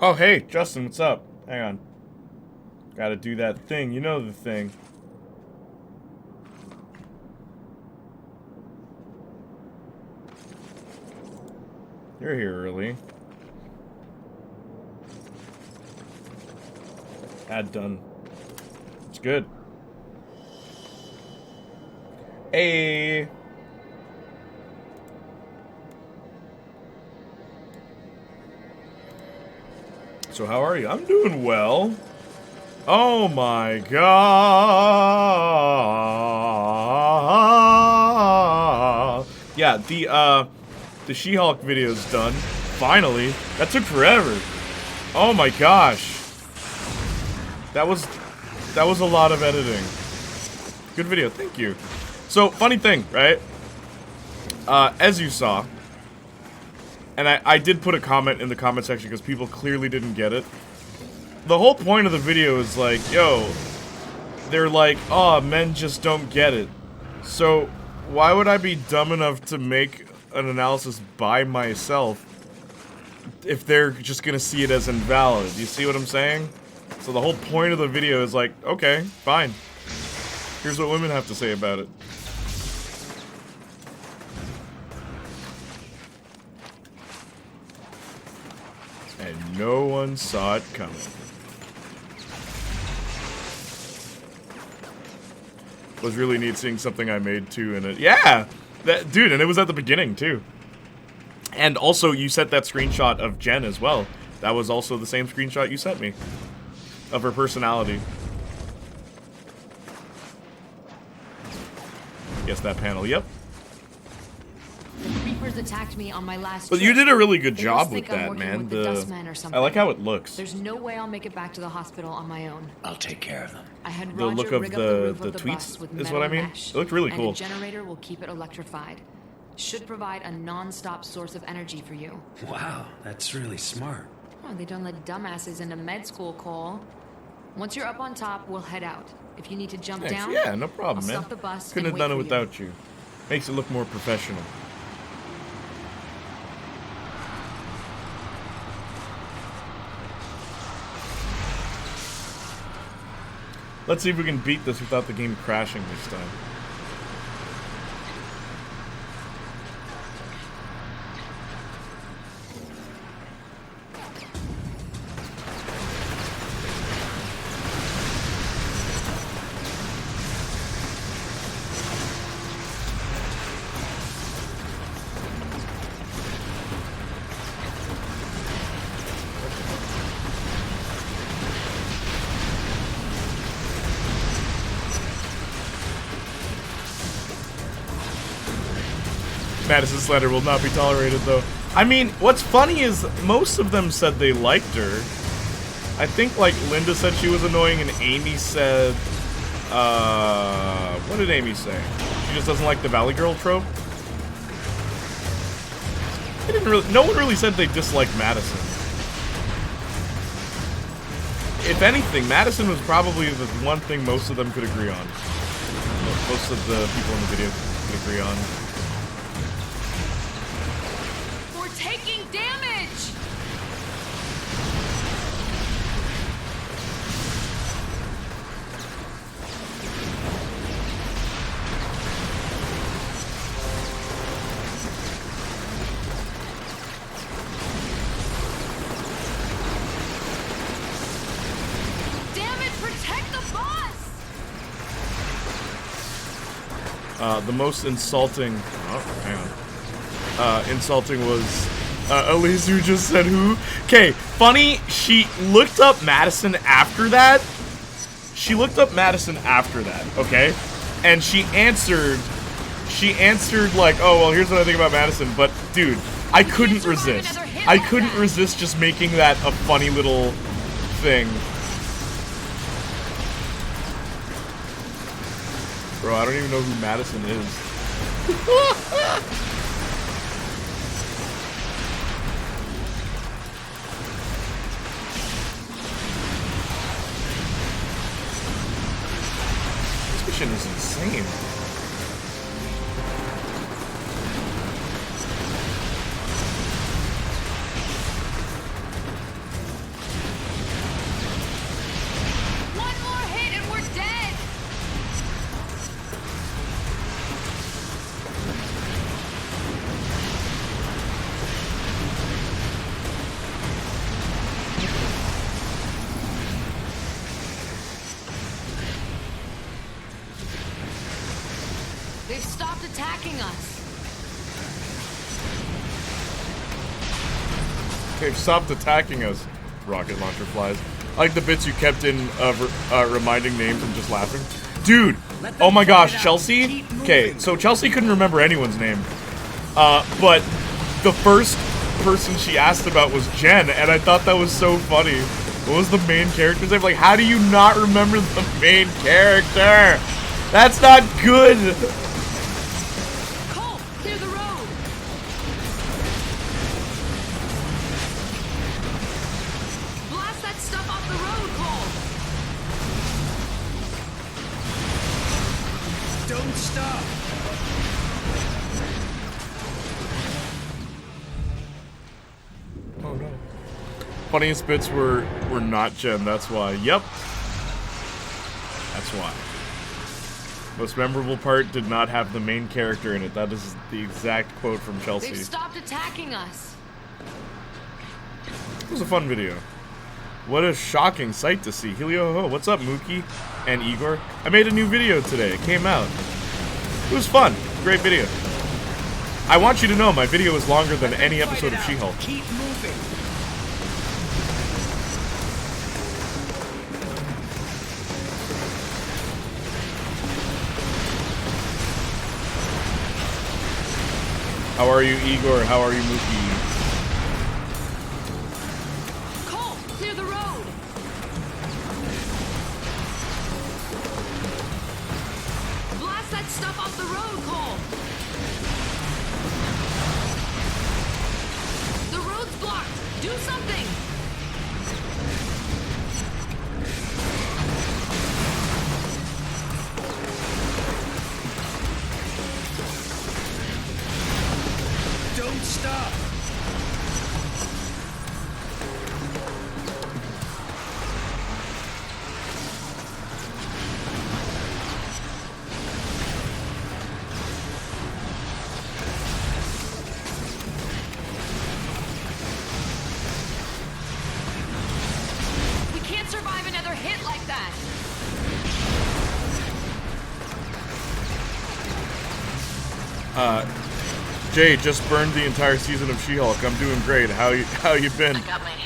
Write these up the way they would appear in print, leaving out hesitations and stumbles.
Oh, hey, Justin, what's up? Hang on. Gotta do that thing. You know the thing. You're here early. Ad done. It's good. Hey. So how are you? I'm doing well. Oh my god. Yeah, the She-Hulk video's done. Finally. That took forever. Oh my gosh. That was a lot of editing. Good video, thank you. So, funny thing, right? As you saw, and I did put a comment in the comment section because people clearly didn't get it. The whole point of the video is like, yo, they're like, oh, men just don't get it. So, why would I be dumb enough to make an analysis by myself if they're just gonna see it as invalid? You see what I'm saying? So the whole point of the video is like, okay, fine. Here's what women have to say about it. And no one saw it coming. It was really neat seeing something I made too in it. Yeah! That, dude, and it was at the beginning too. And also, you sent that screenshot of Jen as well. That was also the same screenshot you sent me. Of her personality. Yes, that panel, yep. The Reapers attacked me on my last But trip. you did a really good They job must with think I'm that, working man. with the Dustmen or something. I like how it looks. There's no way I'll make it back to the hospital on my own. I'll take care of them. I had The Roger look of rig the- up the roof the of the tweets bus with is metal what I mean. mesh, It looked really and cool. a generator will keep it electrified. Should provide a non-stop source of energy for you. Wow, that's really smart. Oh, they don't let dumbasses into med school, Cole. Once you're up on top, we'll head out. If you need to jump Thanks. down, Yeah, no problem, I'll man. stop the bus Couldn't and have done it wait for you. without you. Makes it look more professional. Let's see if we can beat this without the game crashing this time. Madison Slander will not be tolerated, though. I mean, what's funny is most of them said they liked her. I think, like, Linda said she was annoying, and Amy said, what did Amy say? She just doesn't like the Valley Girl trope? They didn't really, no one really said they disliked Madison. If anything, Madison was probably the one thing most of them could agree on. Most of the people in the video could agree on. Taking damage! Damn it, protect the bus! The most insulting... Oh, hang on. Insulting was... Elise, who just said who? Okay, funny, she looked up Madison after that. She looked up Madison after that, okay? And she answered like, oh, well, here's what I think about Madison. But, dude, I couldn't resist. I couldn't resist just making that a funny little thing. Bro, I don't even know who Madison is. This mission is insane. They've stopped attacking us. They've stopped attacking us. Rocket launcher flies. I like the bits you kept in reminding names and just laughing. Dude! Oh my gosh, Chelsea? Okay, so Chelsea couldn't remember anyone's name. But the first person she asked about was Jen, and I thought that was so funny. What was the main character's name? Like, how do you not remember the main character? That's not good! Cole, clear the road. Blast that stuff off the road, Cole. Don't stop. Oh no. Funniest bits were not Jen, that's why. Yep. That's why. Most memorable part did not have the main character in it. That is the exact quote from Chelsea. They've stopped attacking us. It was a fun video. What a shocking sight to see. Helio ho, what's up, Mookie and Igor? I made a new video today. It came out. It was fun. Great video. I want you to know my video is longer than any episode of She-Hulk. Keep moving. How are you, Igor? How are you, Mookie? Cole, clear the road. Blast that stuff off the road, Cole. The road's blocked. Do something. Don't stop. We can't survive another hit like that. Jay just burned the entire season of She-Hulk. I'm doing great. How you been?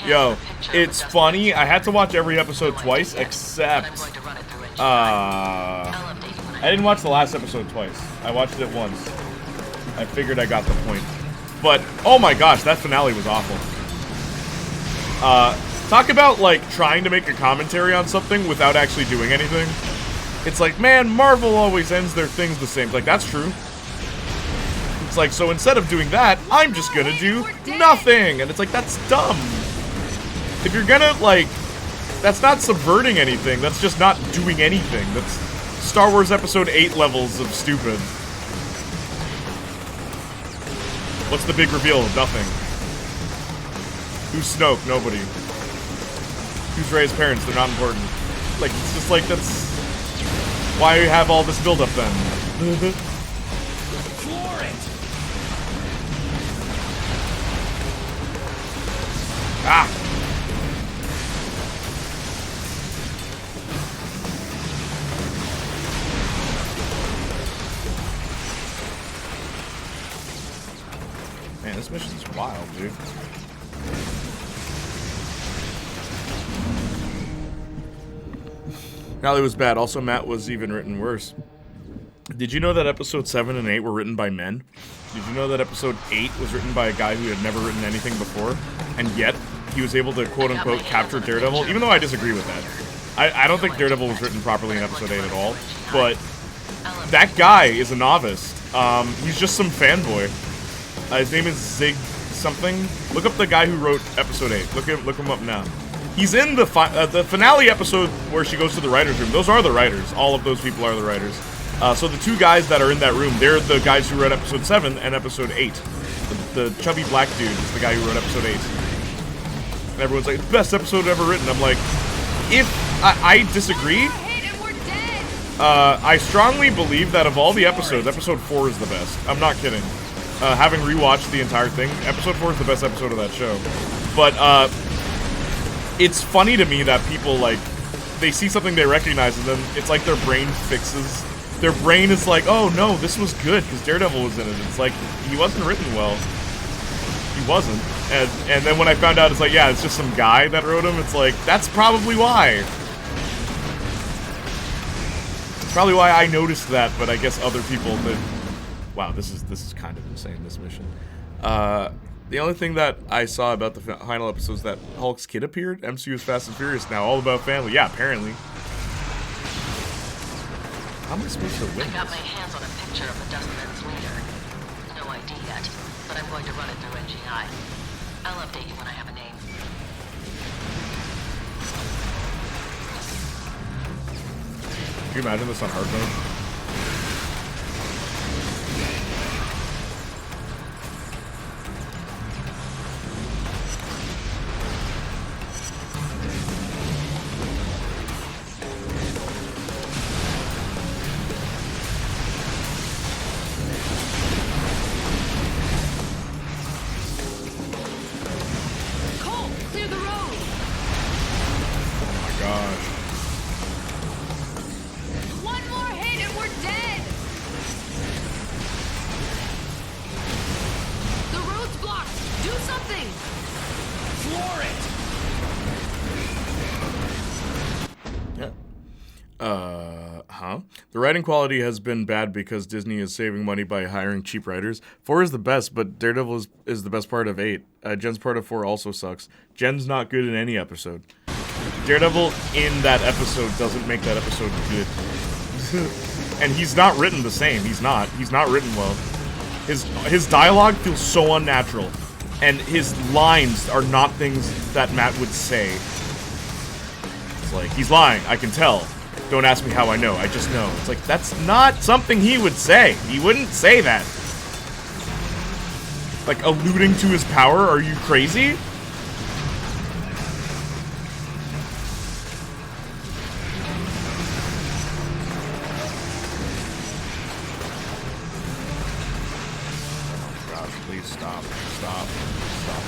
Yo, it's funny. I had to watch every episode twice, except I didn't watch the last episode twice. I watched it once. I figured I got the point. But oh my gosh, that finale was awful. Talk about like trying to make a commentary on something without actually doing anything. It's like, man, Marvel always ends their things the same. Like, that's true. It's like, so instead of doing that, I'm just gonna do nothing. And it's like, that's dumb. If you're gonna, like, that's not subverting anything. That's just not doing anything. That's Star Wars Episode 8 levels of stupid. What's the big reveal? Nothing. Who's Snoke? Nobody. Who's Rey's parents? They're not important. Like, it's just like, that's why you have all this build-up then. Floor it. Ah! Man, this mission's wild, dude. Nally was bad. Also, Matt was even written worse. Did you know that episode 7 and 8 were written by men? Did you know that episode 8 was written by a guy who had never written anything before? And yet, he was able to quote-unquote capture Daredevil, even though I disagree with that. I don't think Daredevil was written properly in episode 8 at all, but that guy is a novice. He's just some fanboy. His name is Zig something. Look up the guy who wrote episode 8. Look him up now. He's in the finale episode where she goes to the writer's room. Those are the writers. All of those people are the writers. So the two guys that are in that room, they're the guys who wrote episode 7 and episode 8. The chubby black dude is the guy who wrote episode 8. And everyone's like, best episode ever written. I'm like, if I disagree. I strongly believe that of all the episodes, episode 4 is the best. I'm not kidding. Having rewatched the entire thing, episode 4 is the best episode of that show. But it's funny to me that people, like, they see something they recognize and then it's like their brain fixes their brain is like, oh no, this was good because Daredevil was in it. It's like, he wasn't written well. He wasn't. And then when I found out, it's like, yeah, it's just some guy that wrote him. It's like, that's probably why. It's probably why I noticed that, but I guess other people that... Wow, this is kind of insane, this mission. The only thing that I saw about the final episode is that Hulk's kid appeared. MCU's Fast and Furious now, all about family. Yeah, apparently. How am I supposed to win I got this? my hands on a picture of the Dustman's leader. No ID yet, but I'm going to run it through NGI. I'll update you when I have a name. Can you imagine this on hard mode? Cole, clear the road. Oh my gosh. One more hit and we're dead. The road's blocked. Do something. Floor it! Huh? The writing quality has been bad because Disney is saving money by hiring cheap writers. 4 is the best, but Daredevil is the best part of 8. Jen's part of 4 also sucks. Jen's not good in any episode. Daredevil in that episode doesn't make that episode good. And he's not written the same. He's not written well. His dialogue feels so unnatural. And his lines are not things that Matt would say. It's like, he's lying, I can tell. Don't ask me how I know, I just know. It's like, that's not something he would say. He wouldn't say that. Like, alluding to his power? Are you crazy? Oh God, please stop. Stop. Stop.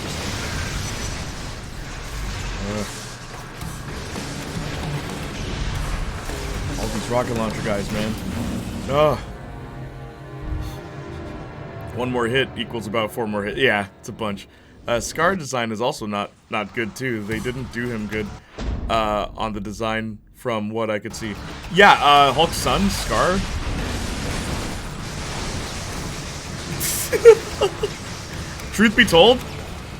All these rocket launcher guys, man. Ugh. 1 more hit equals about 4 more hits. Yeah, it's a bunch. Scar design is also not good too. They didn't do him good on the design from what I could see. Yeah, Hulk's son, Scar. Truth be told,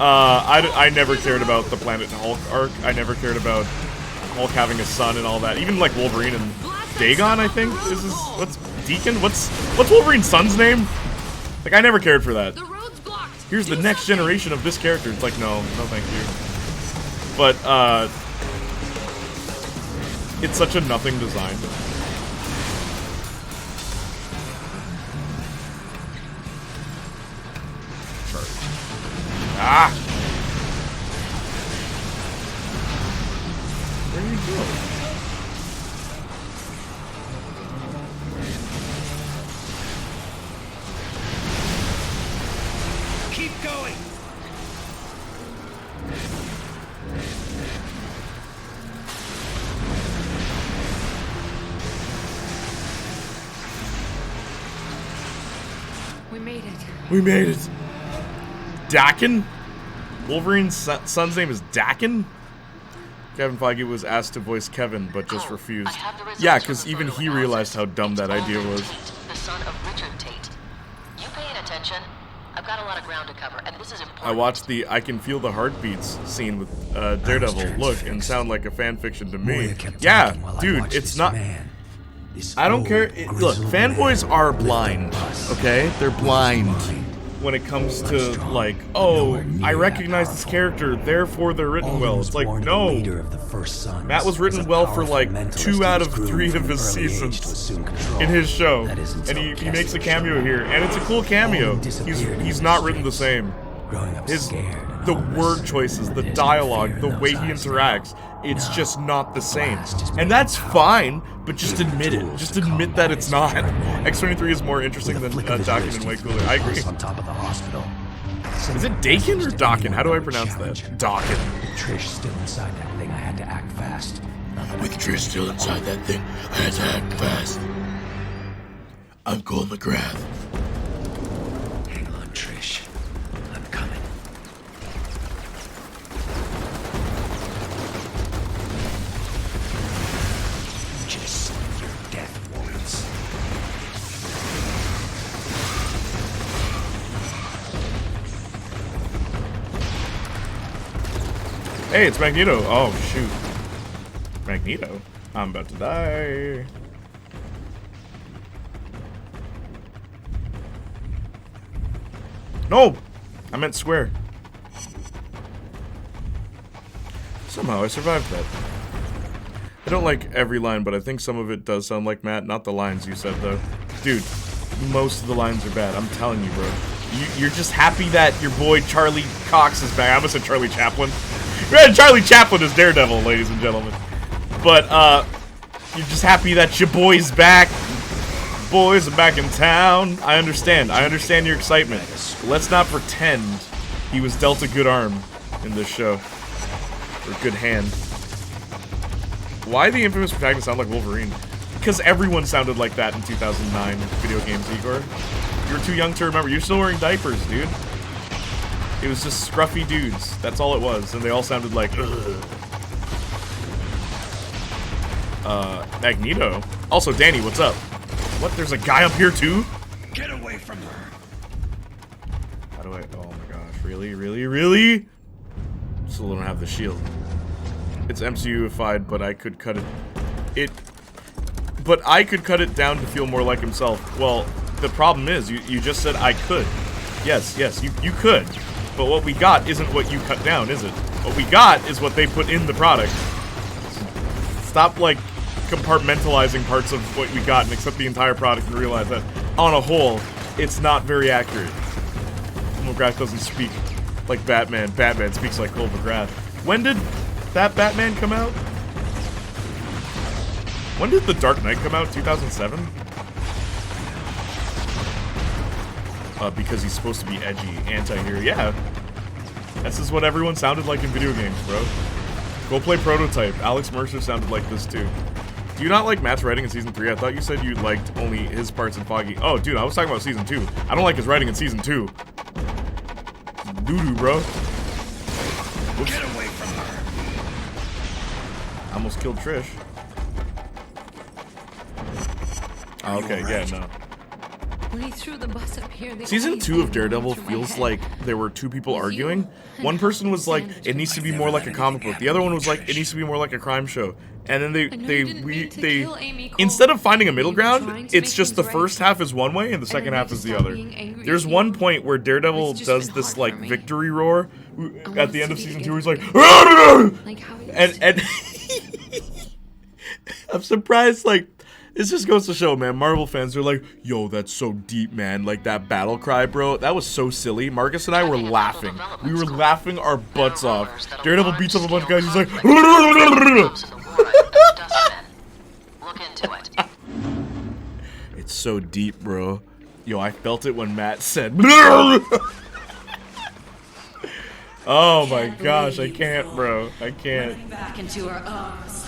I never cared about the Planet Hulk arc. I never cared about Hulk having a son and all that. Even like Wolverine and Dagon, I think is his, what's Deacon? What's Wolverine's son's name? Like, I never cared for that. The road's blocked. Here's the next generation of this character. It's like, no thank you. But it's such a nothing design. Ah! Where are you going? Keep going! We made it. We made it. Dakin? Wolverine's son's name is Dakin? Kevin Feige was asked to voice Kevin, but just refused. Yeah, because even he realized how dumb that idea was. The son of Richard Tate. You paying attention? I've got a lot of ground to cover, and this is important. I watched the I Can Feel the Heartbeats scene with Daredevil look and sound like a fan fiction to me. Yeah, dude, it's not... I don't care. Look, fanboys are blind, okay? They're blind when it comes to, like, oh, I recognize this character, therefore they're written well. It's like, no. Matt was written well for, like, 2 out of 3 of his seasons in his show. And he makes a cameo here, and it's a cool cameo. He's not written the same. The word choices, the dialogue, the way he interacts, it's just not the same. And that's fine, but just admit it. Just admit that it's not. X-23 is more interesting than Dakin and way cooler. I agree. Is it Dakin or Dakin? How do I pronounce that? Dakin. With Trish still inside that thing, I had to act fast. With Trish still inside that thing, I had to act fast. I'm Cole McGrath. Hang on, Trish. I'm coming. Just your death warrants. Hey, it's Magneto. Oh, shoot. Magneto? I'm about to die. No! I meant square. Somehow I survived that. I don't like every line, but I think some of it does sound like Matt. Not the lines you said, though. Dude, most of the lines are bad. I'm telling you, bro. You're just happy that your boy Charlie Cox is back. I almost said Charlie Chaplin. Man, Charlie Chaplin is Daredevil, ladies and gentlemen. But, you're just happy that your boy's back. Boys are back in town. I understand. I understand your excitement. Let's not pretend he was dealt a good arm in this show. Or good hand. Why the infamous protagonist sound like Wolverine? Because everyone sounded like that in 2009 video games, Igor. You were too young to remember. You're still wearing diapers, dude. It was just scruffy dudes. That's all it was. And they all sounded like, ugh. Magneto. Also, Danny, what's up? What? There's a guy up here too? Get away from her. How do I? Oh my gosh! Really, really, really? Still don't have the shield. It's MCU-ified, but I could cut it. But I could cut it down to feel more like himself. Well, the problem is, you just said I could. Yes, you could. But what we got isn't what you cut down, is it? What we got is what they put in the product. Stop, like, compartmentalizing parts of what we got and accept the entire product and realize that, on a whole, it's not very accurate. McGrath doesn't speak like Batman. Batman speaks like Cole McGrath. When did that Batman come out? When did The Dark Knight come out? 2007? Because he's supposed to be edgy, anti-hero. Yeah. This is what everyone sounded like in video games, bro. Go play Prototype. Alex Mercer sounded like this, too. Do you not like Matt's writing in Season 3? I thought you said you liked only his parts in Foggy. Oh, dude, I was talking about Season 2. I don't like his writing in Season 2. Doo-doo, bro. Whoops. Get away from her. I almost killed Trish. Oh, okay, yeah, no. When he threw the bus up here, Season 2 of Daredevil feels like there were two people arguing. One person was like, it needs to be more like a comic book. The other one was like, it needs to be more like a crime show. And then they instead of finding a middle ground, it's just the first half is one way and the second half is the other. There's one point where Daredevil does this like victory roar at the end of Season 2 where he's like, and I'm surprised, like, this just goes to show, man, Marvel fans are like, yo, that's so deep, man. Like, that battle cry, bro, that was so silly. Marcus and I were laughing. We were laughing our butts off. Daredevil beats up a bunch of guys, he's like, Look into it. it's so deep, bro. Yo, I felt it when Matt said, oh my gosh, I can't, bro. I can't. Back into her arms.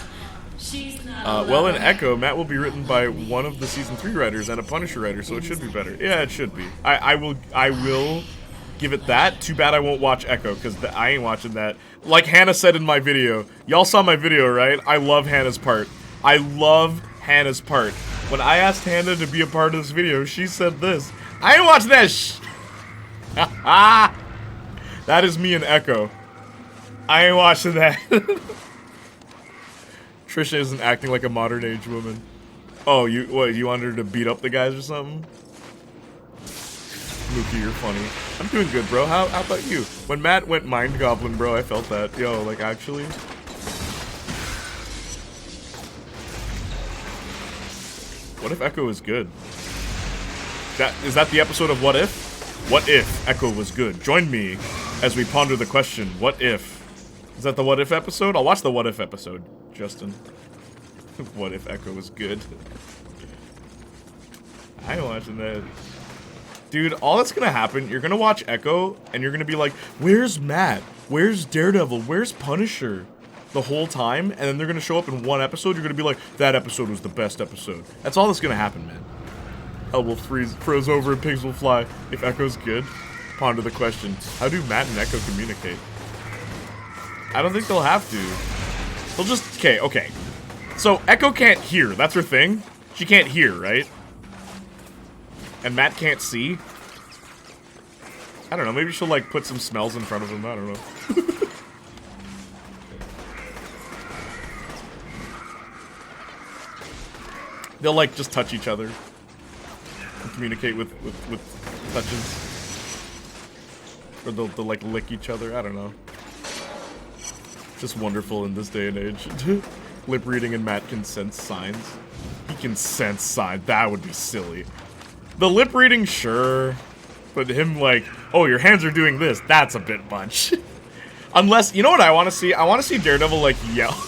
Well, in Echo, Matt will be written by one of the Season 3 writers and a Punisher writer, so it should be better. Yeah, it should be. I will give it that. Too bad I won't watch Echo, because I ain't watching that. Like Hannah said in my video. Y'all saw my video, right? I love Hannah's part. I love Hannah's part. When I asked Hannah to be a part of this video, she said this. I ain't watching that sh. That is me in Echo. I ain't watching that. Trisha isn't acting like a modern age woman. Oh, you wanted her to beat up the guys or something? Mookie, you're funny. I'm doing good, bro. How about you? When Matt went Mind Goblin, bro, I felt that. Yo, like, actually. What if Echo is good? Is that the episode of What If? What if Echo was good? Join me as we ponder the question, what if? Is that the What If episode? I'll watch the What If episode, Justin. What if Echo was good? I ain't watching that. Dude, all that's gonna happen, you're gonna watch Echo, and you're gonna be like, where's Matt? Where's Daredevil? Where's Punisher? The whole time, and then they're gonna show up in one episode, you're gonna be like, that episode was the best episode. That's all that's gonna happen, man. Hell will froze over and pigs will fly. If Echo's good, ponder the question. How do Matt and Echo communicate? I don't think they'll have to. They'll just... Okay. So, Echo can't hear. That's her thing. She can't hear, right? And Matt can't see? I don't know. Maybe she'll, like, put some smells in front of him. I don't know. They'll, like, just touch each other. And communicate with touches. Or they'll, like, lick each other. I don't know. Just wonderful in this day and age. Lip reading and Matt can sense signs. He can sense signs. That would be silly. The lip reading, sure. But him, like, oh, your hands are doing this. That's a bit much. Unless, you know what I want to see? I want to see Daredevil, like, yell.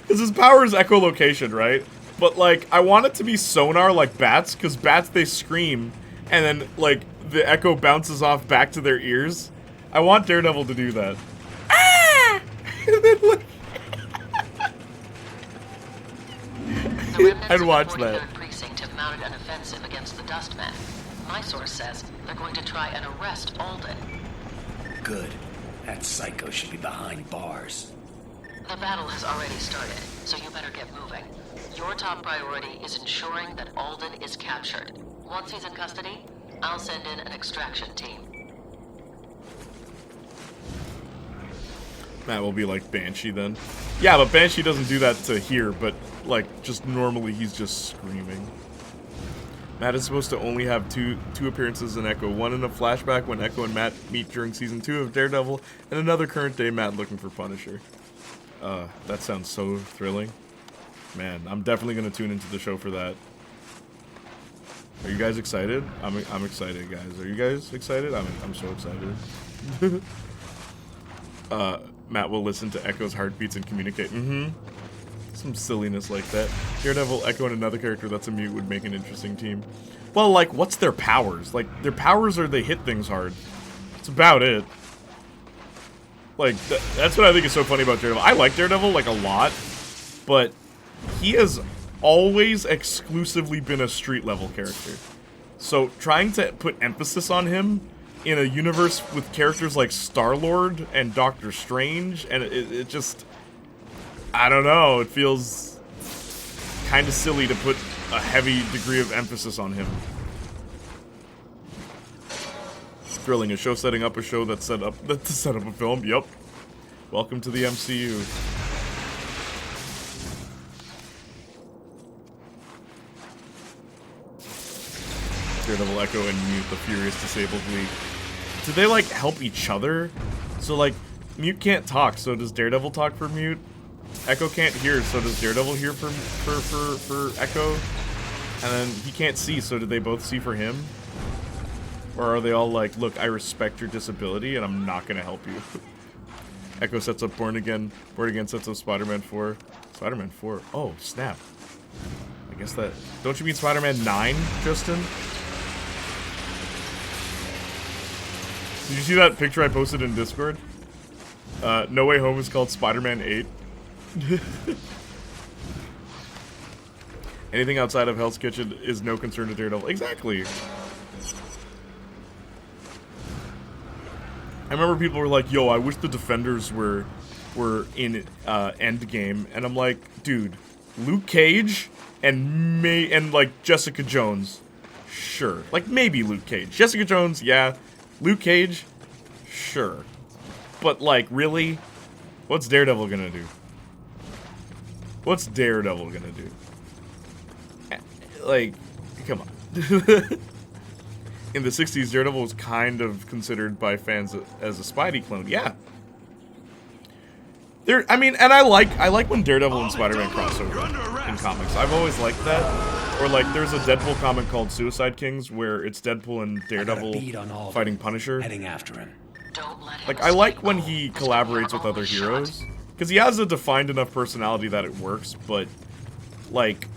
Because his power is echolocation, right? But, like, I want it to be sonar like bats, because bats, they scream, and then, like, the echo bounces off back to their ears. I want Daredevil to do that. Ah! And then, like... I'd watch that. Precinct have mounted an offensive against the Dustmen. My source says they're going to try and arrest Alden. Good. That psycho should be behind bars. The battle has already started, so you better get moving. Your top priority is ensuring that Alden is captured. Once he's in custody, I'll send in an extraction team. Matt will be like Banshee then. Yeah, but Banshee doesn't do that to here, but like just normally he's just screaming. Matt is supposed to only have two appearances in Echo. One in a flashback when Echo and Matt meet during season 2 of Daredevil, and another current day Matt looking for Punisher. That sounds so thrilling. Man, I'm definitely gonna tune into the show for that. Are you guys excited? I'm excited, guys. Are you guys excited? I'm so excited. Matt will listen to Echo's heartbeats and communicate. Some silliness like that. Daredevil, Echo, and another character that's a mute would make an interesting team. Well, like, what's their powers? Like, their powers are they hit things hard. That's about it. Like, that's what I think is so funny about Daredevil. I like Daredevil, like, a lot, but he has always exclusively been a street-level character. So, trying to put emphasis on him in a universe with characters like Star-Lord and Doctor Strange, and it just... I don't know, it feels kind of silly to put a heavy degree of emphasis on him. Thrilling, a show setting up a show that's set up a film. Yup. Welcome to the MCU. Daredevil, Echo, and Mute, the Furious Disabled League. Do they, like, help each other? So, like, Mute can't talk, so does Daredevil talk for Mute? Echo can't hear, so does Daredevil hear for Echo? And then he can't see, so do they both see for him? Or are they all like, look, I respect your disability and I'm not gonna help you? Echo sets up Born Again sets up Spider-Man 4. Spider-Man 4? Oh, snap. I guess that... Don't you mean Spider-Man 9, Justin? Did you see that picture I posted in Discord? No Way Home is called Spider-Man 8. Anything outside of Hell's Kitchen is no concern to Daredevil. Exactly. I remember people were like, yo, I wish the Defenders were in Endgame. And I'm like, dude, Luke Cage and like Jessica Jones. Sure. Like maybe Luke Cage. Jessica Jones, yeah. Luke Cage, sure. But like, really? What's Daredevil gonna do? What's Daredevil gonna do? Like, come on. In the 60s, Daredevil was kind of considered by fans as a Spidey clone. Yeah. I mean, and I like when Daredevil and Spider-Man crossover in comics. I've always liked that. Or like, there's a Deadpool comic called Suicide Kings where it's Deadpool and Daredevil fighting Punisher. Heading after him. Like, I like when he collaborates with other heroes. Because he has a defined enough personality that it works, but, like,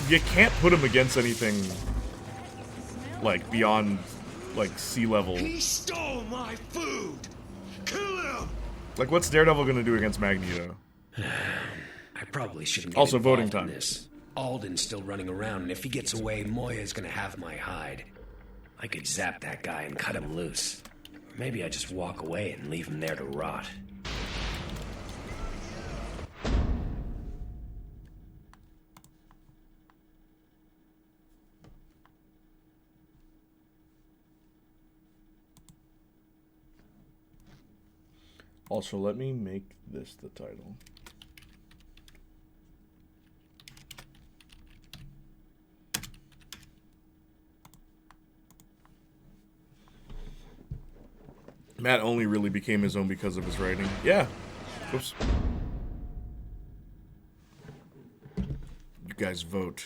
you can't put him against anything, like, beyond, like, sea level. He stole my food! Kill him! Like, what's Daredevil gonna do against Magneto? I probably shouldn't get Also, voting involved in time. this. Alden's still running around, and if he gets away, Moya's gonna have my hide. I could zap that guy and cut him loose. Or maybe I just walk away and leave him there to rot. Also, let me make this the title. Matt only really became his own because of his writing. Yeah. Oops. You guys vote.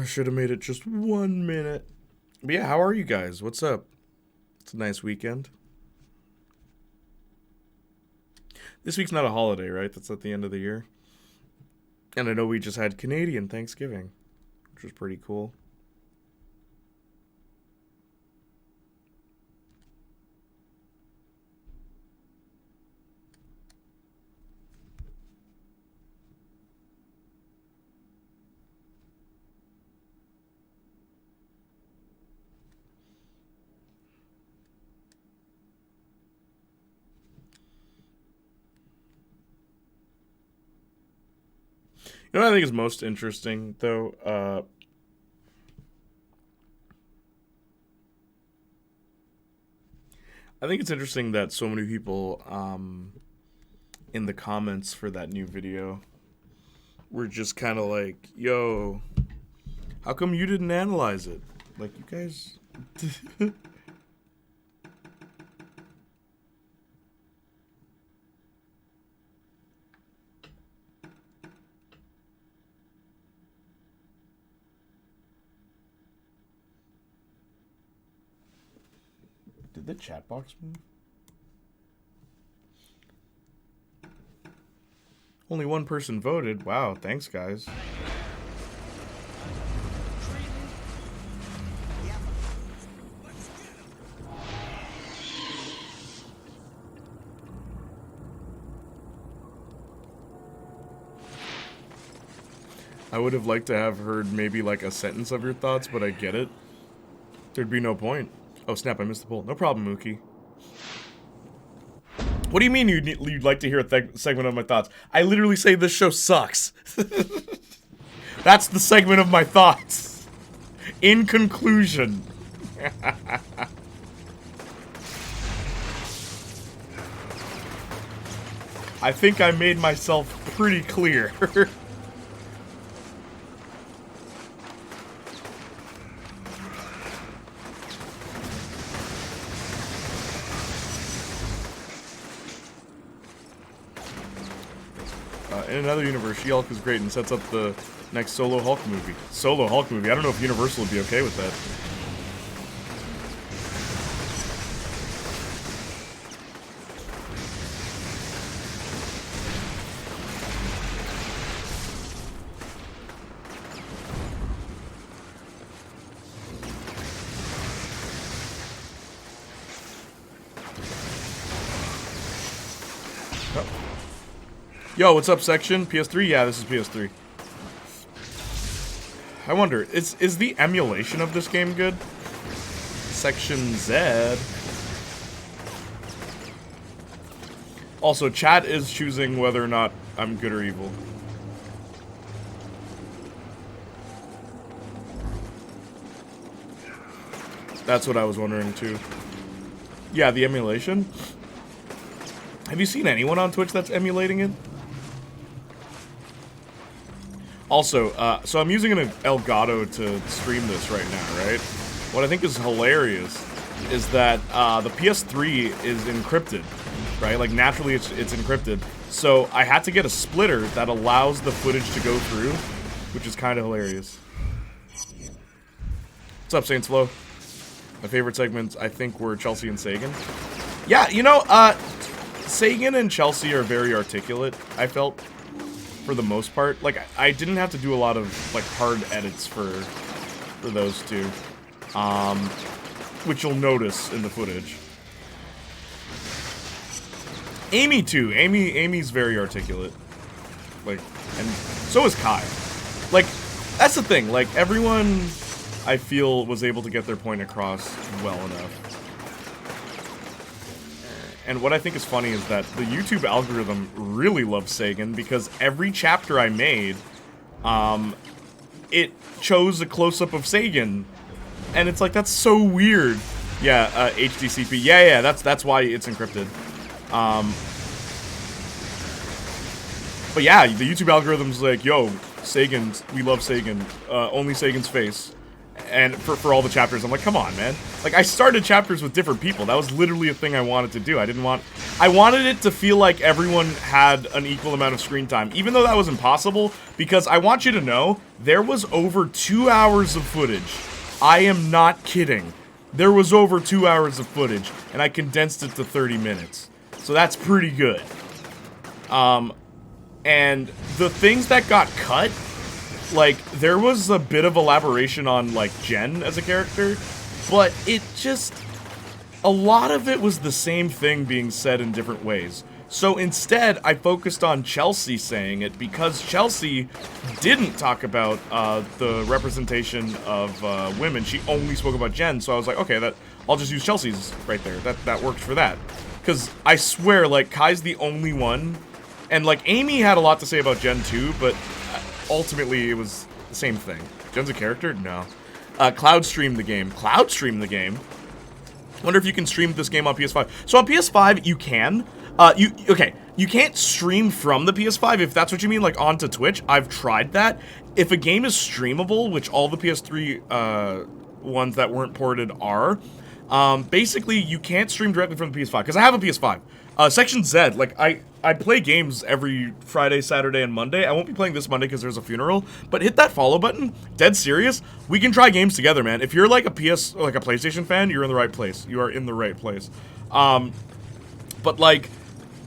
Should have made it just 1 minute. But yeah, how are you guys? What's up? It's a nice weekend. This week's not a holiday, right? That's at the end of the year. And I know we just had Canadian Thanksgiving, which was pretty cool. You know what I think is most interesting, though? I think it's interesting that so many people in the comments for that new video were just kind of like, yo, how come you didn't analyze it? Like, you guys... Did the chat box move? Only one person voted. Wow, thanks, guys. I would have liked to have heard maybe like a sentence of your thoughts, but I get it. There'd be no point. Oh snap, I missed the poll. No problem, Mookie. What do you mean you'd like to hear a segment of my thoughts? I literally say this show sucks. That's the segment of my thoughts. In conclusion. I think I made myself pretty clear. In another universe, She-Hulk is great and sets up the next Solo Hulk movie. Solo Hulk movie? I don't know if Universal would be okay with that. Yo, what's up, Section? PS3? Yeah, this is PS3. I wonder, is the emulation of this game good? Section Z. Also, chat is choosing whether or not I'm good or evil. That's what I was wondering, too. Yeah, the emulation. Have you seen anyone on Twitch that's emulating it? Also, so I'm using an Elgato to stream this right now, right? What I think is hilarious is that the PS3 is encrypted, right? Like, naturally it's encrypted. So I had to get a splitter that allows the footage to go through, which is kind of hilarious. What's up, Saints Flow? My favorite segments, I think, were Chelsea and Sagan. Yeah, you know, Sagan and Chelsea are very articulate, I felt. For the most part, like I didn't have to do a lot of like hard edits for those two, which you'll notice in the footage. Amy too. Amy's very articulate. Like, and so is Kai. Like, that's the thing. Like, everyone, I feel, was able to get their point across well enough. And what I think is funny is that the YouTube algorithm really loves Sagan because every chapter I made, it chose a close-up of Sagan. And it's like, that's so weird. Yeah, HDCP. Yeah, that's why it's encrypted. But yeah, the YouTube algorithm's like, yo, Sagan, we love Sagan. Only Sagan's face. And for all the chapters, I'm like, come on, man. Like, I started chapters with different people. That was literally a thing I wanted to do. I wanted it to feel like everyone had an equal amount of screen time, even though that was impossible, because I want you to know, there was over 2 hours of footage. I am not kidding. There was over 2 hours of footage, and I condensed it to 30 minutes. So that's pretty good. And the things that got cut, like, there was a bit of elaboration on, like, Jen as a character, but it just, a lot of it was the same thing being said in different ways. So instead, I focused on Chelsea saying it, because Chelsea didn't talk about the representation of women. She only spoke about Jen, so I was like, okay, I'll just use Chelsea's right there. That worked for that. Because I swear, like, Kai's the only one, and, like, Amy had a lot to say about Jen too, but ultimately, it was the same thing. Jen's a character? No. Cloud streamed the game. Cloud streamed the game? Wonder if you can stream this game on PS5. So on PS5, you can. Okay, you can't stream from the PS5, if that's what you mean, like, onto Twitch. I've tried that. If a game is streamable, which all the PS3 ones that weren't ported are, basically, you can't stream directly from the PS5, because I have a PS5. Section Z, like, I play games every Friday, Saturday, and Monday. I won't be playing this Monday because there's a funeral, but hit that follow button. Dead serious. We can try games together, man. If you're like a PlayStation fan, you're in the right place. You are in the right place. But like,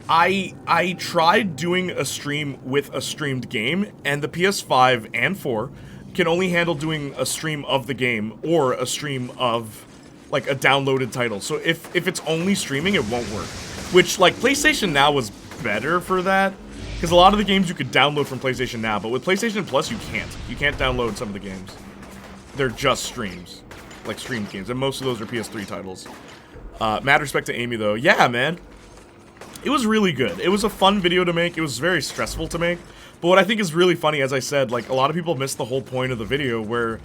I tried doing a stream with a streamed game, and the PS5 and 4 can only handle doing a stream of the game or a stream of like a downloaded title. So if it's only streaming, it won't work. Which, like, PlayStation Now was better for that, because a lot of the games you could download from PlayStation Now, but with PlayStation Plus you can't. You can't download some of the games. They're just streams, like streamed games, and most of those are PS3 titles. Mad respect to Amy though. Yeah, man, it was really good. It was a fun video to make. It was very stressful to make, but what I think is really funny, as I said, like, a lot of people missed the whole point of the video where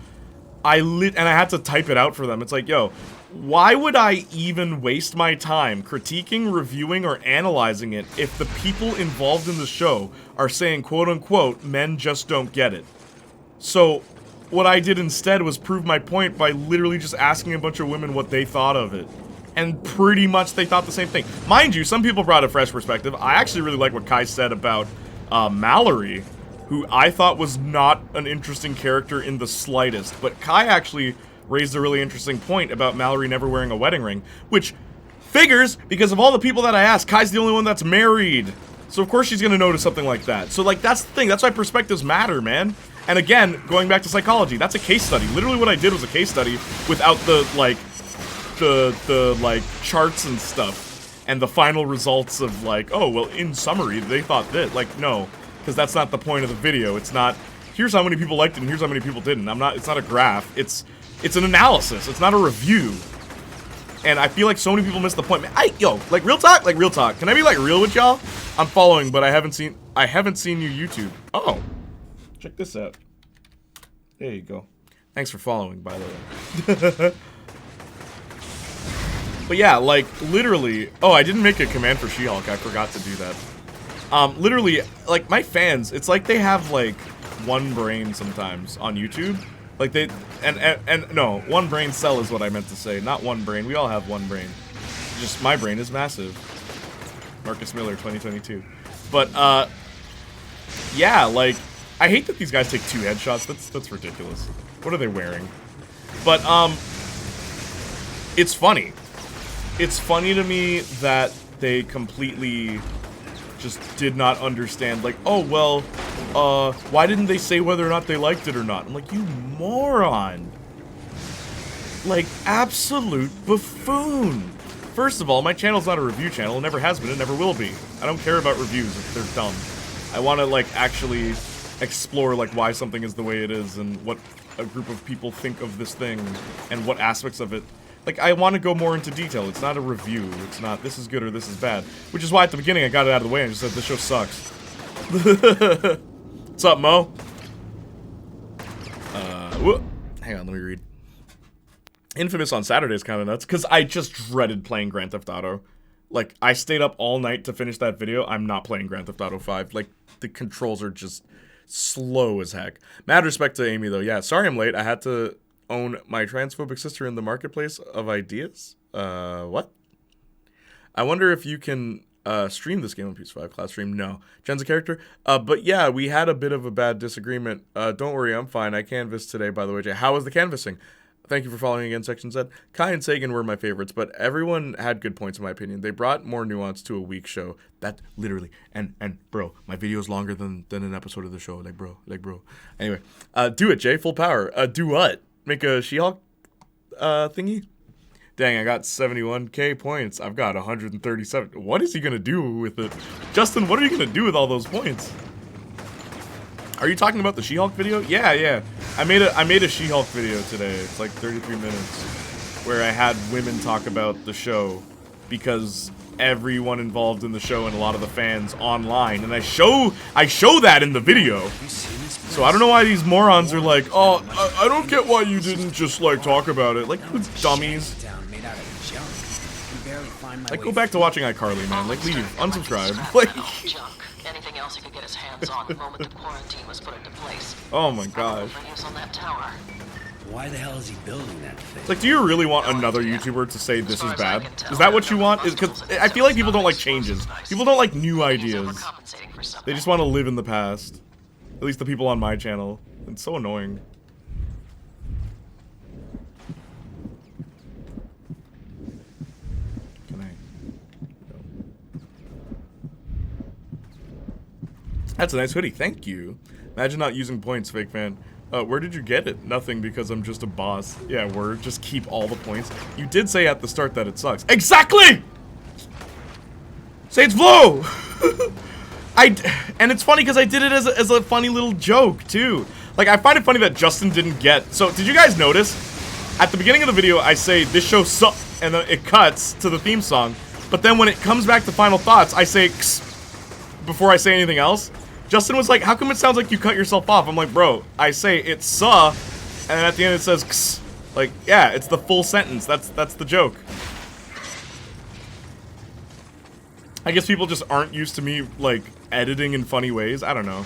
and I had to type it out for them. It's like, yo, why would I even waste my time critiquing, reviewing, or analyzing it if the people involved in the show are saying, quote-unquote, men just don't get it? So, what I did instead was prove my point by literally just asking a bunch of women what they thought of it. And pretty much they thought the same thing. Mind you, some people brought a fresh perspective. I actually really like what Kai said about Mallory, who I thought was not an interesting character in the slightest. But Kai actually raised a really interesting point about Mallory never wearing a wedding ring, which figures, because of all the people that I asked, Kai's the only one that's married. So of course she's gonna notice something like that. So, like, that's the thing. That's why perspectives matter, man. And again, going back to psychology, that's a case study. Literally what I did was a case study without the, like, the charts and stuff. And the final results of, like, oh, well, in summary, they thought that. Like, no. Because that's not the point of the video. It's not, here's how many people liked it and here's how many people didn't. It's not a graph. It's an analysis. It's not a review. And I feel like so many people miss the point. Man, like, real talk. Can I be, like, real with y'all? I'm following, but I haven't seen your YouTube. Oh, check this out. There you go. Thanks for following, by the way. But yeah, like, literally, oh, I didn't make a command for She-Hulk. I forgot to do that. Literally, like, my fans, it's like they have, like, one brain sometimes on YouTube. Like, they, and no, one brain cell is what I meant to say, not one brain. We all have one brain. Just, my brain is massive. Marcus Miller, 2022. But, yeah, like, I hate that these guys take 2 headshots. That's ridiculous. What are they wearing? But, it's funny. It's funny to me that they completely just did not understand, like, oh, well, why didn't they say whether or not they liked it or not? I'm like, you moron. Like, absolute buffoon. First of all, my channel's not a review channel. It never has been. It never will be. I don't care about reviews if they're dumb. I want to, like, actually explore, like, why something is the way it is and what a group of people think of this thing and what aspects of it. Like, I want to go more into detail. It's not a review. It's not, this is good or this is bad. Which is why at the beginning I got it out of the way and just said, this show sucks. What's up, Mo? Hang on, let me read. inFAMOUS on Saturday is kind of nuts, because I just dreaded playing Grand Theft Auto. Like, I stayed up all night to finish that video. I'm not playing Grand Theft Auto 5. Like, the controls are just slow as heck. Mad respect to Amy, though. Yeah, sorry I'm late. I had to own my transphobic sister in the marketplace of ideas. What? I wonder if you can stream this game on PS5. Cloud stream? No. Jen's a character? But yeah, we had a bit of a bad disagreement. Don't worry, I'm fine. I canvassed today, by the way, Jay. How was the canvassing? Thank you for following again, Section Z. Kai and Sagan were my favorites, but everyone had good points in my opinion. They brought more nuance to a weak show. That, literally, and bro, my video is longer than an episode of the show. Like, bro. Anyway, do it, Jay, full power. Do what? Make a She-Hulk, thingy? Dang, I got 71k points. I've got 137. What is he gonna do with it? Justin, what are you gonna do with all those points? Are you talking about the She-Hulk video? Yeah. I made a She-Hulk video today. It's like 33 minutes where I had women talk about the show because everyone involved in the show and a lot of the fans online, and I show that in the video. So I don't know why these morons are like, oh, I don't get why you didn't just like talk about it. Like, you dummies. Like, go back to watching iCarly, man. Like, leave, unsubscribe. Like. Anything else he could get his hands on the moment the quarantine was put into place. Oh my gosh. On that tower. Why the hell is he building that thing? Like, do you really want another YouTuber to say this is bad? Is that what you want? Is because I feel like people don't like changes. People don't like new ideas. They just want to live in the past. At least the people on my channel. It's so annoying. That's a nice hoodie, thank you. Imagine not using points, fake fan. Where did you get it? Nothing, because I'm just a boss. Yeah, word, just keep all the points. You did say at the start that it sucks. Exactly! Saints Blue! And it's funny because I did it as a funny little joke, too. Like, I find it funny that Justin didn't get. So, did you guys notice? At the beginning of the video, I say, this show sucks, and then it cuts to the theme song. But then when it comes back to final thoughts, I say, X, before I say anything else. Justin was like, how come it sounds like you cut yourself off? I'm like, bro, I say it's and then at the end it says X. Like, yeah, it's the full sentence. That's the joke. I guess people just aren't used to me, like, editing in funny ways. I don't know.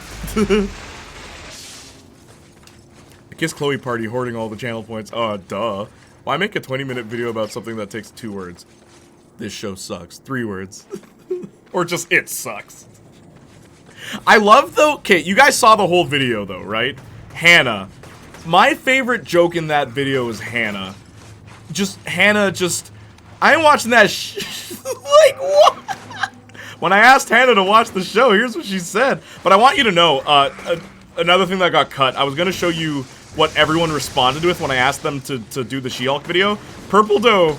I Kiss Chloe party hoarding all the channel points. Oh, duh. Why make a 20-minute video about something that takes 2 words? This show sucks. 3 words. Or just, it sucks. I love, though, okay, you guys saw the whole video, though, right? Hannah. My favorite joke in that video is Hannah. Hannah, I'm watching that like, what? When I asked Hannah to watch the show, here's what she said. But I want you to know, another thing that got cut, I was gonna show you what everyone responded with when I asked them to do the She-Hulk video. Purple Doe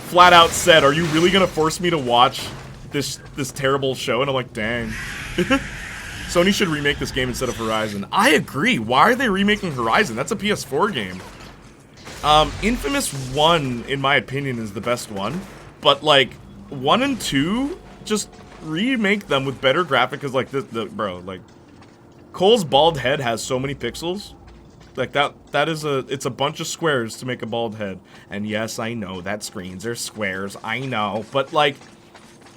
flat out said, are you really gonna force me to watch this terrible show? And I'm like, dang. Sony should remake this game instead of Horizon. I agree. Why are they remaking Horizon? That's a PS4 game. inFAMOUS 1, in my opinion, is the best one. But, like, 1 and 2, just remake them with better graphics. Because, like, bro, like, Cole's bald head has so many pixels. Like, it's a bunch of squares to make a bald head. And yes, I know that screens are squares. I know. But, like,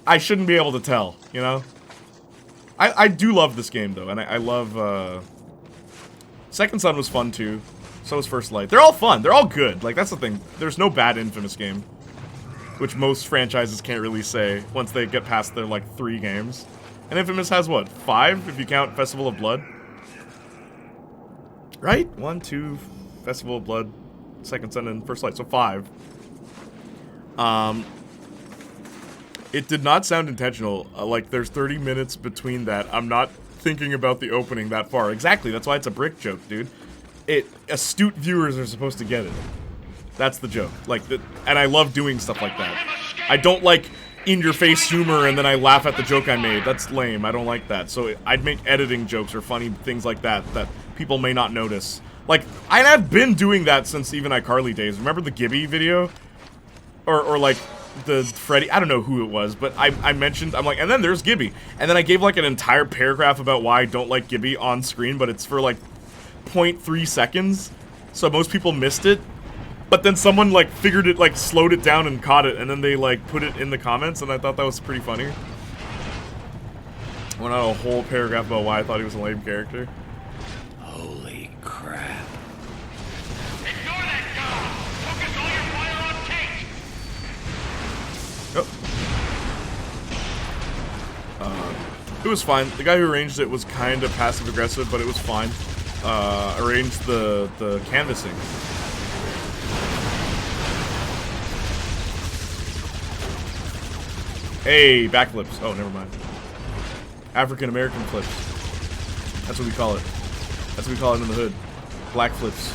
I shouldn't be able to tell, you know? I do love this game, though, and I love, Second Son was fun, too. So was First Light. They're all fun. They're all good. Like, that's the thing. There's no bad inFAMOUS game. Which most franchises can't really say once they get past their, like, 3 games. And inFAMOUS has, what, 5, if you count Festival of Blood? Right? 1, 2, Festival of Blood, Second Son, and First Light. So 5. It did not sound intentional. Like, there's 30 minutes between that. I'm not thinking about the opening that far. Exactly, that's why it's a brick joke, dude. Astute viewers are supposed to get it. That's the joke. Like, and I love doing stuff like that. I don't like in-your-face humor and then I laugh at the joke I made. That's lame. I don't like that. So I'd make editing jokes or funny things like that that people may not notice. Like, I've been doing that since even iCarly days. Remember the Gibby video? Or like, the Freddy, I don't know who it was, but I mentioned, I'm like, and then there's Gibby. And then I gave like an entire paragraph about why I don't like Gibby on screen, but it's for like 0.3 seconds. So most people missed it. But then someone, like, figured it, like, slowed it down and caught it, and then they, like, put it in the comments, and I thought that was pretty funny. Went on a whole paragraph about why I thought he was a lame character. Holy crap. Ignore that gun! Focus all your fire on Kate! Oh. It was fine. The guy who arranged it was kind of passive-aggressive, but it was fine. Arranged the canvassing. Hey, backflips. Oh, never mind. African-American flips. That's what we call it. That's what we call it in the hood. Black flips.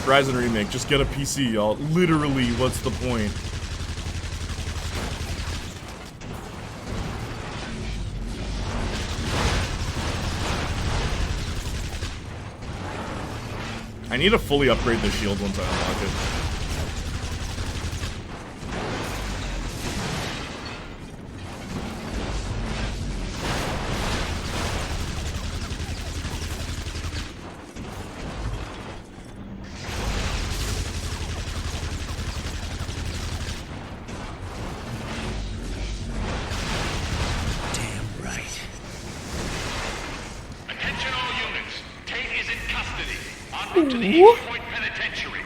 Horizon Remake. Just get a PC, y'all. Literally, what's the point? I need to fully upgrade the shield once I unlock it. Damn right. Attention all units! Tate is in custody. En route to the East Point Penitentiary.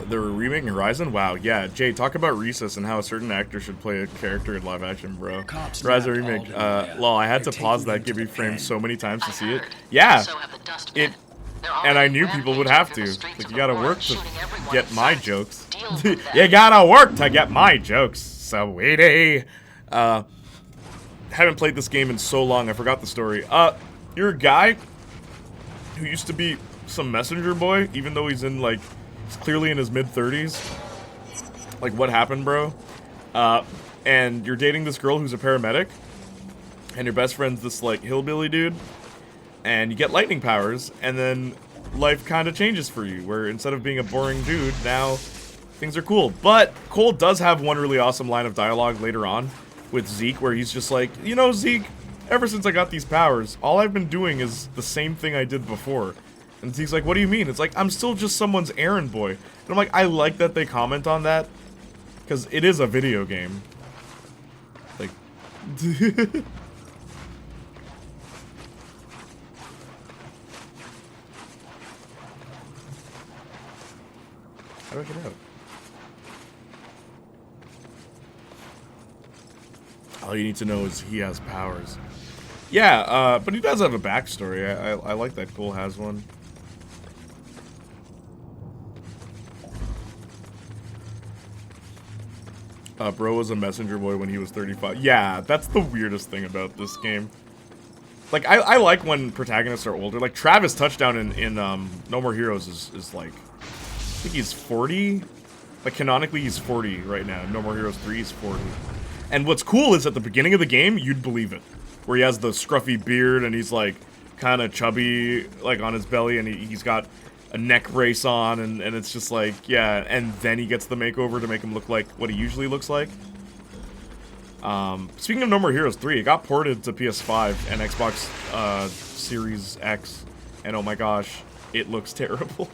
They're remaking Horizon? Wow, yeah. Jay, talk about Recess and how a certain actor should play a character in live action, bro. Cops Horizon nabbed Remake. Alden, yeah. Lol, I had They're to pause taking that him to Gibby the frame pen. so many times to I see it. heard. Yeah. So have the dust It, men. They're and I already knew people would rampaging have through to. the streets Like, of you gotta Aurora, work to shooting everyone get in my sight. jokes. Deal with that. You gotta work to get my jokes, sweetie. Haven't played this game in so long, I forgot the story. You're a guy who used to be some messenger boy, even though he's in, like, he's clearly in his mid-30s. Like, what happened, bro? And you're dating this girl who's a paramedic, and your best friend's this, like, hillbilly dude, and you get lightning powers, and then life kind of changes for you, where instead of being a boring dude, now things are cool. But Cole does have one really awesome line of dialogue later on with Zeke, where he's just like, you know, Zeke, ever since I got these powers, all I've been doing is the same thing I did before. And Zeke's like, what do you mean? It's like, I'm still just someone's errand boy. And I'm like, I like that they comment on that, because it is a video game. Like... How do I get out? All you need to know is he has powers. Yeah, but he does have a backstory. I like that Cole has one. Bro was a messenger boy when he was 35. Yeah, that's the weirdest thing about this game. Like, I like when protagonists are older. Like, Travis Touchdown in No More Heroes is like... I think he's 40? Like, canonically, he's 40 right now. No More Heroes 3, he's 40. And what's cool is at the beginning of the game, you'd believe it. Where he has the scruffy beard and he's, like, kind of chubby, like, on his belly, and he's got a neck brace on, and it's just like, yeah, and then he gets the makeover to make him look like what he usually looks like. Speaking of No More Heroes 3, it got ported to PS5 and Xbox Series X, and oh my gosh, it looks terrible.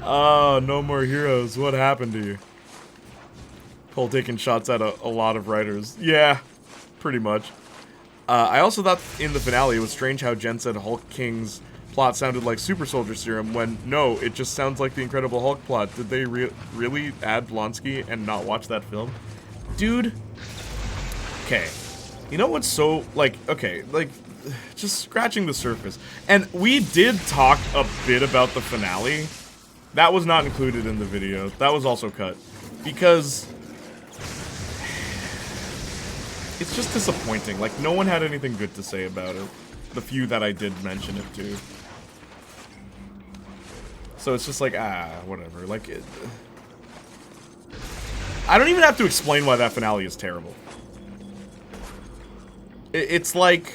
Oh, No More Heroes, what happened to you? Cole taking shots at a lot of writers. Yeah, pretty much. I also thought in the finale it was strange how Jen said Hulk King's plot sounded like Super Soldier Serum when, no, it just sounds like the Incredible Hulk plot. Did they really add Blonsky and not watch that film? Dude. Okay. You know what's so, like, okay, like, just scratching the surface. And we did talk a bit about the finale That was not included in the video. That was also cut. Because it's just disappointing. Like, no one had anything good to say about it. The few that I did mention it to. So it's just like, whatever. Like, I don't even have to explain why that finale is terrible. It's like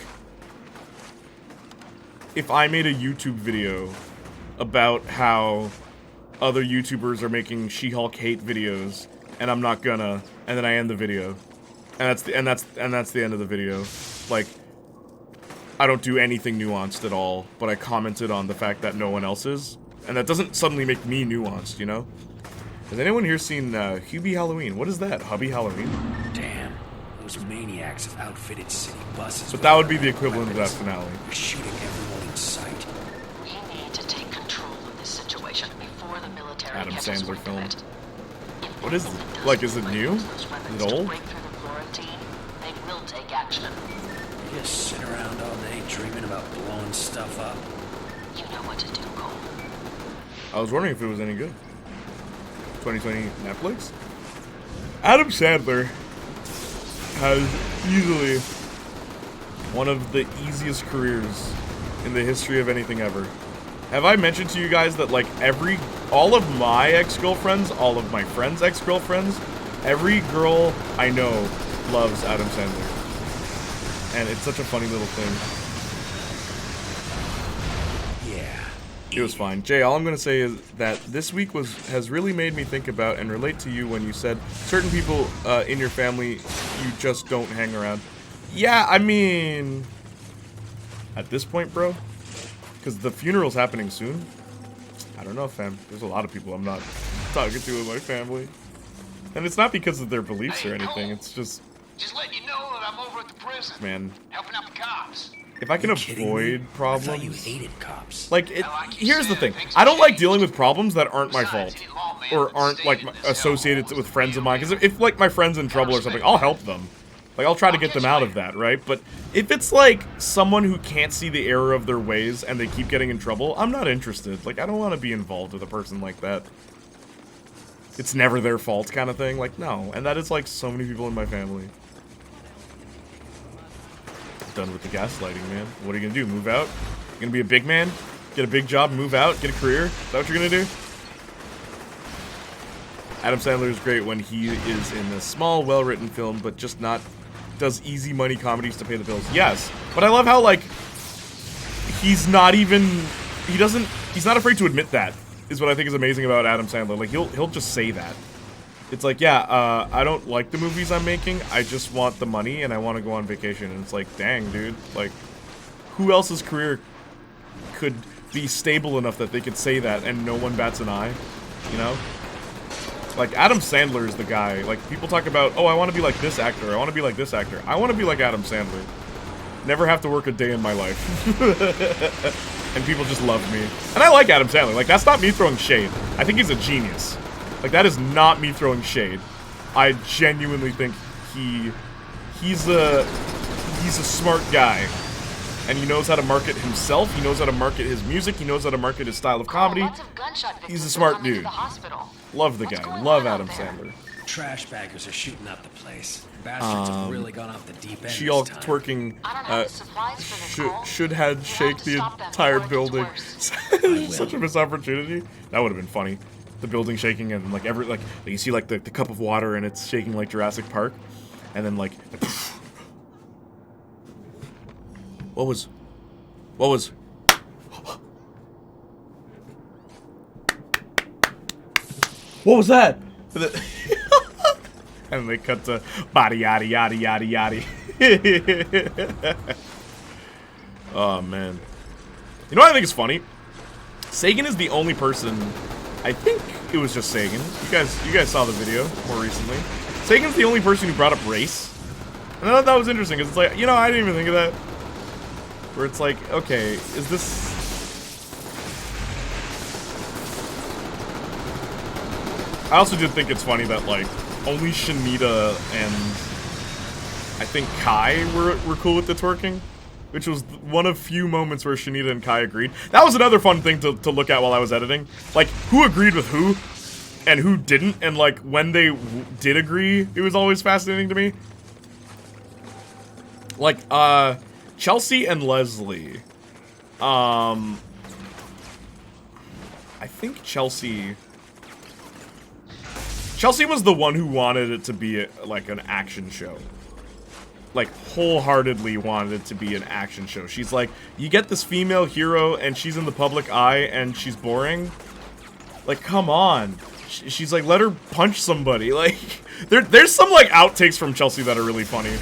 if I made a YouTube video about how other YouTubers are making She-Hulk hate videos, and I'm not gonna, and then I end the video, and that's the end of the video. Like, I don't do anything nuanced at all, but I commented on the fact that no one else is, and that doesn't suddenly make me nuanced, you know? Has anyone here seen Hubie Halloween? What is that? Hubby Halloween? Damn, those maniacs have outfitted city buses. But that would be the equivalent of that finale. They're shooting everyone in sight. We need to take control of this situation before the military Adam catches Sandler wind of film. it. What is it? Like, is it new? Is it old? Break through the quarantine, they will take action. You just sit around all day dreaming about blowing stuff up. You know what to do, Cole. I was wondering if it was any good. 2020 Netflix? Adam Sandler has easily one of the easiest careers in the history of anything ever. Have I mentioned to you guys that, like, all of my ex-girlfriends, all of my friends' ex-girlfriends, every girl I know loves Adam Sandler. And it's such a funny little thing. It was fine. Jay, all I'm going to say is that this week has really made me think about and relate to you when you said certain people in your family you just don't hang around. Yeah, I mean, at this point, bro, because the funeral's happening soon. I don't know, fam. There's a lot of people I'm not talking to in my family. And it's not because of their beliefs or anything. It's just letting you know that I'm over at the prison. Man. Helping out the cops. If I can avoid I problems... thought you hated cops. Like, here's the thing. I don't like dealing with problems that aren't my fault. Or aren't, like, associated with friends of mine. Because if, like, my friend's in trouble or something, I'll help them. Like, I'll try to get them out of that, right? But if it's, like, someone who can't see the error of their ways and they keep getting in trouble, I'm not interested. Like, I don't want to be involved with a person like that. It's never their fault kind of thing. Like, no. And that is, like, so many people in my family. Done with the gaslighting, man. What are you gonna do? Move out? You gonna be a big man? Get a big job, move out, get a career? Is that what you're gonna do? Adam Sandler is great when he is in a small, well-written film, but just not does easy money comedies to pay the bills. Yes, but I love how, like, he's not afraid to admit that, is what I think is amazing about Adam Sandler. Like, he'll just say that. It's like, yeah, I don't like the movies I'm making, I just want the money and I want to go on vacation. And it's like, dang, dude, like, who else's career could be stable enough that they could say that and no one bats an eye, you know? Like, Adam Sandler is the guy. Like, people talk about, oh, I want to be like this actor, I want to be like this actor. I want to be like Adam Sandler. Never have to work a day in my life. And people just love me. And I like Adam Sandler. Like, that's not me throwing shade. I think he's a genius. Like, that is not me throwing shade. I genuinely think he's a smart guy. And he knows how to market himself, he knows how to market his music, he knows how to market his style of comedy. He's a smart dude. Love the guy. Love Adam Sandler. Trash baggers are shooting up the place. Bastards have really gone off the deep end. She-Hulk twerking should have shake the entire building. Such a missed opportunity. That would have been funny. The building shaking and like you see like the cup of water and it's shaking like Jurassic Park, and then like what was that? And they cut to body yada yada yada yada. Oh man, you know what I think is funny? Sagan is the only person. I think it was just Sagan. You guys saw the video more recently. Sagan's the only person who brought up race. And I thought that was interesting, because it's like, you know, I didn't even think of that. Where it's like, okay, is this... I also did think it's funny that, like, only Shanita and I think Kai were cool with the twerking. which was one of few moments where Shanita and Kai agreed. That was another fun thing to look at while I was editing. Like, who agreed with who, and who didn't, and like, when they did agree, it was always fascinating to me. Like, Chelsea and Leslie. I think Chelsea was the one who wanted it to be like an action show. Like, wholeheartedly wanted it to be an action show. She's like, you get this female hero and she's in the public eye and she's boring. Like, come on. She's like, let her punch somebody. Like, there's some like outtakes from Chelsea that are really funny.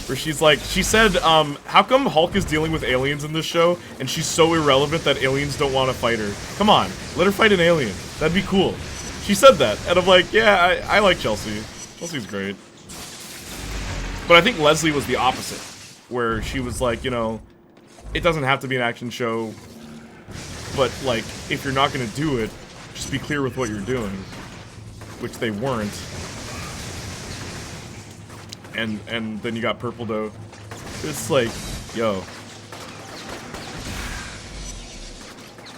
Where she's like, she said, how come Hulk is dealing with aliens in this show and she's so irrelevant that aliens don't want to fight her? Come on, let her fight an alien. That'd be cool. She said that, and I'm like, yeah, I like Chelsea. Chelsea's great. But I think Leslie was the opposite, where she was like, you know, it doesn't have to be an action show, but like, if you're not gonna do it, just be clear with what you're doing. Which they weren't. And then you got Purple Doe. It's like, yo.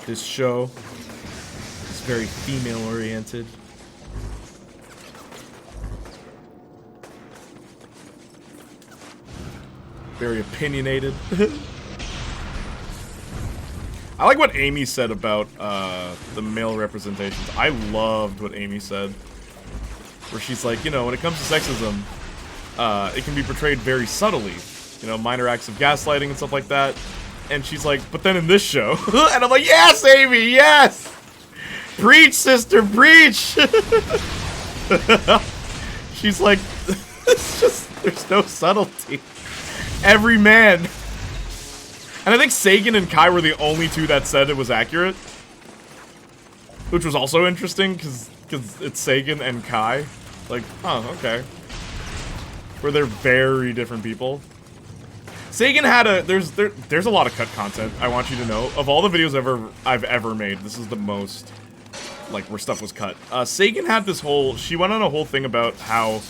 This show is very female-oriented. Very opinionated. I like what Amy said about the male representations. I loved what Amy said. Where she's like, you know, when it comes to sexism, it can be portrayed very subtly. You know, minor acts of gaslighting and stuff like that. And she's like, but then in this show... and I'm like, yes, Amy, yes! Preach, sister, preach! She's like, it's just, there's no subtlety. Every man... And I think Sagan and Kai were the only two that said it was accurate. Which was also interesting, because it's Sagan and Kai. Like, oh, okay. Where they're very different people. Sagan had a... There's a lot of cut content, I want you to know. Of all the videos I've ever made, this is the most... Like, where stuff was cut. Sagan had this whole... She went on a whole thing about how...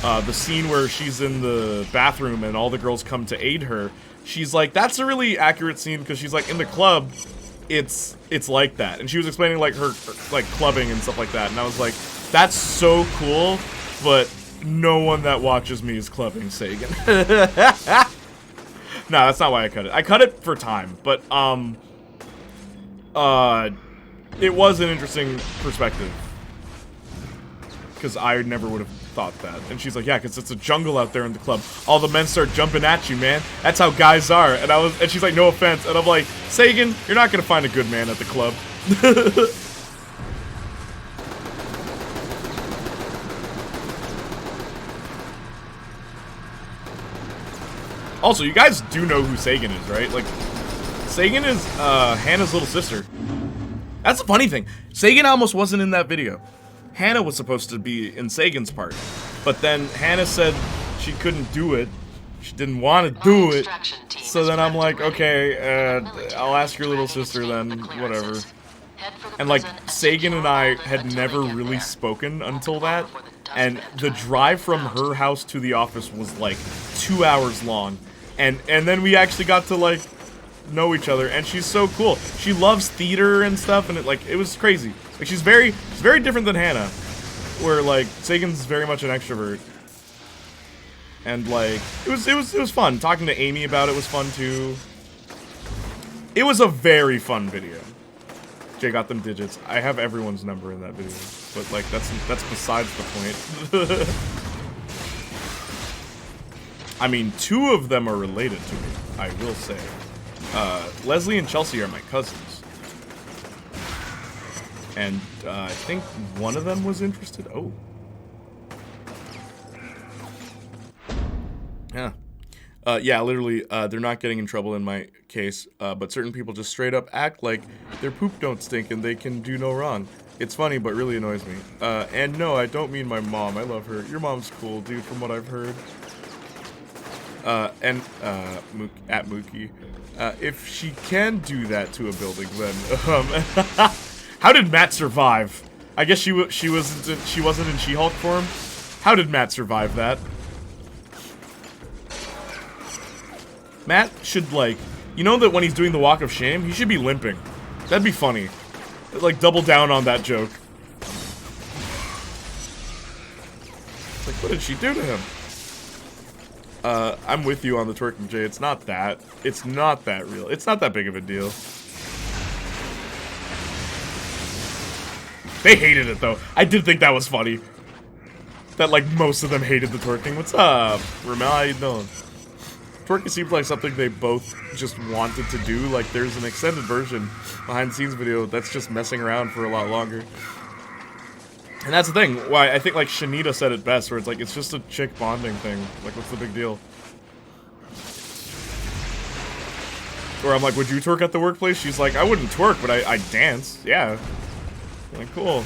the scene where she's in the bathroom and all the girls come to aid her. She's like, that's a really accurate scene, because she's like, in the club, it's like that. And she was explaining, like, her, like, clubbing and stuff like that. And I was like, that's so cool, but no one that watches me is clubbing Sagan. No, that's not why I cut it. I cut it for time, but, it was an interesting perspective. Because I never would have thought that. And she's like, yeah, because it's a jungle out there in the club. All the men start jumping at you, man. That's how guys are. And she's like, no offense. And I'm like, Sagan, you're not gonna find a good man at the club. Also, you guys do know who Sagan is, right? Like, Sagan is Hannah's little sister. That's the funny thing. Sagan almost wasn't in that video. Hannah was supposed to be in Sagan's part. But then Hannah said she couldn't do it. She didn't want to do it. So then I'm like, okay, I'll ask your little sister then, whatever. And like, Sagan and I had never really spoken until that. And the drive from her house to the office was like 2 hours long. And then we actually got to like know each other, and she's so cool. She loves theater and stuff, and it was crazy. Like, she's very different than Hannah, where like Sagan's very much an extrovert. And like, it was fun. Talking to Amy about it was fun too. It was a very fun video. Jay got them digits. I have everyone's number in that video, but like that's besides the point. I mean, 2 of them are related to me, I will say. Leslie and Chelsea are my cousins. And, I think one of them was interested. Oh. Yeah. Yeah, literally, they're not getting in trouble in my case, but certain people just straight up act like their poop don't stink and they can do no wrong. It's funny, but really annoys me. And no, I don't mean my mom. I love her. Your mom's cool, dude, from what I've heard. At Mookie. If she can do that to a building, then, how did Matt survive? I guess she wasn't in She-Hulk form? How did Matt survive that? Matt should, like, you know that when he's doing the walk of shame, he should be limping. That'd be funny. Like, double down on that joke. Like, what did she do to him? I'm with you on the twerking, Jay. It's not that. It's not that real. It's not that big of a deal. They hated it, though. I did think that was funny. That, like, most of them hated the twerking. What's up, Ramel? How you doing? Twerking seems like something they both just wanted to do. Like, there's an extended version, behind-the-scenes video, that's just messing around for a lot longer. And that's the thing, why I think, like, Shanita said it best, where it's like, it's just a chick bonding thing. Like, what's the big deal? Or I'm like, would you twerk at the workplace? She's like, I wouldn't twerk, but I dance. Yeah. I'm like, cool.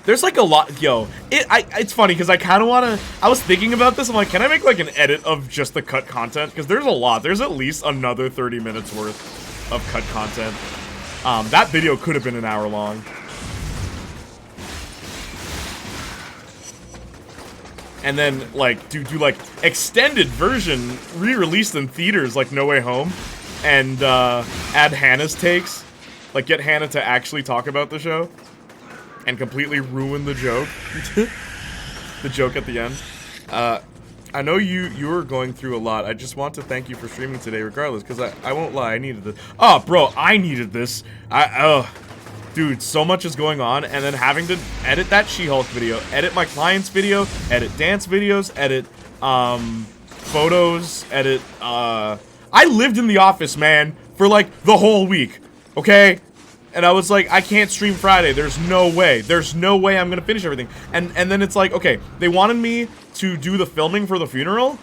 There's, like, a lot, yo, it's funny, because I kind of want to, I was thinking about this, I'm like, can I make, like, an edit of just the cut content? Because there's a lot, there's at least another 30 minutes worth of cut content. That video could have been an hour long. And then, like, do like, extended version, re-released in theaters, like No Way Home, and, add Hannah's takes. Like, get Hannah to actually talk about the show, and completely ruin the joke. The joke at the end. I know you are going through a lot. I just want to thank you for streaming today, regardless, because I won't lie, I needed this. Oh, bro, I needed this. Dude, so much is going on, and then having to edit that She-Hulk video, edit my client's video, edit dance videos, edit, photos, edit, I lived in the office, man, for, like, the whole week, okay? And I was like, I can't stream Friday, there's no way I'm gonna finish everything. And then it's like, okay, they wanted me to do the filming for the funeral,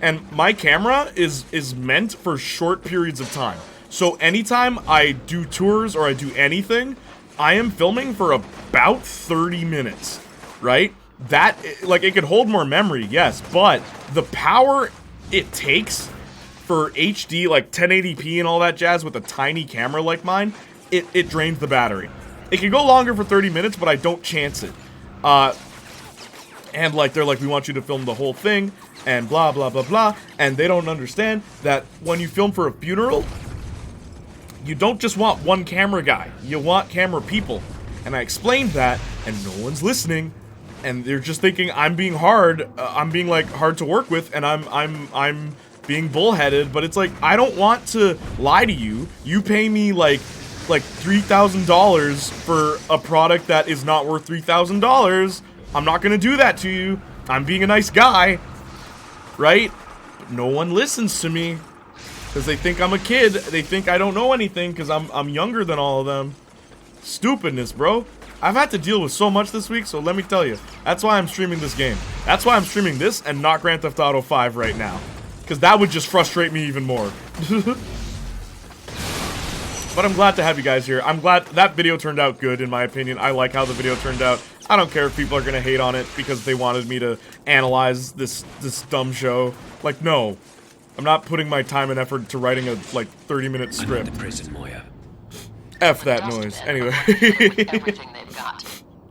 and my camera is meant for short periods of time. So anytime I do tours or I do anything, I am filming for about 30 minutes, right? That, like, it could hold more memory, yes, but the power it takes for HD, like 1080p and all that jazz with a tiny camera like mine, it drains the battery. It can go longer for 30 minutes, but I don't chance it. And, like, they're like, we want you to film the whole thing, and blah, blah, blah, blah, and they don't understand that when you film for a funeral, you don't just want one camera guy, you want camera people. And I explained that, and no one's listening, and they're just thinking I'm being hard, I'm being, like, hard to work with, and I'm being bullheaded, but it's like, I don't want to lie to you. You pay me, like $3,000 for a product that is not worth $3,000. I'm not gonna do that to you. I'm being a nice guy, right? But no one listens to me. Because they think I'm a kid. They think I don't know anything because I'm younger than all of them. Stupidness, bro. I've had to deal with so much this week, so let me tell you. That's why I'm streaming this game. That's why I'm streaming this and not Grand Theft Auto 5 right now. Because that would just frustrate me even more. But I'm glad to have you guys here. I'm glad that video turned out good, in my opinion. I like how the video turned out. I don't care if people are going to hate on it because they wanted me to analyze this dumb show. Like, no. I'm not putting my time and effort to writing a, like, 30-minute script. I'm in the prison, Moya. F that noise. Anyway. Everything they've got.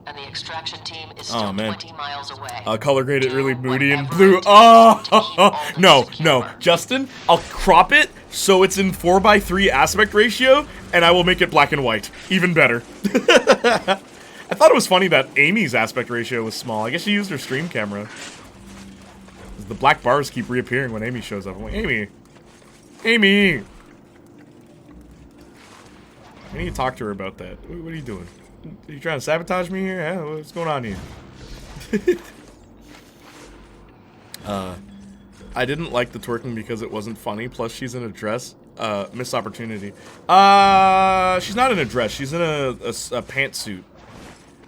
And the extraction team is still 20 miles away. Color grade it really moody and blue. Oh, no. Justin, I'll crop it so it's in 4:3 aspect ratio, and I will make it black and white. Even better. I thought it was funny that Amy's aspect ratio was small. I guess she used her stream camera. The black bars keep reappearing when Amy shows up. I'm like, Amy! Amy! I need to talk to her about that. What are you doing? Are you trying to sabotage me here? Yeah, what's going on here? I didn't like the twerking because it wasn't funny. Plus, she's in a dress. Missed opportunity. She's not in a dress. She's in a pantsuit.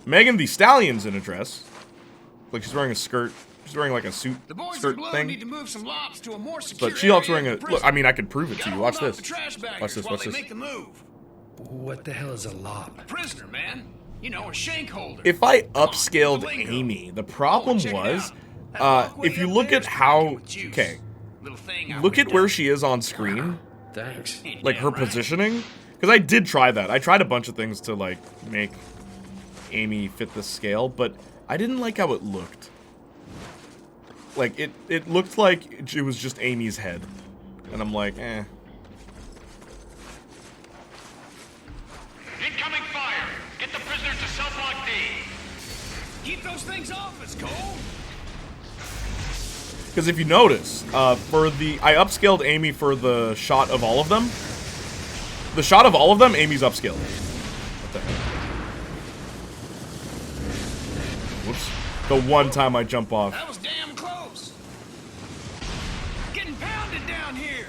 Megan Thee Stallion's in a dress. Like, she's wearing a skirt. She's wearing, like, a suit skirt thing. Need to move some lobs to a more secure but She-Hulk's wearing a... Look, I mean, I could prove it to you. Watch this. Watch this, watch this. What the hell is a lob? A prisoner, man. You know, a shank holder. If I upscaled Amy, the problem was... if you look at how... Okay. Look at where she is on screen. Thanks. Like, her positioning. Because I did try that. I tried a bunch of things to, like, make Amy fit the scale, but I didn't like how it looked. Like, it looked like it was just Amy's head. And I'm like, eh. Incoming fire! Get the prisoners to self-lock D! Keep those things off us, Cole! Because if you notice, I upscaled Amy for the shot of all of them. The shot of all of them, Amy's upscaled. What the heck? Whoops. The one time I jump off. That was damn close! Getting pounded down here!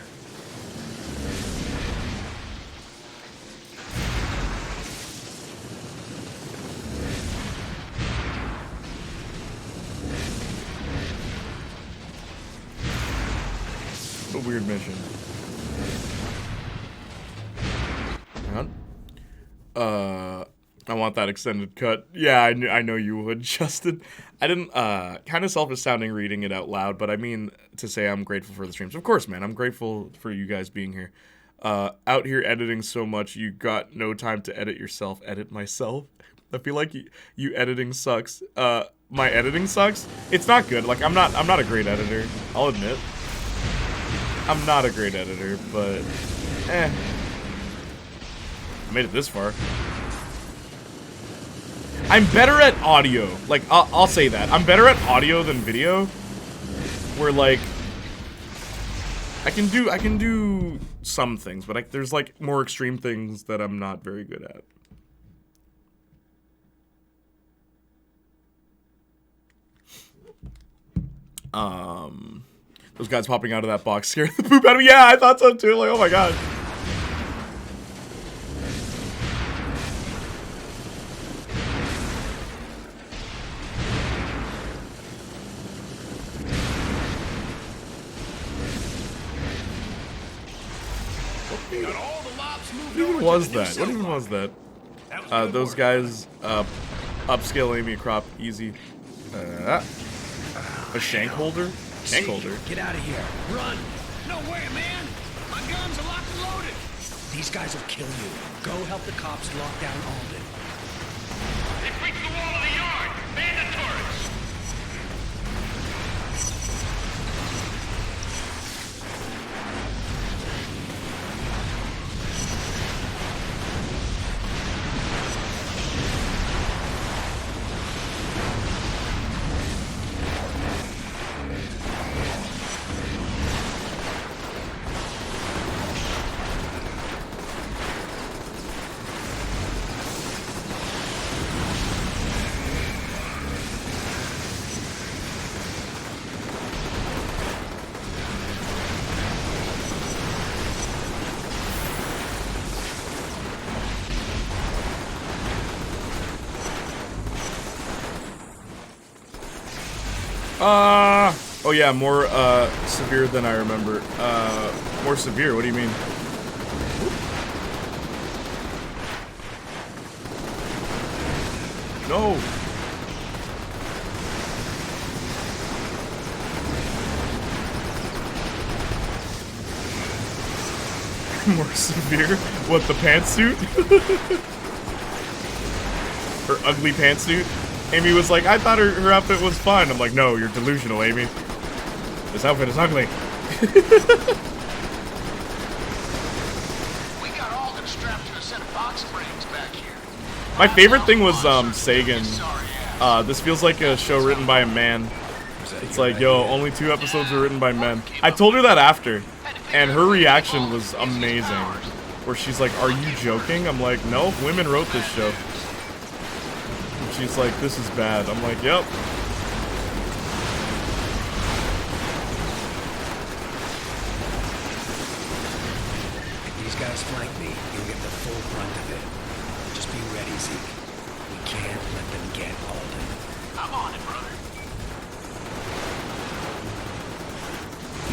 A weird mission. Hang on. I want that extended cut. Yeah, I know you would, Justin. I didn't, kind of selfish sounding reading it out loud, but I mean to say I'm grateful for the streams. Of course, man, I'm grateful for you guys being here. Out here editing so much, you got no time to edit yourself. Edit myself? I feel like you editing sucks. My editing sucks? It's not good. Like, I'm not a great editor. I'll admit. I'm not a great editor, but I made it this far. I'm better at audio. Like, I'll say that. I'm better at audio than video. Where, like, I can do some things, but there's, like, more extreme things that I'm not very good at. Those guys popping out of that box scared the poop out of me. Yeah, I thought so too. Like, oh my god. What even was that? What even was that? Those guys upscale Amy Crop easy. A shank holder? Shank holder? Get out of here. Run! No way, man! My guns are locked and loaded! These guys will kill you. Go help the cops lock down Alden. They breached the wall of the yard! Man the turrets! Oh yeah, more, severe than I remember. More severe, what do you mean? No! More severe? What, the pantsuit? Her ugly pantsuit? Amy was like, I thought her outfit was fun. I'm like, no, you're delusional, Amy. This outfit is ugly. We got Alden strapped to a set of box springs back here. My favorite thing was, Sagan. This feels like a show written by a man. It's like, yo, only 2 episodes were written by men. I told her that after, and her reaction was amazing. Where she's like, are you joking? I'm like, no, women wrote this show. She's like, this is bad. I'm like, yep. If these guys flank me, you'll get the full brunt of it. Just be ready, Zeke. We can't let them get Alden. I'm on it, brother.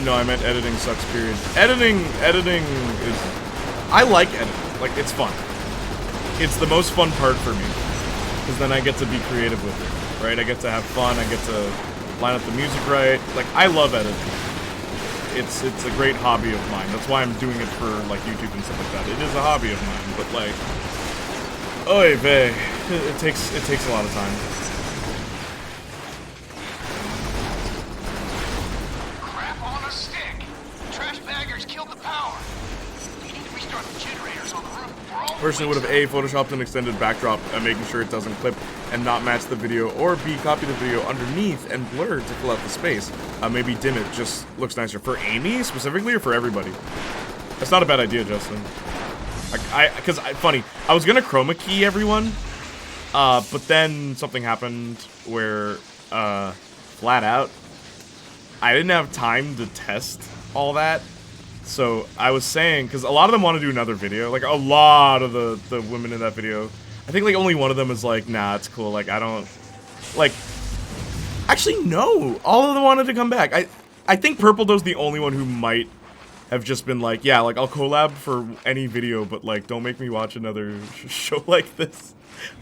No, I meant editing sucks, period. Editing is... I like editing. Like, it's fun. It's the most fun part for me. Because then I get to be creative with it, right? I get to have fun, I get to line up the music right. Like, I love editing. It's a great hobby of mine. That's why I'm doing it for, like, YouTube and stuff like that. It is a hobby of mine, but, like... Oy vey. It takes a lot of time. Personally would have A, photoshopped an extended backdrop and making sure it doesn't clip and not match the video, or B, copy the video underneath and blur to fill out the space. Maybe dim it, just looks nicer. For Amy specifically, or for everybody? That's not a bad idea, Justin. Funny, I was gonna chroma key everyone, but then something happened where, flat out, I didn't have time to test all that. So I was saying, because a lot of them want to do another video, like a lot of the women in that video. I think like only one of them is like, nah, it's cool. Like I don't, like, actually no, all of them wanted to come back. I think Purple Dough's the only one who might have just been like, yeah, like I'll collab for any video, but like don't make me watch another show like this.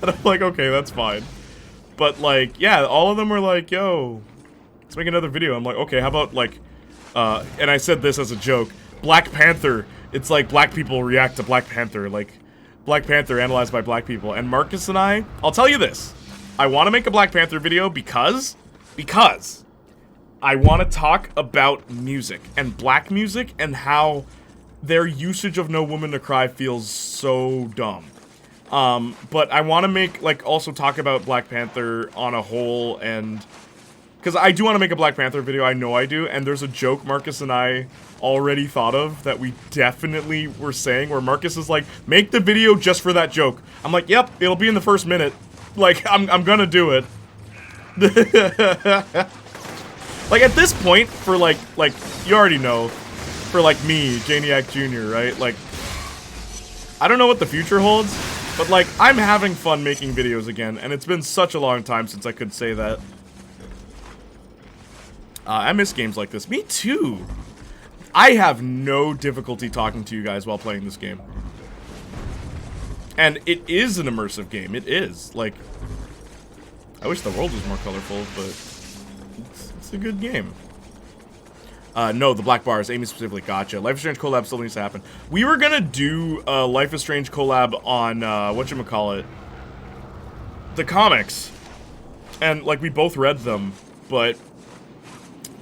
And I'm like, okay, that's fine. But like, yeah, all of them were like, yo, let's make another video. I'm like, okay, how about like, and I said this as a joke. Black Panther, it's like black people react to Black Panther, like Black Panther analyzed by black people. And Marcus and I'll tell you this, I want to make a Black Panther video because I want to talk about music and black music and how their usage of No Woman to Cry feels so dumb. But I want to make, like, also talk about Black Panther on a whole, and because I do want to make a Black Panther video, I know I do, and there's a joke Marcus and I already thought of that we definitely were saying, where Marcus is like, make the video just for that joke. I'm like, yep, it'll be in the first minute. Like, I'm gonna do it. Like, at this point, for like, you already know, for like me, Janiac Jr., right? Like, I don't know what the future holds, but like, I'm having fun making videos again, and it's been such a long time since I could say that. I miss games like this. Me too. I have no difficulty talking to you guys while playing this game. And it is an immersive game. It is. Like, I wish the world was more colorful, but it's a good game. No, the black bars. Amy specifically. Gotcha. Life is Strange collab still needs to happen. We were gonna do a Life is Strange collab on, whatchamacallit, the comics. And, like, we both read them, but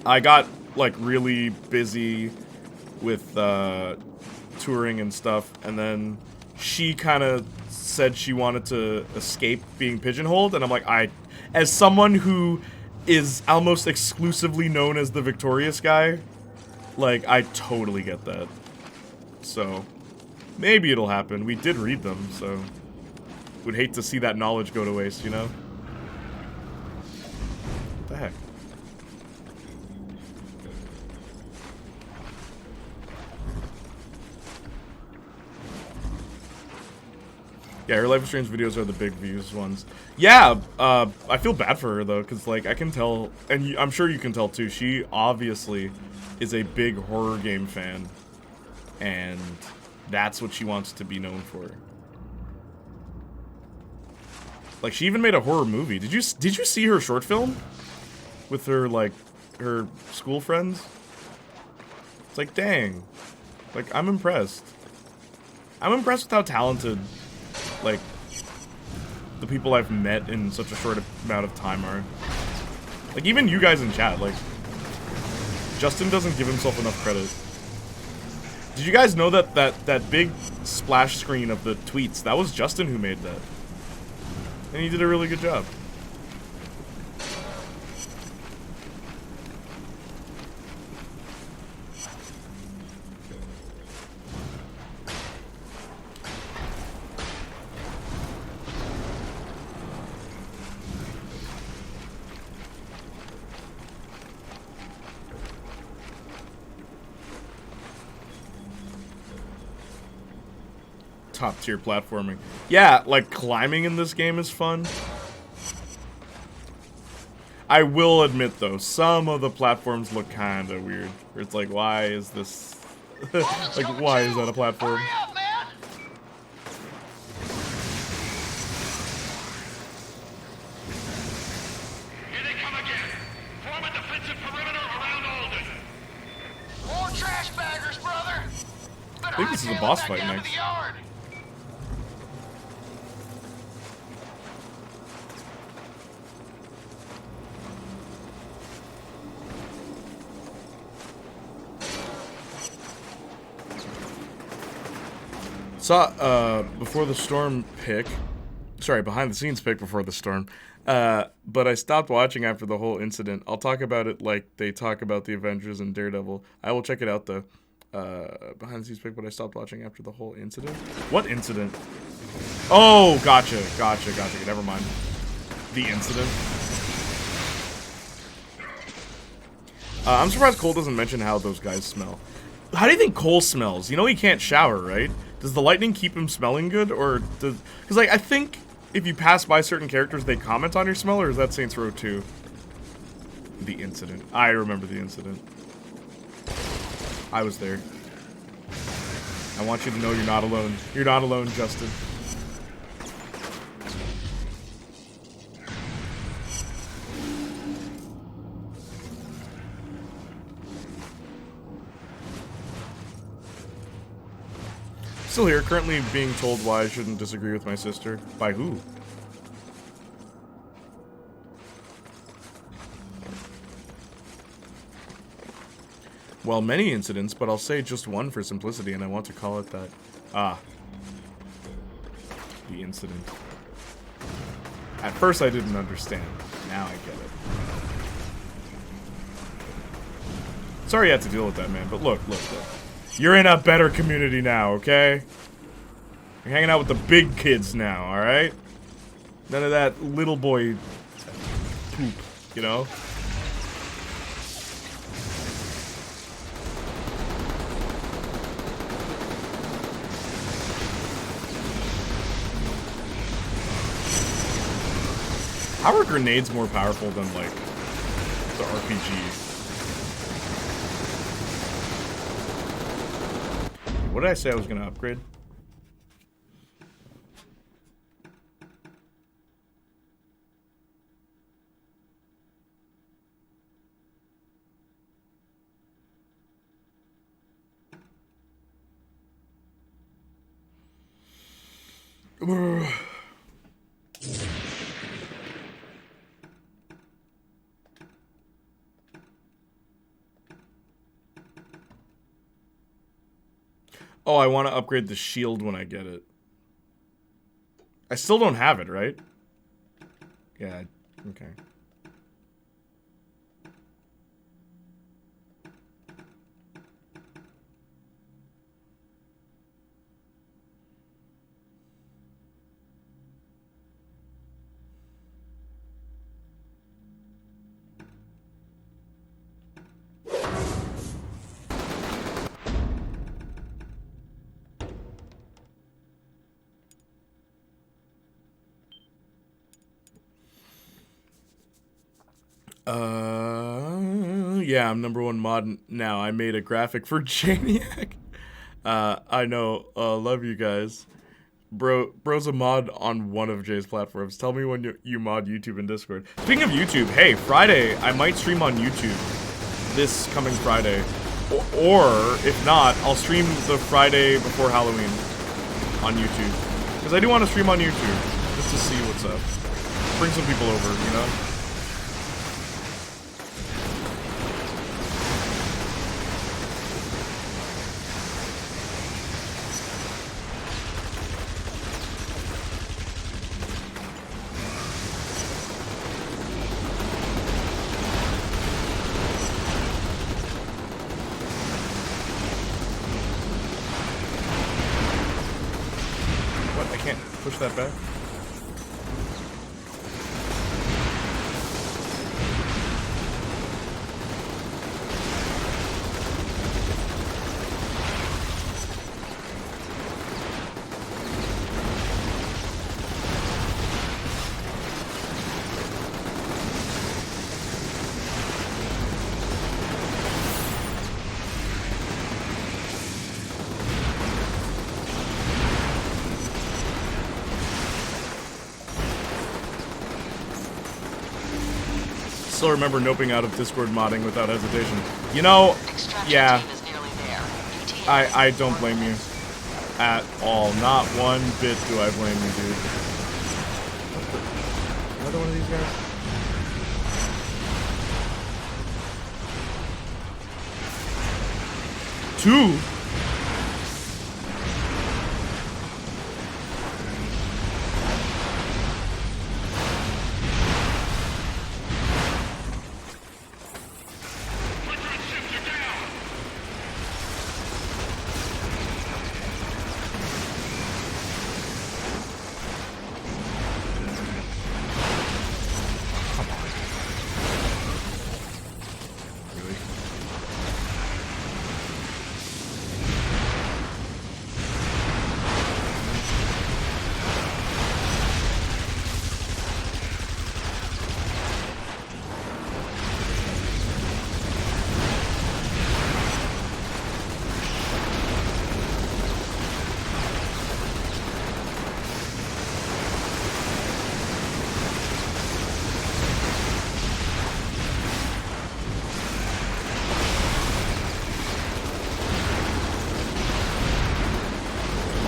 I got, like, really busy with, touring and stuff, and then she kind of said she wanted to escape being pigeonholed, and I'm like, as someone who is almost exclusively known as the Victorious guy, like, I totally get that. So, maybe it'll happen. We did read them, so would hate to see that knowledge go to waste, you know? What the heck? Yeah, her Life is Strange videos are the big views ones. Yeah, I feel bad for her, though, because, like, I can tell, and I'm sure you can tell, too, she obviously is a big horror game fan, and that's what she wants to be known for. Like, she even made a horror movie. Did you see her short film? With her, like, her school friends? It's like, dang. Like, I'm impressed. I'm impressed with how talented, like, the people I've met in such a short amount of time are. Like, even you guys in chat, like, Justin doesn't give himself enough credit. Did you guys know that big splash screen of the tweets, that was Justin who made that? And he did a really good job. Top tier platforming. Yeah, like climbing in this game is fun. I will admit though, some of the platforms look kinda weird. Where it's like, why is this like, why is that a platform? Hurry up, man! Here they come again. Form a defensive perimeter around Alden. More trash baggers, brother. I think this is a boss fight next. Saw before the storm pick. Sorry, behind the scenes pick before the storm. But I stopped watching after the whole incident. I'll talk about it like they talk about the Avengers and Daredevil. I will check it out though. Behind the scenes pick, but I stopped watching after the whole incident. What incident? Oh, gotcha. Never mind. The incident. I'm surprised Cole doesn't mention how those guys smell. How do you think Cole smells? You know he can't shower, right? Does the lightning keep him smelling good, or does? Because like I think if you pass by certain characters, they comment on your smell, or is that Saints Row 2? The incident. I remember the incident. I was there. I want you to know you're not alone. You're not alone, Justin. Still here, currently being told why I shouldn't disagree with my sister. By who? Well, many incidents, but I'll say just one for simplicity, and I want to call it that. Ah. The incident. At first I didn't understand. Now I get it. Sorry you had to deal with that, man, but look. You're in a better community now, okay? You're hanging out with the big kids now, alright? None of that little boy poop, you know? How are grenades more powerful than, like, the RPG? What did I say I was going to upgrade? Oh, I want to upgrade the shield when I get it. I still don't have it, right? Yeah, okay. Yeah, I'm #1 mod now. I made a graphic for Playniac. I know. Love you guys. Bro's a mod on one of Jay's platforms. Tell me when you mod YouTube and Discord. Speaking of YouTube, hey, Friday, I might stream on YouTube this coming Friday. Or, if not, I'll stream the Friday before Halloween on YouTube. Because I do want to stream on YouTube, just to see what's up. Bring some people over, you know? Push that back. Still remember noping out of Discord modding without hesitation. You know, yeah, I don't blame you at all. Not one bit do I blame you, dude. Another one of these guys? Two?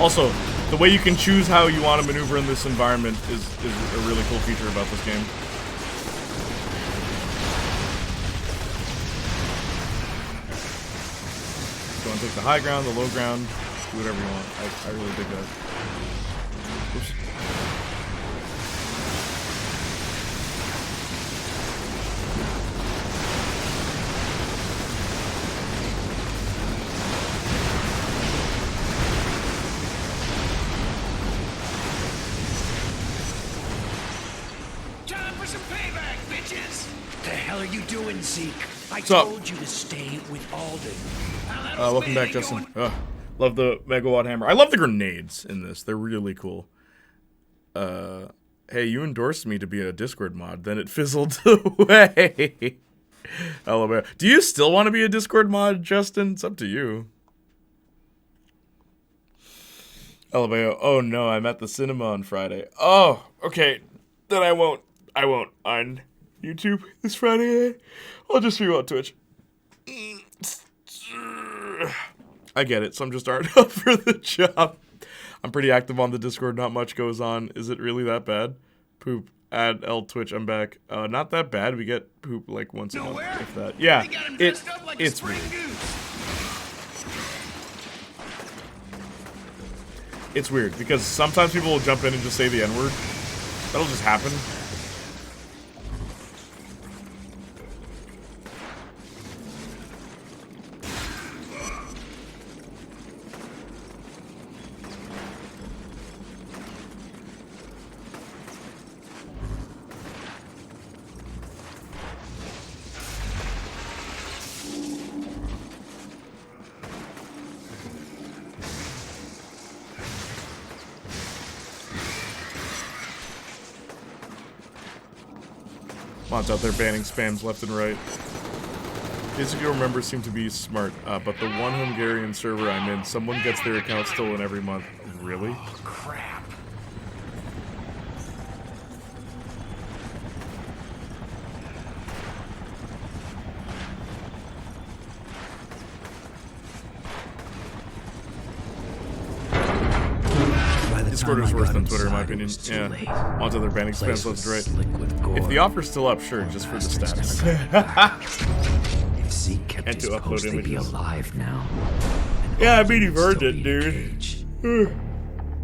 Also, the way you can choose how you want to maneuver in this environment is a really cool feature about this game. Go and take the high ground, the low ground, do whatever you want. I really dig that. Oops. Time for some payback, bitches! The hell are you doing, Zeke? I What's up? told you to stay with Alden. Welcome back, Justin. Love the megawatt hammer. I love the grenades in this. They're really cool. Hey, you endorsed me to be a Discord mod, then it fizzled away. LOL. Do you still want to be a Discord mod, Justin? It's up to you. LOL. Oh no, I'm at the cinema on Friday. Oh, okay. Then I won't on YouTube this Friday. I'll just stream on Twitch. I get it. Some just aren't up for the job. I'm pretty active on the Discord. Not much goes on. Is it really that bad? Poop. Add L Twitch. I'm back. Not that bad. We get poop like once a month, if that. Yeah. It's weird. It's weird because sometimes people will jump in and just say the N-word. That'll just happen. Mods out there banning spams left and right. Instagram members seem to be smart, but the one Hungarian server I'm in, someone gets their account stolen every month. Really? Oh, crap. Discord is worse than Twitter, in my opinion. Yeah. Mods out there banning spams left and right. If the offer's still up, sure, just for the stats. If Zeke kept And his to upload post, they'd be images. alive now. Yeah, I mean, you've Alden would earned still it, be in dude. cage.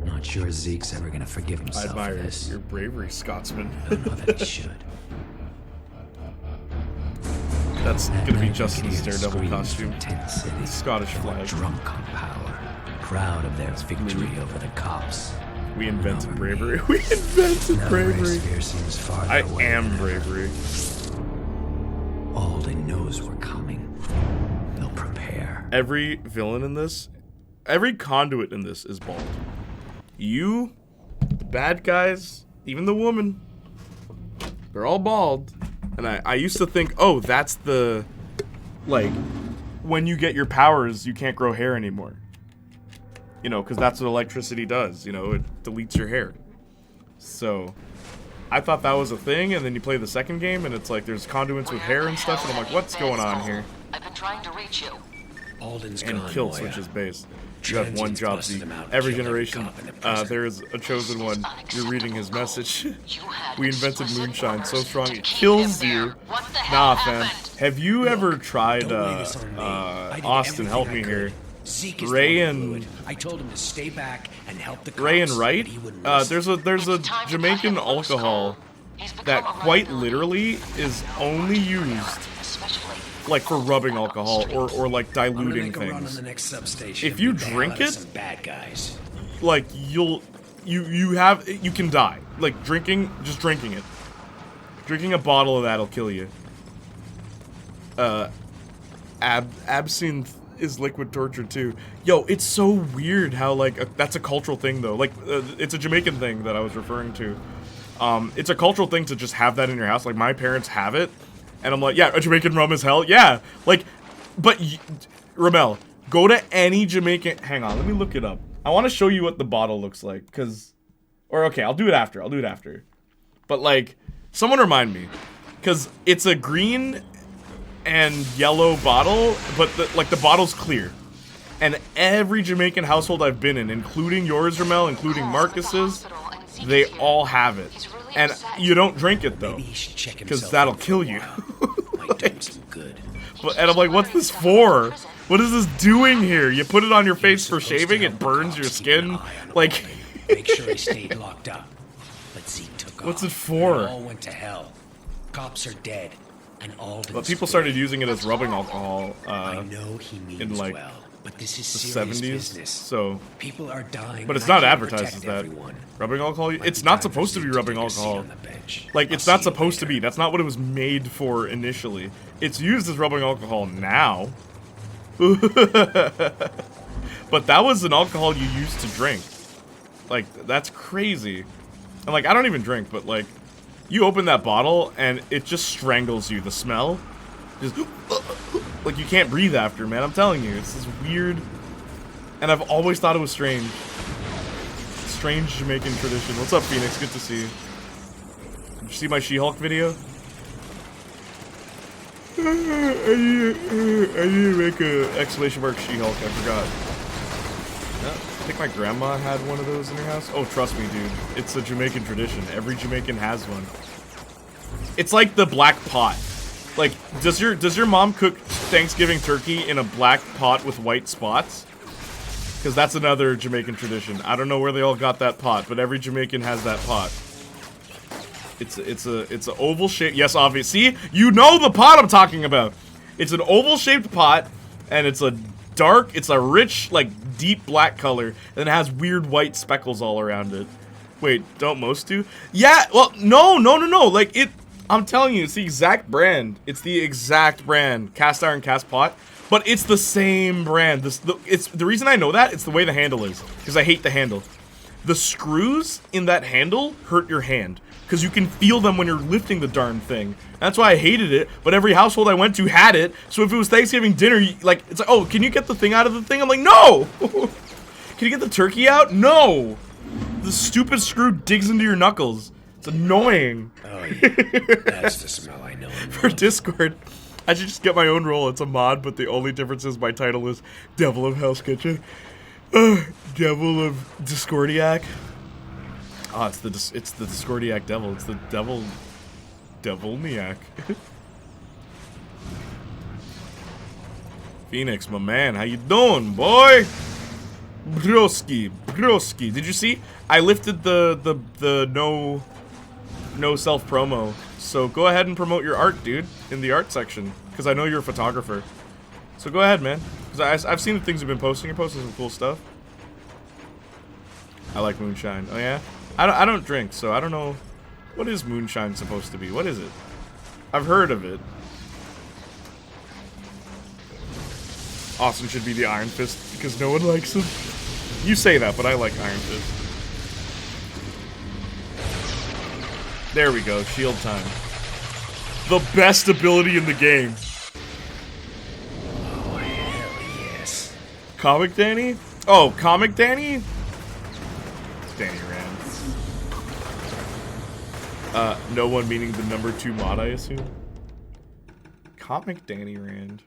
Not sure Zeke's ever gonna forgive I himself for admire this. your bravery, Scotsman. Don't know that he should. That's That gonna be night Justin's we hear Daredevil screams costume. from tent city. Scottish They were flag. drunk on power, proud of their victory over the cops. We invented Over bravery. me. We invented Now bravery. Race Fear seems farther I away am than ever. bravery. Alden knows we're coming. They'll prepare. Every villain in this, every conduit in this is bald. You, the bad guys, even the woman, they're all bald. And I used to think, oh, that's the, like, when you get your powers, you can't grow hair anymore. You know, because that's what electricity does. You know, it deletes your hair. So, I thought that was a thing, and then you play the second game, and it's like there's conduits with hair and stuff, and I'm like, what's going on here? I've been trying to reach you. Alden's And gone, kill Moya. switches base. You have one Transient's job, busted Z. him out and Every killed generation, cop in the prison. there is a chosen one. You're reading his message. We invented explicit moonshine so orders strong to it keep kills him you. there. What the hell Nah, fam. happened? Have you ever tried, Don't lay this on me. I did Austin, help me everything I here. could. Zeke is Ray the one who and- blew it. I told him to stay back and help the cops. Ray and but Wright, he wouldn't there's listen. a It's time to Jamaican cut him loose, alcohol Cole. He's become that a quite liability. literally is only used Especially like for rubbing alcohol or like I'm gonna diluting make a run on things. the next substation. If you and beat the hell drink out of it- some bad guys. Like you can die. Like just drinking it. Drinking a bottle of that'll kill you. Absinthe is liquid torture too. Yo, it's so weird how like that's a cultural thing though. Like it's a Jamaican thing that I was referring to. It's a cultural thing to just have that in your house. Like my parents have it, and I'm like, yeah, a Jamaican rum is hell. Yeah, like, but Ramel, go to any Jamaican. Hang on, let me look it up. I want to show you what the bottle looks like, okay, I'll do it after. But like, someone remind me, cause it's a green and yellow bottle, but the bottle's clear. And every Jamaican household I've been in, including yours, Ramel, including Marcus's, they all have it. And you don't drink it, though, Maybe he should check because himself that'll out for kill a you. while. Might do him some good. And I'm like, what's this for? What is this doing here? You put it on your face for shaving, it burns your skin? Like, Make sure he stayed locked up. But Zeke took off. What's it for? It all went to hell. Cops are dead. And Alden's but people free. started using it as rubbing alcohol I know he means in like well, but this is the serious 70s. business. So, People are dying. but it's and I not can't advertised protect as that. everyone. Rubbing alcohol? Might It's be not time for supposed to be Zeke rubbing take a seat alcohol. on the bench. Like, I'll it's not see you supposed to later. be. That's not what it was made for initially. It's used as rubbing alcohol now. But that was an alcohol you used to drink. Like, that's crazy. And, like, I don't even drink, but, like, you open that bottle, and it just strangles you. The smell. Just, like, you can't breathe after, man. I'm telling you. It's this weird... And I've always thought it was strange. Strange Jamaican tradition. What's up, Phoenix? Good to see you. Did you see my She-Hulk video? I need to make a exclamation mark She-Hulk. I forgot. I think my grandma had one of those in her house. Oh, trust me, dude. It's a Jamaican tradition. Every Jamaican has one. It's like the black pot. Like, does your mom cook Thanksgiving turkey in a black pot with white spots? Because that's another Jamaican tradition. I don't know where they all got that pot, but every Jamaican has that pot. It's a oval shape. Yes, obvious. See, you know the pot I'm talking about. It's an oval shaped pot, and it's a rich, like, deep black color, and it has weird white speckles all around it. Wait, don't most do? Yeah, well, no. Like, I'm telling you, it's the exact brand. It's the exact brand. Cast iron, cast pot. But it's the same brand. The reason I know that, it's the way the handle is. Because I hate the handle. The screws in that handle hurt your hand. Because you can feel them when you're lifting the darn thing. That's why I hated it, but every household I went to had it. So if it was Thanksgiving dinner, it's like, oh, can you get the thing out of the thing? I'm like, no! Can you get the turkey out? No! The stupid screw digs into your knuckles. It's annoying. Oh, yeah. That's the smell I know. For Discord, I should just get my own role. It's a mod, but the only difference is my title is Devil of Hell's Kitchen. Devil of Discordiac. Ah, it's the Discordiac Devil. It's the Devilniac. Phoenix, my man, how you doing, boy? Broski. Did you see? I lifted the no self promo. So go ahead and promote your art, dude, in the art section, because I know you're a photographer. So go ahead, man. Because I've seen the things you've been posting. You're posting some cool stuff. I like moonshine. Oh yeah. I don't drink, so I don't know. What is moonshine supposed to be? What is it? I've heard of it. Austin should be the Iron Fist because no one likes him. You say that, but I like Iron Fist. There we go, shield time. The best ability in the game. Oh, hell yes. Comic Danny? Oh, Comic Danny? It's Danny Rand. No one meaning the number 2 mod, I assume. Comic Danny Rand.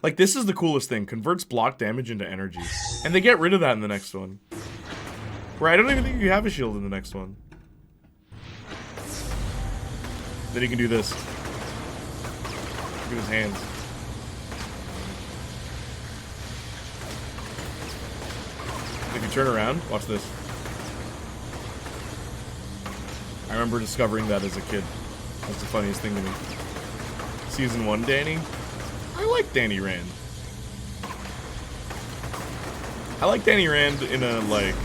Like, this is the coolest thing. Converts block damage into energy. And they get rid of that in the next one. Where I don't even think you have a shield in the next one. Then he can do this. Look at his hands. If you turn around, watch this. I remember discovering that as a kid. That's the funniest thing to me. Season 1 Danny? I like Danny Rand. I like Danny Rand in a, like...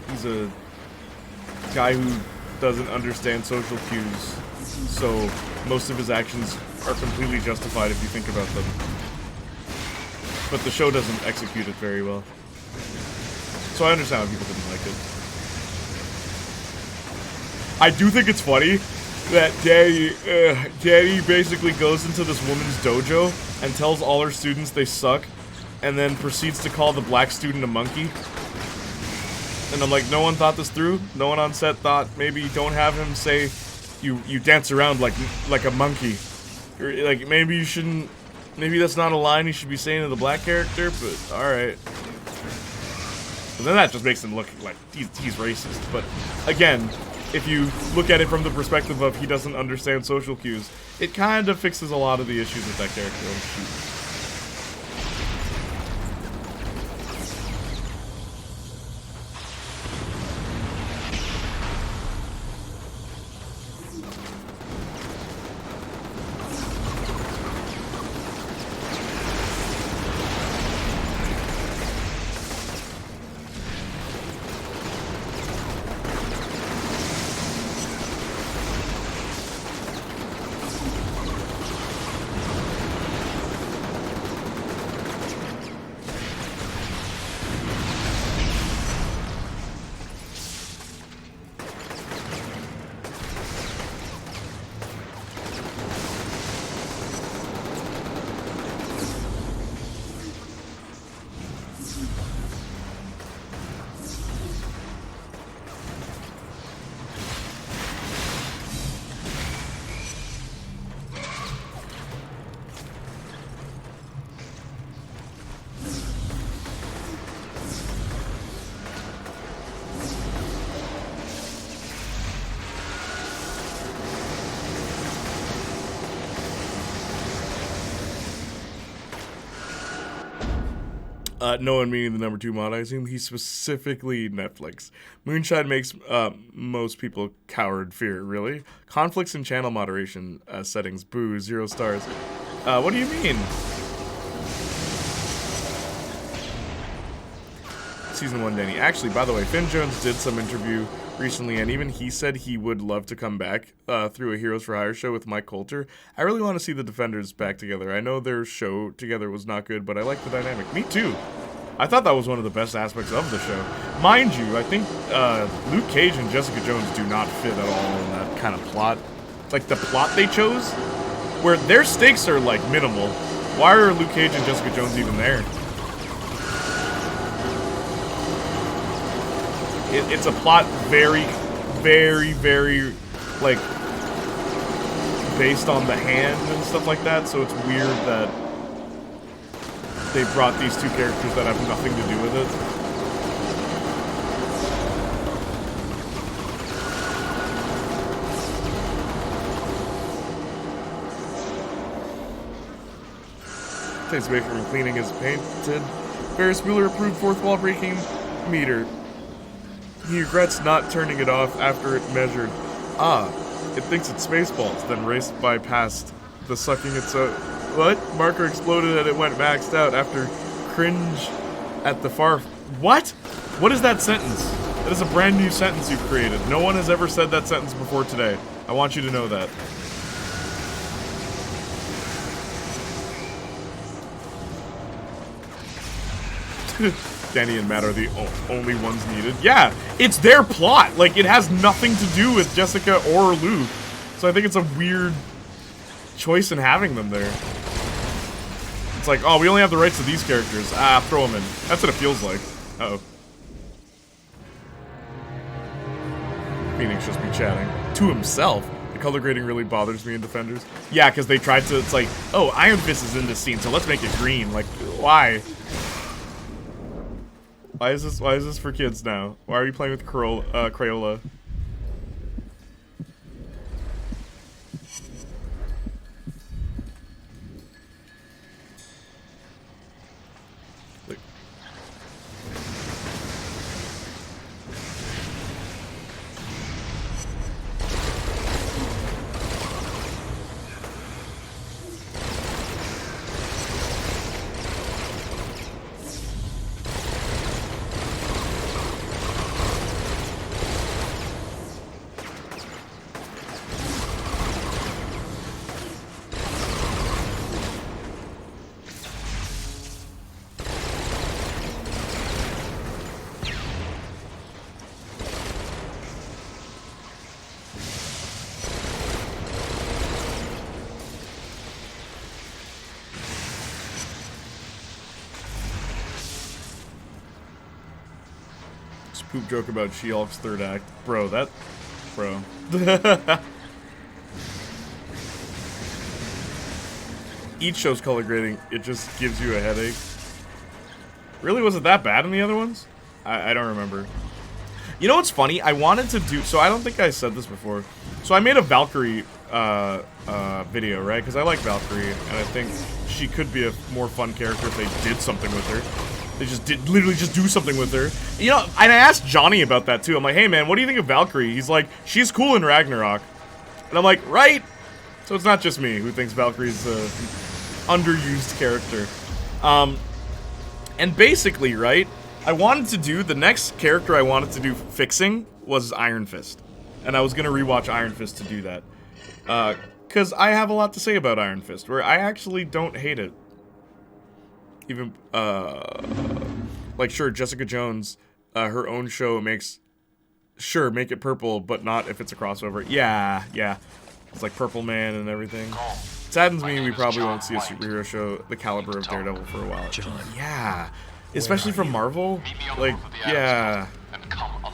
He's a guy who doesn't understand social cues, so most of his actions are completely justified if you think about them. But the show doesn't execute it very well. So I understand why people didn't like it. I do think it's funny that Danny basically goes into this woman's dojo and tells all her students they suck, and then proceeds to call the black student a monkey. And I'm like, no one thought this through? No one on set thought maybe don't have him say you dance around like a monkey. Or, like, maybe you shouldn't. Maybe that's not a line you should be saying to the black character, but alright. But then that just makes him look like he's racist. But again, if you look at it from the perspective of he doesn't understand social cues, it kind of fixes a lot of the issues with that character. Oh, shoot. No one meaning the number 2 mod. I assume he's specifically Netflix. Moonshine makes most people coward fear, really? Conflicts in channel moderation settings. Boo, 0 stars. What do you mean? Season 1 Danny. Actually, by the way, Finn Jones did some interview recently, and even he said he would love to come back through a Heroes for Hire show with Mike Coulter. I really want to see the Defenders back together. I know their show together was not good, but I like the dynamic. Me too. I thought that was one of the best aspects of the show. Mind you, I think Luke Cage and Jessica Jones do not fit at all in that kind of plot. Like, the plot they chose, where their stakes are, like, minimal. Why are Luke Cage and Jessica Jones even there? It's a plot very, very, like, based on the hand and stuff like that, so it's weird that they brought these two characters that have nothing to do with it. Thanks, Baker, from cleaning his painted Ferris Bueller approved fourth wall breaking meter. He regrets not turning it off after it measured. Ah, it thinks it's Spaceballs, then raced by past the sucking its own. What? Marker exploded and it went maxed out after cringe at the far. What? What is that sentence? That is a brand new sentence you've created. No one has ever said that sentence before today. I want you to know that. Danny and Matt are the only ones needed. Yeah, it's their plot. Like, it has nothing to do with Jessica or Luke. So I think it's a weird choice in having them there. It's like, oh, we only have the rights to these characters. Ah, throw them in. That's what it feels like. Uh-oh. Phoenix just be chatting. To himself. The color grading really bothers me in Defenders. Yeah, because they tried to, it's like, oh, Iron Fist is in this scene, so let's make it green. Like, why? Why is this for kids now? Why are you playing with Crayola? Poop joke about She-Hulk's third act. Bro, that... Bro. each show's color grading, it just gives you a headache. Really, was it that bad in the other ones? I don't remember. You know what's funny? I wanted to do, so I don't think I said this before. So I made a Valkyrie video, right? Because I like Valkyrie, and I think she could be a more fun character if they did something with her. They just literally just do something with her. You know, and I asked Johnny about that too. I'm like, hey man, what do you think of Valkyrie? He's like, she's cool in Ragnarok. And I'm like, right? So it's not just me who thinks Valkyrie's an underused character. And basically, right, I wanted to do, the next character I wanted to do fixing was Iron Fist. And I was going to rewatch Iron Fist to do that. Because I have a lot to say about Iron Fist, where I actually don't hate it. Even, like, sure, Jessica Jones, her own show makes, sure, make it purple, but not if it's a crossover. Yeah. It's like Purple Man and everything. It saddens me we probably won't see a superhero show the caliber of Daredevil for a while. Yeah. Especially from Marvel. Like, yeah.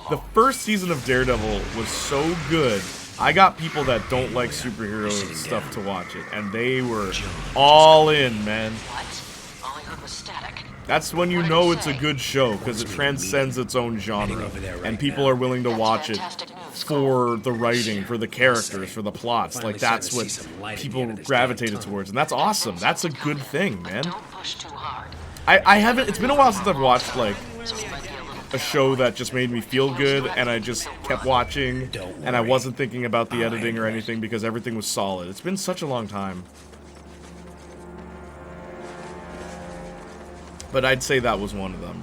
The first season of Daredevil was so good. I got people that don't like superhero stuff to watch it, and they were all in, man. What? All I heard was static. That's when you know it's a good show, because it transcends its own genre, and people are willing to watch it for the writing, for the characters, for the plots. Like, that's what people gravitated towards, and that's awesome. That's a good thing, man. Don't push too hard. I haven't, it's been a while since I've watched, like, So you might be a little a show that just made me feel good, and I just kept watching, and I wasn't thinking about the editing or anything, because everything was solid. It's been such a long time. But I'd say that was one of them.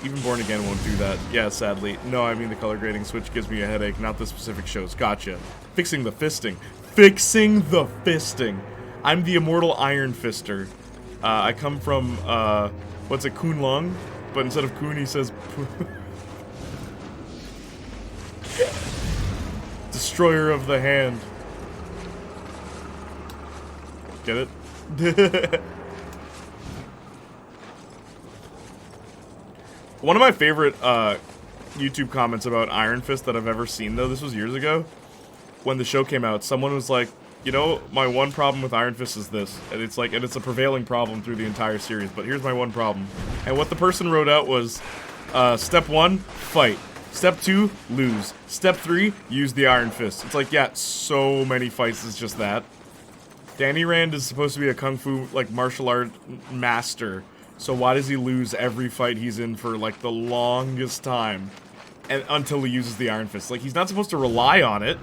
Even Born Again won't do that. Yeah, sadly. No, I mean the color grading switch gives me a headache, not the specific shows. Gotcha. Fixing the fisting. Fixing the fisting. I'm the immortal Iron Fister. I come from, what's it, Kunlun? But instead of Kun, he says Destroyer of the Hand. Get it? One of my favorite YouTube comments about Iron Fist that I've ever seen, though, this was years ago, when the show came out, someone was like, you know, my one problem with Iron Fist is this, and it's like, and it's a prevailing problem through the entire series, but here's my one problem. And what the person wrote out was, step 1, fight. Step 2, lose. Step 3, use the Iron Fist. It's like, yeah, so many fights is just that. Danny Rand is supposed to be a kung fu, like, martial art master. So why does he lose every fight he's in for, like, the longest time? And until he uses the Iron Fist. Like, he's not supposed to rely on it.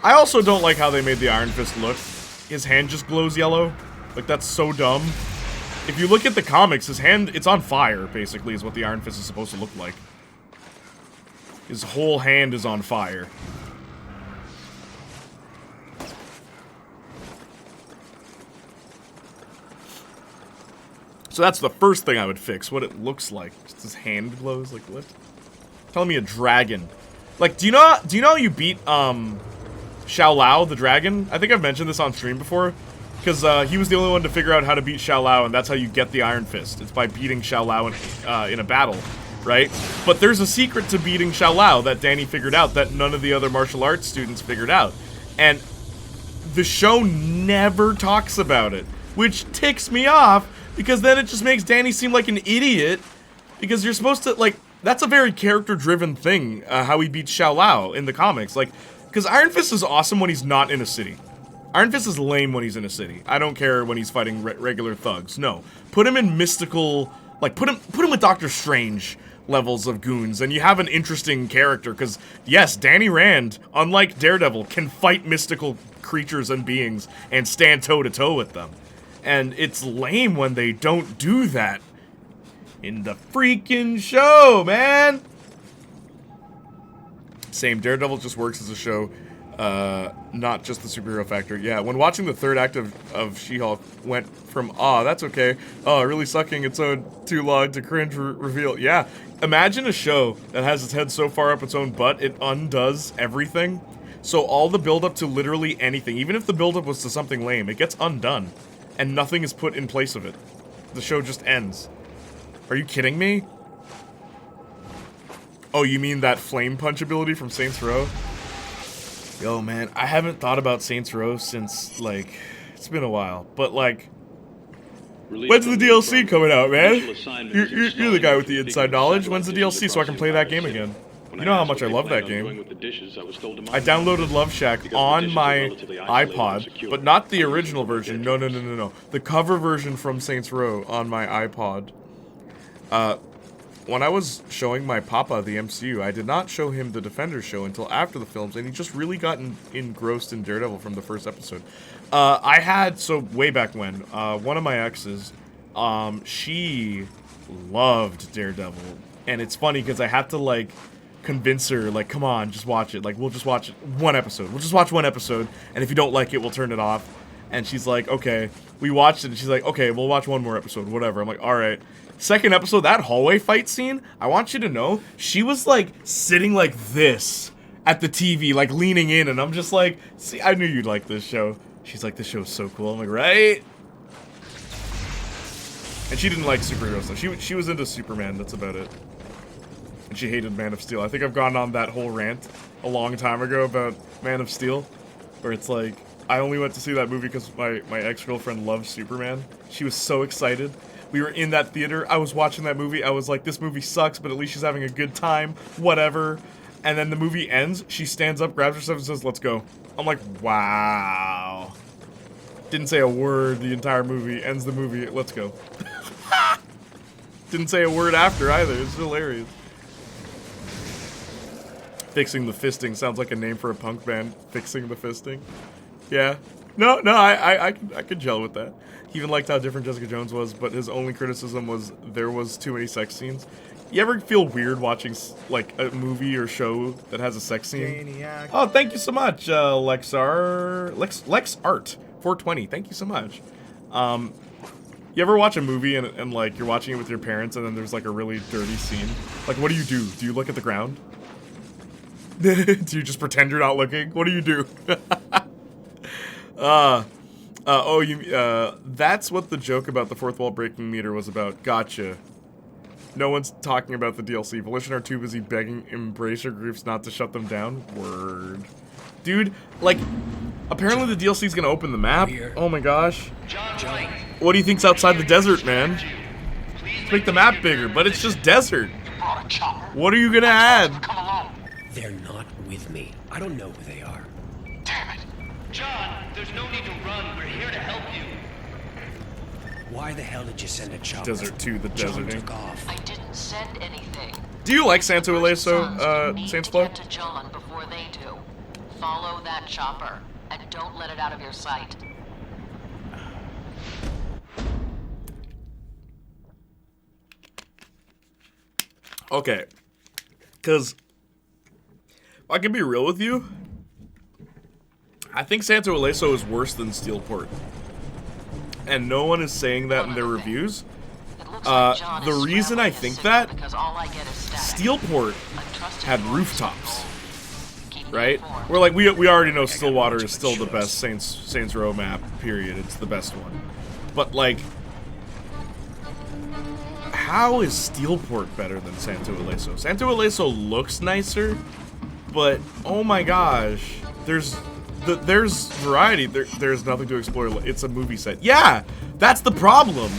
I also don't like how they made the Iron Fist look. His hand just glows yellow. Like, that's so dumb. If you look at the comics, his hand, it's on fire, basically, is what the Iron Fist is supposed to look like. His whole hand is on fire. So that's the first thing I would fix, what it looks like. Just his hand glows, like what? Telling me a dragon. Like, do you know how you beat, Xiao Lao, the dragon? I think I've mentioned this on stream before. Because, he was the only one to figure out how to beat Xiao Lao, and that's how you get the Iron Fist. It's by beating Xiao Lao in a battle. Right? But there's a secret to beating Xiao Lao that Danny figured out that none of the other martial arts students figured out. And the show never talks about it, which ticks me off, because then it just makes Danny seem like an idiot, because you're supposed to, like, that's a very character-driven thing, how he beats Xiao Lao in the comics. Like, because Iron Fist is awesome when he's not in a city. Iron Fist is lame when he's in a city. I don't care when he's fighting regular thugs. No. Put him in mystical, like, put him with Doctor Strange levels of goons, and you have an interesting character, because, yes, Danny Rand, unlike Daredevil, can fight mystical creatures and beings and stand toe-to-toe with them. And it's lame when they don't do that in the freaking show, man! Same, Daredevil just works as a show, not just the superhero factor. Yeah, when watching the third act of She-Hulk went from, that's okay, really sucking its own too long to cringe reveal. Yeah, imagine a show that has its head so far up its own butt, it undoes everything. So all the build-up to literally anything, even if the build-up was to something lame, it gets undone. And nothing is put in place of it. The show just ends. Are you kidding me? Oh, you mean that flame punch ability from Saints Row? Yo, man, I haven't thought about Saints Row since, like, it's been a while. But, like, when's the DLC coming out, man? You're the guy with the inside knowledge. When's the DLC so I can play that game again? You know how much I love that game. I downloaded Love Shack on my iPod, but not the original version. No. The cover version from Saints Row on my iPod. When I was showing my papa the MCU, I did not show him the Defenders show until after the films, and he just really got engrossed in Daredevil from the first episode. So way back when, one of my exes, she loved Daredevil, and it's funny because I had to, like, convince her, like, come on, just watch it. Like, we'll just watch one episode. We'll just watch one episode, and if you don't like it, we'll turn it off. And she's like, okay. We watched it, and she's like, okay, we'll watch one more episode, whatever. I'm like, alright. Second episode, that hallway fight scene, I want you to know, she was, like, sitting like this at the TV, like, leaning in, and I'm just like, see, I knew you'd like this show. She's like, this show's so cool. I'm like, right? And she didn't like superheroes, though. She was into Superman, that's about it. And she hated Man of Steel. I think I've gone on that whole rant a long time ago about Man of Steel, where it's like, I only went to see that movie because my ex-girlfriend loved Superman. She was so excited. We were in that theater. I was watching that movie. I was like, this movie sucks, but at least she's having a good time. Whatever. And then the movie ends. She stands up, grabs herself, and says, let's go. I'm like, wow. Didn't say a word the entire movie. Ends the movie. Let's go. Didn't say a word after either. It's hilarious. Fixing the Fisting sounds like a name for a punk band. Fixing the Fisting. Yeah. No, I could gel with that. He even liked how different Jessica Jones was, but his only criticism was there was too many sex scenes. You ever feel weird watching, like, a movie or show that has a sex scene? Playniac. Oh, thank you so much, Lex Art 420. Thank you so much. You ever watch a movie and like, you're watching it with your parents and then there's, like, a really dirty scene? Like, what do you do? Do you look at the ground? Do you just pretend you're not looking? What do you do? That's what the joke about the fourth wall breaking meter was about. Gotcha. No one's talking about the DLC. Volition are too busy begging Embracer groups not to shut them down. Word. Dude, like, apparently the DLC's gonna open the map. Oh my gosh. John. What do you think's outside the desert, man? Let's make the map bigger, but it's just desert. Brought a chopper. What are you gonna add? Come along. They're not with me. I don't know who they are. Damn it. John, there's no need to run. We're here to help you. Why the hell did you send a chopper? Desert 2, the John deserting. took off. I didn't send anything. Do you like Santo Sons, Ileso, you need Saints to Flow? get to John before they do. Follow that chopper, and don't let it out of your sight. Okay. Because, I can be real with you, I think Santo Ileso is worse than Steelport. And no one is saying that in their reviews. It looks like John The is reason I scrambling think his that, signal because all I get is static. Steelport I trusted had your rooftops, Keep me right? informed. We're like, we already know Stillwater is still the best Saints Row map, period. It's the best one. But, like, how is Steelport better than Santo Ileso? Santo Ileso looks nicer, but, oh my gosh, there's variety. There's nothing to explore. It's a movie set. Yeah, that's the problem.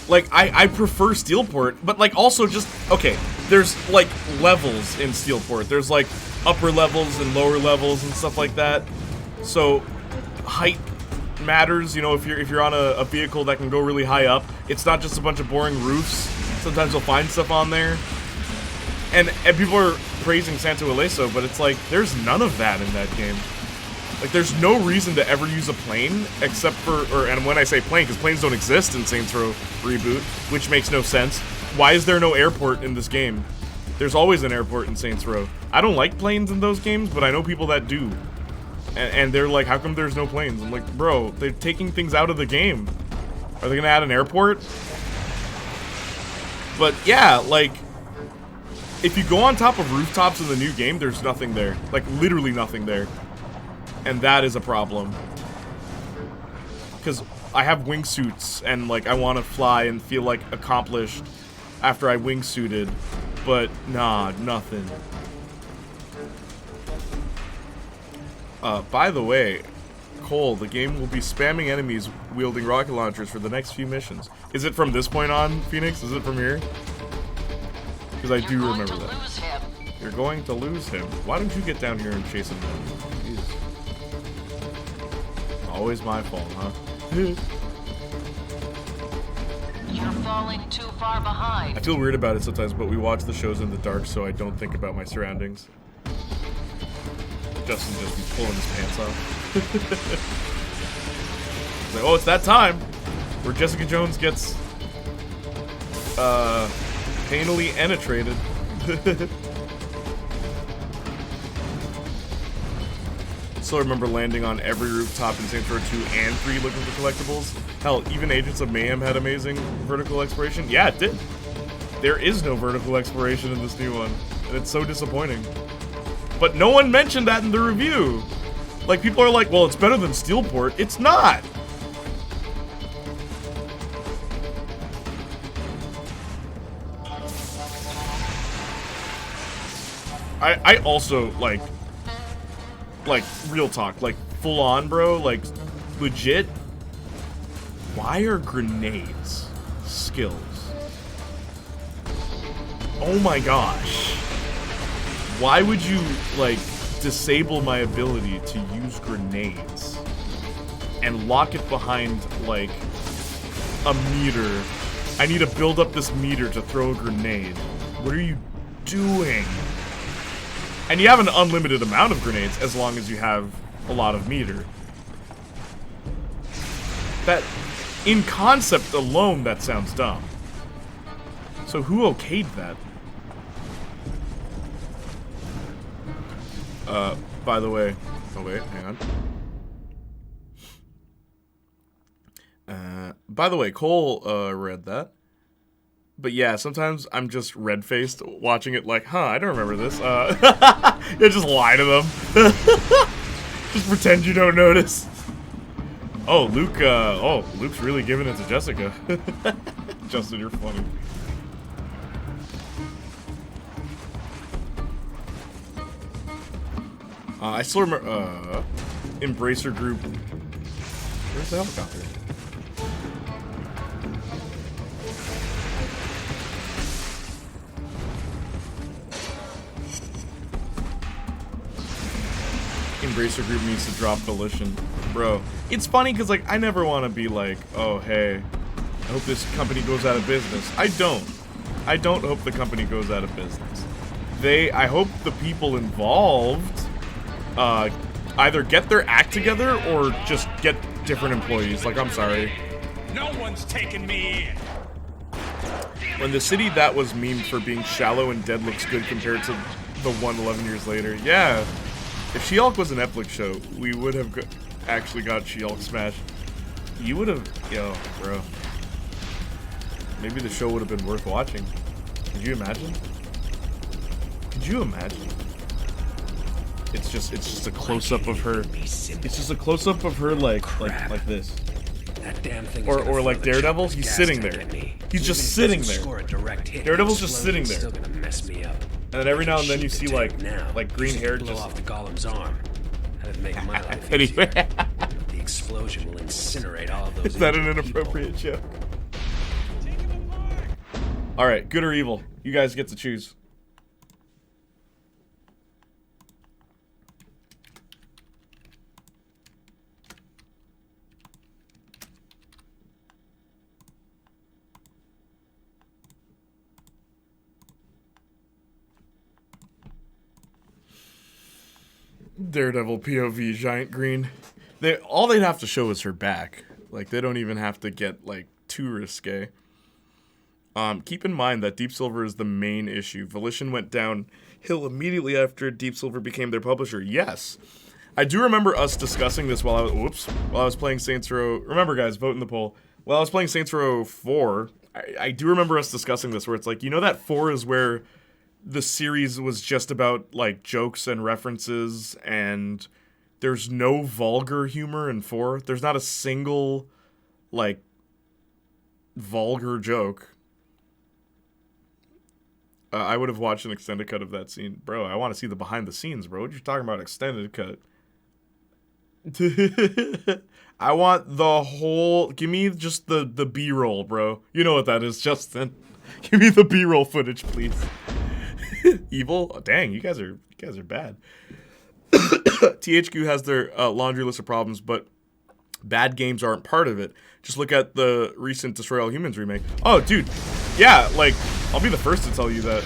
Like, I prefer Steelport, but, like, also just, okay, there's, like, levels in Steelport. There's, like, upper levels and lower levels and stuff like that. So, height matters, you know, if you're on a vehicle that can go really high up. It's not just a bunch of boring roofs. Sometimes you'll find stuff on there. And people are praising Santo Ileso, but it's like, there's none of that in that game. Like, there's no reason to ever use a plane, except for, and when I say plane, because planes don't exist in Saints Row Reboot, which makes no sense. Why is there no airport in this game? There's always an airport in Saints Row. I don't like planes in those games, but I know people that do. And they're like, how come there's no planes? I'm like, bro, they're taking things out of the game. Are they gonna add an airport? But yeah, like, if you go on top of rooftops in the new game, there's nothing there. Like, literally nothing there. And that is a problem. Because I have wingsuits, and, like, I want to fly and feel, like, accomplished after I wingsuited. but nah, nothing. By the way, Cole, the game will be spamming enemies wielding rocket launchers for the next few missions. Is it from this point on, Phoenix? Is it from here? Because I do remember that. You're going to lose him. Why don't you get down here and chase him down? Jeez. Always my fault, huh? You're falling too far behind. I feel weird about it sometimes, but we watch the shows in the dark so I don't think about my surroundings. Justin just be pulling his pants off. It's like, oh, it's that time where Jessica Jones gets painfully penetrated. Still remember landing on every rooftop in Saints Row 2 and 3 looking for collectibles. Hell, even Agents of Mayhem had amazing vertical exploration. Yeah, it did. There is no vertical exploration in this new one, and it's so disappointing. But no one mentioned that in the review. Like, people are like, well, it's better than Steelport. It's not! I also, like, real talk, like, full on, bro, like, legit, why are grenades skills? Oh my gosh. Why would you, like, disable my ability to use grenades and lock it behind, like, a meter? I need to build up this meter to throw a grenade. What are you doing? And you have an unlimited amount of grenades as long as you have a lot of meter. That, in concept alone, that sounds dumb. So who okayed that? By the way, oh wait, hang on. By the way, Cole, read that. But yeah, sometimes I'm just red-faced watching it like, huh, I don't remember this. Yeah, just lie to them. Just pretend you don't notice. Oh, Luke's really giving it to Jessica. Justin, you're funny. I still remember, Embracer Group. Where's the helicopter? Embracer Group needs to drop Volition. Bro, it's funny because, like, I never want to be like, oh, hey, I hope this company goes out of business. I don't hope the company goes out of business. I hope the people involved, either get their act together or just get different employees. Like, I'm sorry. No one's taking me in. When the city that was memed for being shallow and dead looks good compared to the one 11 years later. Yeah. If She-Hulk was a Netflix show, we would have actually got She-Hulk smashed. You would have... Yo, bro. Maybe the show would have been worth watching. Could you imagine? Could you imagine? It's just a close-up of her. It's just a close-up of her like this. That damn thing or like Daredevil, he's sitting there. He's just sitting there. Daredevil's just sitting there. Still gonna mess me up. And then every now and then you see like green hair blow just off the golem's arm. That'd make my life anyway. easier. The explosion will incinerate all of those. Is that an injured inappropriate people. joke? All right, good or evil? You guys get to choose. Daredevil POV giant green. All they'd have to show is her back. Like, they don't even have to get like too risque. Keep in mind that Deep Silver is the main issue. Volition went downhill immediately after Deep Silver became their publisher. Yes. I do remember us discussing this while I was playing Saints Row. Remember, guys, vote in the poll. While I was playing Saints Row 4, I do remember us discussing this where it's like, you know that 4 is where the series was just about, like, jokes and references, and there's no vulgar humor in 4. There's not a single, like, vulgar joke. I would have watched an extended cut of that scene. Bro, I want to see the behind the scenes, bro. What you talking about extended cut? I want the whole... Give me just the B-roll, bro. You know what that is, Justin. Give me the B-roll footage, please. Evil? Oh, dang, you guys are bad. THQ has their laundry list of problems, but bad games aren't part of it. Just look at the recent Destroy All Humans remake. Oh, dude. Yeah, like, I'll be the first to tell you that.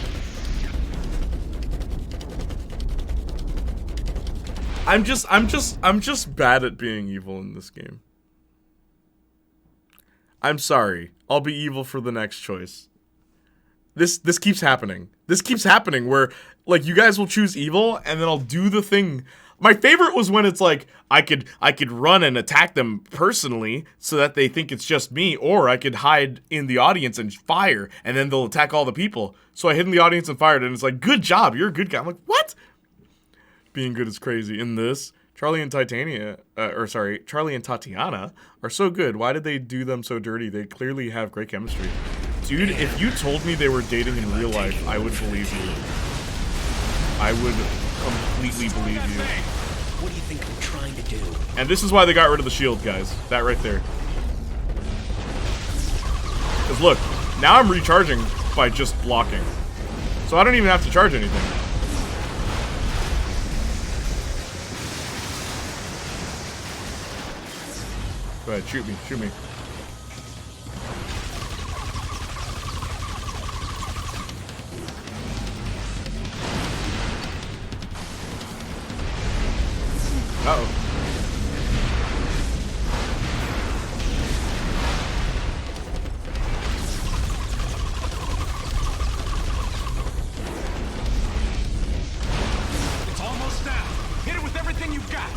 I'm just bad at being evil in this game. I'm sorry. I'll be evil for the next choice. This keeps happening. This keeps happening where, like, you guys will choose evil, and then I'll do the thing. My favorite was when it's like, I could run and attack them personally so that they think it's just me, or I could hide in the audience and fire, and then they'll attack all the people. So I hid in the audience and fired, and it's like, good job, you're a good guy. I'm like, what? Being good is crazy. In this, Charlie and Tatiana are so good. Why did they do them so dirty? They clearly have great chemistry. Dude, if you told me they were dating in real life, I would believe you. I would completely believe you. What do you think I'm trying to do? And this is why they got rid of the shield, guys. That right there. Because look, now I'm recharging by just blocking. So I don't even have to charge anything. Go ahead, shoot me, shoot me. Uh-oh. It's almost down. Hit it with everything you've got.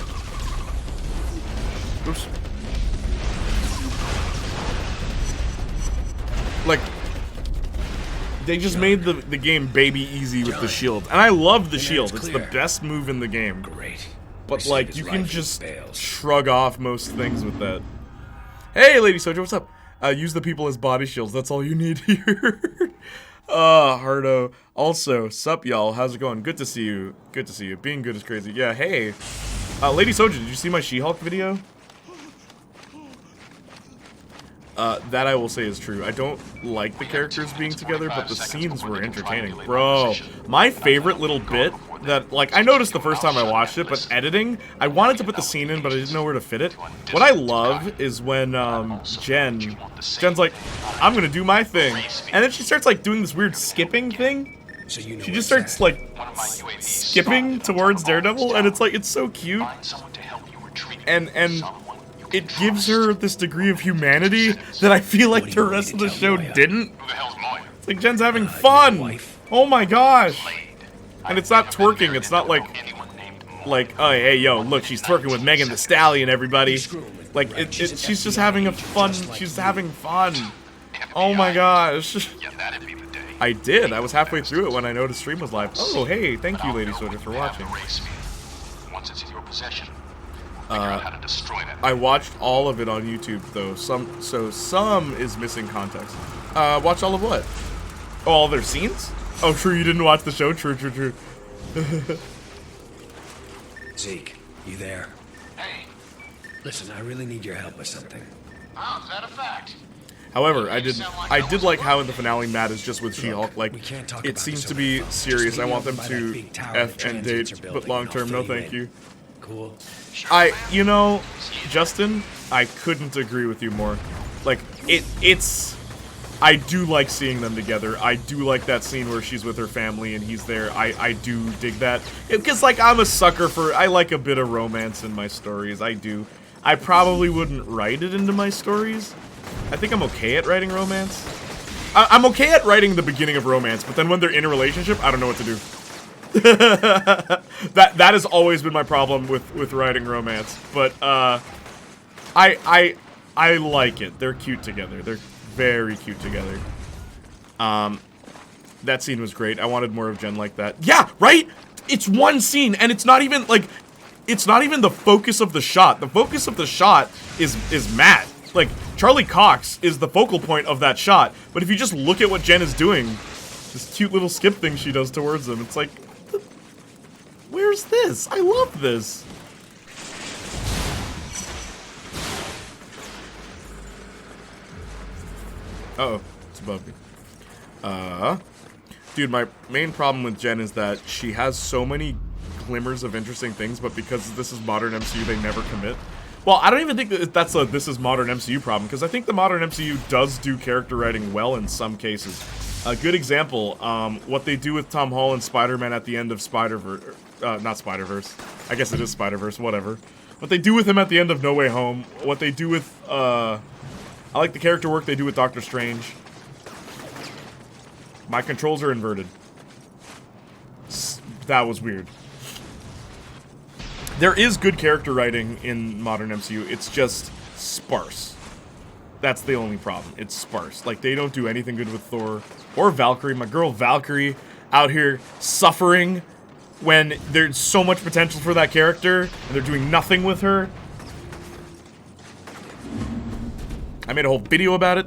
Oops. Like, they just made the game baby easy with the shield. And I love the shield. It's the best move in the game. Great. But, like, you can just shrug off most things with that. Hey, Lady Soldier, what's up? Use the people as body shields. That's all you need here. Hardo. Also, sup, y'all? How's it going? Good to see you. Good to see you. Being good is crazy. Yeah, hey. Lady Soldier, did you see my She-Hulk video? That I will say is true. I don't like the characters being together, but the scenes were entertaining. Bro, my favorite little bit that, like, I noticed the first time I watched it, but editing, I wanted to put the scene in, but I didn't know where to fit it. What I love is when, Jen's like, I'm gonna do my thing. And then she starts, like, doing this weird skipping thing. She just starts, like, skipping towards Daredevil, and it's, like, it's so cute. And it gives her this degree of humanity that I feel like the rest of the show didn't. It's like Jen's having fun. Oh my gosh. And it's not twerking. It's not like, oh, hey, yo, look, she's twerking with Megan Thee Stallion, everybody. Like, she's just having a fun, she's having fun. Oh my gosh. I did. I was halfway through it when I noticed stream was live. Oh, hey, thank you, Lady Soldier, for watching. Once it's in your possession, figure out how to destroy that. I watched all of it on YouTube, though. Some is missing context. Watch all of what? Oh, all their scenes? Oh, true, you didn't watch the show? True. Zeke, you there? Hey. Listen, I really need your help with something. Oh, is that a fact? However, I did like how in the finale Matt is just with She-Hulk. Like, it seems to be serious. I want them to F and date, but long term, no thank you. Cool. You know, Justin, I couldn't agree with you more. Like, I do like seeing them together. I do like that scene where she's with her family and he's there. I do dig that. Because, like, I'm a sucker for, I like a bit of romance in my stories. I do. I probably wouldn't write it into my stories. I think I'm okay at writing romance. I'm okay at writing the beginning of romance, but then when they're in a relationship, I don't know what to do. that has always been my problem with writing romance. But I like it. They're cute together. They're very cute together. That scene was great. I wanted more of Jen like that. Yeah, right? It's one scene, and it's not even like, it's not even the focus of the shot. The focus of the shot is Matt. Like, Charlie Cox is the focal point of that shot. But if you just look at what Jen is doing, This cute little skip thing she does towards him. It's like, where's this? I love this. Uh-oh, it's above me. Dude, my main problem with Jen is that she has so many glimmers of interesting things, but because this is modern MCU, they never commit. Well, I don't even think that that's a this is modern MCU problem, because I think the modern MCU does do character writing well in some cases. A good example, what they do with Tom Holland's Spider-Man at the end of Spider-Verse, not Spider-Verse, I guess it is Spider-Verse, whatever. What they do with him at the end of No Way Home, what they do with, I like the character work they do with Doctor Strange. My controls are inverted. That was weird. There is good character writing in modern MCU, it's just sparse. That's the only problem, it's sparse. Like, they don't do anything good with Thor or Valkyrie. My girl Valkyrie out here suffering when there's so much potential for that character, and they're doing nothing with her. I made a whole video about it.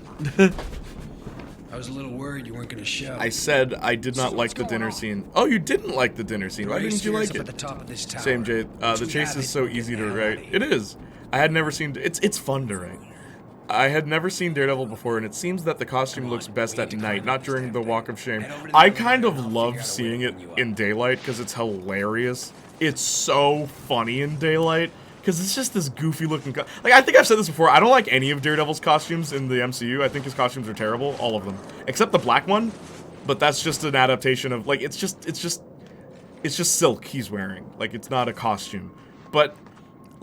I was a little worried you weren't gonna show. I said I did not like the dinner scene. Oh, you didn't like the dinner scene. Why didn't you like it? At the top of this tower. Same, Jay. The chase is so easy to write. It is. I had never seen... It's fun to write. I had never seen Daredevil before, and it seems that the costume looks best at night, not during the Walk of Shame. I kind of love seeing it in daylight, because it's hilarious. It's so funny in daylight, because it's just this goofy looking... Like, I think I've said this before, I don't like any of Daredevil's costumes in the MCU. I think his costumes are terrible, all of them. Except the black one, but that's just an adaptation of... Like, it's just silk he's wearing. Like, it's not a costume. But...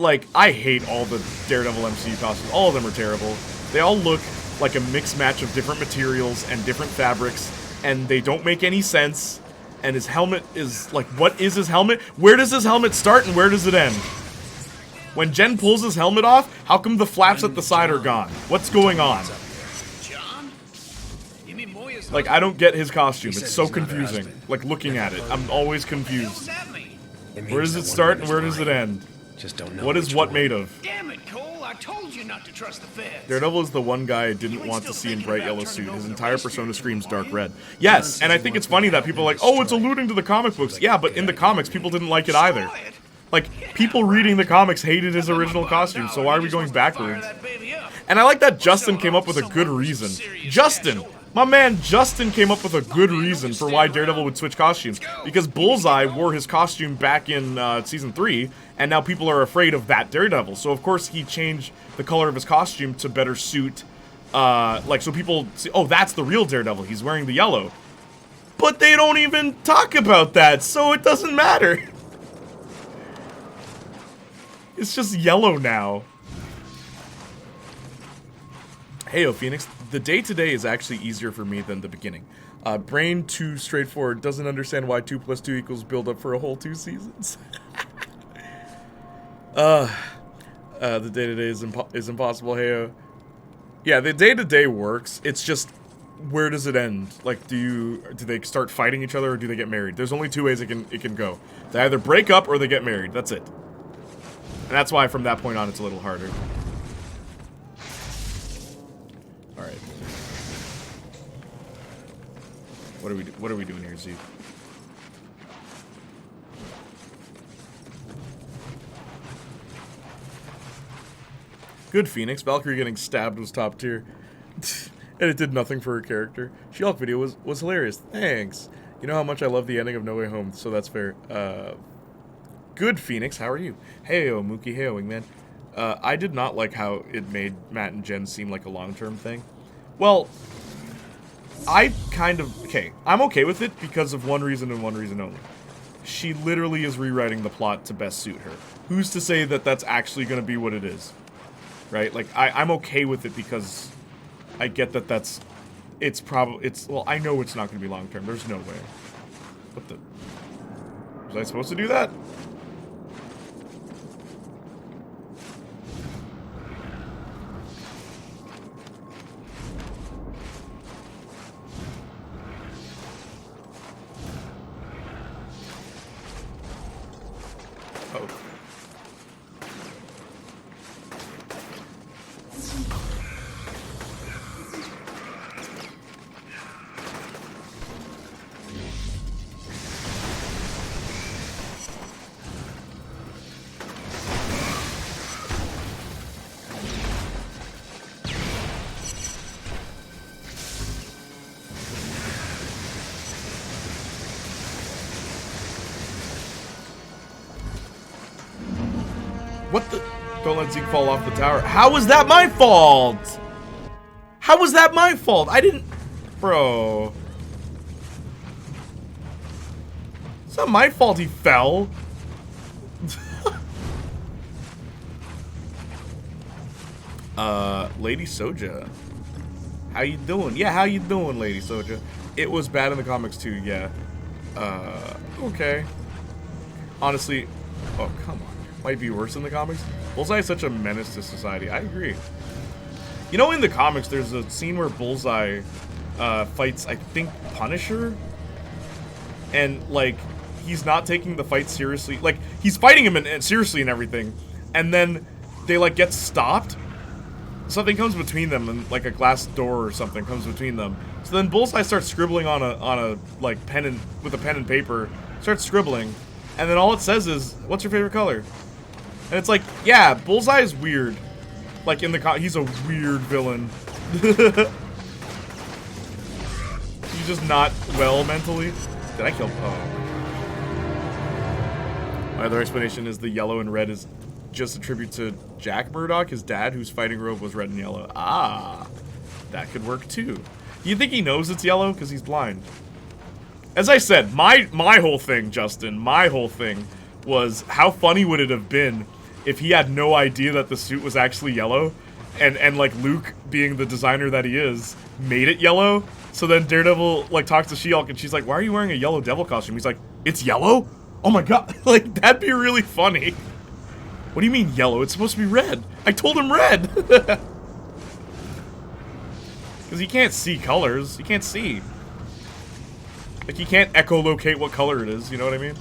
Like, I hate all the Daredevil MCU costumes. All of them are terrible. They all look like a mixed match of different materials and different fabrics, and they don't make any sense. And his helmet is, like, what is his helmet? Where does his helmet start and where does it end? When Jen pulls his helmet off, how come the flaps at the side are gone? What's going on? Like, I don't get his costume. It's so confusing. Like, looking at it. I'm always confused. Where does it start and where does it end? Just don't know. What is what made of? Damn it, Cole! I told you not to trust the feds. Daredevil is the one guy I didn't want to see in bright yellow suit. His entire persona screams dark red. Yes, and I think it's funny that people are like, oh, it's alluding to the comic books. Yeah, but in the comics, people didn't like it either. Like, people reading the comics hated his original costume, so why are we going backwards? And I like that Justin came up with a good reason. Justin! My man Justin came up with a good reason for why Daredevil would switch costumes. Because Bullseye wore his costume back in Season 3, and now people are afraid of that Daredevil. So of course he changed the color of his costume to better suit, like, so people see, oh, that's the real Daredevil, he's wearing the yellow. But they don't even talk about that, so it doesn't matter. It's just yellow now. Heyo, Phoenix. The day-to-day is actually easier for me than the beginning. Brain too straightforward. Doesn't understand why 2 + 2 = build up for a whole 2 seasons. The day-to-day is impossible, Heyo. Yeah, the day-to-day works. It's just, where does it end? Like, do they start fighting each other or do they get married? There's only 2 ways it can go. They either break up or they get married. That's it. And that's why from that point on it's a little harder. Alright. What are we doing here, Z? Good, Phoenix. Valkyrie getting stabbed was top tier. And it did nothing for her character. She-Hulk video was hilarious. Thanks. You know how much I love the ending of No Way Home, so that's fair. Good, Phoenix. How are you? Heyo, Mookie. Heyo, Wingman. I did not like how it made Matt and Jen seem like a long-term thing. Well, I kind of... Okay, I'm okay with it because of one reason and one reason only. She literally is rewriting the plot to best suit her. Who's to say that that's actually going to be what it is? Right? Like, I'm okay with it because I get that that's... It's probably... Well, I know it's not going to be long-term. There's no way. What the... Was I supposed to do that? Oh. Don't let Zeke fall off the tower. How was that my fault? How was that my fault? I didn't... Bro. It's not my fault he fell. Lady Soja. How you doing? Yeah, how you doing, Lady Soja? It was bad in the comics too, yeah. Okay. Honestly, oh, come on. Might be worse in the comics. Bullseye is such a menace to society. I agree. You know, in the comics, there's a scene where Bullseye fights, I think, Punisher? And, like, he's not taking the fight seriously. Like, he's fighting him seriously and everything. And then they, like, get stopped. Something comes between them, and, like, a glass door or something comes between them. So then Bullseye starts scribbling on a like, pen and, with a pen and paper. Starts scribbling. And then all it says is, what's your favorite color? And it's like, yeah, Bullseye is weird. Like, in the he's a weird villain. He's just not well mentally. Did I kill? Oh. My other explanation is the yellow and red is just a tribute to Jack Murdoch, his dad, whose fighting robe was red and yellow. Ah, that could work too. Do you think he knows it's yellow? Because he's blind. As I said, my whole thing, Justin, my whole thing was how funny would it have been if he had no idea that the suit was actually yellow, and like Luke, being the designer that he is, made it yellow. So then Daredevil like talks to She-Hulk and she's like, "Why are you wearing a yellow devil costume?" He's like, "It's yellow? Oh my god!" Like, that'd be really funny. What do you mean yellow? It's supposed to be red. I told him red. Because he can't see colors. He can't see. Like, he can't echolocate what color it is. You know what I mean?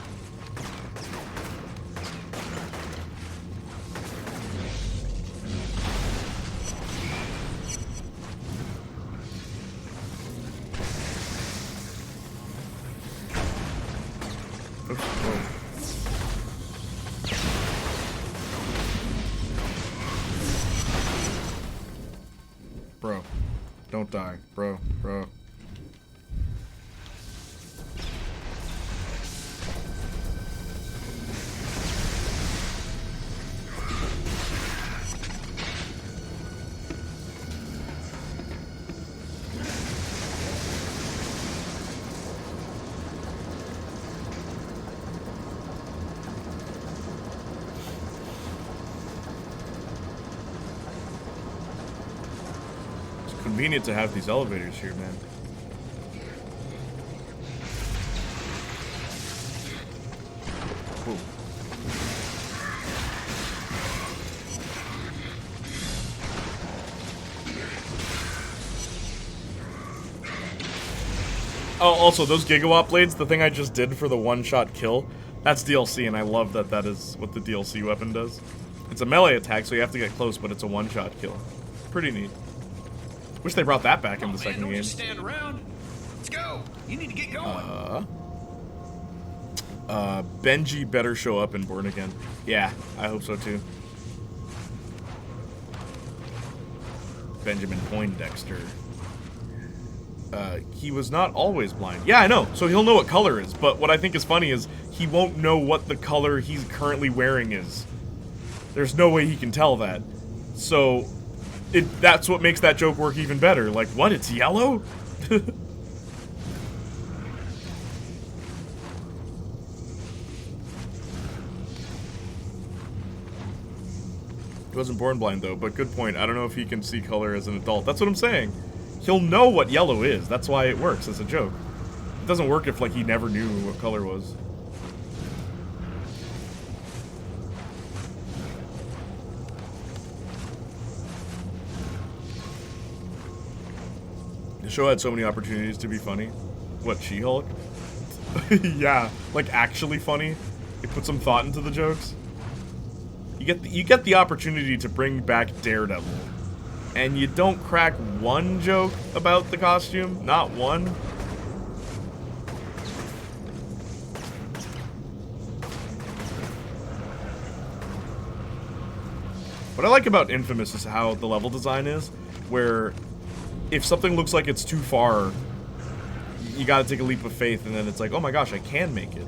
Bro, don't die, bro. Convenient to have these elevators here, man. Ooh. Oh, also, those gigawatt blades, the thing I just did for the one-shot kill, that's DLC, and I love that that is what the DLC weapon does. It's a melee attack, so you have to get close, but it's a one-shot kill. Pretty neat. Wish they brought that back in the second game. Just stand around. Let's go. You need to get going. Benji better show up in Born Again. Yeah, I hope so too. Benjamin Poindexter. He was not always blind. Yeah, I know. So he'll know what color is. But what I think is funny is he won't know what the color he's currently wearing is. There's no way he can tell that. So that's what makes that joke work even better. Like, what? It's yellow? He wasn't born blind, though, but good point. I don't know if he can see color as an adult. That's what I'm saying. He'll know what yellow is. That's why it works as a joke. It doesn't work if, like, he never knew what color was. The show had so many opportunities to be funny. What, She-Hulk? Yeah, like actually funny. They put some thought into the jokes. You get the opportunity to bring back Daredevil, and you don't crack one joke about the costume. Not one. What I like about inFAMOUS is how the level design is, where if something looks like it's too far, you gotta take a leap of faith, and then it's like, oh my gosh, I can make it.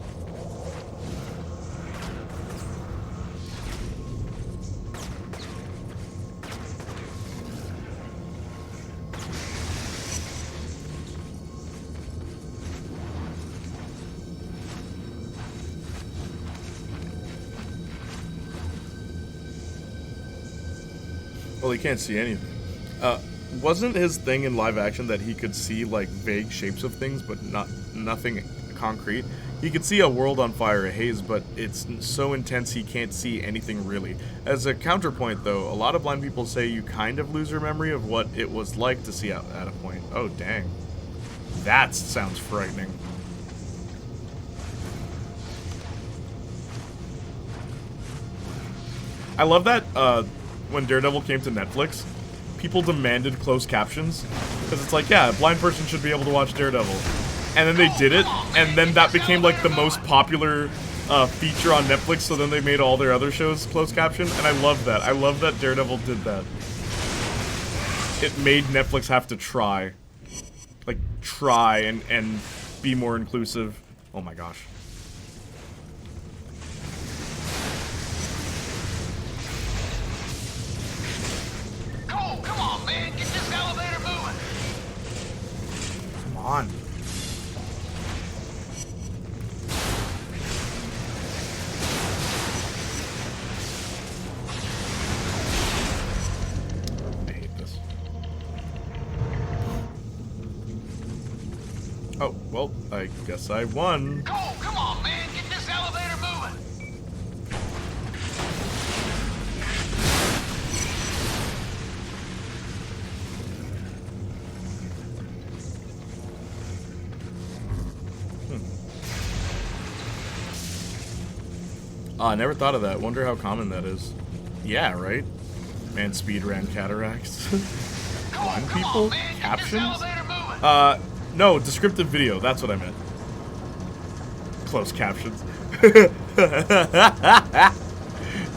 Well, he can't see anything. Wasn't his thing in live action that he could see like vague shapes of things, but nothing concrete? He could see a world on fire, a haze, but it's so intense he can't see anything really. As a counterpoint, though, a lot of blind people say you kind of lose your memory of what it was like to see at a point. Oh, dang. That sounds frightening. I love that when Daredevil came to Netflix, people demanded closed captions. Because it's like, yeah, a blind person should be able to watch Daredevil. And then they did it, and then that became like the most popular feature on Netflix, so then they made all their other shows closed caption, and I love that. I love that Daredevil did that. It made Netflix have to try. Like, try and be more inclusive. Oh my gosh. Cole, come on, man. Get this elevator moving. Come on. I hate this. Oh, well, I guess I won. Cole, come on, man. Get this elevator moving. I never thought of that. Wonder how common that is. Yeah, right? Man, speed ran cataracts. Blind people? Captions? No, descriptive video. That's what I meant. Closed captions.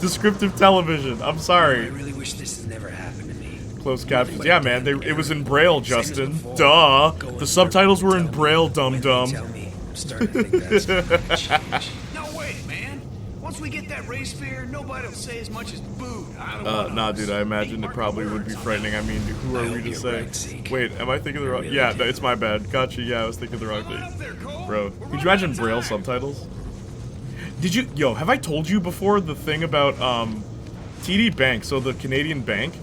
Descriptive television. I'm sorry. I really wish this had never happened to me. Closed captions. Yeah, man. It was in Braille, Justin. Duh. The subtitles were in Braille, dum-dum. Tell me. I'm starting to think that's gonna change. No, wait, man. Once we get that race fair, nobody will say as much as boo. I don't wanna Nah, dude, I imagine it probably would be frightening. I mean, who are we to say? Wait, am I thinking the wrong... Yeah, no, it's my bad. Gotcha, yeah, I was thinking the wrong thing. Bro, could you imagine Braille subtitles? Did you... Yo, have I told you before the thing about, TD Bank, so the Canadian bank?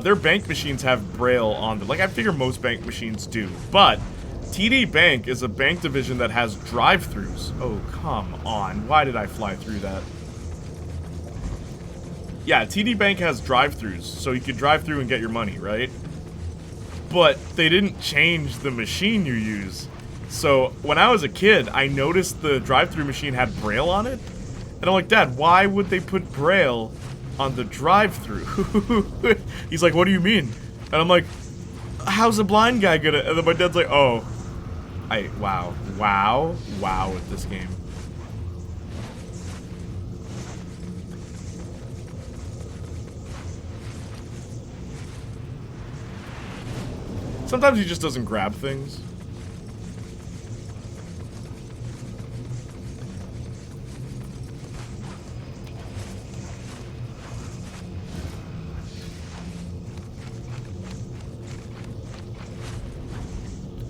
Their bank machines have Braille on them. Like, I figure most bank machines do. But TD Bank is a bank division that has drive-thrus. Oh, come on. Why did I fly through that? Yeah, TD Bank has drive-thrus, so you can drive through and get your money, right? But they didn't change the machine you use. So when I was a kid, I noticed the drive-thru machine had Braille on it. And I'm like, Dad, why would they put Braille on the drive-thru? He's like, what do you mean? And I'm like, how's a blind guy gonna... And then my dad's like, oh. Wow with this game. Sometimes he just doesn't grab things.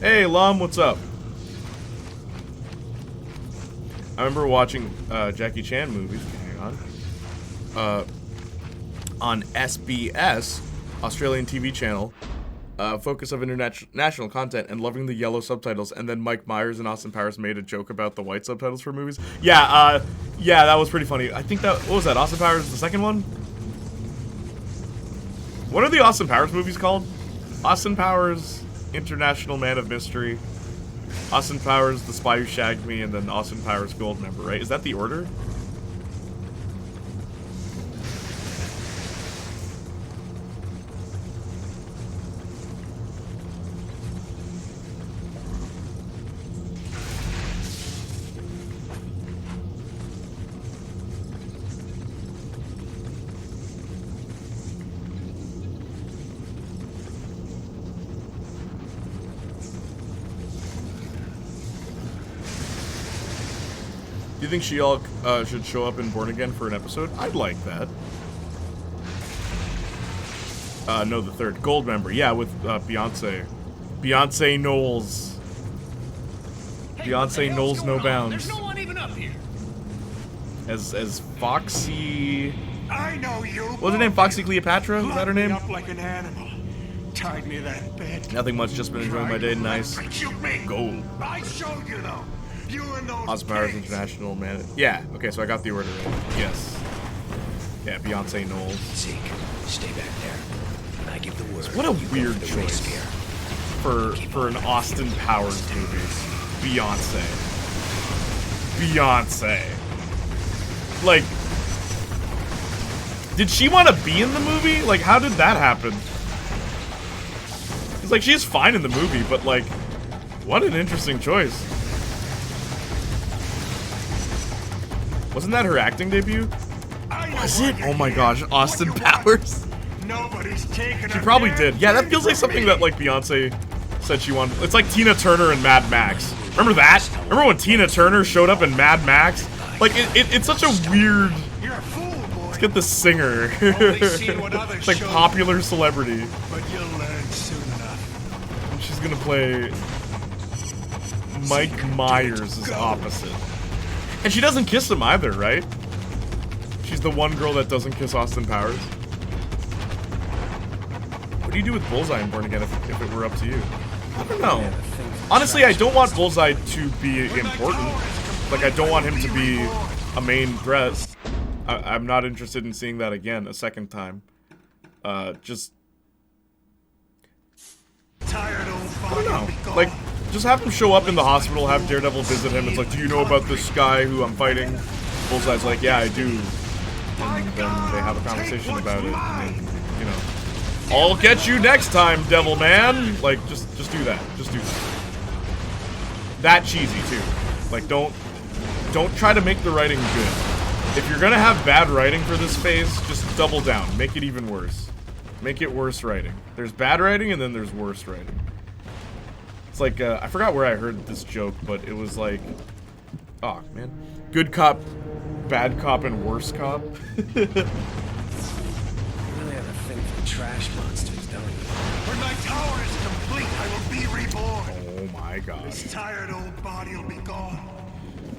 Hey, Lum, what's up? I remember watching Jackie Chan movies. Hang on SBS, Australian TV channel. Focus of international content and loving the yellow subtitles, and then Mike Myers and Austin Powers made a joke about the white subtitles for movies. Yeah, yeah, that was pretty funny. I think that, what was that, Austin Powers, the second one? What are the Austin Powers movies called? Austin Powers, International Man of Mystery, Austin Powers, The Spy Who Shagged Me, and then Austin Powers Goldmember, right? Is that the order? Do you think She-Hulk should show up in Born Again for an episode? I'd like that. No, the third. Goldmember, yeah, with Beyonce. Beyonce Knowles. Hey, Beyonce Knowles No Bounds. There's no one even up here. As Foxy I know you. What's her name? Foxy Cleopatra? Is that her name? Up like an animal. Tied me to that bed. Nothing much. Just been enjoying my day. Nice. Shoot me. Gold. I showed you though. You and those Austin Powers pigs. International, man. Yeah. Okay, so I got the order right. Yes. Yeah, Beyonce Knowles. Zeke, stay back there. When I give the word. What a you go weird for the race choice gear. for an Austin Powers movie. Beyonce. Beyonce. Like, did she want to be in the movie? Like, how did that happen? It's like, she's fine in the movie, but like, what an interesting choice. Wasn't that her acting debut? Was it? Oh my gosh, Austin Powers. Nobody's taking She probably did. Yeah, that feels like something that like Beyonce said she wanted. It's like Tina Turner and Mad Max. Remember that? Remember when Tina Turner showed up in Mad Max? Like, it's such a weird... You're a fool, boy. Let's get the singer. Only seen what others It's like show. popular celebrity. But you'll learn soon enough. And she's gonna play Mike Myers' is opposite. And she doesn't kiss him either, right? She's the one girl that doesn't kiss Austin Powers. What do you do with Bullseye in Born Again if it were up to you? I don't know. Honestly, I don't want Bullseye to be important. Like, I don't want him to be a main threat. I'm not interested in seeing that again a second time. Just... Tired old I don't know. body will be gone. Like, just have him show up in the hospital, have Daredevil visit him. It's like, do you know about this guy who I'm fighting? Bullseye's like, yeah, I do. And then they have a conversation about it. And, you know, I'll get you next time, Devil Man. Like, just do that. Just do that. That cheesy too. Like, don't try to make the writing good. If you're gonna have bad writing for this phase, just double down. Make it even worse. Make it worse writing. There's bad writing and then there's worse writing. It's like, I forgot where I heard this joke, but it was like, oh man, good cop, bad cop, and worse cop. You really have a thing for trash monsters, don't you? When my tower is complete, I will be reborn. Oh my god. This tired old body will be gone.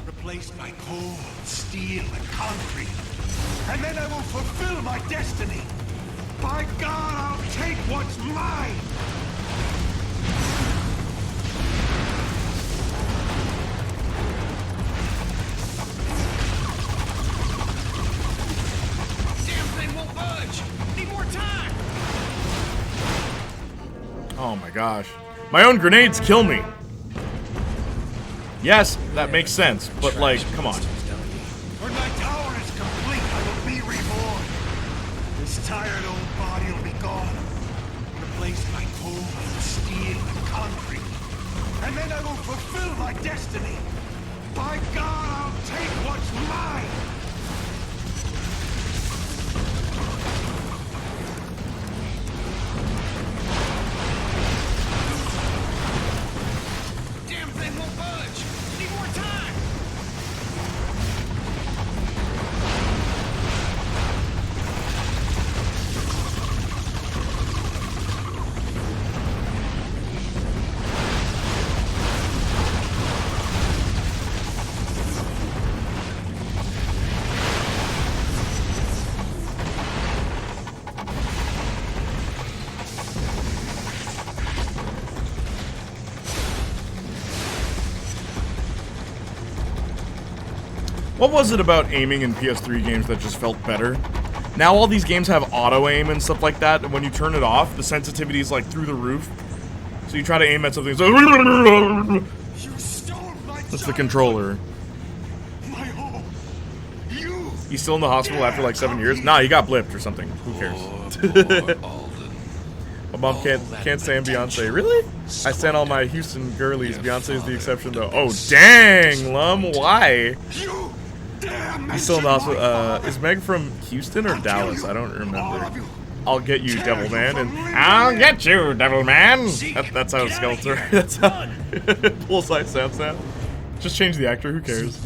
Replaced by coal, steel, and concrete. And then I will fulfill my destiny. By God, I'll take what's mine. Damn thing won't budge. Need more time. Oh my gosh. My own grenades kill me. Yes, that makes sense, but like, come on. When my tower is complete, I will be reborn. This tired old body will be gone. Replaced by coal, steel, and concrete. And then I will fulfill my destiny. By God, I'll take what's mine. Damn thing won't budge. Need more time. What was it about aiming in PS3 games that just felt better? Now all these games have auto-aim and stuff like that, and when you turn it off, the sensitivity is like through the roof. So you try to aim at something, it's like... You stole my That's the controller. My home. You. He's still in the hospital after like 7 years? Nah, he got blipped or something. Who cares? My mom can't stand Beyonce. Really? I stand all my Houston girlies. Beyonce is the exception though. Oh dang, Lum, why? You. Damn. He's still in the hospital. Is Meg from Houston or Dallas? I don't remember. I'll get you, Devil Man, and I'll get you, Devil Man. That's how Skeletor. That's how Bullseye sounds now. Just change the actor. Who cares?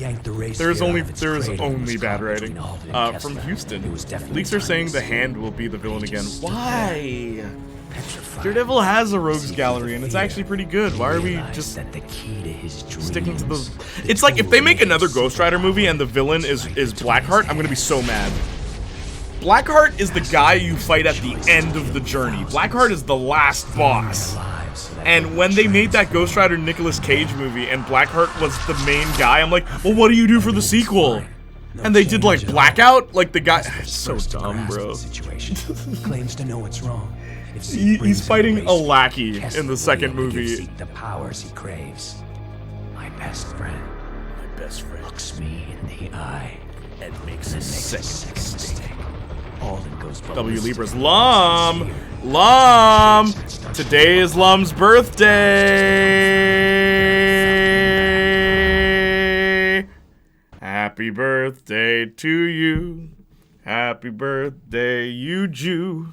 There's only bad writing. From Houston. Leaks are saying the Hand will be the villain again. Why? Daredevil has a rogues gallery, and it's actually pretty good. Why are we just sticking to the... It's like, if they make another Ghost Rider movie and the villain is Blackheart, I'm gonna be so mad. Blackheart is the guy you fight at the end of the journey. Blackheart is the last boss. And when they made that Ghost Rider Nicolas Cage movie and Blackheart was the main guy, I'm like, well, what do you do for the sequel? And they did like Blackout, like the guy. It's so dumb, bro. Claims to know what's wrong. He's fighting a lackey in the second movie. The powers he craves. My best friend. Looks me in the eye And makes a sick mistake. Alden goes W Libras. Lum! Lum! Today is Lum's birthday! Happy birthday to you. Happy birthday, you Jew.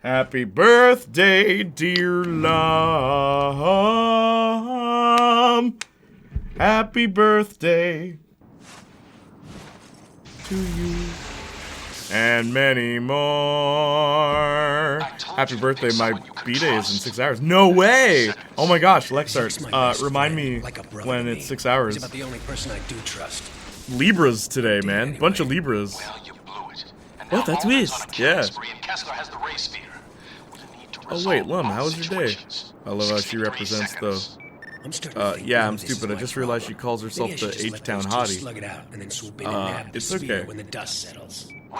Happy birthday, dear Lum. Happy birthday to you. And many more. Happy birthday, my B-day is in 6 hours. No way! Oh my gosh, Lexart, remind me when it's 6 hours. About the only person I do trust. Libras today, man. Bunch of Libras. What? That's twist. Yeah. Oh wait, Lum, how was your day? I love how she represents the... yeah, I'm stupid. I just realized she calls herself the H-Town hottie. It's okay.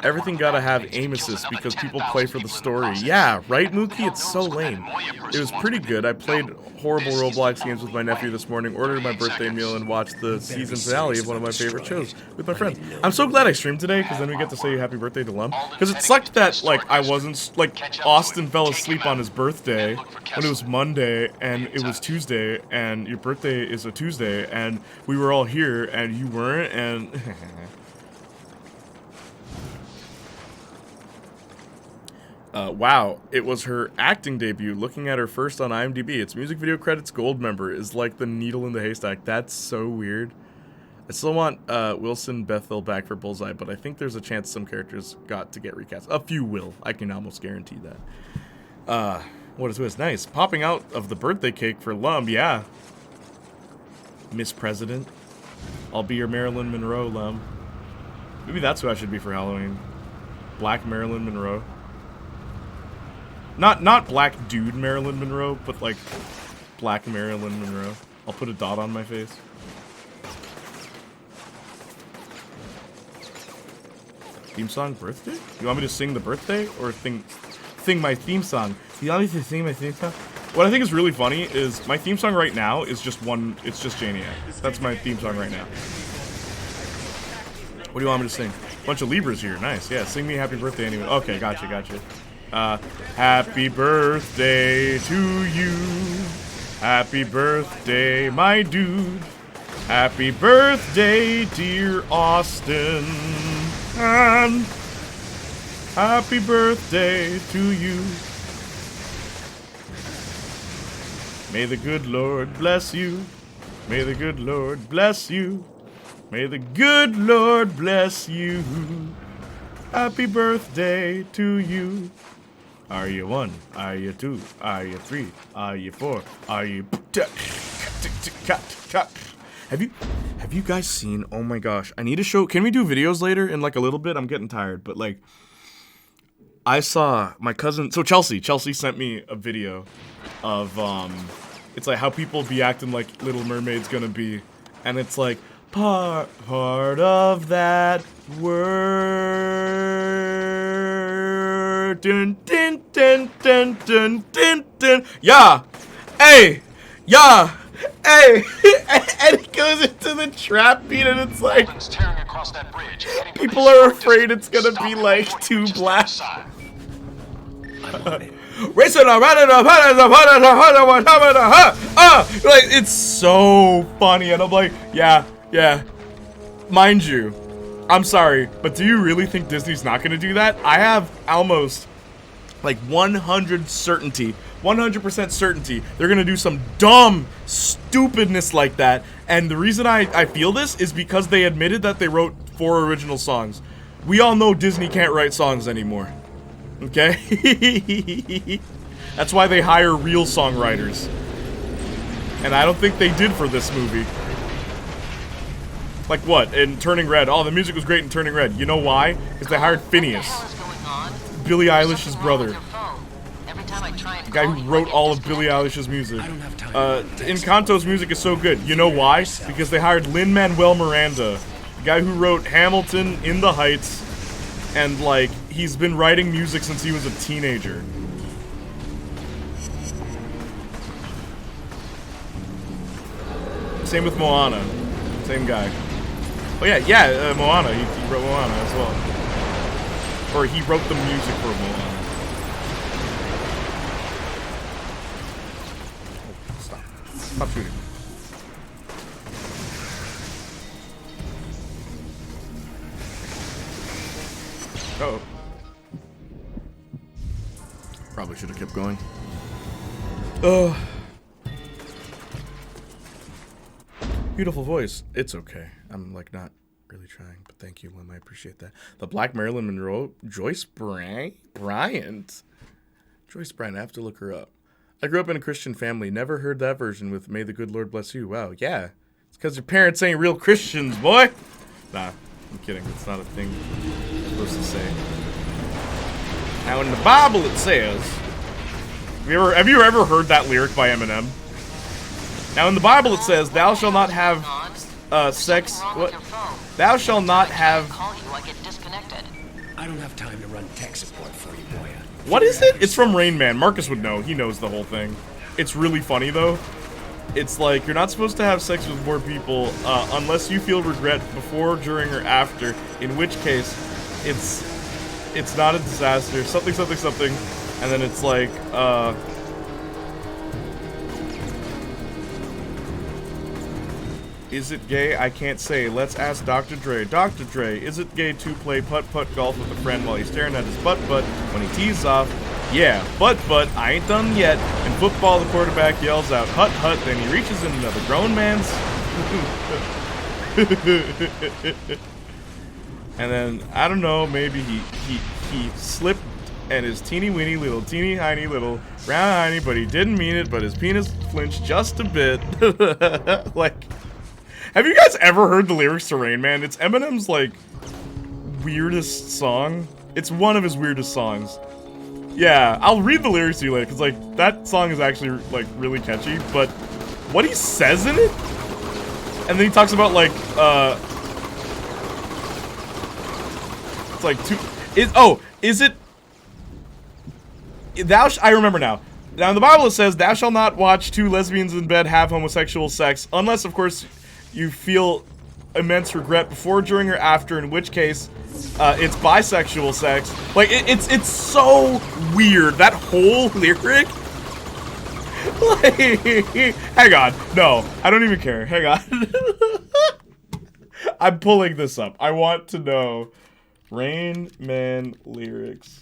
Everything gotta have aim assist because people play for the story. Yeah, right, Mookie? It's so lame. It was pretty good. I played horrible Roblox games with my nephew this morning, ordered my birthday meal, and watched the season finale of one of my favorite shows with my friends. I'm so glad I streamed today, because then we get to say happy birthday to Lum. Because it sucked that, like, I wasn't, like, Austin fell asleep on his birthday when it was Monday, and it was Tuesday, and your birthday is a Tuesday, and we were all here, and you weren't, and... wow, it was her acting debut. Looking at her first on IMDb, its music video credits gold member is like the needle in the haystack. That's so weird. I still want Wilson Bethel back for Bullseye, but I think there's a chance some characters got to get recast. A few will. I can almost guarantee that. What is this? Nice. Popping out of the birthday cake for Lum, yeah. Miss President. I'll be your Marilyn Monroe, Lum. Maybe that's who I should be for Halloween. Black Marilyn Monroe. Not black dude Marilyn Monroe, but like black Marilyn Monroe. I'll put a dot on my face. Theme song birthday? You want me to sing the birthday or sing my theme song? You want me to sing my theme song? What I think is really funny is my theme song right now is just it's just Janiac. That's my theme song right now. What do you want me to sing? Bunch of Libras here. Nice. Yeah, sing me happy birthday anyway. Okay, gotcha. Happy birthday to you. Happy birthday, my dude. Happy birthday, dear Austin. And happy birthday to you. May the good Lord bless you. May the good Lord bless you. May the good Lord bless you. Happy birthday to you. Are you 1? Are you 2? Are you 3? Are you 4? Are you... Have you guys seen... Oh my gosh. I need to show... Can we do videos later in like a little bit? I'm getting tired, but like... I saw my cousin... So Chelsea sent me a video of... It's like how people be acting like Little Mermaid's gonna be. And it's like... Part of that word. Dun, dun, dun, dun, dun, dun, dun. Yeah. Hey. Yeah. Hey. And it goes into the trap beat and it's like people are afraid it's gonna be like too black. Racing around like it's so funny and I'm like, yeah. Mind you, I'm sorry, but do you really think Disney's not gonna do that? I have almost like 100% certainty they're gonna do some dumb stupidness like that. And the reason I feel this is because they admitted that they wrote 4 original songs. We all know Disney can't write songs anymore. Okay? That's why they hire real songwriters. And I don't think they did for this movie. Like what? In Turning Red. Oh, the music was great in Turning Red. You know why? Because they hired Phineas. Billie Eilish's brother. The guy who wrote all of Billie Eilish's music. I don't have time. Encanto's music is so good. You know why? Because they hired Lin-Manuel Miranda, the guy who wrote Hamilton, In the Heights, and like he's been writing music since he was a teenager. Same with Moana. Same guy. Oh yeah, Moana. He wrote Moana as well. Or he wrote the music for Moana. Stop shooting. Uh-oh. Probably should have kept going. Beautiful voice. It's okay. I'm like not really trying, but thank you, Lim. I appreciate that. The Black Marilyn Monroe, Joyce Bryant. Joyce Bryant. I have to look her up. I grew up in a Christian family. Never heard that version with "May the Good Lord Bless You." Wow, yeah. It's because your parents ain't real Christians, boy. Nah, I'm kidding. It's not a thing you're supposed to say. Now, in the Bible, it says, have you ever heard that lyric by Eminem? Now, in the Bible, it says, "Thou shalt not have sex." What? Thou shalt not have. I don't have time to run tech support for you, Moya. What is it? It's from Rain Man. Marcus would know. He knows the whole thing. It's really funny, though. It's like, you're not supposed to have sex with more people unless you feel regret before, during, or after, in which case, it's not a disaster. Something, something, something. And then it's like, is it gay? I can't say. Let's ask Dr. Dre. Dr. Dre, is it gay to play putt-putt golf with a friend while he's staring at his butt-butt when he tees off? Yeah, but, I ain't done yet. In football, the quarterback yells out, hut, hut, then he reaches in another grown man's. And then, I don't know, maybe he slipped and his teeny weeny little, teeny tiny little, round hiney, but he didn't mean it, but his penis flinched just a bit. Like... Have you guys ever heard the lyrics to Rain Man? It's Eminem's, like, weirdest song. It's one of his weirdest songs. Yeah, I'll read the lyrics to you later, because, like, that song is actually, like, really catchy, but what he says in it? And then he talks about, like, it's like, is it... I remember now. Now, in the Bible it says, "Thou shalt not watch two lesbians in bed have homosexual sex, unless, of course... you feel immense regret before, during, or after, in which case, it's bisexual sex." Like, it's so weird, that whole lyric. Like, hang on. No, I don't even care. Hang on. I'm pulling this up. I want to know Rain Man lyrics.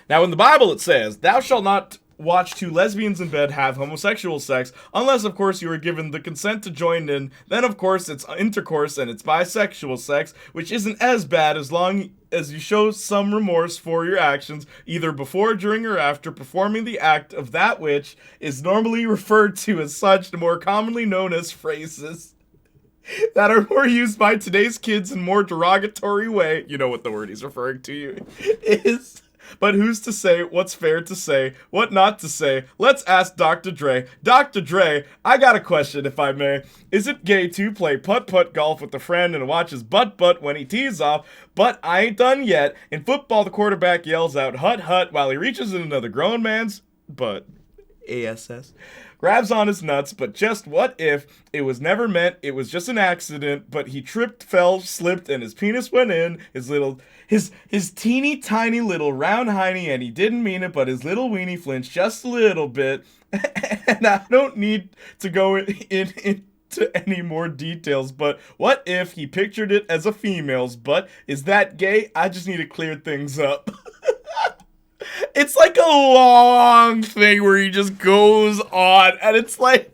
Now, in the Bible it says, "Thou shalt not watch two lesbians in bed have homosexual sex, unless, of course, you are given the consent to join in. Then, of course, it's intercourse and it's bisexual sex, which isn't as bad as long as you show some remorse for your actions, either before, during, or after performing the act of that which is normally referred to as such, more commonly known as phrases that are more used by today's kids in more derogatory way." You know what the word he's referring to is... But who's to say what's fair to say, what not to say? Let's ask Dr. Dre. Dr. Dre, I got a question, if I may. Is it gay to play putt-putt golf with a friend and watch his butt-butt when he tees off? But I ain't done yet. In football, the quarterback yells out, hut, hut, while he reaches in another grown man's butt. ASS. Grabs on his nuts, but just what if it was never meant, it was just an accident, but he tripped, fell, slipped, and his penis went in, his teeny tiny little round hiney, and he didn't mean it, but his little weenie flinched just a little bit, and I don't need to go into any more details, but what if he pictured it as a female's butt? Is that gay? I just need to clear things up. It's like a long thing where he just goes on, and it's like,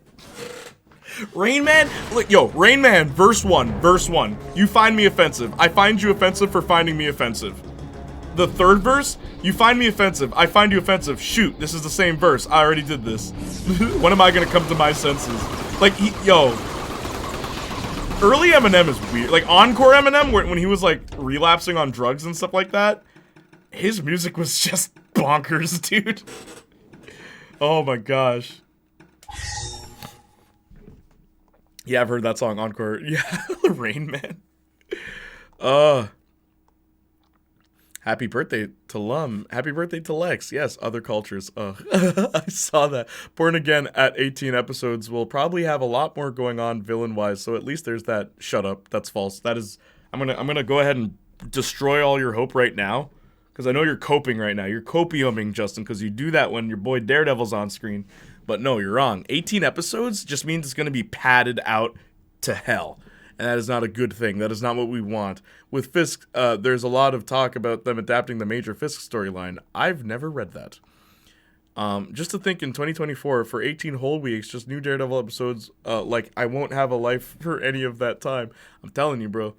Rain Man, look, yo, Rain Man, verse 1, you find me offensive. I find you offensive for finding me offensive. The third verse, you find me offensive. I find you offensive. Shoot, this is the same verse. I already did this. When am I gonna come to my senses? Like, yo, Early Eminem is weird. Like, Encore Eminem, when he was, like, relapsing on drugs and stuff like that, his music was just bonkers, dude. Oh my gosh. Yeah, I've heard that song, Encore. Yeah, Rain Man. Happy birthday to Lum. Happy birthday to Lex. Yes, other cultures. I saw that. Born Again at 18 episodes will probably have a lot more going on villain-wise, so at least there's that. Shut up. That's false. That is... I'm gonna go ahead and destroy all your hope right now, because I know you're coping right now. You're copiuming, Justin, because you do that when your boy Daredevil's on screen. But no, you're wrong. 18 episodes just means it's gonna be padded out to hell. And that is not a good thing. That is not what we want. With Fisk, there's a lot of talk about them adapting the Major Fisk storyline. I've never read that. Just to think in 2024, for 18 whole weeks, just new Daredevil episodes, like, I won't have a life for any of that time. I'm telling you, bro.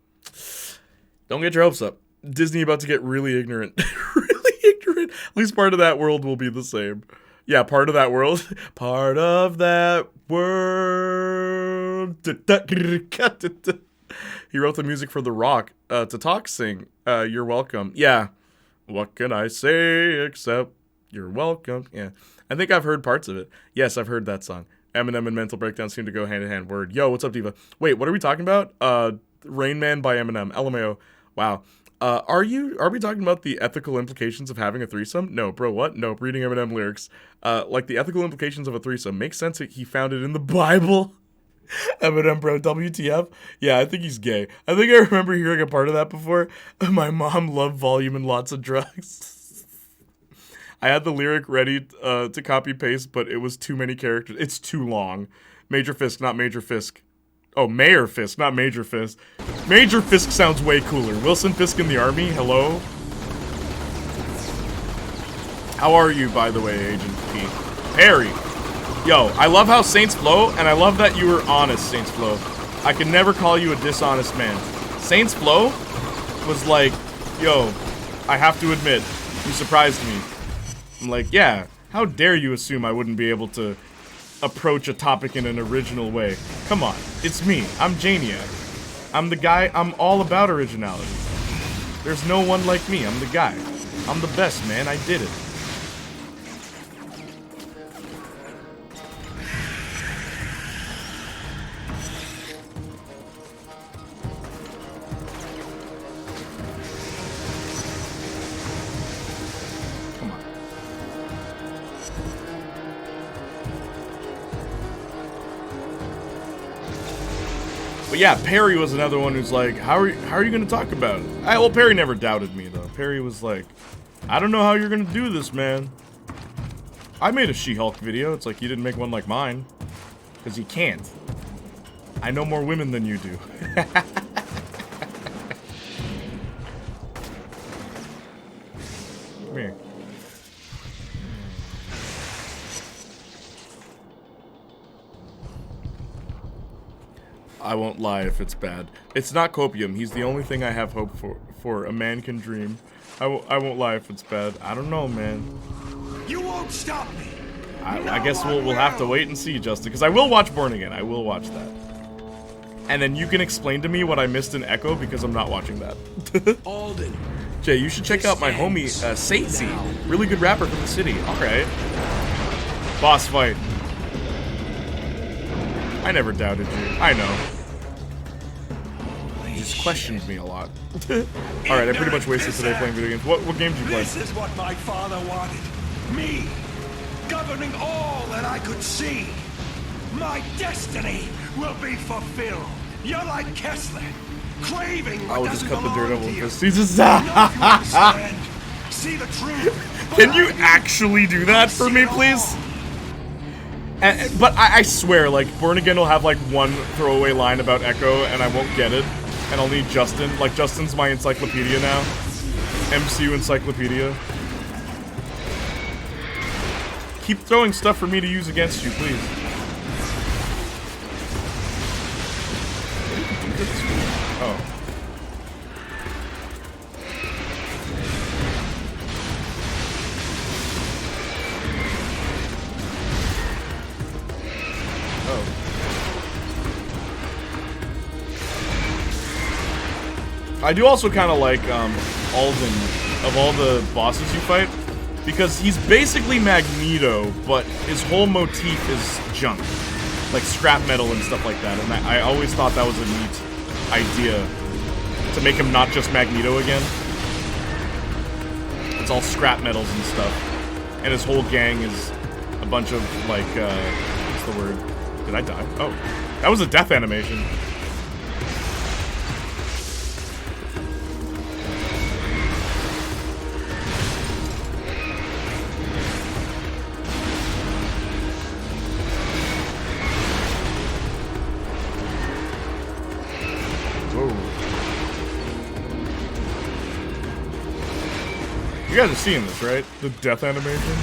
Don't get your hopes up. Disney about to get really ignorant. Really ignorant. At least part of that world will be the same. Yeah, part of that world. Part of that world. He wrote the music for The Rock to talk sing. You're welcome. Yeah. What can I say except you're welcome? Yeah. I think I've heard parts of it. Yes, I've heard that song. Eminem and Mental Breakdown seem to go hand in hand. Word. Yo, what's up, Diva? Wait, what are we talking about? Rain Man by Eminem. LMAO. Wow. Are we talking about the ethical implications of having a threesome? No, bro, what? No, reading Eminem lyrics. Like, the ethical implications of a threesome. Makes sense that he found it in the Bible. Eminem, bro, WTF? Yeah, I think he's gay. I think I remember hearing a part of that before. My mom loved volume and lots of drugs. I had the lyric ready to copy-paste, but it was too many characters. It's too long. Major Fisk, not Major Fisk. Oh, Mayor Fisk, not Major Fisk. Major Fisk sounds way cooler. Wilson Fisk in the army, hello? How are you, by the way, Agent P? Harry. Yo, I love how Saints flow, and I love that you were honest, Saints Flow. I can never call you a dishonest man. Saints Flow was like, yo, I have to admit, you surprised me. I'm like, yeah, how dare you assume I wouldn't be able to approach a topic in an original way. Come on, it's me. I'm Janiac. I'm the guy. I'm all about originality. There's no one like me. I'm the guy. I'm the best, man. I did it. But yeah, Perry was another one who's like, how are you going to talk about it? Well, Perry never doubted me, though. Perry was like, I don't know how you're going to do this, man. I made a She-Hulk video. It's like, you didn't make one like mine. Because you can't. I know more women than you do. Come here. I won't lie if it's bad. It's not copium. He's the only thing I have hope for. A man can dream. I won't lie if it's bad. I don't know, man. You won't stop me. I guess we'll have to wait and see, Justin. Because I will watch Born Again. I will watch that. And then you can explain to me what I missed in Echo because I'm not watching that. Alden. Jay, you should check out my homie, Satesy. Really good rapper from the city. Alright. Boss fight. I never doubted you. I know. You just questioned me a lot. Alright, I pretty much wasted today playing video games. What game did you play? This is what my father wanted. Me. Governing all that I could see. My destiny will be fulfilled. You're like Kessler. Craving what I will just doesn't cut the belong Daredevil to you. first. He's just See the truth. Can you actually do that for me, please? But I swear, like, Born Again will have, like, one throwaway line about Echo, and I won't get it. And I'll need Justin. Like, Justin's my encyclopedia now. MCU encyclopedia. Keep throwing stuff for me to use against you, please. Oh. I do also kind of like Alden of all the bosses you fight, because he's basically Magneto, but his whole motif is junk, like scrap metal and stuff like that. And I always thought that was a neat idea to make him not just Magneto again. It's all scrap metals and stuff, and his whole gang is a bunch of like what's the word? Did I die? Oh, that was a death animation. You guys are seeing this, right? The death animation?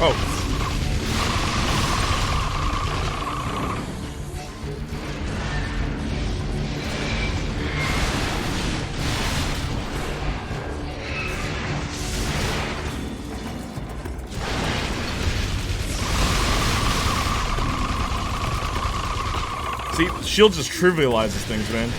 Oh. See, shield just trivializes things, man.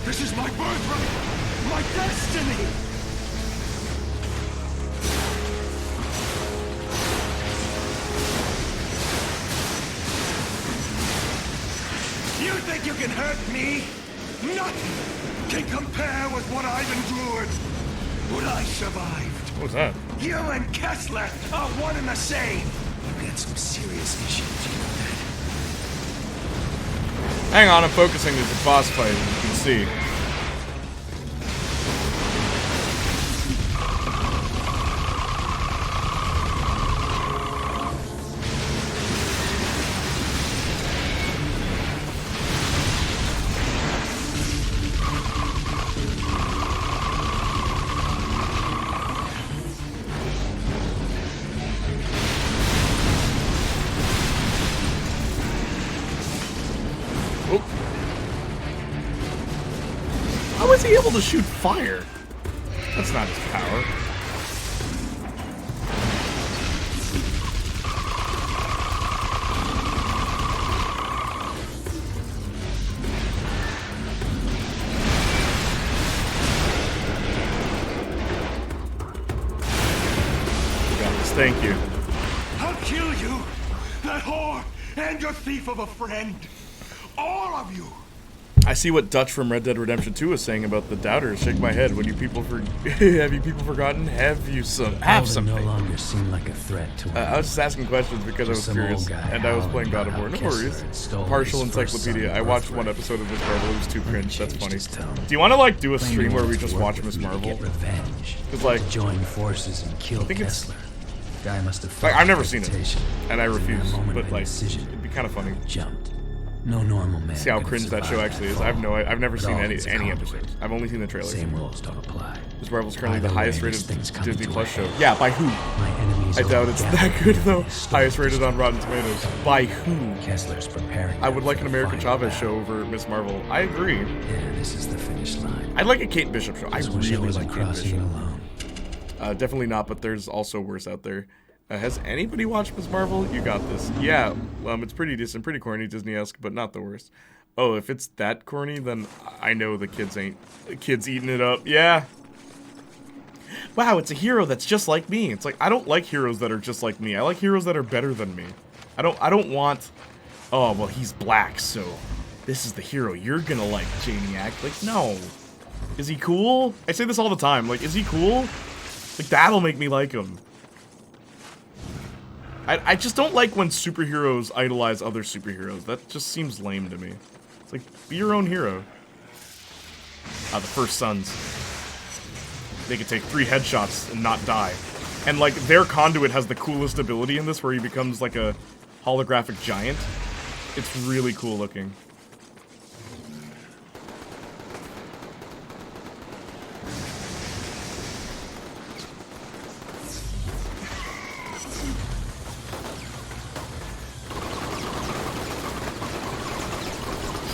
This is my birthright! My destiny! You think you can hurt me? Nothing can compare with what I've endured. What I survived. What was that? You and Kessler are one and the same. You got some serious issues, you know that? Hang on, I'm focusing. There's a boss fight, as you can see. How is he able to shoot fire? That's not his power. We got this, thank you. I'll kill you, that whore, and your thief of a friend. All of you. I see what Dutch from Red Dead Redemption 2 is saying about the doubters. Shake my head. When you people have you people forgotten? Have something? No longer seemed like a threat to I was just asking questions because I was curious, and I was playing God of War. No worries. Partial encyclopedia. I watched one episode of Miss Marvel. It was too cringe. That's funny. Do you want to like do a stream where we just watch Miss Marvel? Because like, join forces and kill I think it's Kessler. Guy must have like I've never seen it, and I refuse. But like, it'd be kind of funny. Jumped. No normal man. See how cringe that show actually is. I've never seen any episodes. I've only seen the trailers. Same rules don't apply. Miss Marvel's currently the highest rated Disney Plus show. Yeah, by who? My enemies I doubt it's that good though. Highest rated on Rotten Tomatoes. By who? Kessler's preparing. I would like an American Chavez show over Miss Marvel. I agree. Yeah, this is the finish line. I'd like a Kate Bishop show. I really like Kate crossing Bishop. alone. Definitely not, but there's also worse out there. Has anybody watched Miss Marvel? You got this. Yeah, it's pretty decent, pretty corny, Disney-esque, but not the worst. Oh, if it's that corny, then I know the kids eating it up. Yeah. Wow, it's a hero that's just like me. It's like, I don't like heroes that are just like me. I like heroes that are better than me. I don't want, oh, well, he's black, so this is the hero you're gonna like, Playniac. Like, no. Is he cool? I say this all the time. Like, is he cool? Like, that'll make me like him. I just don't like when superheroes idolize other superheroes. That just seems lame to me. It's like, be your own hero. The First Sons. They could take 3 headshots and not die. And, like, their Conduit has the coolest ability in this where he becomes, like, a holographic giant. It's really cool looking.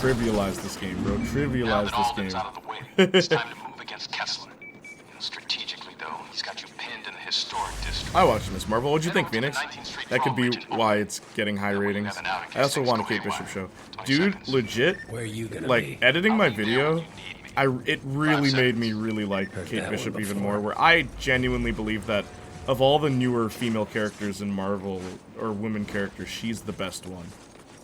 Trivialize this game, bro. Trivialize this game. Out of the way, it's time to move against Kessler. Strategically, though, he's got you pinned in the historic district. I watched Miss Marvel. What'd you think, Phoenix? That could be why it's getting high ratings. I also want a Kate Bishop show. Dude, legit, like, editing my video, it really made me really like Kate Bishop even more, where I genuinely believe that of all the newer female characters in Marvel, or women characters, she's the best one.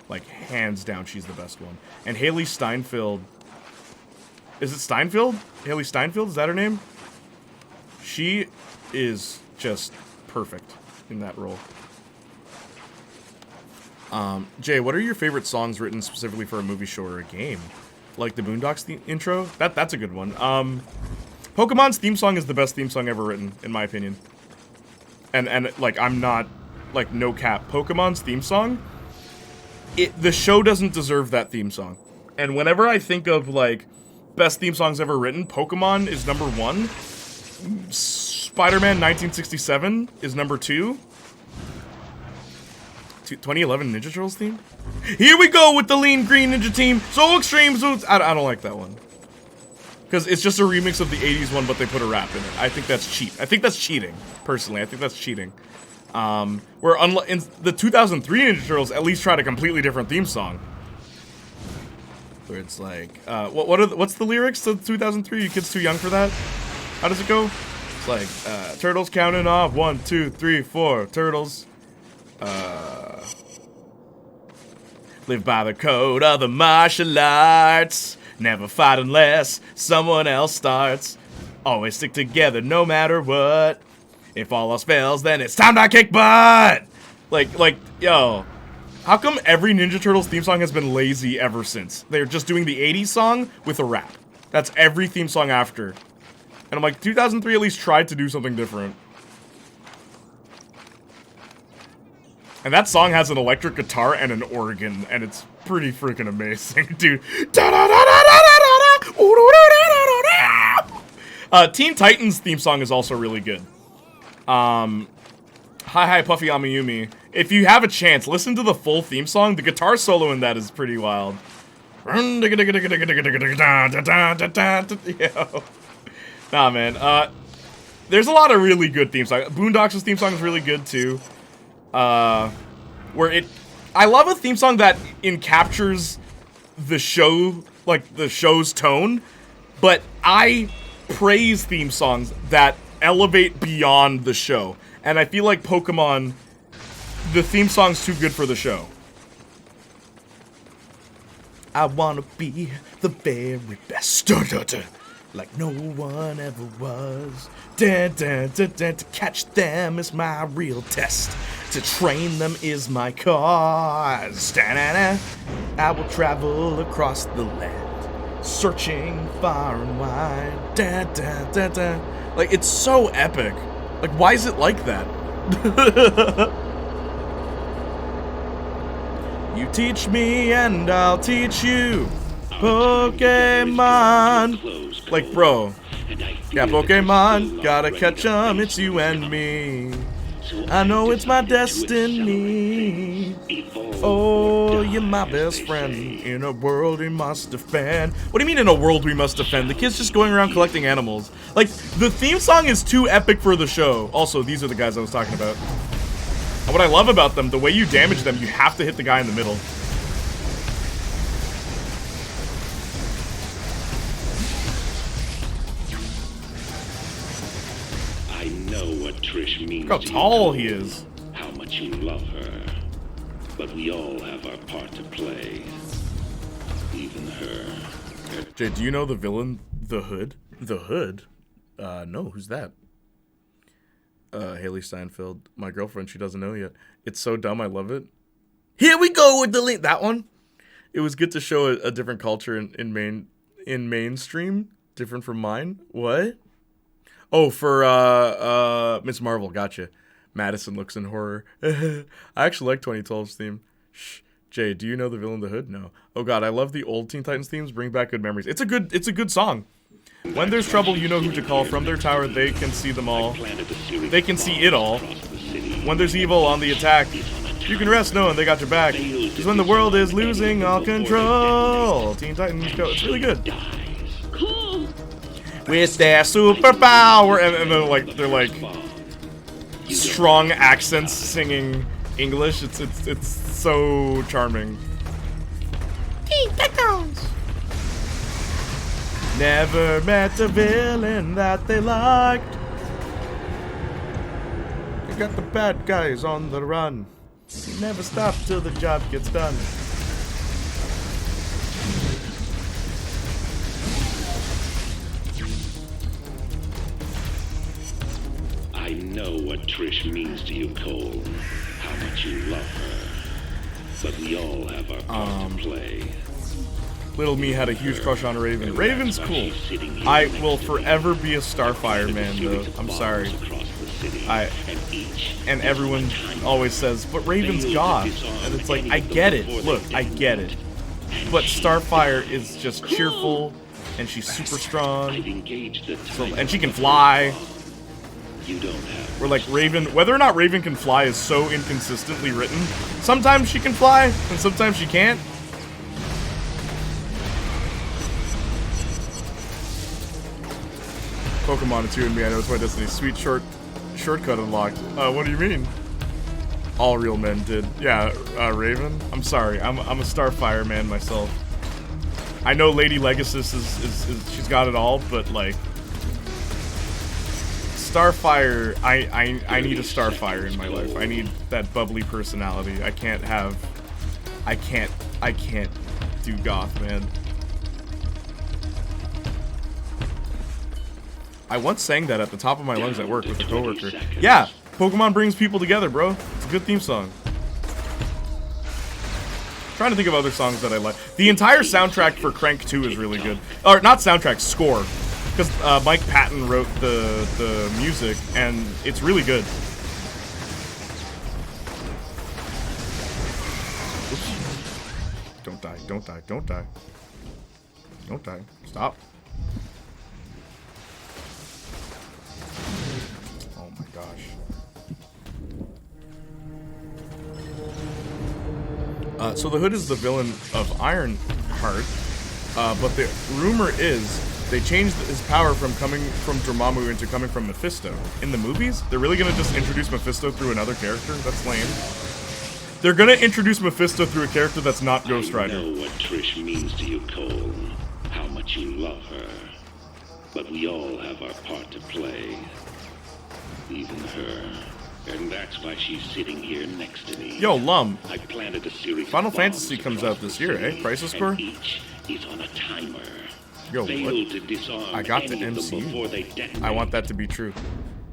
Like, hands down, she's the best one. And Haley Steinfeld... Is it Steinfeld? Haley Steinfeld? Is that her name? She is just perfect in that role. Jay, what are your favorite songs written specifically for a movie show or a game? Like the Boondocks intro? That's a good one. Pokemon's theme song is the best theme song ever written, in my opinion. And like, I'm not... Like, no cap. Pokemon's theme song... the show doesn't deserve that theme song. And whenever I think of, like, best theme songs ever written, Pokemon is number 1. Spider-Man 1967 is number 2. 2011 Ninja Turtles theme? Here we go with the Lean Green Ninja Team! So extreme! So I don't like that one. Because it's just a remix of the 80s one, but they put a rap in it. I think that's cheat. I think that's cheating. Personally, I think that's cheating. Where in the 2003 Ninja Turtles at least tried a completely different theme song. Where it's like, what's the lyrics to 2003? You kids too young for that? How does it go? It's like, turtles counting off, 1, 2, 3, 4, turtles. Live by the code of the martial arts. Never fight unless someone else starts. Always stick together no matter what. If all else fails, then it's time to kick butt! Like, yo. How come every Ninja Turtles theme song has been lazy ever since? They're just doing the 80s song with a rap. That's every theme song after. And I'm like, 2003 at least tried to do something different. And that song has an electric guitar and an organ, and it's pretty freaking amazing, dude. Teen Titans theme song is also really good. Hi Hi Puffy Amiyumi. If you have a chance, listen to the full theme song. The guitar solo in that is pretty wild. Yo. Nah, man. There's a lot of really good theme songs. Boondocks' theme song is really good too. I love a theme song that captures the show, like the show's tone, but I praise theme songs that elevate beyond the show. And I feel like Pokemon, the theme song's too good for the show. I wanna be the very best, like no one ever was. To catch them is my real test. To train them is my cause. I will travel across the land, searching far and wide. Like, it's so epic. Like, why is it like that? You teach me and I'll teach you Pokemon. Like, bro. Yeah, Pokemon, gotta catch 'em, it's you and me. I know it's my destiny. Oh, you're my best friend. In a world we must defend. What do you mean in a world we must defend? The kid's just going around collecting animals. Like, the theme song is too epic for the show. Also, these are the guys I was talking about. And what I love about them, the way you damage them, you have to hit the guy in the middle. Trish means Look how to tall you, he is. how much you love her. But we all have our part to play. Even her. Jay, do you know the villain, the Hood? The Hood? No, who's that? Haley Steinfeld. My girlfriend, she doesn't know yet. It's so dumb, I love it. Here we go with the link. That one? It was good to show a different culture in mainstream. Different from mine. What? Oh, for Miss Marvel, gotcha. Madison looks in horror. I actually like 2012's theme. Shh. Jay, do you know the villain, the Hood? No. Oh god, I love the old Teen Titans themes. Bring back good memories. It's a good song. When there's trouble, you know who to call. From their tower, they can see them all. They can see it all. When there's evil on the attack, you can rest knowing they got your back. Because when the world is losing all control, Teen Titans go. It's really good. With their superpower, and they're like strong accents singing English. It's so charming. Teen Titans. Never met a villain that they liked. They got the bad guys on the run. Never stop till the job gets done. I know what Trish means to you, Cole. How much you love her. But we all have our part to play. Little me had a huge crush on Raven. Raven's cool. I will forever be a Starfire man, though. I'm sorry. And everyone always says, but Raven's goth. And it's like, I get it. Look, I get it. But Starfire is just cheerful, and she's super strong. So, and she can fly. We're like, Raven, whether or not Raven can fly is so inconsistently written. Sometimes she can fly, and sometimes she can't. Pokemon, it's you and me. I know it's my destiny. Sweet shortcut unlocked. What do you mean? All real men did. Yeah, Raven. I'm sorry. I'm a Starfire man myself. I know Lady Legacy is she's got it all, but like Starfire, I need a Starfire in my life. I need that bubbly personality. I can't do goth, man. I once sang that at the top of my lungs at work with a coworker. Yeah, Pokemon brings people together, bro. It's a good theme song. Trying to think of other songs that I like. The entire soundtrack for Crank 2 is really good. Or not soundtrack, score. Because Mike Patton wrote the music, and it's really good. Oops. Don't die, don't die, don't die. Don't die. Stop. Oh my gosh. So the Hood is the villain of Ironheart, but the rumor is they changed his power from coming from Dormammu into coming from Mephisto. In the movies, they're really gonna just introduce Mephisto through another character? That's lame. They're gonna introduce Mephisto through a character that's not Ghost Rider. I know what Trish means to you, Cole. How much you love her. But we all have our part to play. Even her. And that's why she's sitting here next to me. Yo, Lum. I planted a series Final of Fantasy comes out this year, eh? Crisis Core? And each is on a timer. Yo, what? To disarm I got the any of them MCU. before they detonate. I want that to be true.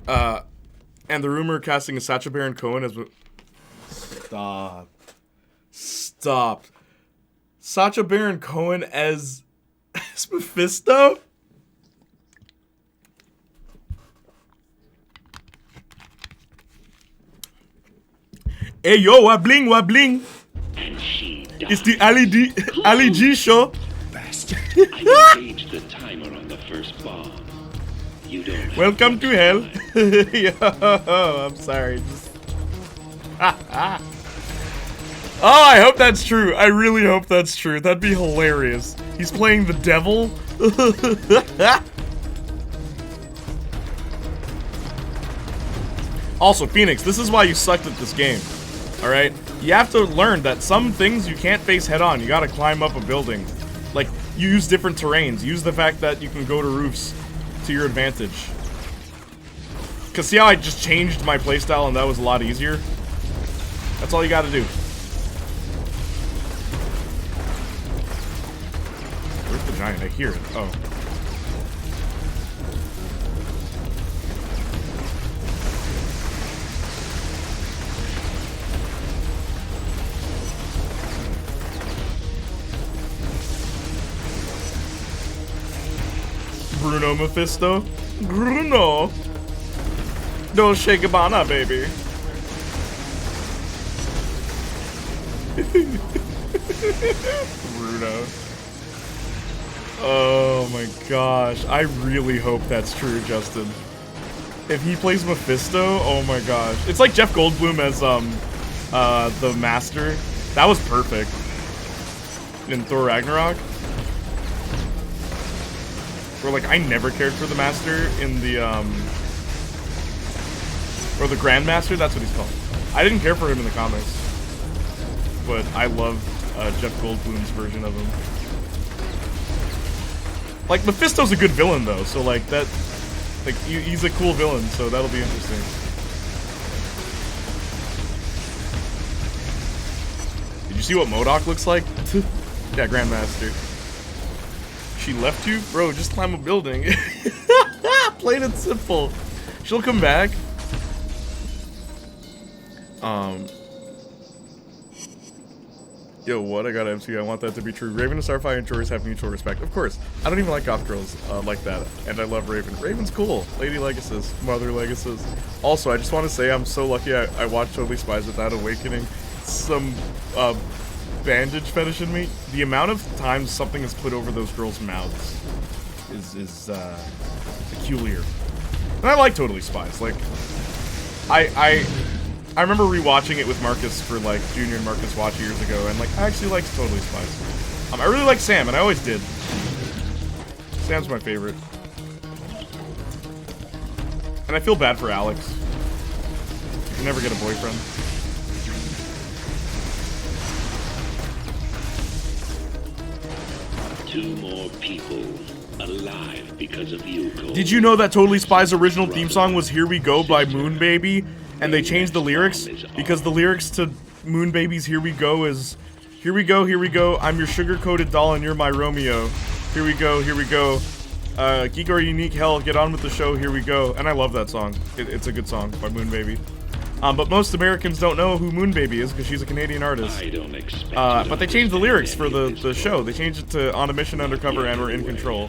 And the rumor casting of Sacha Baron Cohen as... Stop. Stop. Sacha Baron Cohen as Mephisto? Hey yo, wabling, wabling. And she died. It's the Ali G show. I engaged the timer on the first bomb. You don't. Welcome to hell. Yo, I'm sorry. Just... Oh, I hope that's true. I really hope that's true. That'd be hilarious. He's playing the devil. Also, Phoenix, this is why you sucked at this game. Alright? You have to learn that some things you can't face head on. You gotta climb up a building. Like, you use different terrains. Use the fact that you can go to roofs to your advantage. Cause see how I just changed my playstyle and that was a lot easier? That's all you gotta do. Where's the giant? I hear it. Oh. Bruno Mephisto? Bruno! Don't shake a banana, baby. Bruno. Oh my gosh. I really hope that's true, Justin. If he plays Mephisto, oh my gosh. It's like Jeff Goldblum as the Master. That was perfect. In Thor Ragnarok. Where like I never cared for the Master in the or the Grandmaster, that's what he's called. I didn't care for him in the comics. But I love Jeff Goldblum's version of him. Like, Mephisto's a good villain, though, so, like, that... Like, he's a cool villain, so that'll be interesting. Did you see what MODOK looks like? Yeah, Grandmaster. She left you? Bro, just climb a building. Plain and simple. She'll come back. Yo, what? I got MC. I want that to be true. Raven and Starfire and Joris have mutual respect. Of course. I don't even like goth girls like that. And I love Raven. Raven's cool. Lady Legacies. Mother Legacies. Also, I just want to say I'm so lucky I watched Totally Spies without awakening some bandage fetish in me. The amount of times something is put over those girls' mouths is peculiar. And I like Totally Spies. Like, I remember rewatching it with Marcus for like Junior and Marcus watch years ago, and like I actually liked Totally Spies. I really like Sam, and I always did. Sam's my favorite. And I feel bad for Alex. You can never get a boyfriend. Two more people alive because of you, Cole. Did you know that Totally Spies' original theme song was Here We Go by Moon Baby? And they changed the lyrics because the lyrics to Moon Baby's Here We Go is here we go, I'm your sugar-coated doll and you're my Romeo. Here we go, Geek or Unique, hell, get on with the show, here we go. And I love that song. It's a good song by Moon Baby. But most Americans don't know who Moon Baby is because she's a Canadian artist. I don't expect but they changed the lyrics for the show. They changed it to On a Mission Undercover and We're in Control.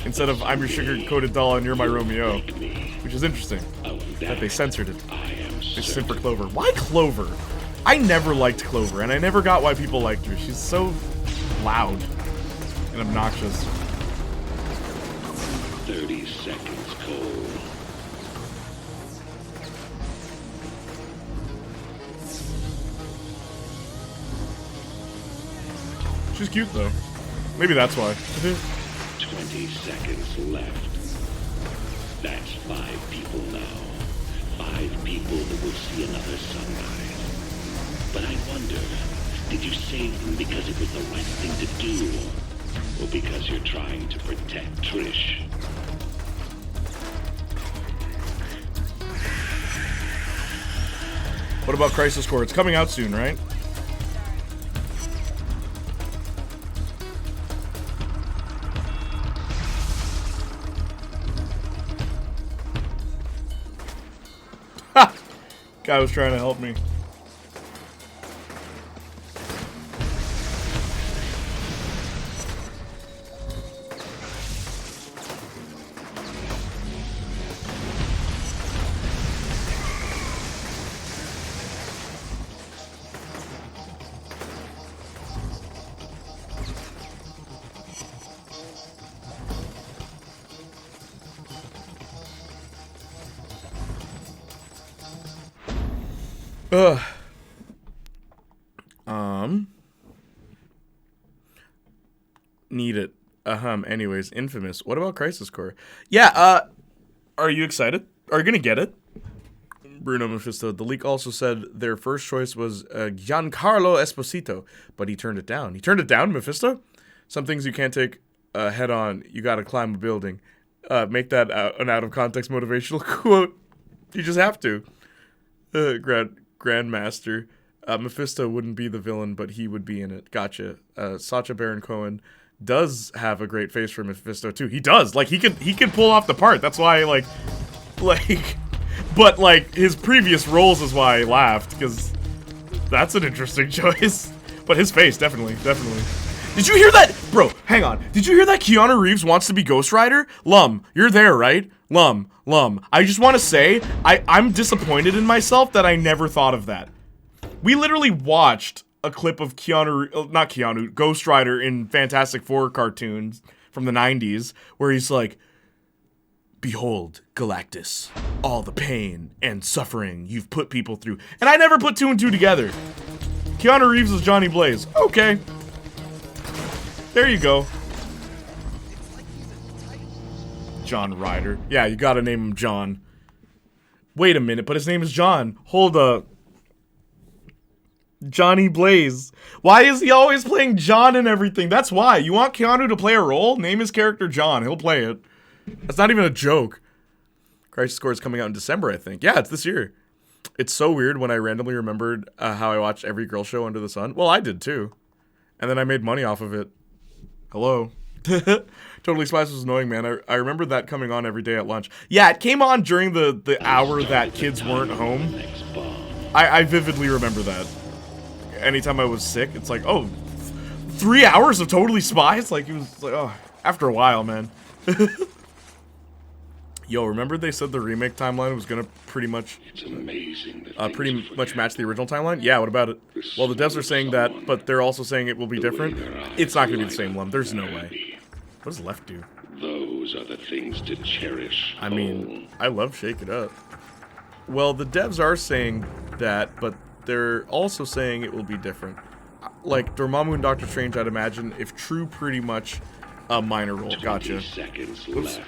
Instead of I'm your sugar-coated doll and you're my Romeo. Which is interesting. That they censored it. It's Simper Clover. Why Clover? I never liked Clover, and I never got why people liked her. She's so loud and obnoxious. 30 seconds, Cole. She's cute, though. Maybe that's why. 20 seconds left. That's 5 people now. 5 people that will see another sunrise. But I wonder, did you save them because it was the right thing to do? Or because you're trying to protect Trish? What about Crisis Core? It's coming out soon, right? Ha! Guy was trying to help me. Ugh. Need it. Anyways, inFAMOUS. What about Crisis Core? Yeah, are you excited? Are you gonna get it? Bruno Mephisto. The leak also said their first choice was Giancarlo Esposito, but he turned it down. He turned it down, Mephisto? Some things you can't take head on. You gotta climb a building. Make that an out-of-context motivational quote. You just have to. Grandmaster. Mephisto wouldn't be the villain, but he would be in it. Gotcha. Sacha Baron Cohen does have a great face for Mephisto too. He does. Like he can pull off the part. That's why like but like his previous roles is why I laughed, because that's an interesting choice. But his face, definitely. Did you hear that? Bro, hang on. Did you hear that Keanu Reeves wants to be Ghost Rider? Lum, you're there, right? Lum. I just want to say, I'm disappointed in myself that I never thought of that. We literally watched a clip of Ghost Rider in Fantastic Four cartoons from the 90s, where he's like, "Behold, Galactus, all the pain and suffering you've put people through." And I never put two and two together. Keanu Reeves is Johnny Blaze. Okay. There you go. John Ryder. Yeah, you gotta name him John. Wait a minute, but his name is John. Hold up. Johnny Blaze. Why is he always playing John and everything? That's why. You want Keanu to play a role? Name his character John. He'll play it. That's not even a joke. Crisis Core is coming out in December, I think. Yeah, it's this year. It's so weird when I randomly remembered how I watched every girl show under the sun. Well, I did too. And then I made money off of it. Hello. Totally Spies was annoying, man. I remember that coming on every day at lunch. Yeah, it came on during the hour that kids weren't home. I vividly remember that. Anytime I was sick, it's like, oh, 3 hours of Totally Spies? Like, it was like, oh, after a while, man. Yo, remember they said the remake timeline was gonna pretty much match the original timeline? Yeah, what about it? Well, the devs are saying that, but they're also saying it will be different. It's not gonna be the same one. There's no way. What does left do? Those are the things to cherish. I mean, I love Shake It Up. Well, the devs are saying that, but they're also saying it will be different. Like, Dormammu and Doctor Strange, I'd imagine, if true, pretty much a minor role. Gotcha. Oops.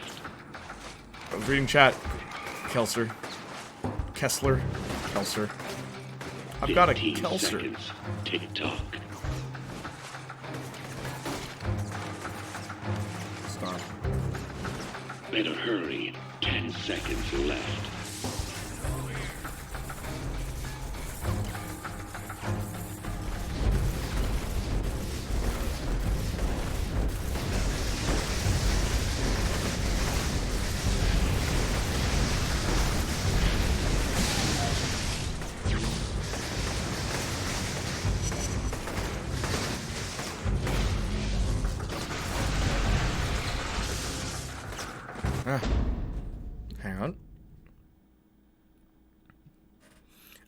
I was reading chat. Kessler. I've got a Kelsler. Tick-tock. Stop. Better hurry. 10 seconds left. Hang on.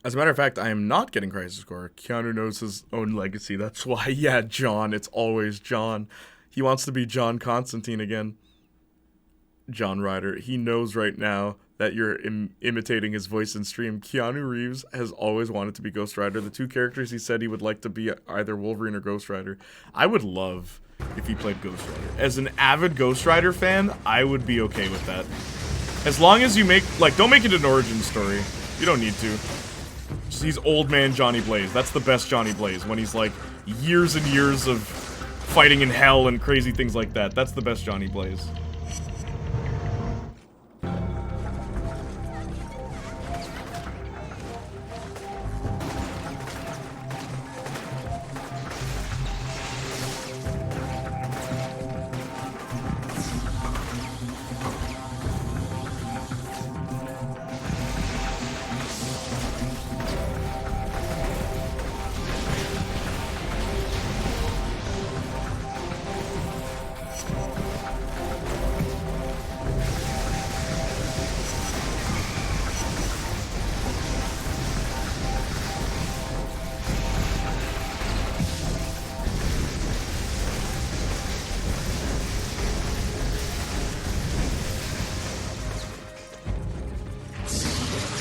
As a matter of fact, I am not getting Crisis Core. Keanu knows his own legacy. That's why, yeah, John. It's always John. He wants to be John Constantine again. John Ryder. He knows right now that you're imitating his voice in stream. Keanu Reeves has always wanted to be Ghost Rider. The two characters he said he would like to be either Wolverine or Ghost Rider. I would love if he played Ghost Rider. As an avid Ghost Rider fan, I would be okay with that. As long as you make, like, don't make it an origin story. You don't need to. Just he's old man Johnny Blaze. That's the best Johnny Blaze. When he's like years and years of fighting in hell and crazy things like that. That's the best Johnny Blaze.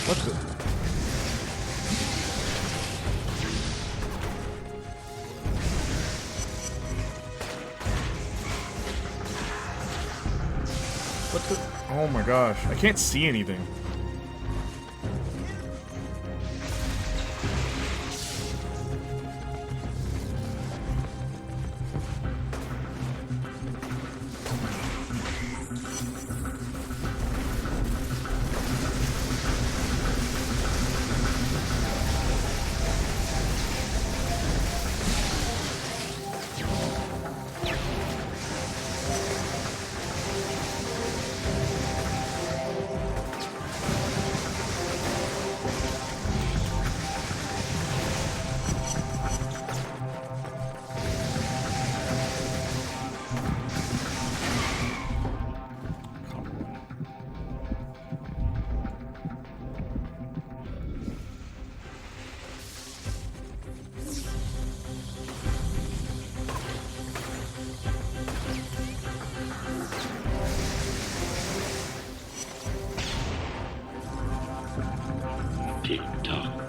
What the? What the? Oh my gosh. I can't see anything.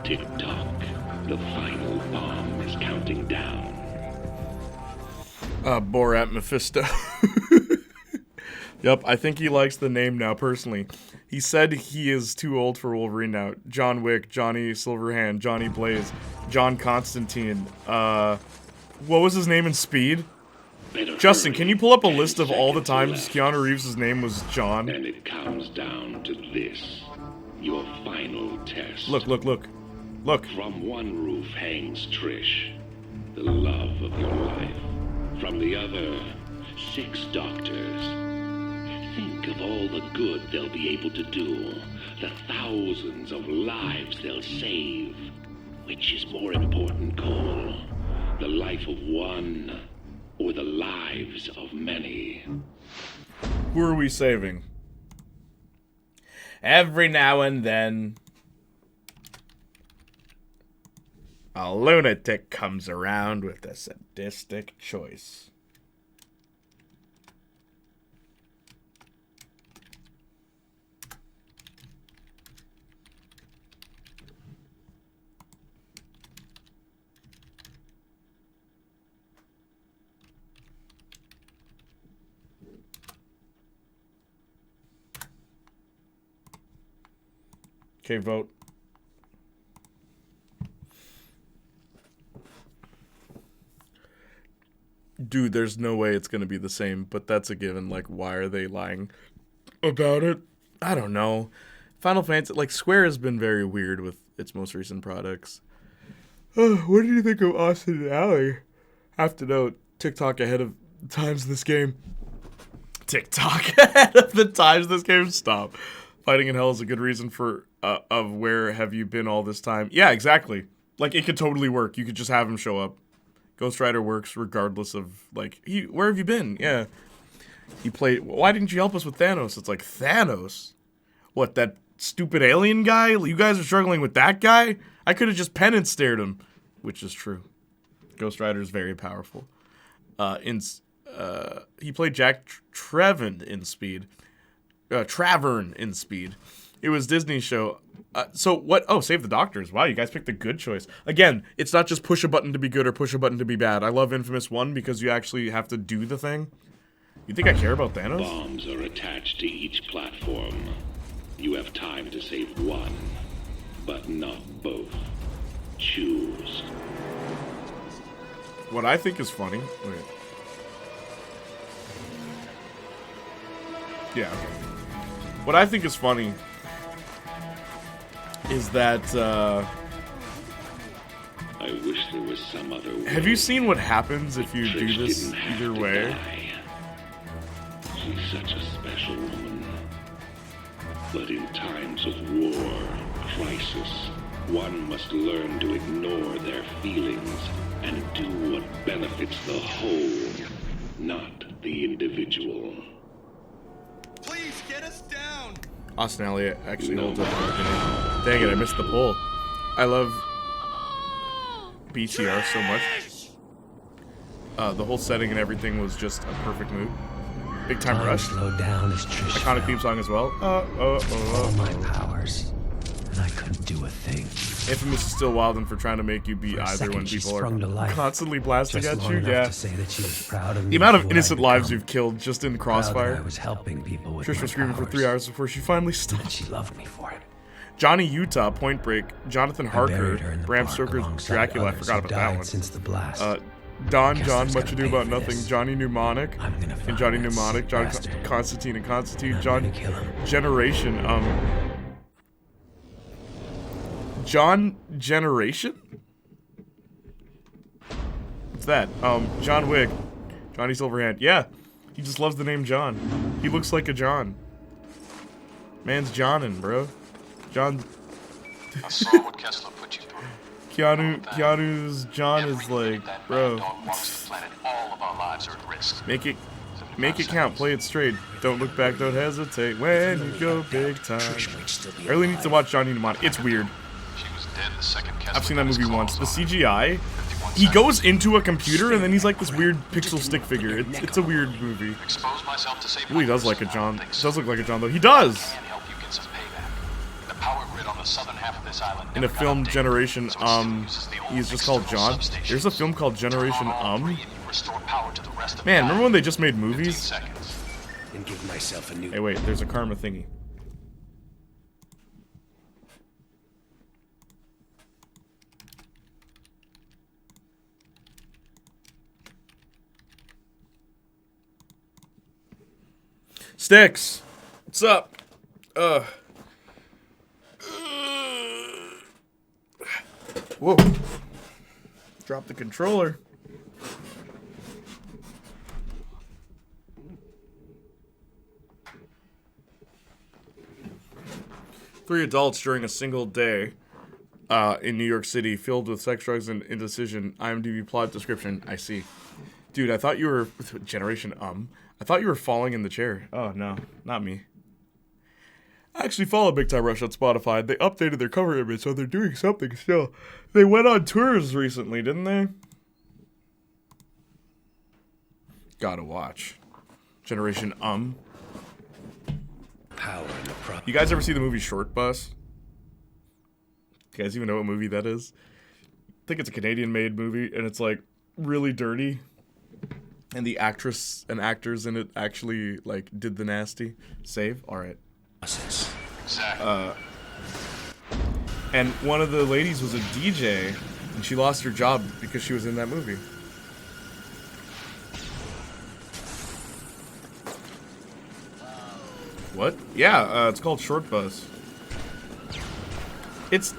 Tick-tock. The final bomb is counting down. Borat Mephisto. Yep, I think he likes the name now, personally. He said he is too old for Wolverine now. John Wick, Johnny Silverhand, Johnny Blaze, John Constantine. What was his name in Speed? Justin, can you pull up a list of all the times Keanu Reeves' name was John? And it comes down to this. Your final test. Look. From one roof hangs Trish, the love of your life. From the other, 6 doctors. Think of all the good they'll be able to do, the thousands of lives they'll save. Which is more important, Cole? The life of one, or the lives of many? Who are we saving? Every now and then, a lunatic comes around with a sadistic choice. Okay, vote. Dude, there's no way it's gonna be the same, but that's a given. Like, why are they lying about it? I don't know. Final Fantasy, like, Square has been very weird with its most recent products. What did you think of Austin and Alley? Have to note, TikTok ahead of the times of this game. TikTok ahead of the times of this game. Stop. Fighting in Hell is a good reason for of where have you been all this time. Yeah, exactly. Like, it could totally work. You could just have him show up. Ghost Rider works regardless of, like, where have you been? Yeah. He played, why didn't you help us with Thanos? It's like, Thanos? What, that stupid alien guy? You guys are struggling with that guy? I could have just penance stared him. Which is true. Ghost Rider is very powerful. He played Jack Trevin in Speed. Travern in Speed. It was Disney's show. So what? Oh, Save the Doctors. Wow, you guys picked a good choice. Again, it's not just push a button to be good or push a button to be bad. I love Infamous 1 because you actually have to do the thing. You think I care about Thanos? Bombs are attached to each platform. You have time to save one, but not both. Choose. What I think is funny. Wait. Yeah, okay. What I think is funny is that, I wish there was some other way. have you seen what happens if you Trish do this didn't have either to way? die. She's such a special woman. But in times of war, crisis, one must learn to ignore their feelings and do what benefits the whole, not the individual. Please get us down! Austin Elliott actually holds up. Dang it, I missed the poll. I love BTR so much. The whole setting and everything was just a perfect move. Big Time Rush. Slow down as Trish Iconic fell. theme song as well. All my powers, and I couldn't do a thing. Infamous is still wild and for trying to make you be For a either second, when she people sprung to are life. constantly blasting Just at long you. enough Yeah. to say that she was proud of me The amount of for what innocent I'd lives become. you've killed just in Proud that Crossfire. I was helping people with Trish my was screaming for powers, 3 hours before she finally and stopped. she loved me for it. Johnny Utah, Point Break, Jonathan I Harker, buried her in the Bram park Stoker's alongside Dracula. I others forgot who about that died one. Since the blast. Don Guess John, who's What gonna You Do pay About for Nothing, this? Johnny Mnemonic, I'm gonna and find Johnny that Mnemonic, sick John bastard. Constantine and Constantine, I'm John gonna kill him. Generation, John Generation? What's that? John Wick, Johnny Silverhand. Yeah, he just loves the name John. He looks like a John. Man's Johnin', bro. John. I saw what Kessler put you through. Keanu's John is like, bro. Wants the planet. All of our lives are at risk. Make it count. Play it straight. Don't look back. Don't hesitate when you go big time. I really need to watch Johnny Mnemonic. It's weird. She was dead the second Kessler I've seen that got his movie once. The claws on her. CGI. 51 He goes seconds. into a computer and then he's like this weird pixel stick figure. It's a weird movie. Expose myself to save Really my does like a person. John. I don't think Does so. look like a John though. He does. Can help you get some payback. The power grid on the southern half of this island in a never got film updated, Generation so it still uses the old he's just called external John. substations. There's a film called Generation Turn on all three and you restore power to the rest of Man, the remember island. when they just made 15 movies? seconds. And give myself a new... Hey, wait, there's a karma thingy. Sticks! What's up? Whoa. Drop the controller. Three adults during a single day in New York City filled with sex, drugs, and indecision. IMDb plot description. I see. Dude, I thought you were... Generation I thought you were falling in the chair. Oh, no. Not me. I actually follow Big Time Rush on Spotify. They updated their cover image, so they're doing something still. They went on tours recently, didn't they? Gotta watch. Generation Power in the prop. You guys ever see the movie Short Bus? You guys even know what movie that is? I think it's a Canadian-made movie, and it's, like, really dirty. And the actress and actors in it actually, like, did the nasty. Save? Alright. Exactly. And one of the ladies was a DJ, and she lost her job because she was in that movie. What? Yeah, it's called Short Bus. It's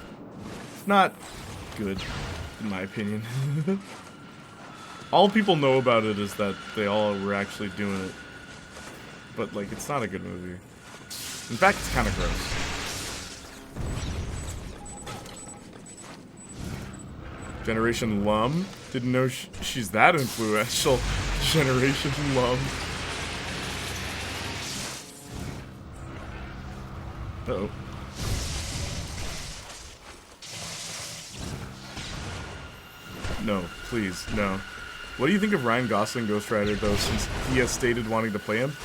not good, in my opinion. All people know about it is that they all were actually doing it. But, like, it's not a good movie. In fact, it's kind of gross. Generation Lum? Didn't know she's that influential. Generation Lum. Uh-oh. No, please, no. What do you think of Ryan Gosling Ghost Rider, though, since he has stated wanting to play him?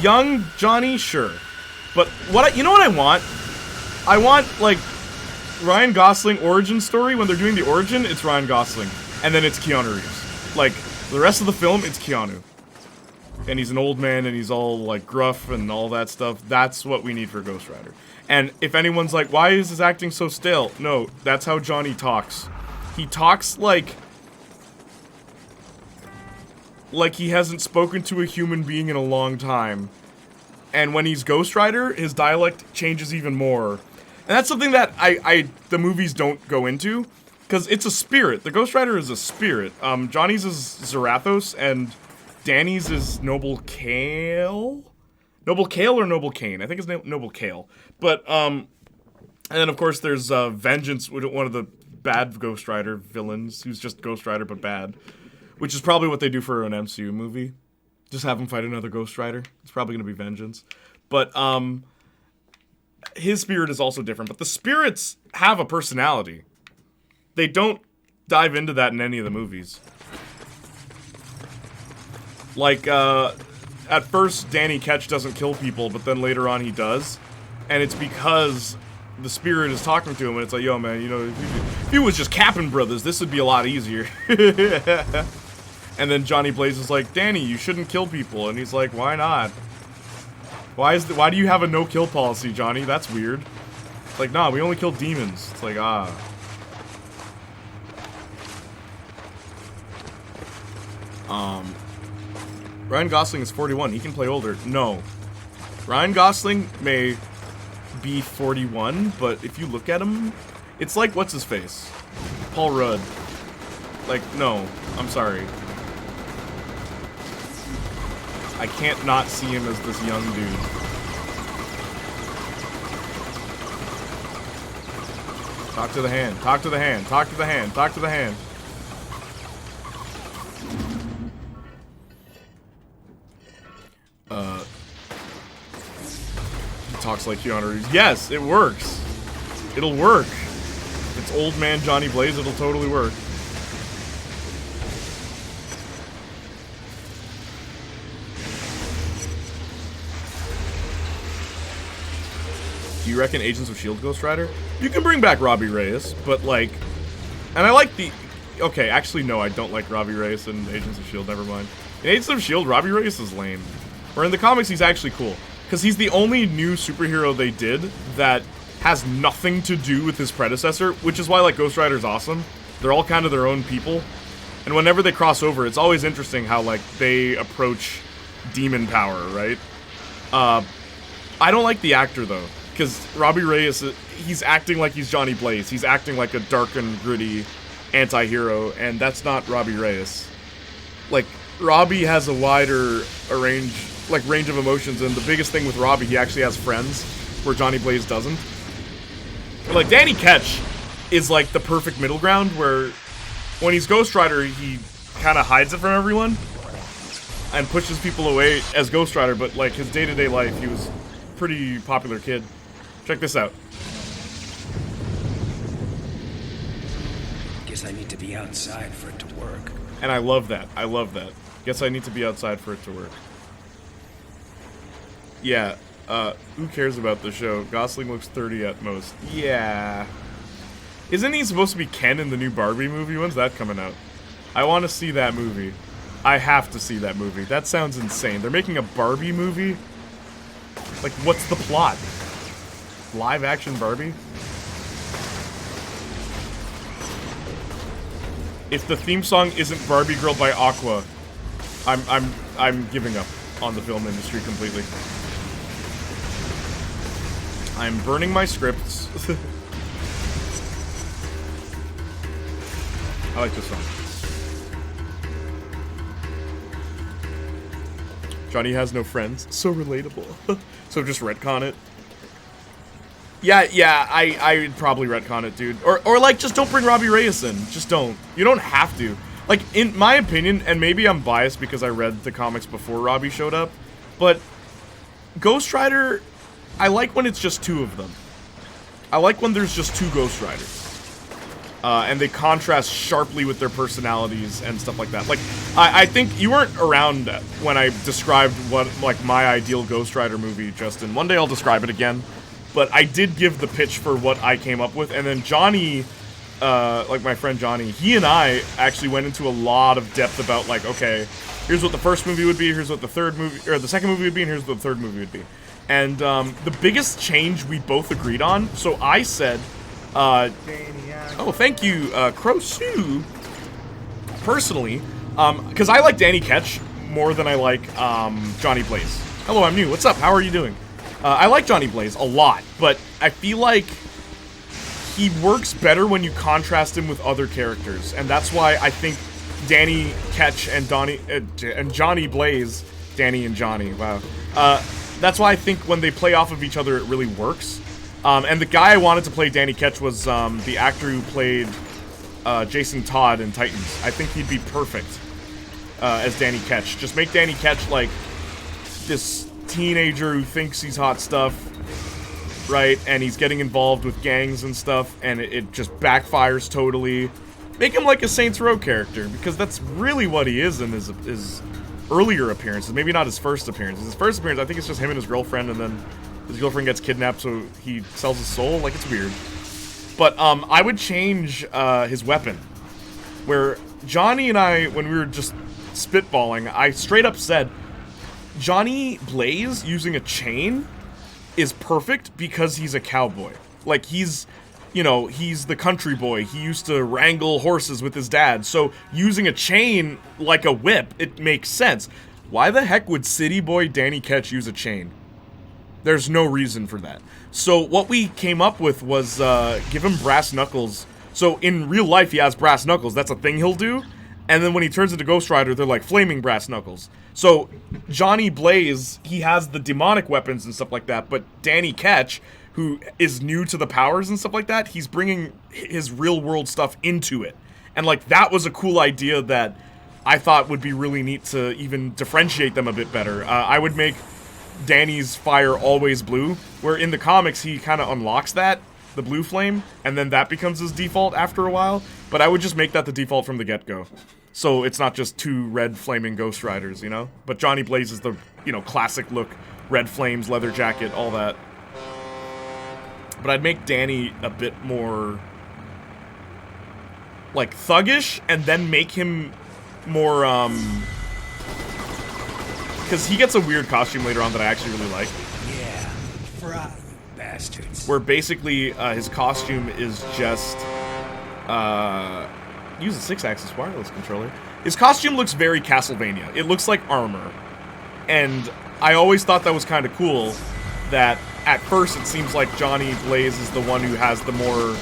Young Johnny, sure. But you know what I want? I want, like, Ryan Gosling origin story. When they're doing the origin, it's Ryan Gosling. And then it's Keanu Reeves. Like, the rest of the film, it's Keanu. And he's an old man, and he's all, like, gruff and all that stuff. That's what we need for Ghost Rider. And if anyone's like, why is his acting so stale? No, that's how Johnny talks. He talks like he hasn't spoken to a human being in a long time. And when he's Ghost Rider, his dialect changes even more. And that's something that the movies don't go into, because it's a spirit. The Ghost Rider is a spirit. Johnny's is Zarathos, and Danny's is Noble Kale? Noble Kale or Noble Kane? I think it's Noble Kale. But, and then of course there's Vengeance, one of the bad Ghost Rider villains, who's just Ghost Rider but bad. Which is probably what they do for an MCU movie. Just have him fight another Ghost Rider. It's probably going to be Vengeance. But, his spirit is also different. But the spirits have a personality. They don't dive into that in any of the movies. Like, at first, Danny Ketch doesn't kill people, but then later on he does. And it's because the spirit is talking to him, and it's like, yo, man, you know, if he was just Cap'n Brothers, this would be a lot easier. And then Johnny Blaze is like, Danny, you shouldn't kill people. And he's like, why not? Why do you have a no-kill policy, Johnny? That's weird. It's like, nah, we only kill demons. It's like, ah. Ryan Gosling is 41. He can play older. No. Ryan Gosling may be 41, but if you look at him, it's like, what's his face? Paul Rudd. Like, no. I'm sorry. I can't not see him as this young dude. Talk to the hand. Talk to the hand. Talk to the hand. Talk to the hand. He talks like Keanu Reeves. Yes, it works. It'll work. If it's old man Johnny Blaze, it'll totally work. Do you reckon Agents of S.H.I.E.L.D. Ghost Rider? You can bring back Robbie Reyes, but like... And I like the... Okay, actually, no, I don't like Robbie Reyes in Agents of S.H.I.E.L.D., never mind. In Agents of S.H.I.E.L.D., Robbie Reyes is lame. Where in the comics, he's actually cool. Because he's the only new superhero they did that has nothing to do with his predecessor, which is why, like, Ghost Rider's awesome. They're all kind of their own people. And whenever they cross over, it's always interesting how, like, they approach demon power, right? I don't like the actor, though. Because Robbie Reyes, he's acting like he's Johnny Blaze. He's acting like a dark and gritty anti-hero, and that's not Robbie Reyes. Like, Robbie has a wider range of emotions, and the biggest thing with Robbie, he actually has friends, where Johnny Blaze doesn't. Like, Danny Ketch is, like, the perfect middle ground, where when he's Ghost Rider, he kind of hides it from everyone, and pushes people away as Ghost Rider, but, like, his day-to-day life, he was a pretty popular kid. Check this out. Guess I need to be outside for it to work. And I love that. I love that. Guess I need to be outside for it to work. Yeah, who cares about the show? Gosling looks 30 at most. Yeah. Isn't he supposed to be Ken in the new Barbie movie? When's that coming out? I want to see that movie. I have to see that movie. That sounds insane. They're making a Barbie movie? Like, what's the plot? Live action Barbie? If the theme song isn't Barbie Girl by Aqua, I'm giving up on the film industry completely. I'm burning my scripts. I like this song. Johnny has no friends. So relatable. So just retcon it. Yeah, I'd probably retcon it, dude. Or like, just don't bring Robbie Reyes in. Just don't. You don't have to. Like, in my opinion, and maybe I'm biased because I read the comics before Robbie showed up, but Ghost Rider, I like when it's just two of them. I like when there's just two Ghost Riders. And they contrast sharply with their personalities and stuff like that. Like, I think you weren't around when I described what, like, my ideal Ghost Rider movie, Justin. One day I'll describe it again. But I did give the pitch for what I came up with, and then Johnny, like my friend Johnny, he and I actually went into a lot of depth about, like, okay, here's what the first movie would be, here's what the third movie, or the second movie would be, and here's what the third movie would be. And the biggest change we both agreed on, so I said, oh, thank you, Crosu, personally, because I like Danny Ketch more than I like Johnny Blaze. Hello, I'm new. What's up? How are you doing? I like Johnny Blaze a lot, but I feel like he works better when you contrast him with other characters, and that's why I think Danny Ketch and Johnny Blaze, Danny and Johnny, wow. That's why I think when they play off of each other, it really works. And the guy I wanted to play Danny Ketch was the actor who played Jason Todd in Titans. I think he'd be perfect as Danny Ketch. Just make Danny Ketch like this teenager who thinks he's hot stuff, right? And he's getting involved with gangs and stuff, and it just backfires totally. Make him like a Saints Row character, because that's really what he is in his earlier appearances. Maybe not his first appearance. His first appearance, I think it's just him and his girlfriend, and then his girlfriend gets kidnapped, so he sells his soul. Like, it's weird. But I would change his weapon. Where Johnny and I, when we were just spitballing, I straight up said, Johnny Blaze using a chain is perfect because he's a cowboy. Like, he's, you know, he's the country boy. He used to wrangle horses with his dad. So using a chain like a whip, it makes sense. Why the heck would city boy Danny Ketch use a chain? There's no reason for that. So what we came up with was give him brass knuckles. So in real life, he has brass knuckles. That's a thing he'll do. And then when he turns into Ghost Rider, they're like flaming brass knuckles. So Johnny Blaze, he has the demonic weapons and stuff like that. But Danny Ketch, who is new to the powers and stuff like that, he's bringing his real world stuff into it. And like, that was a cool idea that I thought would be really neat to even differentiate them a bit better. I would make Danny's fire always blue, where in the comics he kind of unlocks that, the blue flame, and then that becomes his default after a while. But I would just make that the default from the get-go. So it's not just two red flaming Ghost Riders, you know? But Johnny Blaze is the, you know, classic look, red flames, leather jacket, all that. but I'd make Danny a bit more, like, thuggish, and then make him more, because he gets a weird costume later on that I actually really like. Yeah, fry, you bastards. Where basically, his costume is just, use a 6-axis wireless controller. His costume looks very Castlevania. It looks like armor. And I always thought that was kind of cool, that at first it seems like Johnny Blaze is the one who has the more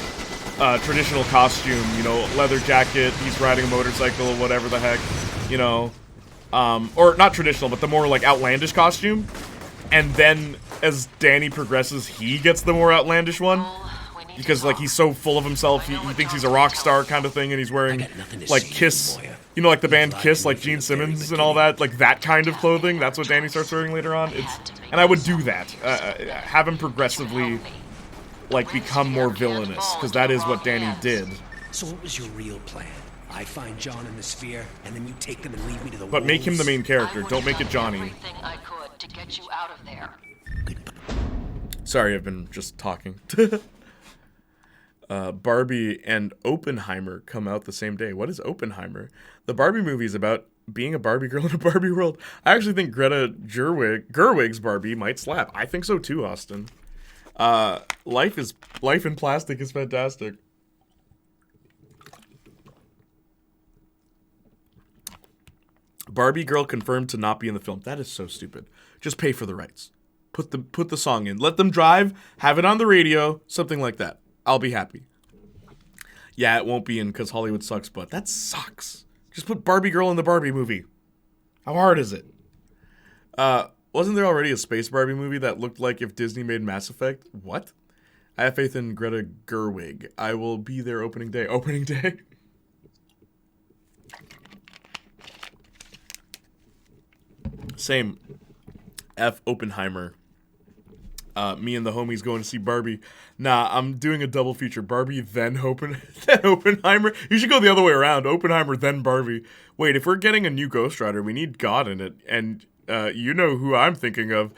traditional costume, you know, leather jacket, he's riding a motorcycle, whatever the heck, you know. Or not traditional, but the more, like, outlandish costume. And then, as Danny progresses, he gets the more outlandish one. Because, like, he's so full of himself, he thinks he's a rock star kind of thing, and he's wearing, like, Kiss, you know, like the band Kiss, like Gene Simmons and all that, like that kind of clothing. That's what Danny starts wearing later on. And I would do that. Have him progressively, like, become more villainous, because that is what Danny did. So what was your real plan? I find John in the sphere, and then you take them and leave me to the But make him the main character. I would Don't make have it done Johnny. everything I could to get you out of there. Sorry, I've been just talking. Barbie and Oppenheimer come out the same day. What is Oppenheimer? The Barbie movie is about being a Barbie girl in a Barbie world. I actually think Greta Gerwig's Barbie might slap. I think so too, Austin. Life in Plastic is fantastic. Barbie girl confirmed to not be in the film. That is so stupid. Just pay for the rights. Put the song in. Let them drive. Have it on the radio. Something like that. I'll be happy. Yeah, it won't be in because Hollywood sucks, but that sucks. Just put Barbie girl in the Barbie movie. How hard is it? Wasn't there already a Space Barbie movie that looked like if Disney made Mass Effect? What? I have faith in Greta Gerwig. I will be there opening day. Opening day? Same. F. Oppenheimer. Me and the homies going to see Barbie. Nah, I'm doing a double feature. Barbie, then Oppenheimer. You should go the other way around. Oppenheimer, then Barbie. Wait, if we're getting a new Ghost Rider, we need God in it. And you know who I'm thinking of.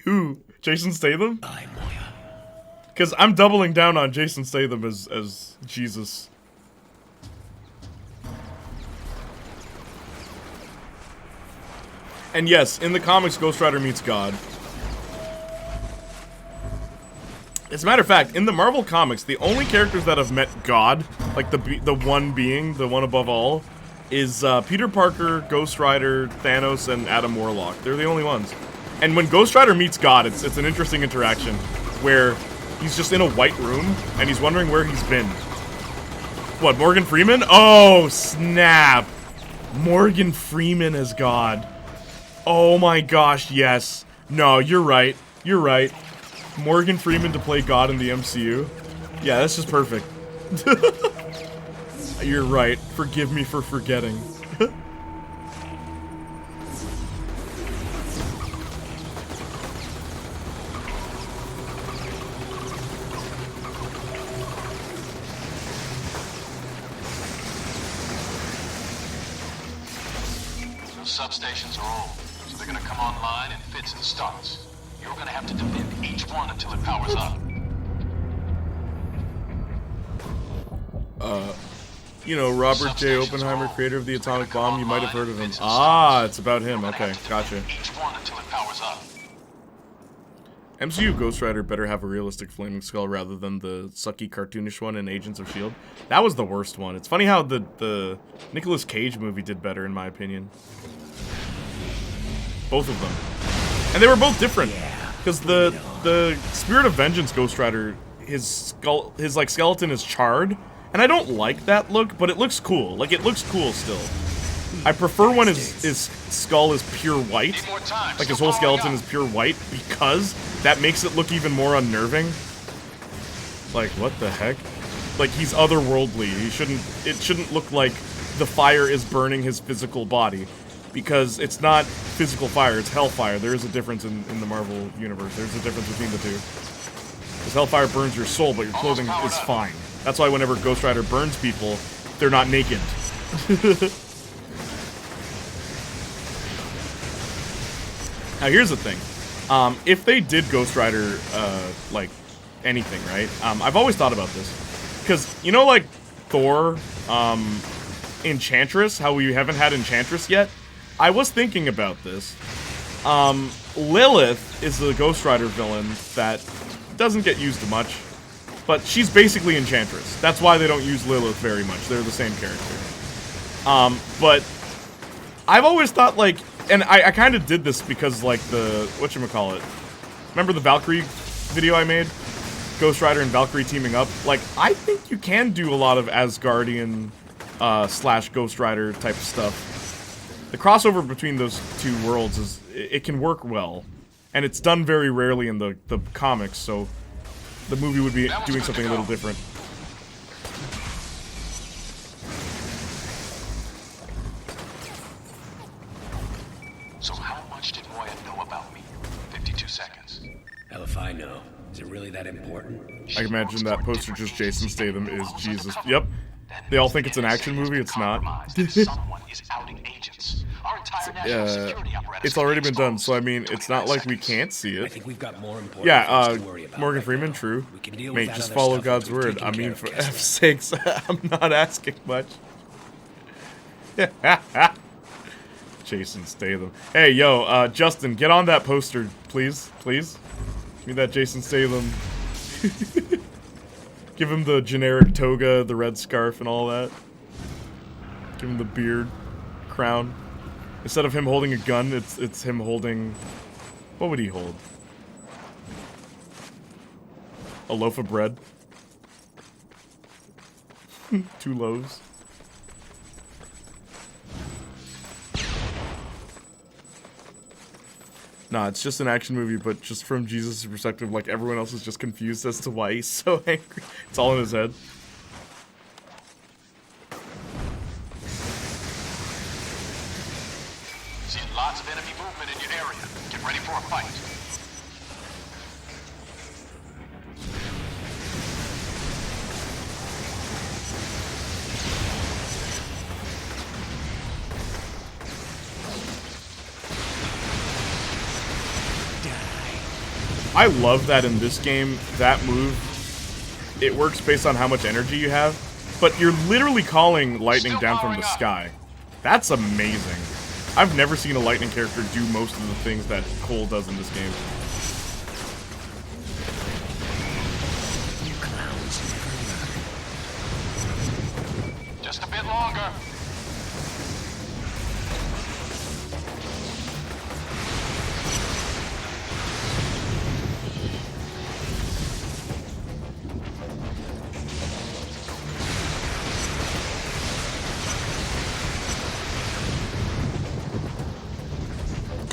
Who? Jason Statham? Because I'm doubling down on Jason Statham as Jesus. And yes, in the comics, Ghost Rider meets God. As a matter of fact, in the Marvel comics, the only characters that have met God, like the one being, the one above all, is Peter Parker, Ghost Rider, Thanos, and Adam Warlock. They're the only ones. And when Ghost Rider meets God, it's an interesting interaction, where he's just in a white room, and he's wondering where he's been. What, Morgan Freeman? Oh, snap! Morgan Freeman as God. Oh my gosh, yes. No, you're right. You're right. Morgan Freeman to play God in the MCU. Yeah, that's just perfect. You're right. Forgive me for forgetting. Those substations are old, so they're gonna come online in fits and starts. You're gonna have to defend each one until it powers up. You know, Robert J. Oppenheimer, creator of the atomic bomb, you might have heard of him. Ah, it's about him. Okay, gotcha. Each one until it powers up. MCU Ghost Rider better have a realistic flaming skull rather than the sucky cartoonish one in Agents of S.H.I.E.L.D. That was the worst one. It's funny how the Nicolas Cage movie did better, in my opinion. Both of them. And they were both different. Because the Spirit of Vengeance Ghost Rider, his skeleton is charred. And I don't like that look, but it looks cool. Like, it looks cool still. I prefer when his skull is pure white. Like, his whole skeleton is pure white, because that makes it look even more unnerving. Like, what the heck? Like, he's otherworldly. It shouldn't look like the fire is burning his physical body. Because it's not physical fire, it's hellfire. There is a difference in the Marvel universe. There's a difference between the two. Because hellfire burns your soul, but your clothing is fine. That's why whenever Ghost Rider burns people, they're not naked. Now here's the thing. If they did Ghost Rider, like, anything, right? I've always thought about this. Because, you know, like, Thor, Enchantress, how we haven't had Enchantress yet? I was thinking about this. Lilith is the Ghost Rider villain that doesn't get used much, but she's basically Enchantress. That's why they don't use Lilith very much. They're the same character. But I've always thought, like, and I kind of did this because, like, the, whatchamacallit, remember the Valkyrie video I made? Ghost Rider and Valkyrie teaming up? Like, I think you can do a lot of Asgardian, slash Ghost Rider type of stuff. The crossover between those two worlds is, it can work well. And it's done very rarely in the comics, so the movie would be doing something a little different. So how much did Moya know about me? 52 seconds. Hell if I know. Is it really that important? I can imagine that poster just Jason Statham is Jesus. Yep. They all think it's an action movie, it's not. Someone is outing agents. Our entire national security apparatus It's already been done, so I mean, it's not like we can't see I it. think we've got more important Yeah, things to worry about Morgan right Freeman, now. true. We can deal Mate, with that just other follow stuff God's once we've word. taken I care mean, of for Casper. F's sakes, I'm not asking much. Jason Statham. Hey, yo, Justin, get on that poster, please. Please. Give me that Jason Statham. Give him the generic toga, the red scarf, and all that. Give him the beard, crown. Instead of him holding a gun, it's him holding... What would he hold? A loaf of bread? 2 loaves? Nah, it's just an action movie, but just from Jesus' perspective, like, everyone else is just confused as to why he's so angry. It's all in his head. Seeing lots of enemy movement in your area. Get ready for a fight. I love that in this game, that move, it works based on how much energy you have, but you're literally calling lightning down from the sky. That's amazing. I've never seen a lightning character do most of the things that Cole does in this game. You clowns never learn. Just a bit longer.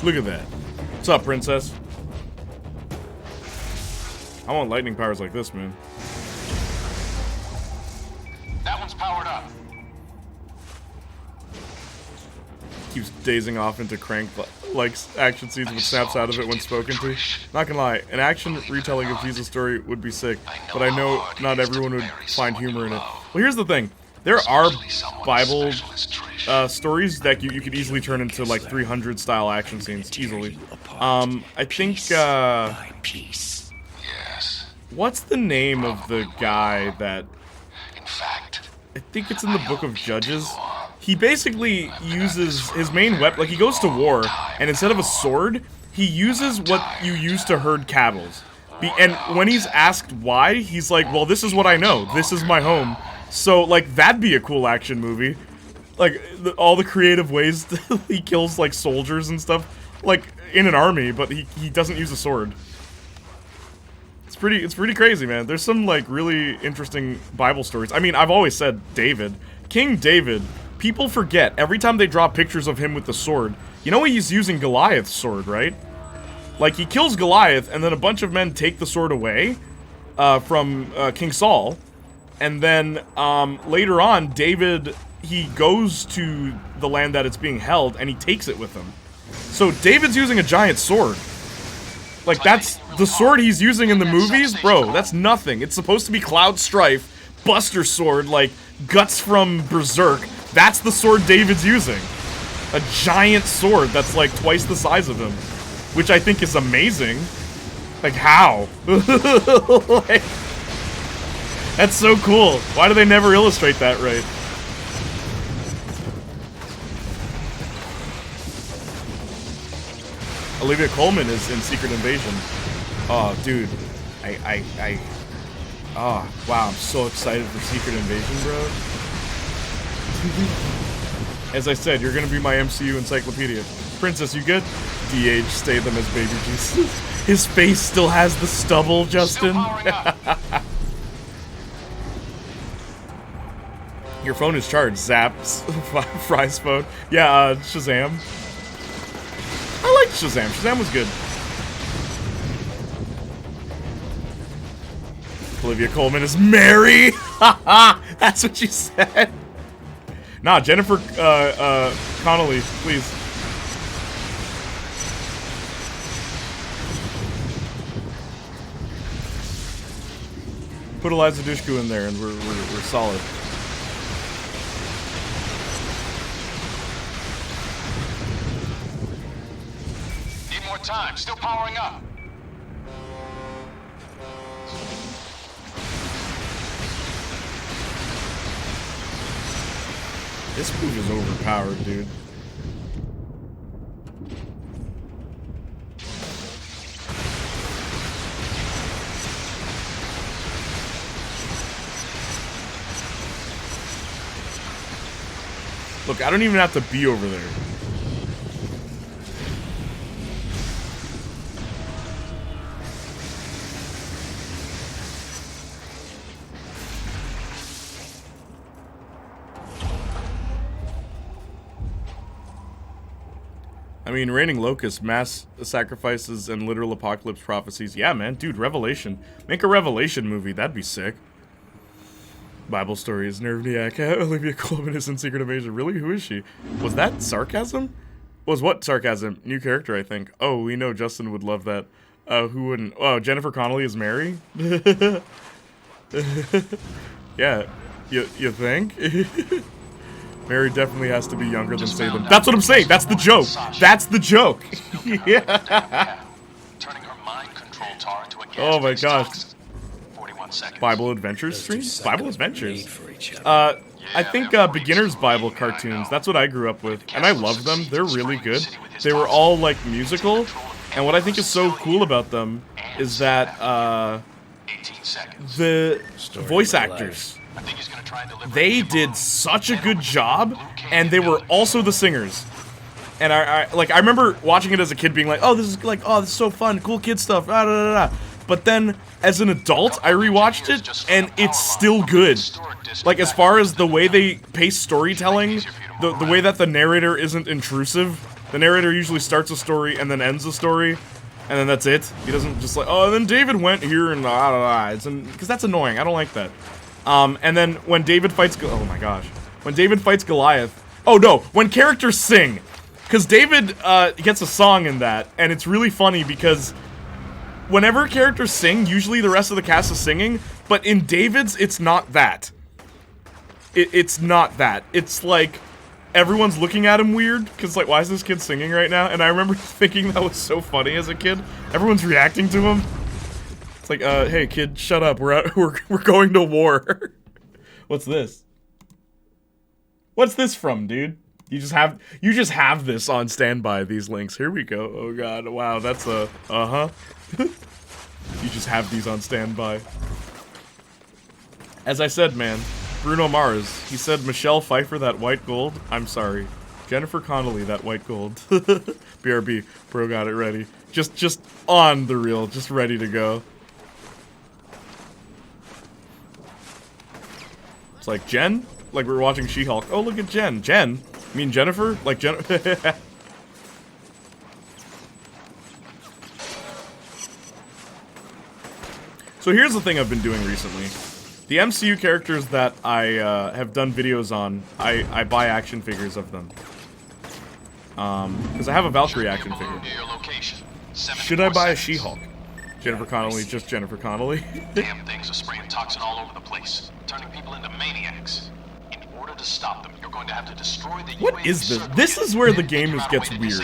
Look at that. What's up, princess? I want lightning powers like this, man. That one's powered up. Keeps dazing off into crank-like action scenes but snaps out of it when spoken to. Not gonna lie, an action retelling of Jesus' story would be sick, but I know not everyone would find humor in it. Well, here's the thing. There are Bible stories that you could easily turn into, like, 300-style action scenes, easily. I think, Peace. Yes. what's the name of the guy that... In fact, I think it's in the Book of Judges. He basically uses his main weapon, like, he goes to war, and instead of a sword, he uses what you use to herd cattle. And when he's asked why, he's like, well, this is what I know. This is my home. So, like, that'd be a cool action movie. Like, all the creative ways he kills, like, soldiers and stuff. Like, in an army, but he doesn't use a sword. It's pretty crazy, man. There's some, like, really interesting Bible stories. I mean, I've always said David. King David, people forget. Every time they draw pictures of him with the sword, you know he's using Goliath's sword, right? Like, he kills Goliath, and then a bunch of men take the sword away from King Saul. And then, later on, David, he goes to the land that it's being held, and he takes it with him. So, David's using a giant sword. Like, that's the sword he's using in the movies? Bro, that's nothing. It's supposed to be Cloud Strife, Buster Sword, like, Guts from Berserk. That's the sword David's using. A giant sword that's, like, twice the size of him. which I think is amazing. Like, how? Like, that's so cool. Why do they never illustrate that right? Olivia Colman is in Secret Invasion. Oh, dude. Oh, wow, I'm so excited for Secret Invasion, bro. As I said, you're gonna be my MCU encyclopedia. Princess, you good? DH, stay them as baby Jesus. His face still has the stubble, Justin. Your phone is charged, Zaps. Fry's phone. Yeah, Shazam. I liked Shazam. Shazam was good. Olivia Colman is Mary. That's what you said. Nah, Jennifer Connelly, please. Put Eliza Dushku in there, and we're solid. Need more time. Still powering up. This move is overpowered, dude. Look, I don't even have to be over there. I mean, Raining Locust, mass sacrifices, and literal apocalypse prophecies. Yeah, man. Dude, Revelation. Make a Revelation movie. That'd be sick. Bible stories. Nervniak. Olivia Colman is in Secret Invasion. Really? Who is she? Was that sarcasm? Was what sarcasm? New character, I think. Oh, we know Justin would love that. Who wouldn't? Oh, Jennifer Connelly is Mary? Yeah. You think? Mary definitely has to be younger than Salem. That's what I'm saying. That's the joke. That's the joke. Yeah. Turning her mind control tar into a Oh my gosh. 41 seconds. Bible Adventures stream? Bible Adventures. I think Beginner's Bible cartoons. That's what I grew up with, and I love them. They're really good. They were all like musical, and what I think is so cool about them is that the voice actors. They did such a good job, and they were also the singers. And I remember watching it as a kid, being like, "Oh, this is so fun, cool kid stuff." Da, da, da, da. But then, as an adult, I rewatched it, and it's still good. Like, as far as the way they pace storytelling, the way that the narrator isn't intrusive. The narrator usually starts a story and then ends the story, and then that's it. He doesn't just like, "Oh, and then David went here and because that's annoying. I don't like that. And then when David fights, oh my gosh, when David fights Goliath, oh no, when characters sing, because David gets a song in that, and it's really funny because whenever characters sing, usually the rest of the cast is singing, but in David's, it's not that. It's not that. It's like everyone's looking at him weird, because like, why is this kid singing right now? And I remember thinking that was so funny as a kid. Everyone's reacting to him. It's like, hey kid, shut up. We're going to war. What's this? What's this from, dude? You just have this on standby, these links. Here we go. Oh god, wow, that's a You just have these on standby. As I said, man, Bruno Mars, he said Michelle Pfeiffer, that white gold. I'm sorry. Jennifer Connelly, that white gold. BRB, bro got it ready. Just on the reel, just ready to go. It's like, Jen? Like we were watching She-Hulk. Oh, look at Jen. Jen? You mean Jennifer? Like Jen? So here's the thing I've been doing recently. The MCU characters that I have done videos on, I buy action figures of them. Because I have a Valkyrie action figure. Should I buy a She-Hulk? Jennifer Connelly, just Jennifer Connelly. Damn things are spraying toxin all over the place, turning people into maniacs. In order to stop them, you're going to have to destroy the What is this? This is where the game gets weird.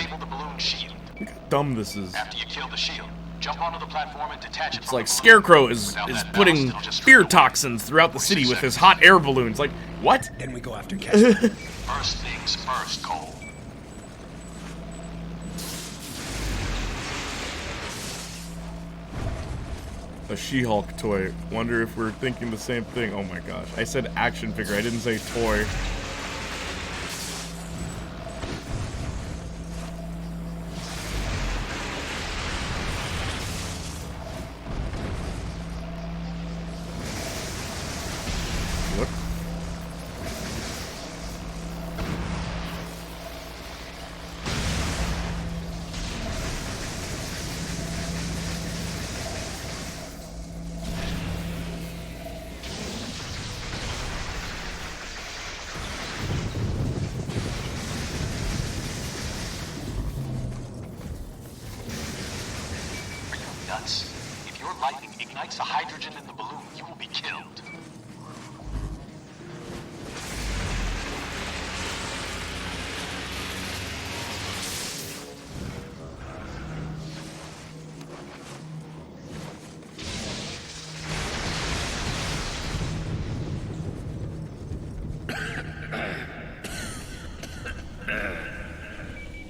dumb this is. After you kill the shield, jump onto the platform and detach it It's from like the balloon. Scarecrow is Without that putting ballast, it'll just fear drift away. toxins throughout the city with his hot air balloons. Like, what? Then we go after Casper. First things first, Cole. A She-Hulk toy. Wonder if we're thinking the same thing. Oh my gosh. I said action figure. I didn't say toy. What? Are you nuts? If your lightning ignites the hydrogen in the balloon, you will be killed.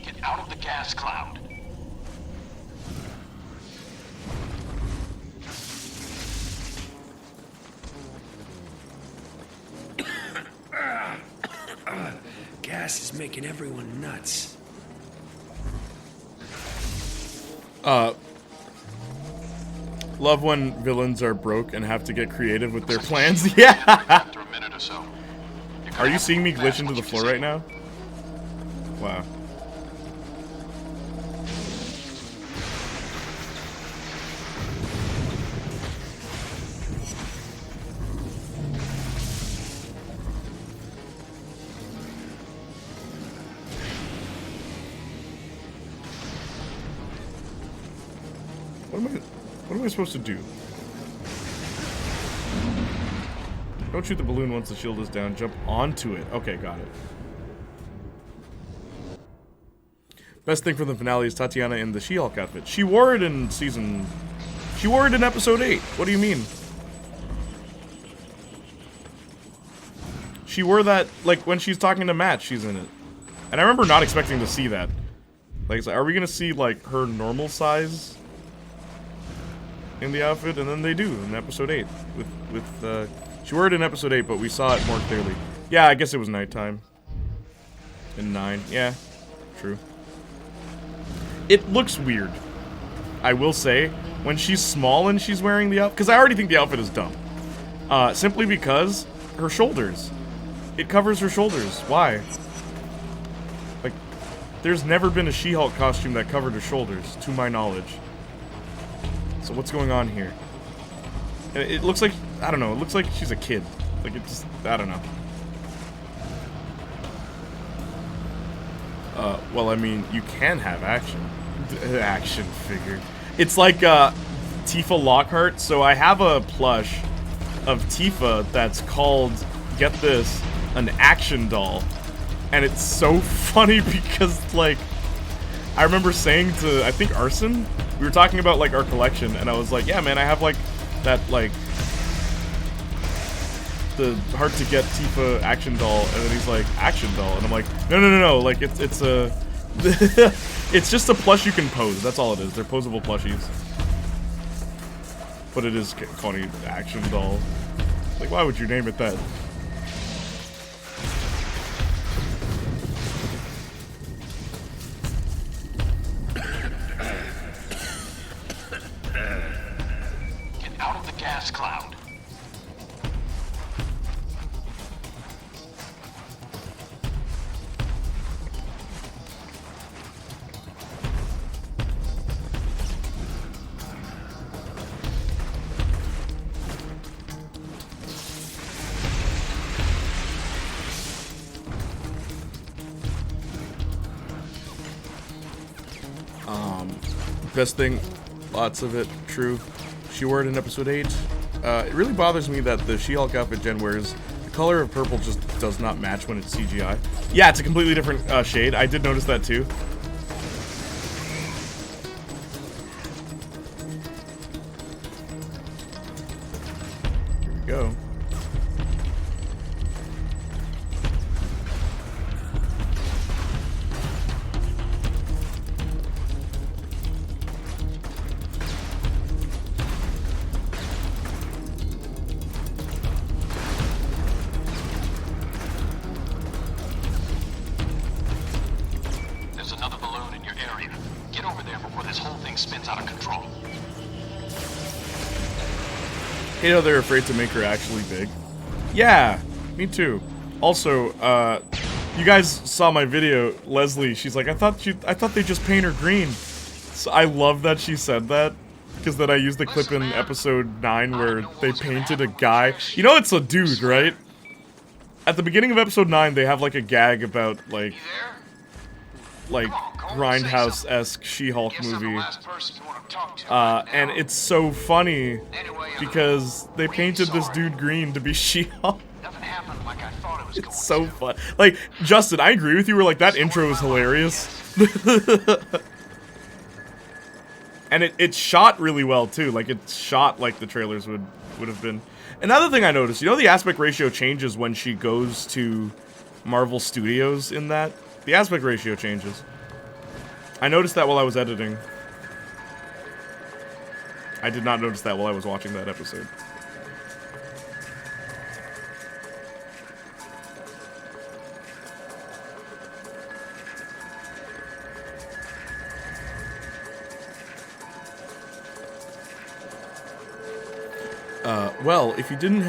Get out of the gas cloud. Gas is making everyone nuts. Love when villains are broke and have to get creative with their plans. Yeah. After a minute or so. Are you seeing me glitch into the floor right now? Wow. What am I supposed to do? Don't shoot the balloon once the shield is down. Jump onto it. Okay, got it. Best thing from the finale is Tatiana in the She-Hulk outfit. She wore it in season... She wore it in episode 8. What do you mean? She wore that, like, when she's talking to Matt, she's in it. And I remember not expecting to see that. Like, are we gonna see, like, her normal size in the outfit? And then they do in episode 8. She wore it in episode 8, but we saw it more clearly. Yeah, I guess it was nighttime. In 9. Yeah, true. It looks weird, I will say, when she's small and she's wearing the outfit. Because I already think the outfit is dumb. Simply because her shoulders. It covers her shoulders. Why? Like, there's never been a She-Hulk costume that covered her shoulders, to my knowledge. So what's going on here? It looks like, I don't know, it looks like she's a kid. Like, it just, I don't know. Well, I mean, you can have action. Action figure. It's like, Tifa Lockhart. So I have a plush of Tifa that's called, get this, an action doll. And it's so funny because, like, I remember saying to, I think Arson, we were talking about, like, our collection, and I was like, yeah, man, I have, like, that, like, the hard-to-get Tifa action doll, and then he's like, action doll, and I'm like, no, like, it's a, it's just a plush you can pose, that's all it is, they're posable plushies. But it is funny, action doll. Like, why would you name it that? Get out of the gas cloud. Best thing, lots of it, true. She wore it in episode 8. It really bothers me that the She-Hulk outfit Jen wears, the color of purple just does not match when it's CGI. Yeah, it's a completely different shade. I did notice that too. You know, they're afraid to make her actually big. Yeah, me too. Also, you guys saw my video, Leslie, she's like, I thought they just paint her green. So I love that she said that, because then I used the clip in episode 9 where they painted a guy. You know it's a dude, right? At the beginning of episode 9, they have like a gag about like Grindhouse-esque She-Hulk movie. And it's so funny because they painted this dude green to be She-Hulk. It's so fun. Like, Justin, I agree with you. We're like, that intro is hilarious. And it's shot really well, too. Like, it's shot like the trailers would have been. Another thing I noticed, you know the aspect ratio changes when she goes to Marvel Studios in that? The aspect ratio changes. I noticed that while I was editing. I did not notice that while I was watching that episode. Well, if you didn't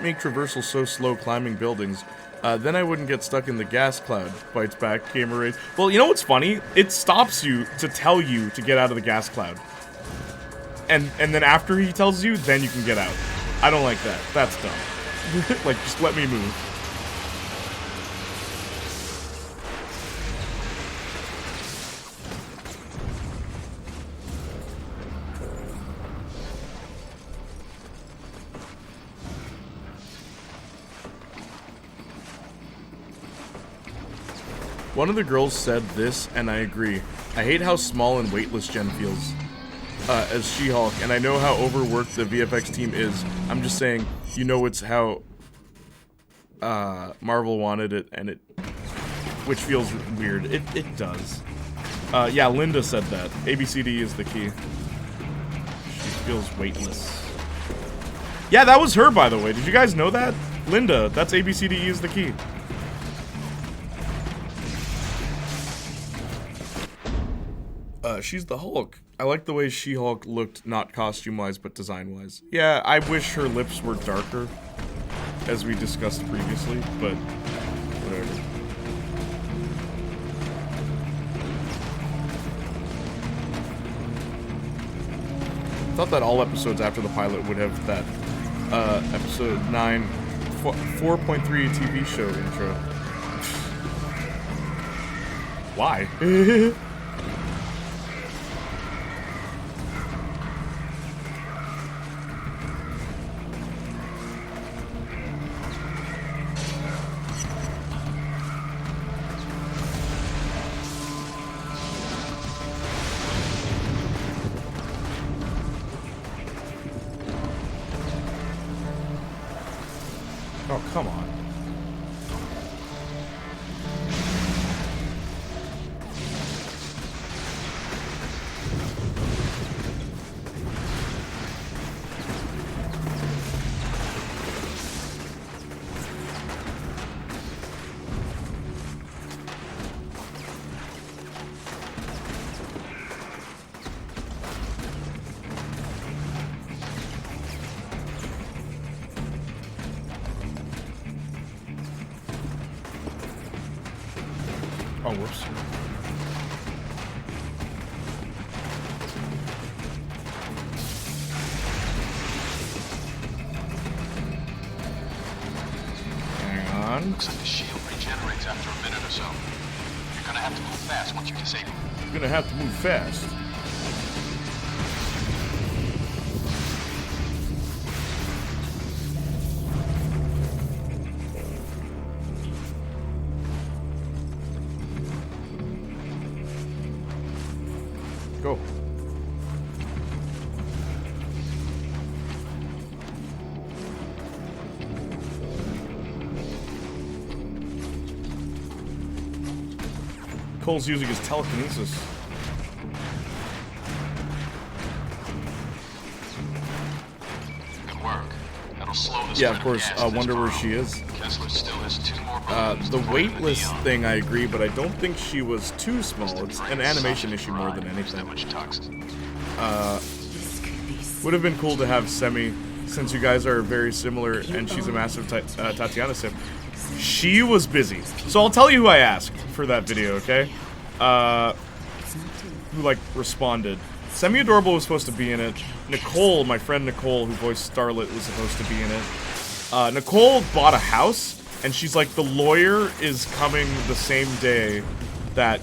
make traversal so slow climbing buildings, then I wouldn't get stuck in the gas cloud. Bites back, Gamer Race. Well, you know what's funny? It stops you to tell you to get out of the gas cloud. And then after he tells you, then you can get out. I don't like that. That's dumb. Like, just let me move. One of the girls said this, and I agree. I hate how small and weightless Jen feels as She-Hulk, and I know how overworked the VFX team is. I'm just saying, you know, it's how Marvel wanted it, and which feels weird. It does. Yeah, Linda said that. ABCD is the key. She feels weightless. Yeah, that was her, by the way. Did you guys know that? Linda, that's ABCD is the key. She's the Hulk. I like the way She-Hulk looked, not costume-wise, but design-wise. Yeah, I wish her lips were darker, as we discussed previously, but whatever. I thought that all episodes after the pilot would have that episode 9 4.3 TV show intro. Why? Oh, come on. Oh, whoops. Hang on. Looks like the shield regenerates after a minute or so. You're gonna have to move fast once you disable it. You're gonna have to move fast. Go. Cole's using his telekinesis. Good work. That'll slow the Yeah, of course. I wonder where she is. Kessler still has 2 more The weightless thing I agree, but I don't think she was too small. It's an animation issue more than anything. Would have been cool to have Semi since you guys are very similar and she's a massive Tatiana sim. She was busy. So I'll tell you who I asked for that video, okay? Who, like, responded. Semi-Adorable was supposed to be in it. Nicole, my friend Nicole, who voiced Starlet, was supposed to be in it. Nicole bought a house, and she's like, the lawyer is coming the same day that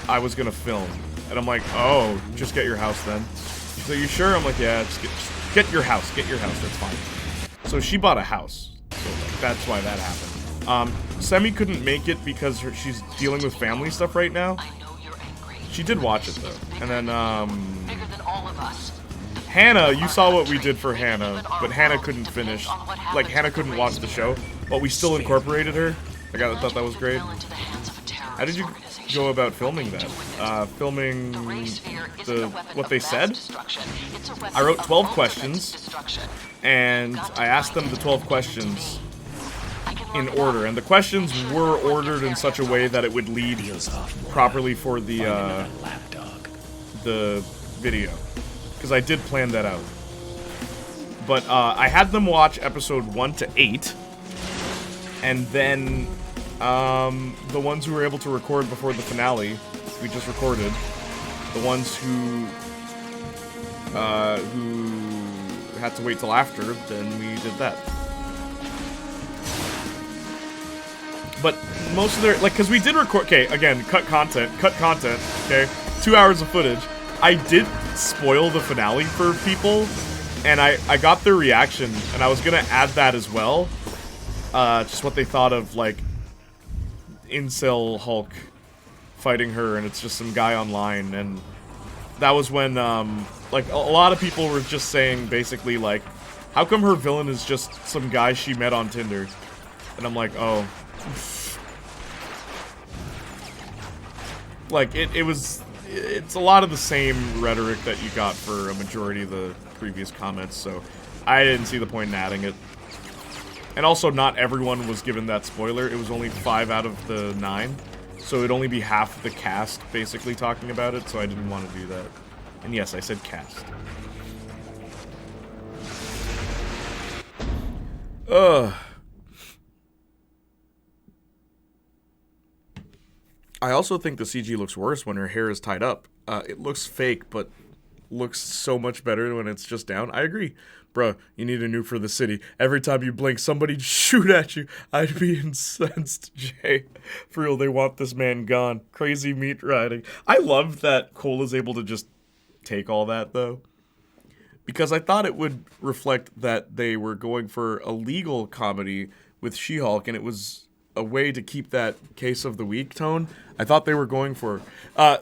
I was gonna film. And I'm like, oh, just get your house then. She's like, you sure? I'm like, yeah, just get your house. Get your house, that's fine. So she bought a house. So, like, that's why that happened. Semi couldn't make it because she's dealing with family stuff right now. She did watch it, though. And then, Hannah, you saw what we did for Hannah, but Hannah couldn't finish. Like, Hannah couldn't watch the show, but we still incorporated her. I thought that was great. How did you go about filming that? Filming what they said? I wrote 12 questions, and I asked them the 12 questions in order, and the questions were ordered in such a way that it would lead properly for the video, because I did plan that out. But I had them watch episode 1 to 8, and then the ones who were able to record before the finale, we just recorded. The ones who had to wait till after, then we did that. But most of their, like, because we did record, okay, again, cut content, okay, 2 hours of footage. I did spoil the finale for people, and I got their reaction, and I was gonna add that as well. Just what they thought of, like, Incel Hulk fighting her, and it's just some guy online, and that was when, like, a lot of people were just saying, basically, like, how come her villain is just some guy she met on Tinder? And I'm like, oh. Like, it's a lot of the same rhetoric that you got for a majority of the previous comments, so I didn't see the point in adding it. And also, not everyone was given that spoiler. It was only 5 out of the 9, so it'd only be half the cast basically talking about it, so I didn't want to do that. And yes, I said cast. Ugh. I also think the CG looks worse when her hair is tied up. It looks fake, but looks so much better when it's just down. I agree. Bruh, you need a nuke for the city. Every time you blink, somebody'd shoot at you. I'd be incensed, Jay. For real, they want this man gone. Crazy meat riding. I love that Cole is able to just take all that, though. Because I thought it would reflect that they were going for a legal comedy with She-Hulk, and it was a way to keep that case of the week tone. I thought they were going for...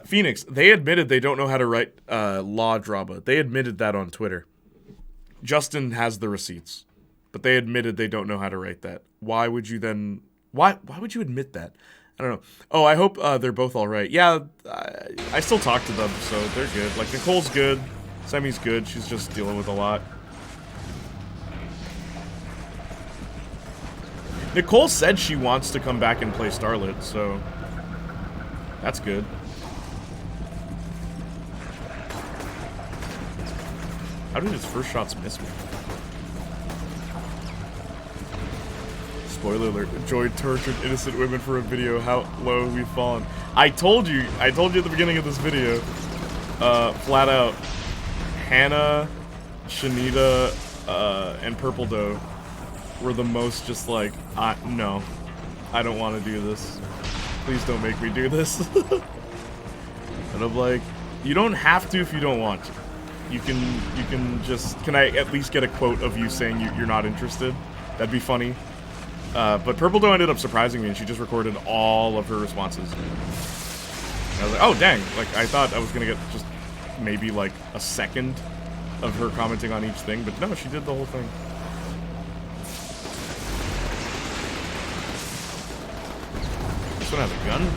Phoenix, they admitted they don't know how to write law drama. They admitted that on Twitter. Justin has the receipts. But they admitted they don't know how to write that. Why would you then... Why would you admit that? I don't know. Oh, I hope they're both alright. Yeah, I still talk to them, so they're good. Like, Nicole's good. Semi's good. She's just dealing with a lot. Nicole said she wants to come back and play Starlet, so that's good. How did his first shots miss me? Spoiler alert, Joy tortured innocent women for a video. How low we've fallen. I told you at the beginning of this video, flat out, Hannah, Shanita, and Purple Doe were the most just like, no, I don't want to do this. Please don't make me do this. And I'm like, you don't have to if you don't want to. You can just, can I at least get a quote of you saying you're not interested? That'd be funny. But Purple Doe ended up surprising me, and she just recorded all of her responses. And I was like, oh dang, like I thought I was gonna get just maybe like a second of her commenting on each thing, but no, she did the whole thing. This one has a gun?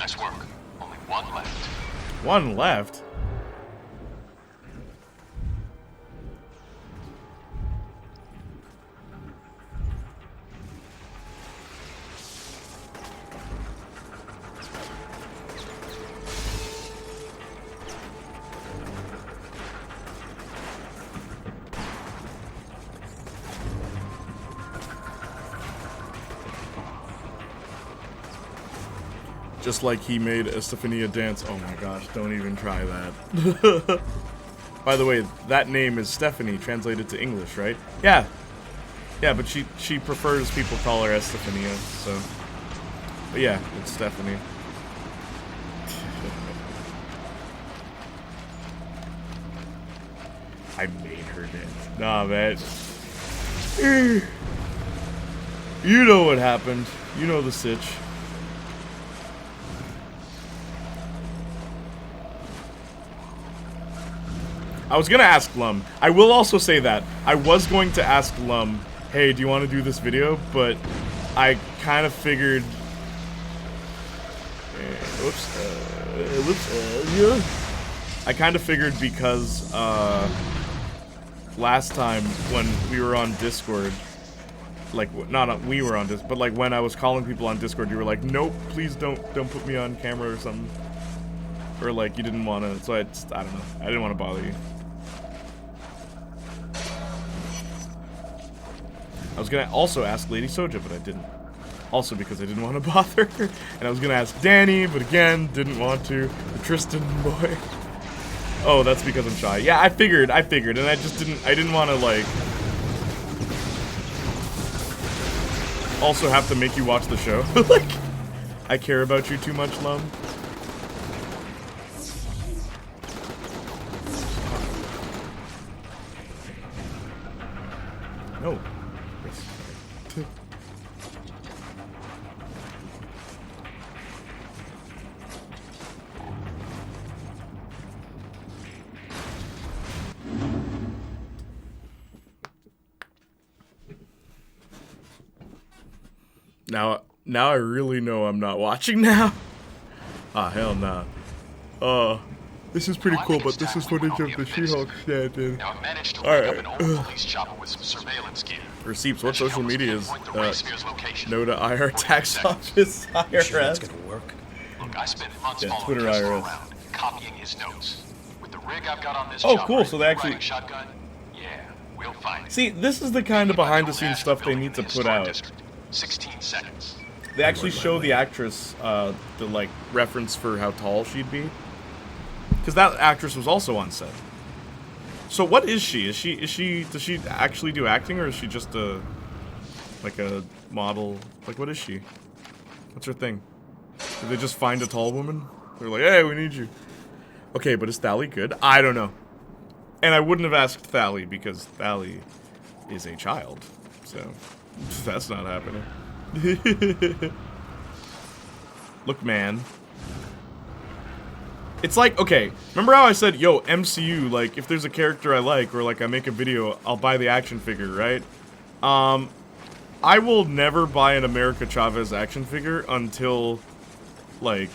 Nice work. Only one left. One left? Just like he made Estefania dance. Oh my gosh, don't even try that. By the way, that name is Stephanie, translated to English, right? Yeah. Yeah, but she prefers people call her Estefania, so. But yeah, it's Stephanie. I made her dance. Nah, man. You know what happened. You know the sitch. I was gonna ask Lum. I will also say that. I was going to ask Lum, hey, do you want to do this video? But I kind of figured... yeah. I kind of figured because, last time when we were on Discord, like, not we were on Discord, but like when I was calling people on Discord, you were like, nope, please don't put me on camera or something. Or like, you didn't want to, so I don't know. I didn't want to bother you. I was gonna also ask Lady Soja, but I didn't. Also because I didn't want to bother her. And I was gonna ask Danny, but again, didn't want to. The Tristan boy. Oh, that's because I'm shy. Yeah, I figured, and I just didn't want to, like... also have to make you watch the show. Like, I care about you too much, Lum. No. Now I really know I'm not watching now. Ah, hell nah. This is pretty cool, but this is footage of the She-Hulk stand-in. Now I managed to link up an old police chopper with some surveillance gear. Receipts, what social media is No to IR tax office You sure that's IRS. gonna work? Look, I spent months Yeah, following Twitter Kessler IRS. around, copying his notes. With the rig I've got on this Oh, chopper cool, so they and actually- riding shotgun, yeah, we'll find it. See, this is the kind of behind-the-scenes stuff they need to put out. 16 seconds. They actually show the actress, the, like, reference for how tall she'd be. Because that actress was also on set. So what is she? Does she actually do acting, or is she just a model? Like, what is she? What's her thing? Did they just find a tall woman? They're like, hey, we need you. Okay, but is Thali good? I don't know. And I wouldn't have asked Thali, because Thali is a child. So, that's not happening. Look, man. It's like, okay, remember how I said, yo, MCU, like, if there's a character I like, or, like, I make a video, I'll buy the action figure, right? I will never buy an America Chavez action figure until, like,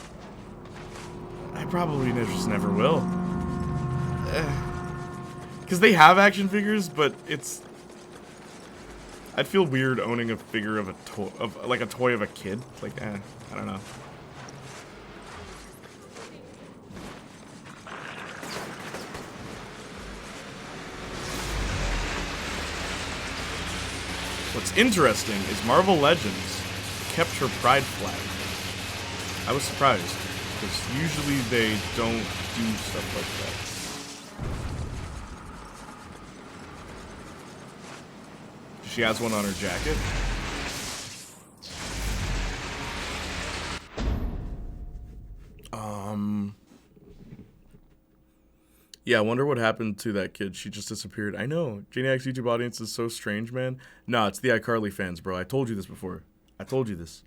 I probably just never will. Because they have action figures, but it's... I'd feel weird owning a figure of a toy of a kid. Like, I don't know. What's interesting is Marvel Legends kept her pride flag. I was surprised, because usually they don't do stuff like that. She has one on her jacket. Yeah, I wonder what happened to that kid. She just disappeared. I know. Janiac's YouTube audience is so strange, man. No, it's the iCarly fans, bro. I told you this before. I told you this.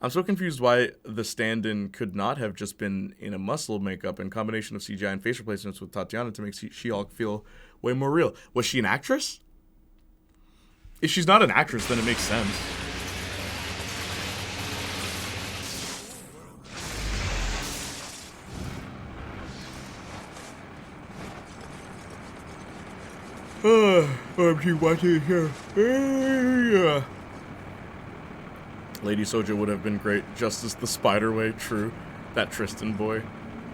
I'm so confused why the stand-in could not have just been in a muscle makeup and combination of CGI and face replacements with Tatiana to make She-Hulk feel way more real. Was she an actress? If she's not an actress, then it makes sense. OMG, watching here. Yeah. Lady Soja would have been great. Justice the Spider-Way, true. That Tristan boy.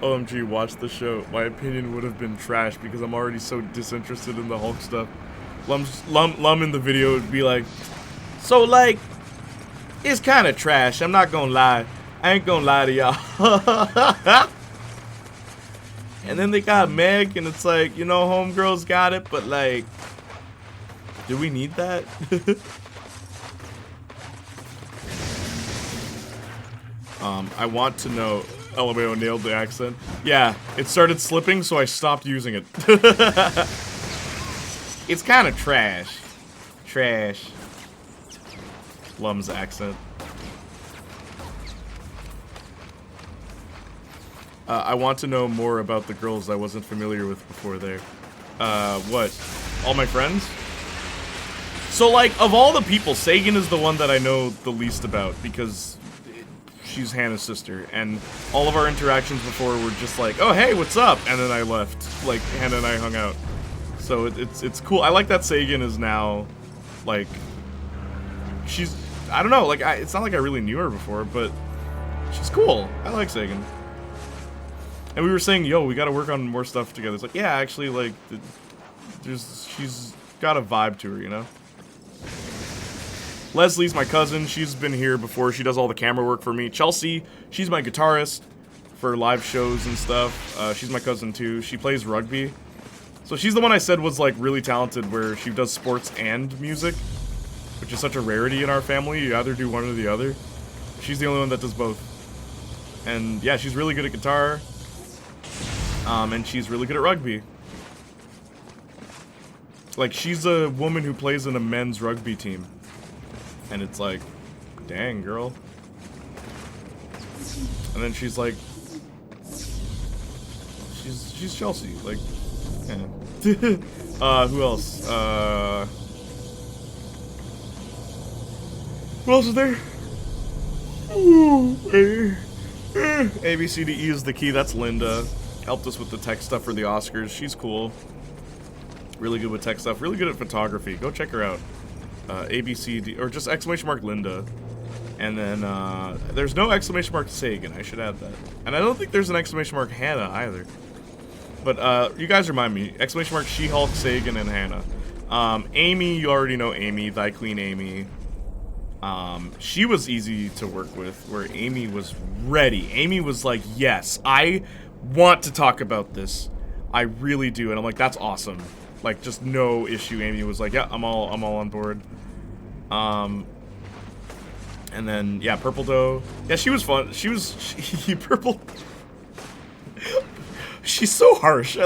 OMG, watch the show. My opinion would have been trash because I'm already so disinterested in the Hulk stuff. Lum in the video would be like, so like, it's kind of trash. I'm not gonna lie. I ain't gonna lie to y'all. And then they got Meg, and it's like, you know, homegirls got it, but like, do we need that? I want to know. LMAO nailed the accent. Yeah, it started slipping, so I stopped using it. It's kind of trash. Trash. Lum's accent. I want to know more about the girls I wasn't familiar with before there. What? All my friends? So, like, of all the people, Sagan is the one that I know the least about, because she's Hannah's sister, and all of our interactions before were just like, oh, hey, what's up? And then I left. Like, Hannah and I hung out. So it's cool. I like that Sagan is now, like, she's, I don't know, like, it's not like I really knew her before, but she's cool. I like Sagan. And we were saying, yo, we gotta work on more stuff together. It's like, yeah, actually, like, she's got a vibe to her, you know? Leslie's my cousin. She's been here before. She does all the camera work for me. Chelsea, she's my guitarist for live shows and stuff. She's my cousin, too. She plays rugby. So she's the one I said was, like, really talented, where she does sports and music, which is such a rarity in our family. You either do one or the other. She's the only one that does both. And, yeah, she's really good at guitar. And she's really good at rugby. Like, she's a woman who plays in a men's rugby team. And it's like, dang, girl. And then she's like, she's Chelsea, like, yeah. Who else? Who else is there? A, B, C, D, E is the key. That's Linda. Helped us with the tech stuff for the Oscars. She's cool. Really good with tech stuff. Really good at photography. Go check her out. A, B, C, D, or just exclamation mark Linda. And then, there's no exclamation mark Sagan. I should add that. And I don't think there's an exclamation mark Hannah either. But, you guys remind me. Exclamation mark She-Hulk, Sagan, and Hannah. Amy, you already know Amy. Thy Queen Amy. She was easy to work with, where Amy was ready. Amy was like, yes, I want to talk about this. I really do. And I'm like, that's awesome. Like, just no issue. Amy was like, yeah, I'm all on board. And then, yeah, Purple Doe. Yeah, she was fun. Purple. She's so harsh.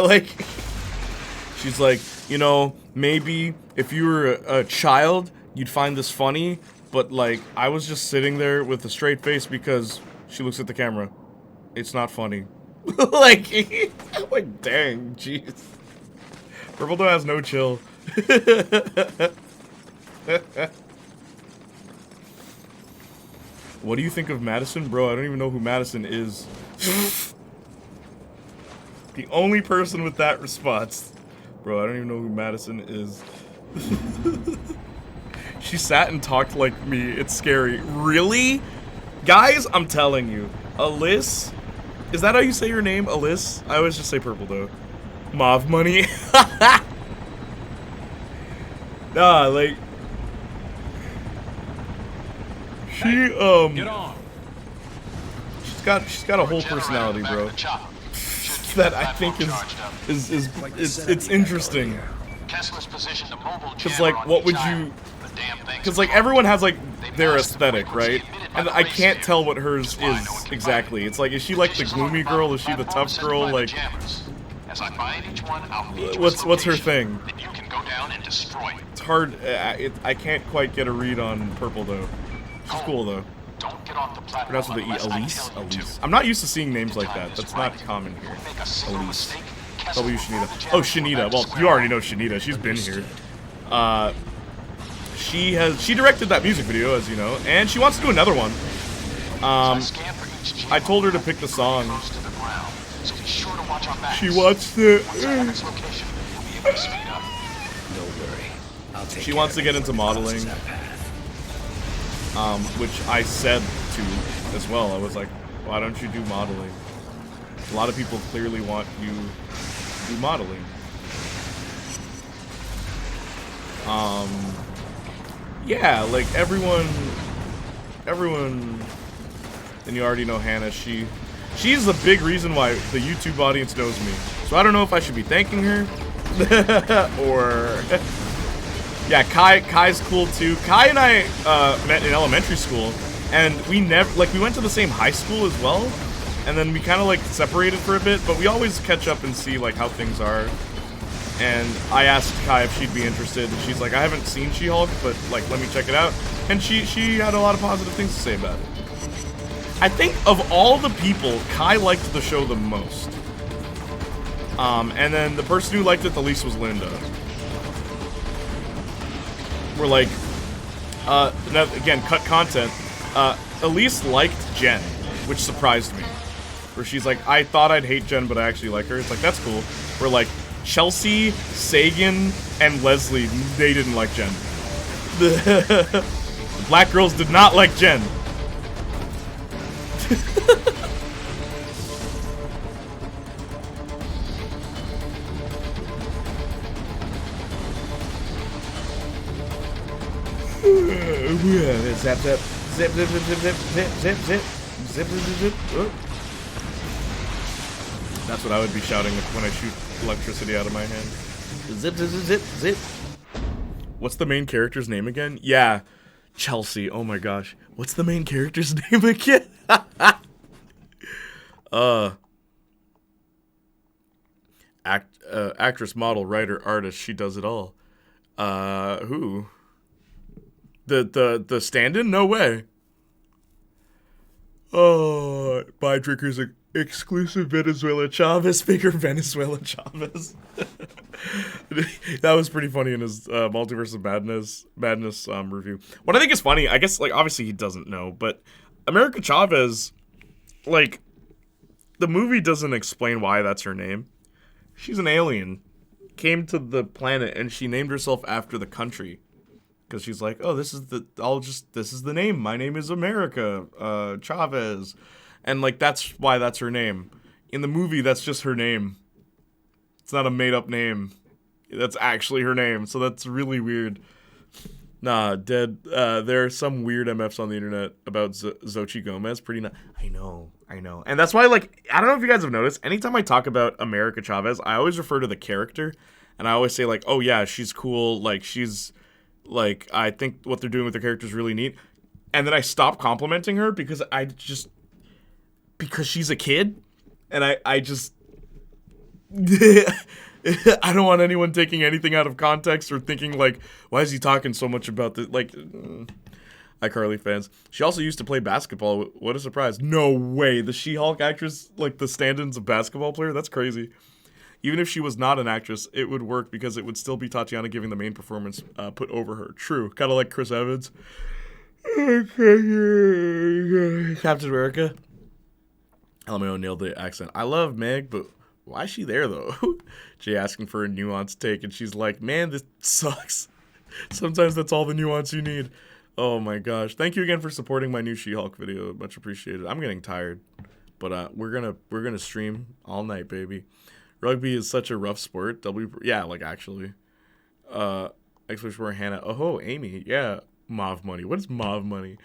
She's like, you know, maybe if you were a child, you'd find this funny, but, like, I was just sitting there with a straight face because she looks at the camera. It's not funny. like, dang, jeez. Purple Doe has no chill. What do you think of Madison? Bro, I don't even know who Madison is. The only person with that response. Bro, I don't even know who Madison is. She sat and talked like me. It's scary. Really? Guys, I'm telling you. Alyss? Is that how you say your name? Alyss? I always just say Purple Doe. Mauve money. Nah, like, she Get on. she's got a whole personality, bro. That I think it's interesting. Cause like, what would you? Cause like everyone has like their aesthetic, right? And I can't tell what hers is exactly. It's like, is she like the gloomy girl? Is she the tough girl? Like, what's her thing? It's hard. I can't quite get a read on Purple Doe. She's cool though. Pronounced with the E. Elise? Elise. I'm not used to seeing names like that. That's not common here. Elise. W. Shanita. Oh, Shanita. Well, you already know Shanita. She's been here. She directed that music video, as you know, and she wants to do another one. I told her to pick the song. She wants to. I'll take She care wants of to get into anyone who modeling. crosses that path. Which I said to as well. I was like, why don't you do modeling? A lot of people clearly want you to do modeling. Yeah, like everyone, and you already know Hannah, she's a big reason why the YouTube audience knows me. So I don't know if I should be thanking her, or, yeah, Kai's cool too. Kai and I, met in elementary school, and we went to the same high school as well, and then we kind of, like, separated for a bit, but we always catch up and see, like, how things are. And I asked Kai if she'd be interested, and she's like, I haven't seen She-Hulk, but, like, let me check it out. And she had a lot of positive things to say about it. I think of all the people, Kai liked the show the most. And then the person who liked it the least was Linda. We're like, now, again, cut content. Elise liked Jen, which surprised me. Where she's like, I thought I'd hate Jen, but I actually like her. It's like, that's cool. We're like, Chelsea, Sagan, and Leslie, they didn't like Jen. The black girls did not like Jen. Zap, zap, zip, zip, zip, zip, zip, zip, zip, zip, zip, zip. Oh. That's what I would be shouting when I shoot electricity out of my hand. Zip, zip, zip, zip, zip. What's the main character's name again? Yeah, Chelsea. Oh my gosh. What's the main character's name again? Actress, model, writer, artist. She does it all. Who? The stand-in? No way. Oh, buy drinkers exclusive Venezuela Chavez figure Venezuela Chavez. That was pretty funny in his Multiverse of Madness review. What I think is funny, I guess, like, obviously he doesn't know, but America Chavez, like, the movie doesn't explain why that's her name. She's an alien, came to the planet, and she named herself after the country. Because she's like, oh, this is the name. My name is America Chavez. And, like, that's why that's her name. In the movie, that's just her name. It's not a made-up name. That's actually her name. So that's really weird. Nah, dead. There are some weird MFs on the internet about Xochitl Gomez. I know. And that's why, like, I don't know if you guys have noticed, anytime I talk about America Chavez, I always refer to the character. And I always say, like, oh, yeah, she's cool. Like, she's... Like, I think what they're doing with their character is really neat. And then I stop complimenting her because because she's a kid. And I just... I don't want anyone taking anything out of context or thinking, like, why is he talking so much about this? Like, iCarly fans. She also used to play basketball. What a surprise. No way. The She-Hulk actress, like, the stand-in's a basketball player? That's crazy. Even if she was not an actress, it would work because it would still be Tatiana giving the main performance put over her. True. Kind of like Chris Evans. Captain America. LMAO nailed the accent. I love Meg, but why is she there, though? Jay asking for a nuanced take, and she's like, man, this sucks. Sometimes that's all the nuance you need. Oh, my gosh. Thank you again for supporting my new She-Hulk video. Much appreciated. I'm getting tired, but we're gonna stream all night, baby. Rugby is such a rough sport. Yeah, like, actually. Exclamation Hannah. Oh, Amy. Yeah. Mauve money. What is mauve money?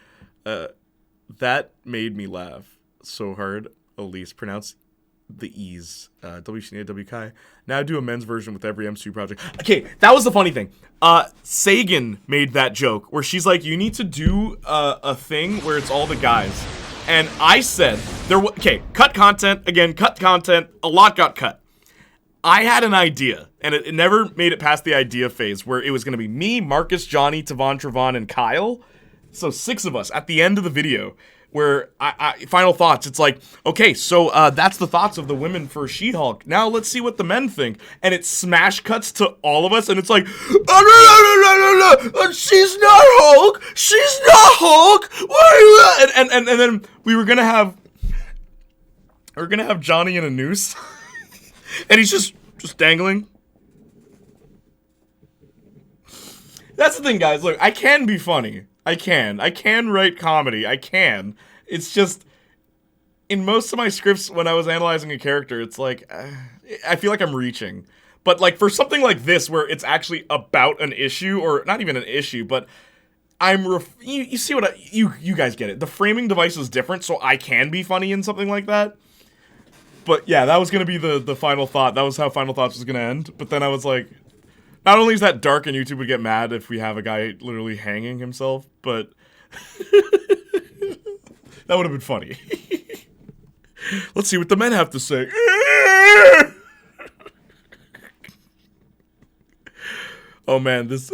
That made me laugh so hard. Elise. Pronounce the E's. WCNA Kai. Now do a men's version with every MCU project. Okay, that was the funny thing. Sagan made that joke where she's like, you need to do a thing where it's all the guys. And I said, okay, cut content. Again, cut content. A lot got cut. I had an idea, and it never made it past the idea phase, where it was going to be me, Marcus, Johnny, Tavon, Trevon, and Kyle. So 6 of us at the end of the video, where final thoughts. It's like, okay, so that's the thoughts of the women for She-Hulk. Now let's see what the men think. And it smash cuts to all of us, and it's like, she's not Hulk. She's not Hulk. What are you? And then we were gonna have Johnny in a noose. And he's just dangling. That's the thing, guys. Look, I can be funny. I can write comedy. I can. It's just, in most of my scripts, when I was analyzing a character, it's like, I feel like I'm reaching. But, like, for something like this, where it's actually about an issue, or not even an issue, but you see what you guys get it. The framing device is different, so I can be funny in something like that. But, yeah, that was gonna be the final thought. That was how Final Thoughts was gonna end. But then I was like, not only is that dark and YouTube would get mad if we have a guy literally hanging himself, but that would have been funny. Let's see what the men have to say. Oh man, this.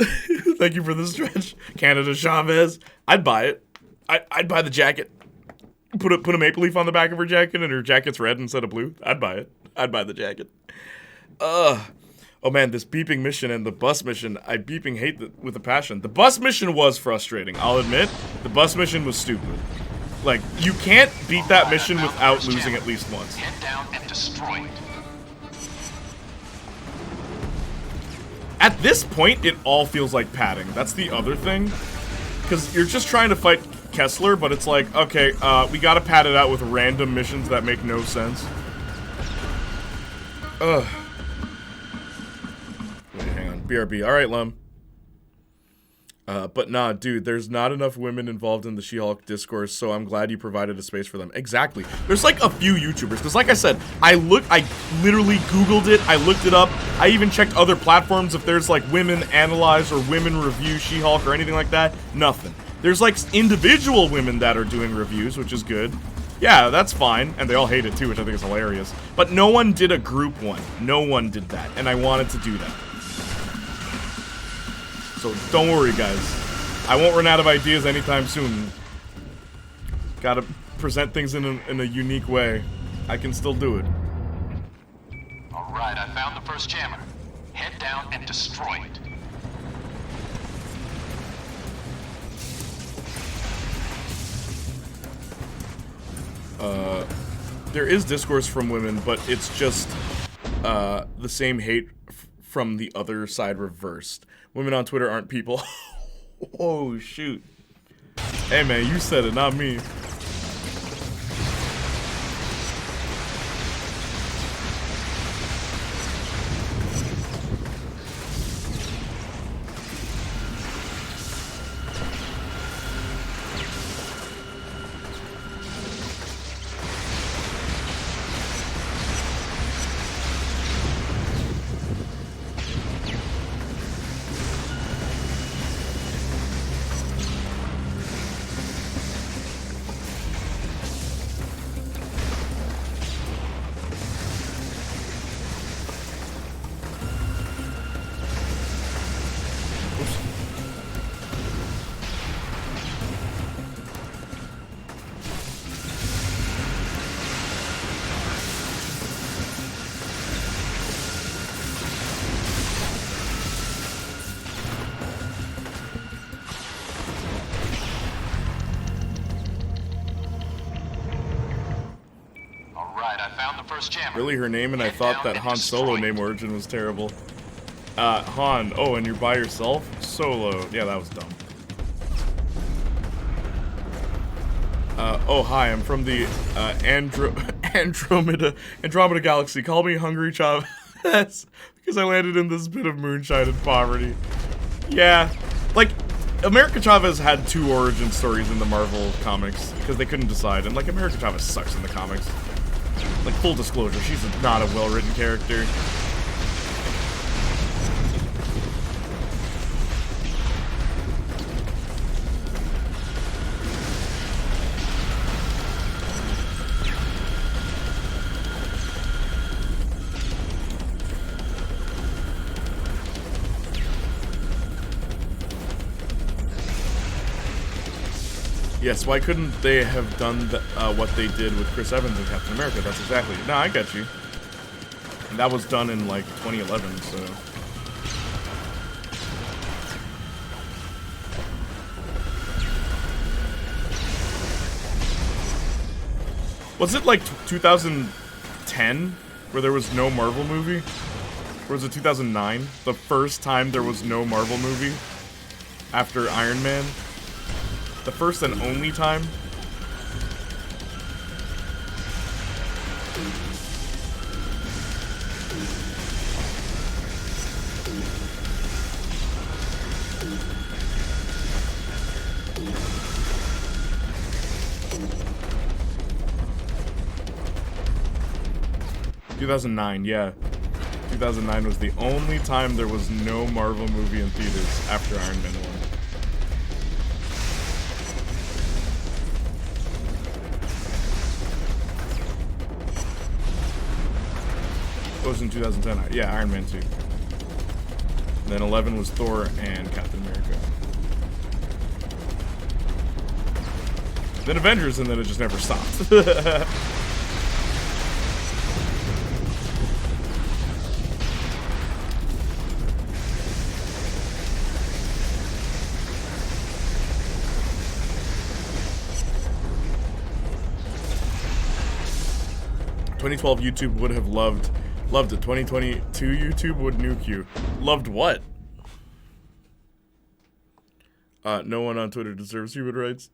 Thank you for the stretch, Canada Chavez. I'd buy it. I'd buy the jacket. Put a maple leaf on the back of her jacket, and her jacket's red instead of blue. I'd buy it. I'd buy the jacket. Oh man, this beeping mission and the bus mission, I beeping hate with a passion. The bus mission was frustrating, I'll admit. The bus mission was stupid. Like, you can't beat that mission without losing at least once. Head down and destroy it. At this point, it all feels like padding. That's the other thing. Because you're just trying to fight Kessler, but it's like, okay, we gotta pad it out with random missions that make no sense. Ugh. Wait, hang on. BRB. Alright, Lum. But nah, dude, there's not enough women involved in the She-Hulk discourse, so I'm glad you provided a space for them. Exactly. There's like a few YouTubers, because like I said, I literally Googled it, I looked it up, I even checked other platforms if there's like women analyze or women review She-Hulk or anything like that. Nothing. There's like individual women that are doing reviews, which is good. Yeah, that's fine, and they all hate it too, which I think is hilarious. But no one did a group one. No one did that, and I wanted to do that. So don't worry, guys. I won't run out of ideas anytime soon. Gotta present things in a unique way. I can still do it. Alright, I found the first jammer. Head down and destroy it. There is discourse from women, but it's just the same hate from the other side reversed. Women on Twitter aren't people. Oh, shoot. Hey, man, you said it, not me. Really her name, and I thought that Han Solo name origin was terrible. Han, oh, and you're by yourself? Solo. Yeah, that was dumb. Oh, hi, I'm from the, Andromeda Galaxy. Call me Hungry Chavez, because I landed in this bit of moonshine and poverty. Yeah, like, America Chavez had 2 origin stories in the Marvel comics, because they couldn't decide, and, like, America Chavez sucks in the comics. Like, full disclosure, she's not a well-written character. Yes, why couldn't they have done what they did with Chris Evans and Captain America? That's exactly it. No, I got you. And that was done in, like, 2011, so... Was it, like, 2010, where there was no Marvel movie? Or was it 2009? The first time there was no Marvel movie? after Iron Man. The first and only time. ...2009, yeah. 2009 was the only time there was no Marvel movie in theaters after Iron Man 1. It was in 2010. Yeah, Iron Man 2. And then 11 was Thor and Captain America. Then Avengers, and then it just never stopped. 2012 YouTube would have loved it. 2022 YouTube would nuke you. Loved what? No one on Twitter deserves human rights.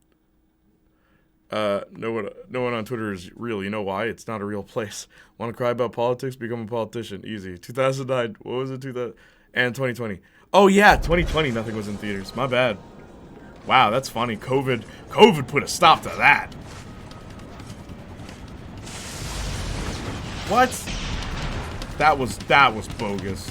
No one on Twitter is real. You know why? It's not a real place. Want to cry about politics? Become a politician. Easy. 2009. What was it? 2000 and 2020. Oh yeah, 2020. Nothing was in theaters. My bad. Wow, that's funny. COVID put a stop to that. What? That was bogus.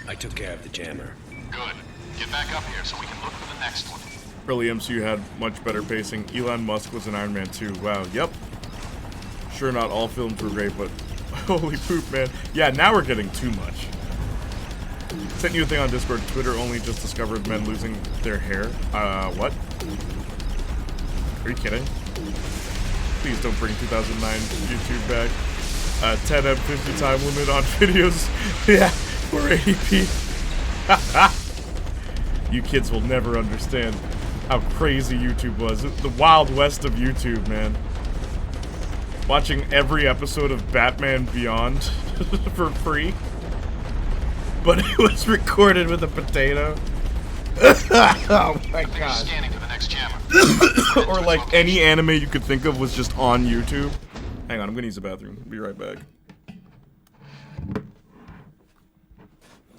I took care of the jammer. Good. Get back up here so we can look for the next one. Early MCU had much better pacing. Elon Musk was in Iron Man 2. Wow, yep. Sure, not all films were great, but holy poop, man. Yeah, now we're getting too much. Sent you a thing on Discord. Twitter only just discovered men losing their hair. What? Are you kidding? Please don't bring 2009 YouTube back. 10 M50 time limit on videos. Yeah, we're 80p. You kids will never understand how crazy YouTube was. The Wild West of YouTube, man. Watching every episode of Batman Beyond for free. But it was recorded with a potato. Oh my god. Scanning for the next jammer. Or like any anime you could think of was just on YouTube. Hang on, I'm gonna use the bathroom. Be right back.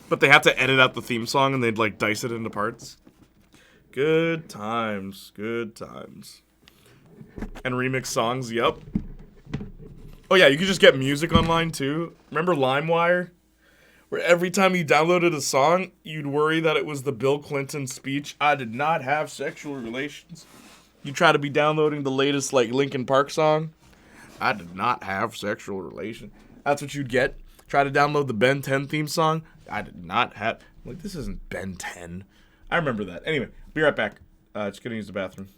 But they had to edit out the theme song and they'd like dice it into parts. Good times. Good times. And remix songs, yep. Oh yeah, you could just get music online too. Remember LimeWire? Where every time you downloaded a song, you'd worry that it was the Bill Clinton speech, "I did not have sexual relations." You try to be downloading the latest like Linkin Park song. "I did not have sexual relations." That's what you'd get. Try to download the Ben 10 theme song. "I did not have..." Like, this isn't Ben 10. I remember that. Anyway, be right back. Just gonna use the bathroom.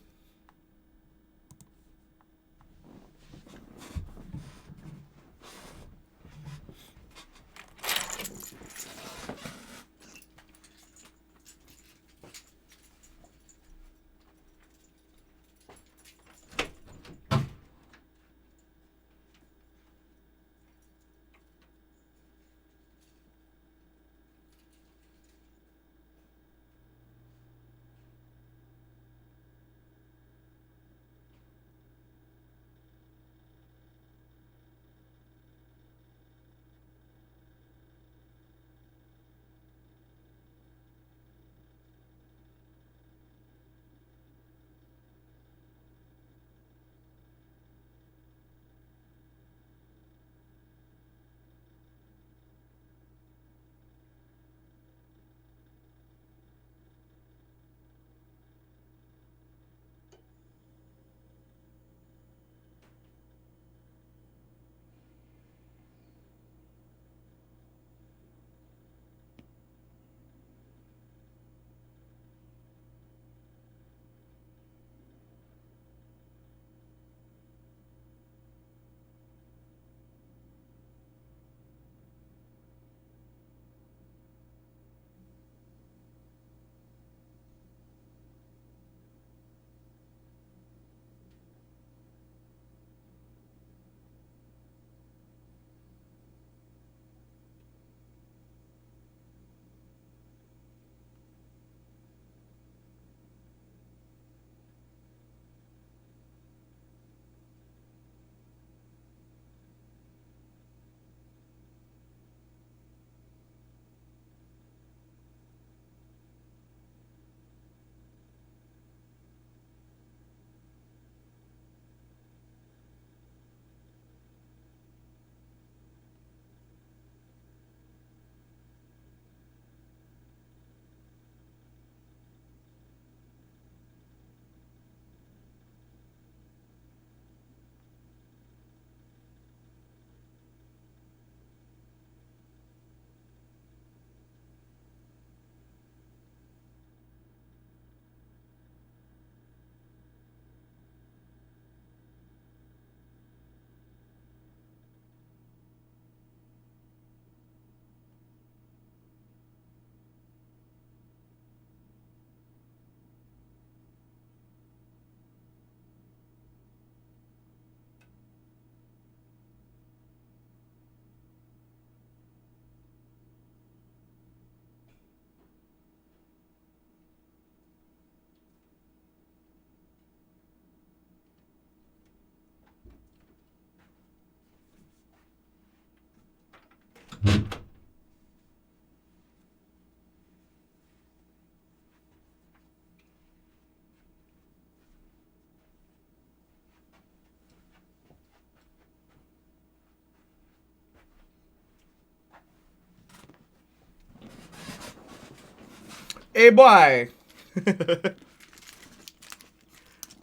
Hey, boy.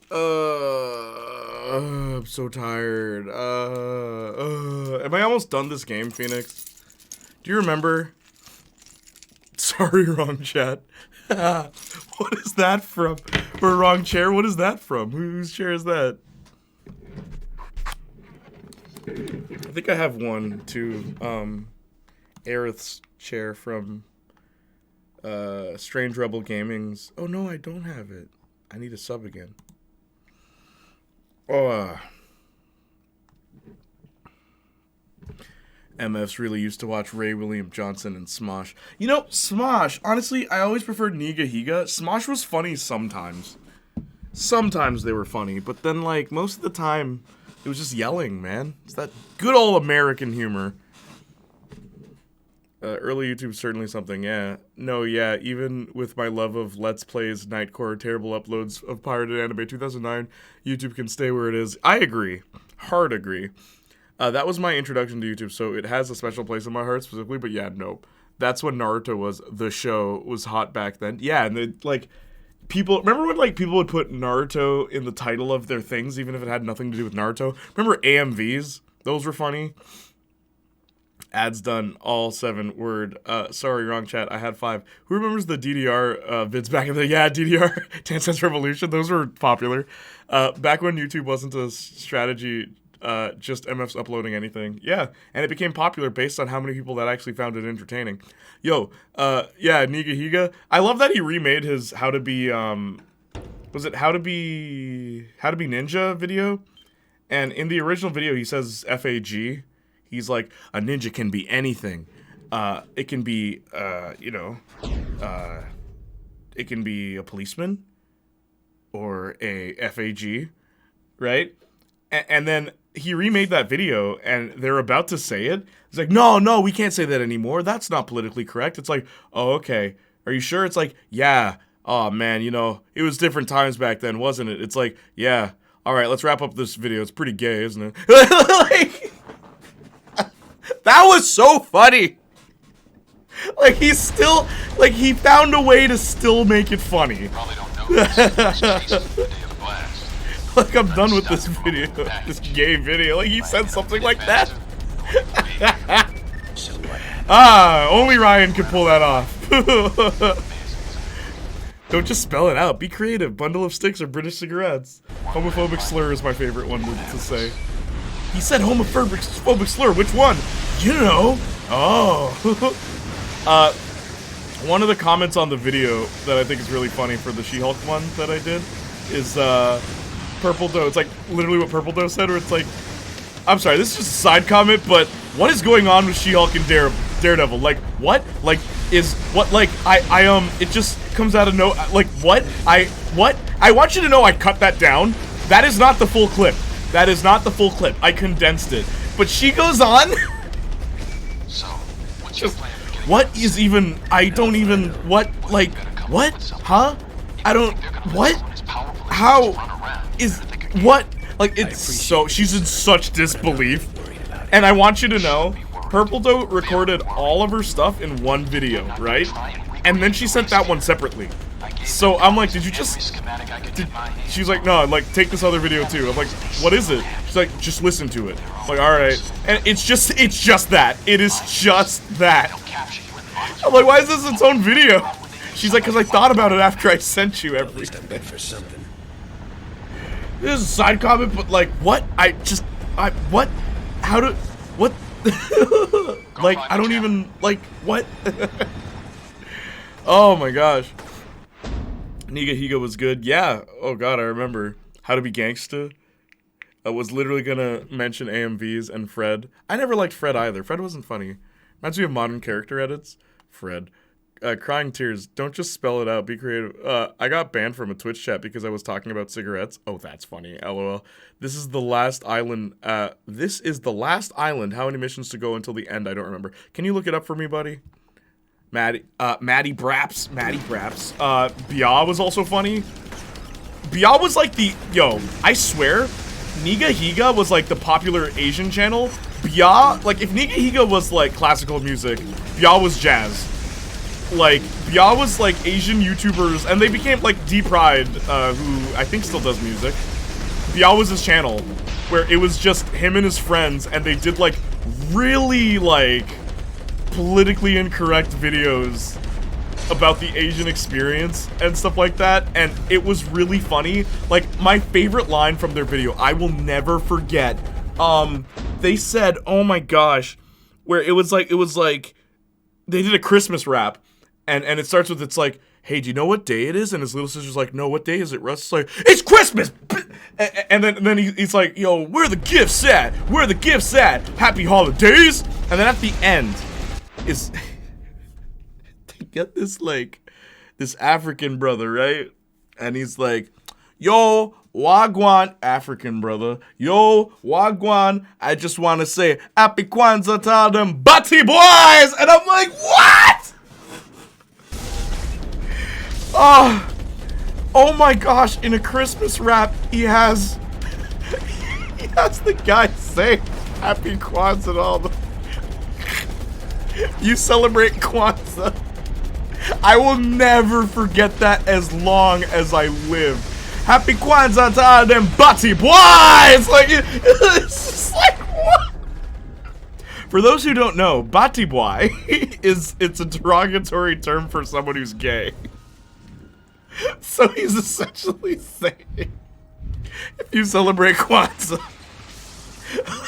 I'm so tired. Am I almost done this game, Phoenix? Do you remember? Sorry, wrong chat. What is that from? Or wrong chair? What is that from? Whose chair is that? I think I have one too. Aerith's chair from Strange Rebel Gaming's. Oh no, I don't have it. I need a sub again. Oh, MFs really used to watch Ray William Johnson and Smosh. You know, Smosh, honestly, I always preferred Niga Higa. Smosh was funny sometimes. Sometimes they were funny, but then, like, most of the time, it was just yelling, man. It's that good old American humor. Early YouTube, certainly something, yeah. No, yeah, even with my love of Let's Plays, Nightcore, terrible uploads of pirated anime 2009, YouTube can stay where it is. I agree. Hard agree. That was my introduction to YouTube, so it has a special place in my heart specifically, but yeah, nope. That's when Naruto was, the show was hot back then. Yeah, and they, like, people, remember when, like, people would put Naruto in the title of their things, even if it had nothing to do with Naruto? Remember AMVs? Those were funny. Ads done, all 7 word. Sorry, wrong chat. I had 5. Who remembers the DDR vids back in the yeah, DDR Dance Dance Revolution? Those were popular. Back when YouTube wasn't a strategy, just MFs uploading anything. Yeah, and it became popular based on how many people that actually found it entertaining. Yo, yeah, Niga Higa. I love that he remade his How to Be was it How to Be Ninja video? And in the original video he says FAG. He's like, a ninja can be anything. It can be, you know, it can be a policeman or a FAG, right? And then he remade that video, and they're about to say it. He's like, no, we can't say that anymore. That's not politically correct. It's like, oh, okay. Are you sure? It's like, yeah. Oh, man, you know, it was different times back then, wasn't it? It's like, yeah. All right, let's wrap up this video. It's pretty gay, isn't it? Like... That was so funny. Like, he's still, like, he found a way to still make it funny. Probably don't know this. Like, I'm done with this video, this gay video. Like, he said something like that. Only Ryan could pull that off. Don't just spell it out. Be creative. Bundle of sticks or British cigarettes. Homophobic slur is my favorite one to say. He said homophobic slur. Which one? You know. Oh. One of the comments on the video that I think is really funny for the She-Hulk one that I did is Purple Doe. It's like literally what Purple Doe said, where it's like, I'm sorry, this is just a side comment, but what is going on with She-Hulk and Daredevil? Like, what? Like, it just comes out of no, like, what? What? I want you to know I cut that down. That is not the full clip. That is not the full clip. I condensed it. But she goes on. So, what's your plan? What is even, I don't even, what, like, what? Huh? I don't, what? How is, what? Like, it's so, she's in such disbelief. And I want you to know, Purple Doe recorded all of her stuff in one video, right? And then she sent that one separately. So I'm like, did you just, she's like, no, like, take this other video too. I'm like, what is it? She's like, just listen to it. I'm like, alright. And it's just that. It is just that. I'm like, why is this its own video? She's like, because I thought about it after I sent you everything. This is a side comment, but like, what? What? How do, what? Like, I don't even, like, what? Oh my gosh. Niga Higa was good. Yeah. Oh god, I remember. How to Be Gangsta. I was literally gonna mention AMVs and Fred. I never liked Fred either. Fred wasn't funny. Reminds me of modern character edits. Fred. Crying tears. Don't just spell it out. Be creative. I got banned from a Twitch chat because I was talking about cigarettes. Oh, that's funny. LOL. This is the last island. This is the last island. How many missions to go until the end? I don't remember. Can you look it up for me, buddy? Maddie Braps. Bia was also funny. Bia was like the, yo, I swear, Niga Higa was like the popular Asian channel. Bia, like if Niga Higa was like classical music, Bia was jazz. like, Bia was, like, Asian YouTubers, and they became, like, D-Pride, who I think still does music. Bia was his channel, where it was just him and his friends, and they did, like, really, like, politically incorrect videos about the Asian experience and stuff like that, and it was really funny. Like, my favorite line from their video, I will never forget, they said, oh my gosh, where it was like, they did a Christmas rap, and it starts with, it's like, hey, do you know what day it is? And his little sister's like, no, what day is it, Russ? It's like, it's Christmas! And then he's like, yo, where are the gifts at? Where are the gifts at? Happy holidays! And then at the end, is... they get this, like, this African brother, right? And he's like, yo, Wagwan, African brother. Yo, Wagwan, I just want to say Happy Kwanzaa to all them Batty boys! And I'm like, what? Oh my gosh, in a Christmas rap, he has the guy say Happy Kwanzaa to all the... You celebrate Kwanzaa. I will never forget that as long as I live. Happy Kwanzaa to all them Batty boys! Like, it's just like, what? For those who don't know, Batty boy it's a derogatory term for someone who's gay. So he's essentially saying, if you celebrate Kwanzaa,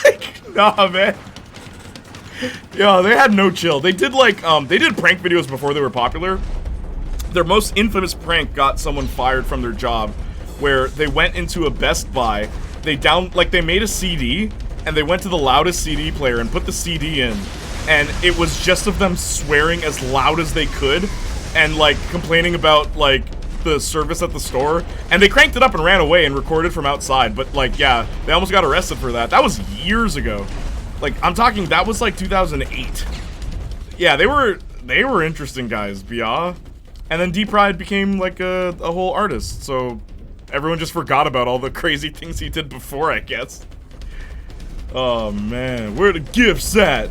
like, nah, man. Yo, they had no chill. They did, like, they did prank videos before they were popular. Their most infamous prank got someone fired from their job, where they went into a Best Buy, they made a CD, and they went to the loudest CD player and put the CD in, and it was just of them swearing as loud as they could, and, like, complaining about, like, the service at the store, and they cranked it up and ran away and recorded from outside, but, like, yeah, they almost got arrested for that. That was years ago. Like, I'm talking, that was like 2008. Yeah, they were interesting guys, Bia. And then D-Pride became like a whole artist, so everyone just forgot about all the crazy things he did before, I guess. Oh man, where are the gifts at?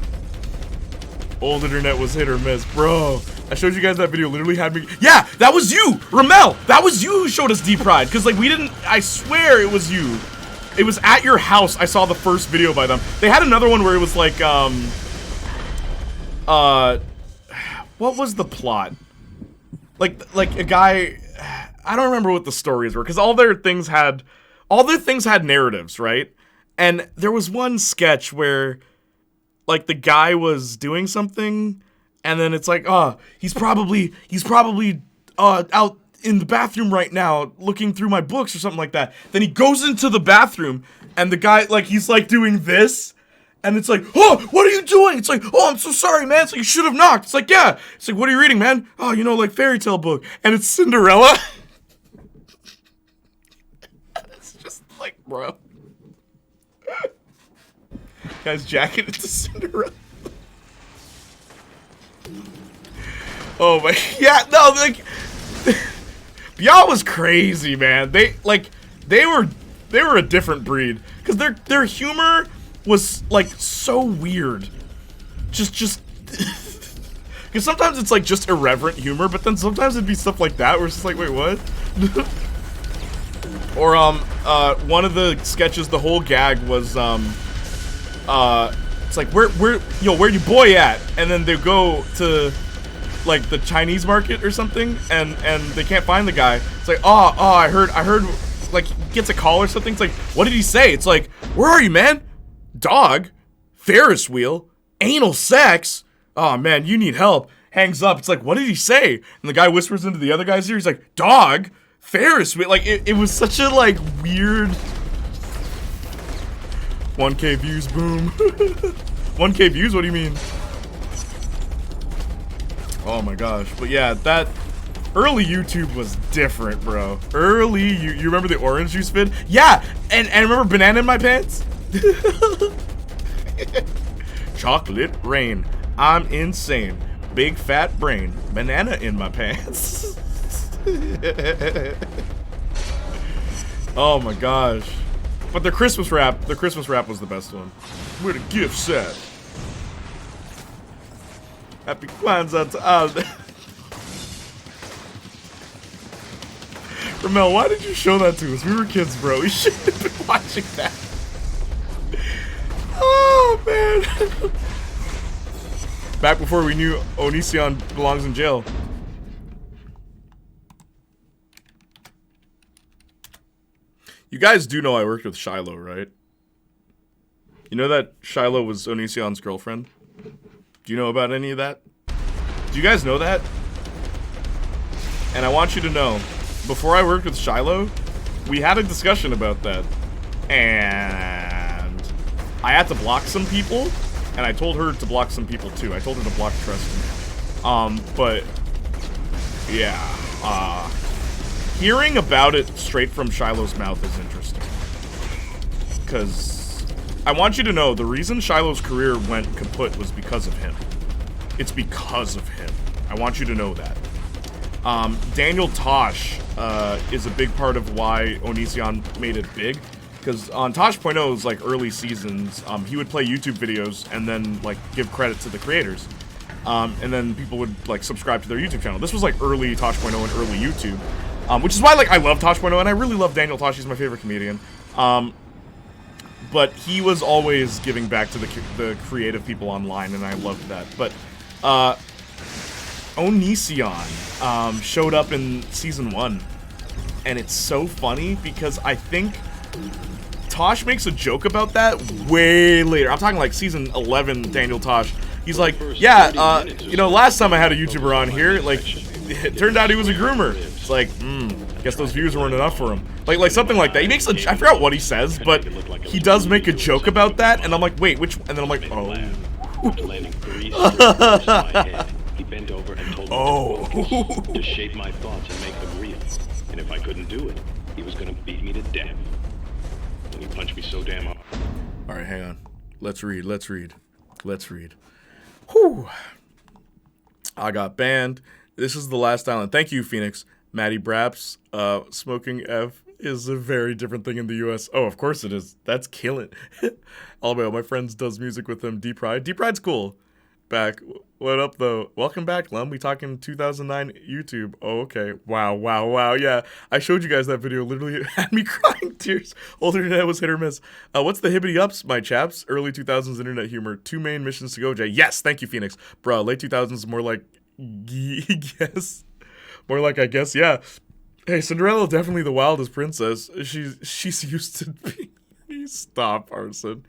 Old internet was hit or miss, bro. I showed you guys that video, literally had me. Yeah, that was you, Ramel. That was you who showed us D-Pride, because like we didn't. I swear it was you. It was at your house. I saw the first video by them. They had another one where it was like what was the plot? Like a guy. I don't remember what the stories were, because all their things had narratives, right? And there was one sketch where, like, the guy was doing something, and then it's like, oh, he's probably out in the bathroom right now looking through my books or something like that. Then he goes into the bathroom, and the guy, like, he's like doing this, and it's like, oh, what are you doing? It's like, oh, I'm so sorry, man. It's like, you should have knocked. It's like, yeah. It's like, what are you reading, man? Oh, you know, like fairy tale book. And it's Cinderella. It's just like, bro. Guy's jacket into Cinderella. Oh my, yeah, no, like, y'all was crazy, man. They were a different breed, because their humor was like so weird. Just because sometimes it's like just irreverent humor, but then sometimes it'd be stuff like that where it's just like, wait, what? Or one of the sketches, the whole gag was it's like, where you boy at? And then they go to like the Chinese market or something, and they can't find the guy. It's like, oh, I heard, like, he gets a call or something. It's like, what did he say? It's like, where are you, man? Dog, Ferris wheel, anal sex. Oh man, you need help. Hangs up. It's like, what did he say? And the guy whispers into the other guy's ear. He's like, dog, Ferris wheel. Like, it was such a like weird. 1K views, boom. 1K views. What do you mean? Oh my gosh. But yeah, that early YouTube was different, bro. Early, you remember the orange juice vid? Yeah, and remember banana in my pants? Chocolate rain. I'm insane. Big fat brain. Banana in my pants. Oh my gosh. But the Christmas rap was the best one. Where the gifts at? Happy Kwanzaa to all. Ramel, why did you show that to us? We were kids, bro. We shouldn't have been watching that. Oh, man. Back before we knew Onision belongs in jail. You guys do know I worked with Shiloh, right? You know that Shiloh was Onision's girlfriend? Do you know about any of that? Do you guys know that? And I want you to know, before I worked with Shiloh, we had a discussion about that. And I had to block some people, and I told her to block some people too. I told her to block Tristan. But yeah, hearing about it straight from Shiloh's mouth is interesting. Because I want you to know, the reason Shiloh's career went kaput was because of him. It's because of him. I want you to know that. Daniel Tosh is a big part of why Onision made it big. Because on Tosh.0's like early seasons, he would play YouTube videos and then like give credit to the creators. And then people would like subscribe to their YouTube channel. This was like early Tosh.0 and early YouTube. Which is why like I love Tosh.0 and I really love Daniel Tosh. He's my favorite comedian. But he was always giving back to the creative people online, and I loved that. But Onision showed up in season 1, and it's so funny because I think Tosh makes a joke about that way later. I'm talking like season 11, Daniel Tosh. He's like, yeah, you know, last time I had a YouTuber on here, like, it turned out he was a groomer. It's like, guess those views weren't enough for him. Like something like that. He makes a, I forgot what he says, but he does make a joke about that, and I'm like, wait, which, and then I'm like, oh. He bent over and told me to shape my thoughts and make them real. And if I couldn't do it, he was gonna beat me to death. And he punched me so damn hard. Alright, hang on. Let's read. Whew. I got banned. This is the last island. Thank you, Phoenix. Maddie Braps. Smoking F is a very different thing in the US. Oh, of course it is. That's killing. Alabama, my friends does music with him. D-Pride. D-Pride's cool. Back. What up, though? Welcome back, Lum. We talking 2009 YouTube. Oh, okay. Wow. Yeah, I showed you guys that video. Literally had me crying tears. Old internet was hit or miss. What's the hibbity ups, my chaps? Early 2000s internet humor. 2 main missions to go, Jay. Yes, thank you, Phoenix. Bro, late 2000s more like... Yes. More like, I guess, yeah. Hey, Cinderella definitely the wildest princess. She's used to being... Stop, Arson.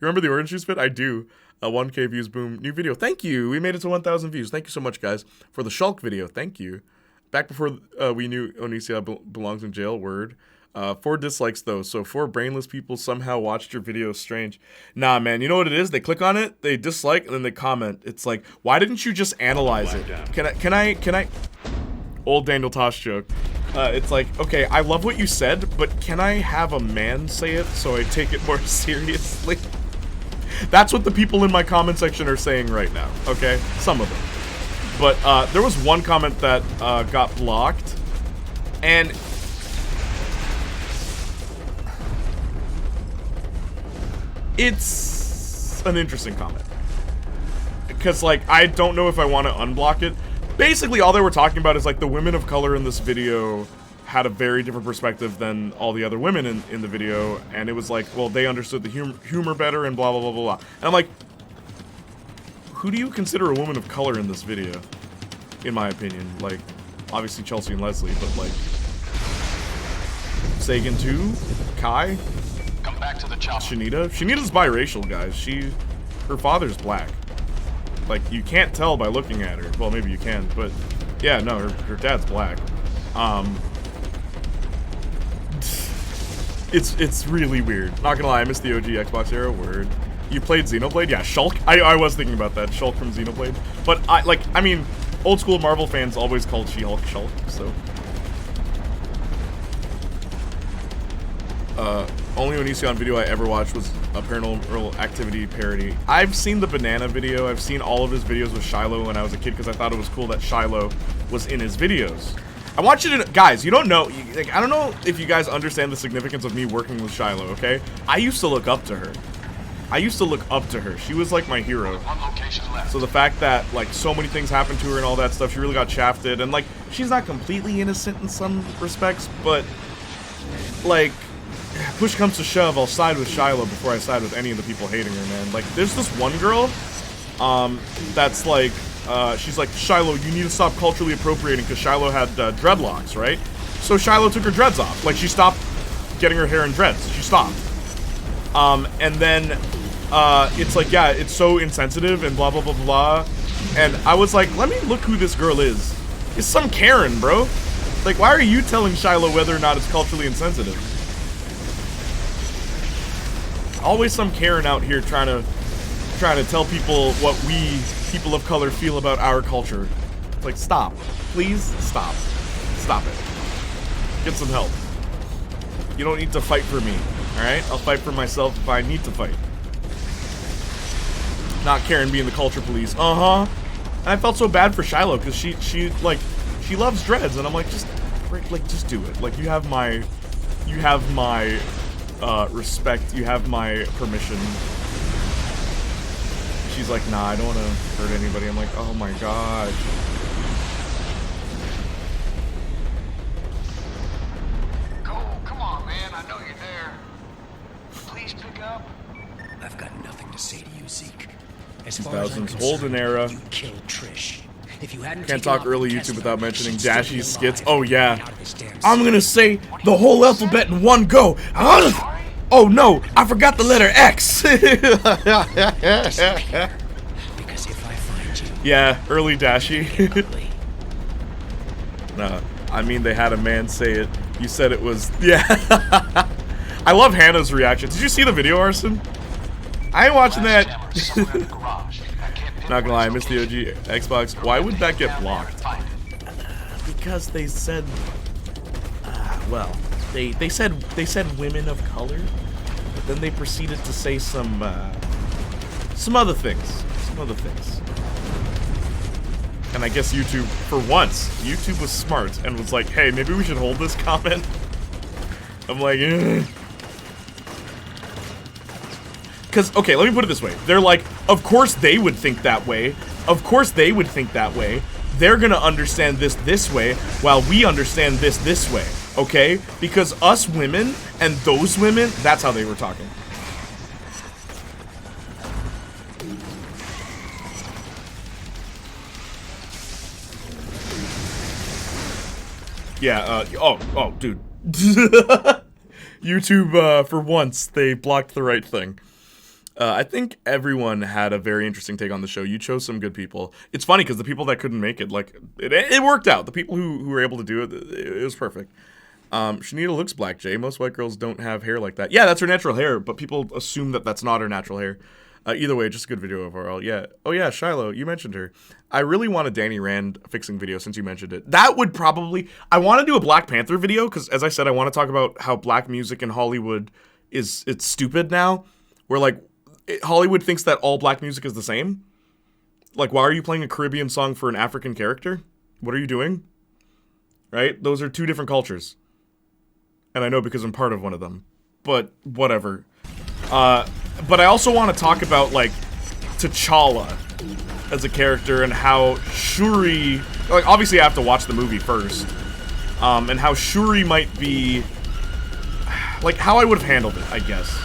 You remember the orange juice bit? I do. 1K views, boom. New video. Thank you. We made it to 1,000 views. Thank you so much, guys. For the Shulk video. Thank you. Back before we knew Onision belongs in jail. Word. 4 dislikes, though. So 4 brainless people somehow watched your video. Strange. Nah, man. You know what it is? They click on it, they dislike, and then they comment. It's like, why didn't you just analyze it? Can I... Old Daniel Tosh joke. It's like, okay, I love what you said, but can I have a man say it so I take it more seriously? That's what the people in my comment section are saying right now, okay? Some of them. But there was one comment that got blocked, and it's an interesting comment. Because, like, I don't know if I want to unblock it. Basically, all they were talking about is, like, the women of color in this video had a very different perspective than all the other women in the video, and it was like, well, they understood the humor better and blah, blah, blah, blah, blah. And I'm like, who do you consider a woman of color in this video? In my opinion. Like, obviously Chelsea and Leslie, but, like, Sagan too? Kai? Come back to the chopper. Shanita's biracial, guys. Her father's black. Like, you can't tell by looking at her. Well, maybe you can, but yeah, no, her dad's black. It's really weird. Not gonna lie, I missed the OG Xbox era. Word. You played Xenoblade? Yeah, Shulk. I was thinking about that. Shulk from Xenoblade. But I mean, old school Marvel fans always called She-Hulk Shulk, so. Only Onision video I ever watched was a Paranormal Activity parody. I've seen the Banana video. I've seen all of his videos with Shiloh when I was a kid because I thought it was cool that Shiloh was in his videos. I want you to, guys, you don't know, like, I don't know if you guys understand the significance of me working with Shiloh, okay? I used to look up to her. I used to look up to her. She was like my hero. One location left. So the fact that like so many things happened to her and all that stuff, she really got shafted. And like she's not completely innocent in some respects, but like push comes to shove, I'll side with Shiloh before I side with any of the people hating her, man. Like there's this one girl, that's like, she's like, Shiloh, you need to stop culturally appropriating, because Shiloh had dreadlocks, right? So Shiloh took her dreads off. Like she stopped getting her hair in dreads. She stopped. And then it's like, yeah, it's so insensitive and blah, blah, blah, blah. And I was like, let me look who this girl is. It's some Karen, bro. Like, why are you telling Shiloh whether or not it's culturally insensitive? Always some Karen out here trying to tell people what we, people of color, feel about our culture. It's like, stop. Please, stop. Stop it. Get some help. You don't need to fight for me, alright? I'll fight for myself if I need to fight. Not Karen being the culture police. And I felt so bad for Shiloh, because she loves dreads, and I'm like, just do it. Like, you have my respect, you have my permission. She's like, nah, I don't want to hurt anybody. I'm like, oh my gosh. Come on, man. I know you're there. Please pick up. I've got nothing to say to you, Zeke. As far as I'm 2000s Holden era. you killed Trish. If you hadn't Can't taken talk off early the YouTube Kessler, without mentioning she'd still be Dashy's skits. alive Oh yeah. out of this damn I'm gonna say the whole alphabet in one go. Oh no, I forgot the letter X. Because if I find you, Yeah, early Dashy. ugly. No, I mean they had a man say it. You said it was, yeah. I love Hannah's reaction. Did you see the video, Arson? I ain't watching that. Not gonna lie, I missed the OG Xbox. Why would that get blocked? Because they said, well, they said women of color, but then they proceeded to say some other things, And I guess YouTube, for once, YouTube was smart and was like, hey, maybe we should hold this comment. I'm like, Because, okay, let me put it this way. They're like, of course they would think that way. Of course they would think that way. They're gonna understand this way, while we understand this way, okay? Because us women and those women, that's how they were talking. Yeah, oh, dude. YouTube, for once, they blocked the right thing. I think everyone had a very interesting take on the show. You chose some good people. It's funny because the people that couldn't make it, like, it worked out. The people who were able to do it, it was perfect. Shanita looks black, Jay. Most white girls don't have hair like that. Yeah, that's her natural hair, but people assume that that's not her natural hair. Either way, just a good video overall. Yeah. Oh yeah, Shiloh, you mentioned her. I really want a Danny Rand fixing video since you mentioned it. That would probably... I want to do a Black Panther video because, as I said, I want to talk about how black music in Hollywood it's stupid now. Where, like, Hollywood thinks that all black music is the same. Like, why are you playing a Caribbean song for an African character? What are you doing? Right? Those are two different cultures. And I know because I'm part of one of them. But, whatever. But I also want to talk about, like, T'Challa as a character and how Shuri... Like, obviously I have to watch the movie first. And how Shuri might be... Like, how I would have handled it, I guess.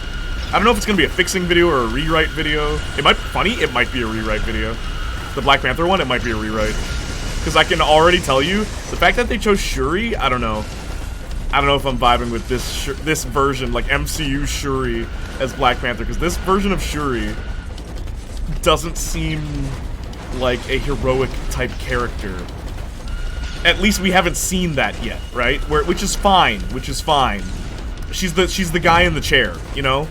I don't know if it's going to be a fixing video or a rewrite video. It might be funny. It might be a rewrite video. The Black Panther one, it might be a rewrite. Because I can already tell you, the fact that they chose Shuri, I don't know. I don't know if I'm vibing with this version, like MCU Shuri as Black Panther. Because this version of Shuri doesn't seem like a heroic type character. At least we haven't seen that yet, right? Which is fine. She's the guy in the chair, you know?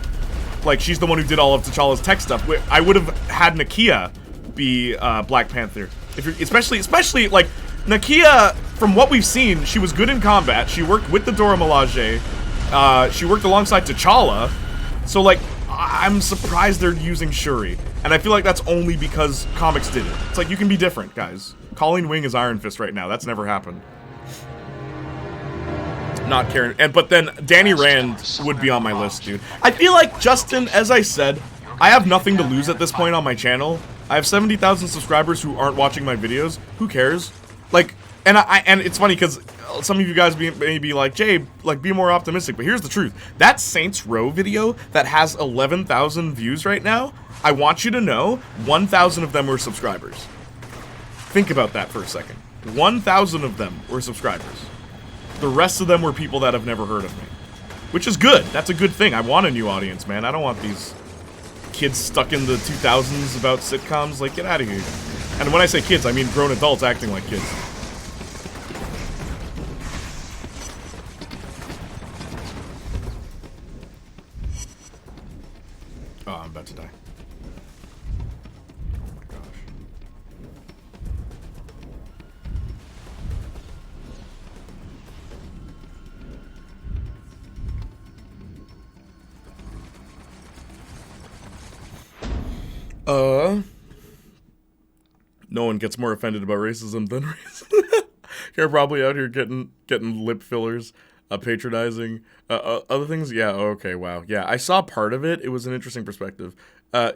Like, she's the one who did all of T'Challa's tech stuff. I would have had Nakia be Black Panther. Especially, like, Nakia, from what we've seen, she was good in combat. She worked with the Dora Milaje. She worked alongside T'Challa. So, like, I'm surprised they're using Shuri. And I feel like that's only because comics did it. It's like, you can be different, guys. Colleen Wing is Iron Fist right now. That's never happened. Not Karen. But then Danny Rand would be on my list, dude. I feel like Justin, as I said, I have nothing to lose at this point on my channel. I have 70,000 subscribers who aren't watching my videos. Who cares? Like, and it's funny because some of you guys may be like, Jay, like, be more optimistic. But here's the truth. That Saints Row video that has 11,000 views right now, I want you to know 1,000 of them were subscribers. Think about that for a second. 1,000 of them were subscribers. The rest of them were people that have never heard of me. Which is good. That's a good thing. I want a new audience, man. I don't want these kids stuck in the 2000s about sitcoms. Like, get out of here. And when I say kids, I mean grown adults acting like kids. Oh, I'm about to die. Oh my gosh. No one gets more offended about racism than racism. You're probably out here getting lip fillers, patronizing, other things. Yeah, okay, wow. Yeah, I saw part of it. It was an interesting perspective.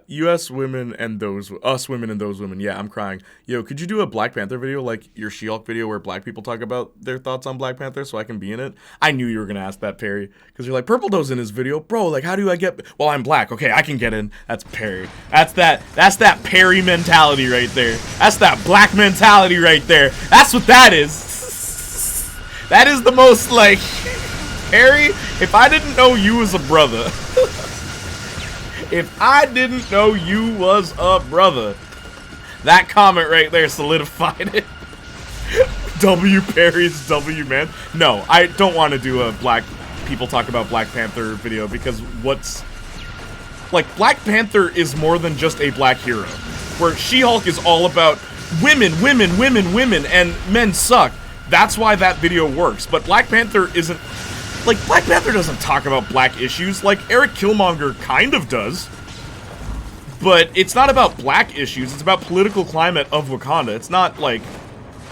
U.S. women and us women and those women. Yeah, I'm crying. Yo, could you do a Black Panther video like your She-Hulk video where black people talk about their thoughts on Black Panther so I can be in it? I knew you were gonna ask that, Perry, because you're like, Purple Doe's in his video, bro. Like, how do I get? Well, I'm black. Okay, I can get in. That's Perry. That's that Perry mentality right there. That's that black mentality right there. That's what that is. That is the most like, Perry. If I didn't know you was a brother. If I didn't know you was a brother, that comment right there solidified it. W Perry's W, man. No, I don't want to do a black people talk about Black Panther video because like, Black Panther is more than just a black hero. Where She-Hulk is all about women, and men suck. That's why that video works. But Black Panther isn't... Like, Black Panther doesn't talk about black issues. Like, Eric Killmonger kind of does. But it's not about black issues. It's about political climate of Wakanda. It's not, like...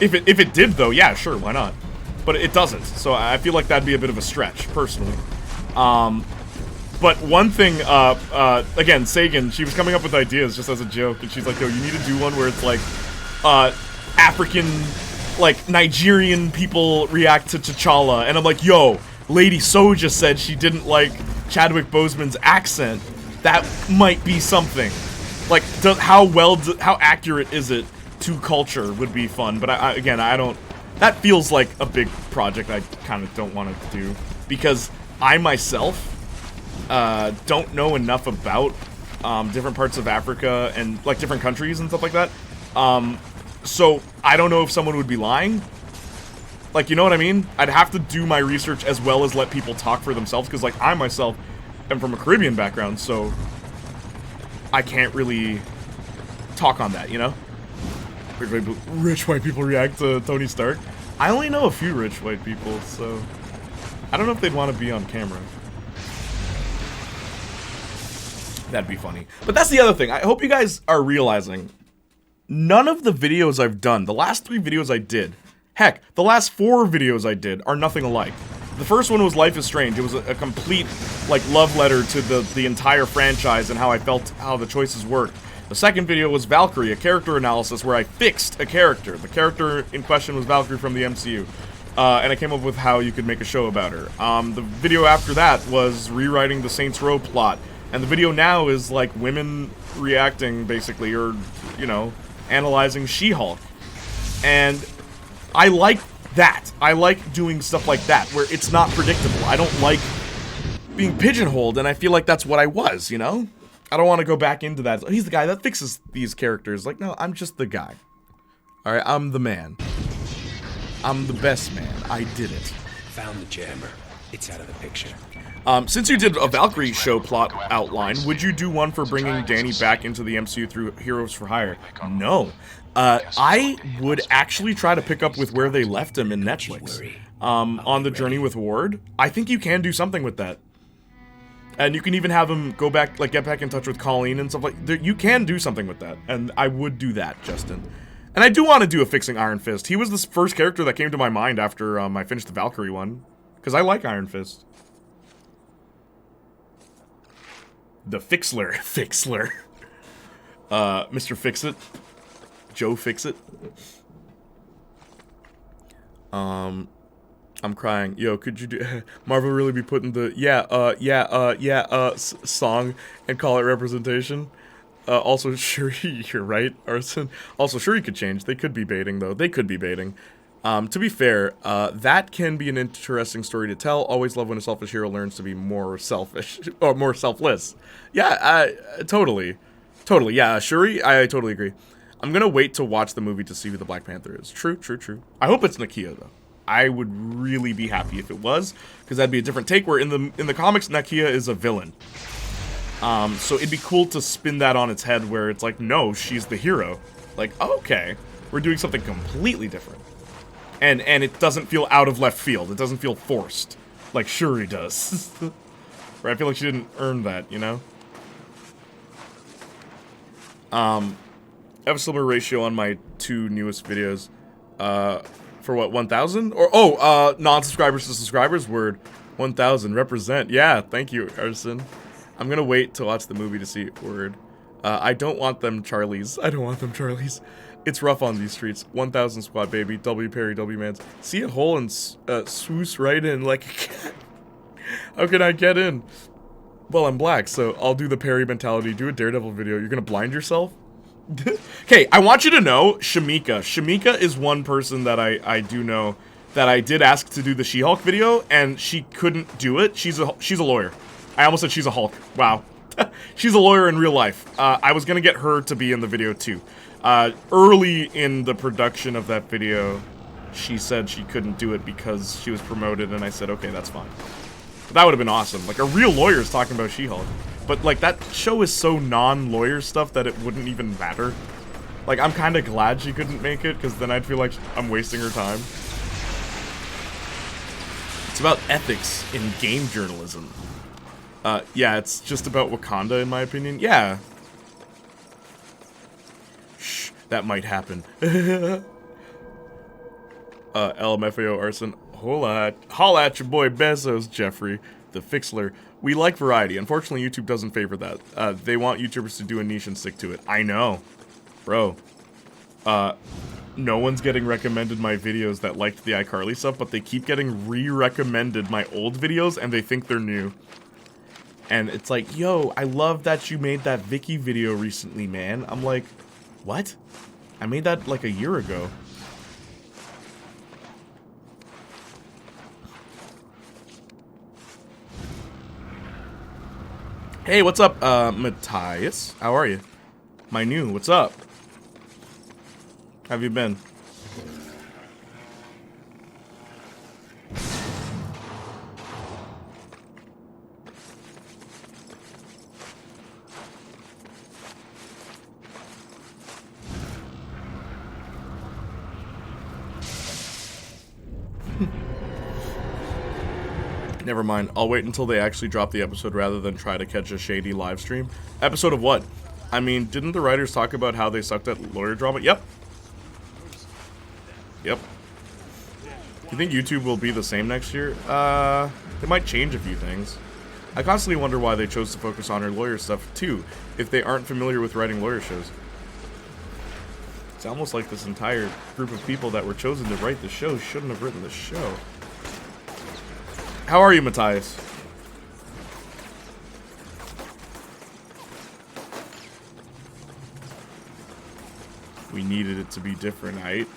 If it did, though, yeah, sure, why not? But it doesn't. So I feel like that'd be a bit of a stretch, personally. But one thing, again, Sagan, she was coming up with ideas just as a joke. And she's like, yo, you need to do one where it's, like, African, like, Nigerian people react to T'Challa. And I'm like, yo... Lady Soja said she didn't like Chadwick Boseman's accent. That might be something. Like, how accurate is it to culture would be fun. But again, I don't... That feels like a big project I kind of don't want to do. Because I myself don't know enough about different parts of Africa and, like, different countries and stuff like that. So, I don't know if someone would be lying. Like, you know what I mean? I'd have to do my research as well as let people talk for themselves, because, like, I myself am from a Caribbean background, so I can't really talk on that, you know? Rich white people react to Tony Stark. I only know a few rich white people, so I don't know if they'd want to be on camera. That'd be funny. But that's the other thing. I hope you guys are realizing none of the videos I've done, the last 3 videos I did, heck, the last 4 videos I did are nothing alike. The first one was Life is Strange. It was a complete, like, love letter to the entire franchise and how I felt, how the choices worked. The second video was Valkyrie, a character analysis where I fixed a character. The character in question was Valkyrie from the MCU. And I came up with how you could make a show about her. The video after that was rewriting the Saints Row plot. And the video now is, like, women reacting, basically, or, you know, analyzing She-Hulk. And I like that. I like doing stuff like that, where it's not predictable. I don't like being pigeonholed, and I feel like that's what I was, you know? I don't want to go back into that. He's the guy that fixes these characters. Like, no, I'm just the guy. Alright, I'm the man. I'm the best man. I did it. Found the jammer. It's out of the picture. Since you did a Valkyrie show plot outline, would you do one for bringing Danny back into the MCU through Heroes for Hire? No. I would actually try to pick up with where they left him in Netflix. On the journey with Ward. I think you can do something with that. And you can even have him go back, like, get back in touch with Colleen and stuff like that. You can do something with that. And I would do that, Justin. And I do want to do a Fixing Iron Fist. He was the first character that came to my mind after I finished the Valkyrie one. Because I like Iron Fist. the Fixler. Fixler. Mr. Fix-It. Joe Fix-It. I'm crying. Yo, could you do Marvel really be putting the song and call it representation? Also, Shuri, you're right, Arson. Also, Shuri could change. They could be baiting, though. They could be baiting. To be fair, that can be an interesting story to tell. Always love when a selfish hero learns to be more selfish, or more selfless. Yeah, totally. Totally, yeah, Shuri, I totally agree. I'm gonna wait to watch the movie to see who the Black Panther is. True. I hope it's Nakia, though. I would really be happy if it was, because that'd be a different take, where in the comics, Nakia is a villain. So it'd be cool to spin that on its head, where it's like, no, she's the hero. Like, okay, we're doing something completely different. And it doesn't feel out of left field. It doesn't feel forced, like Shuri does. Right? I feel like she didn't earn that, you know? I have a similar ratio on my 2 newest videos. For what, 1,000? Or, non-subscribers to subscribers? Word. 1,000. Represent. Yeah, thank you, Arson. I'm gonna wait to watch the movie to see word. I don't want them Charlies. I don't want them Charlies. It's rough on these streets. 1,000 squad, baby. W Perry, W Mans. See a hole and swoosh right in like a cat. How can I get in? Well, I'm black, so I'll do the Perry mentality. Do a Daredevil video. You're gonna blind yourself? Okay, I want you to know Shamika. Shamika is one person that I do know that I did ask to do the She-Hulk video, and she couldn't do it. She's a lawyer. I almost said she's a Hulk. Wow. She's a lawyer in real life. I was gonna get her to be in the video too. Early in the production of that video, she said she couldn't do it because she was promoted, and I said, okay, that's fine. But that would have been awesome. Like, a real lawyer is talking about She-Hulk. But, like, that show is so non-lawyer stuff that it wouldn't even matter. Like, I'm kind of glad she couldn't make it, because then I'd feel like I'm wasting her time. It's about ethics in game journalism. Yeah, it's just about Wakanda, in my opinion. Yeah. Shh, that might happen. LMFAO Arson. Holla at your boy Bezos, Jeffrey, the Fixler. We like variety. Unfortunately, YouTube doesn't favor that. They want YouTubers to do a niche and stick to it. I know. Bro. No one's getting recommended my videos that liked the iCarly stuff, but they keep getting re-recommended my old videos, and they think they're new. And it's like, yo, I love that you made that Vicky video recently, man. I'm like, what? I made that like a year ago. Hey, what's up, Matthias? How are you? My new, what's up? How have you been? Never mind. I'll wait until they actually drop the episode rather than try to catch a shady live stream. Episode of what? I mean, didn't the writers talk about how they sucked at lawyer drama? Yep. Yep. Do you think YouTube will be the same next year? They might change a few things. I constantly wonder why they chose to focus on her lawyer stuff, too, if they aren't familiar with writing lawyer shows. It's almost like this entire group of people that were chosen to write the show shouldn't have written the show. How are you, Matthias? We needed it to be different, right?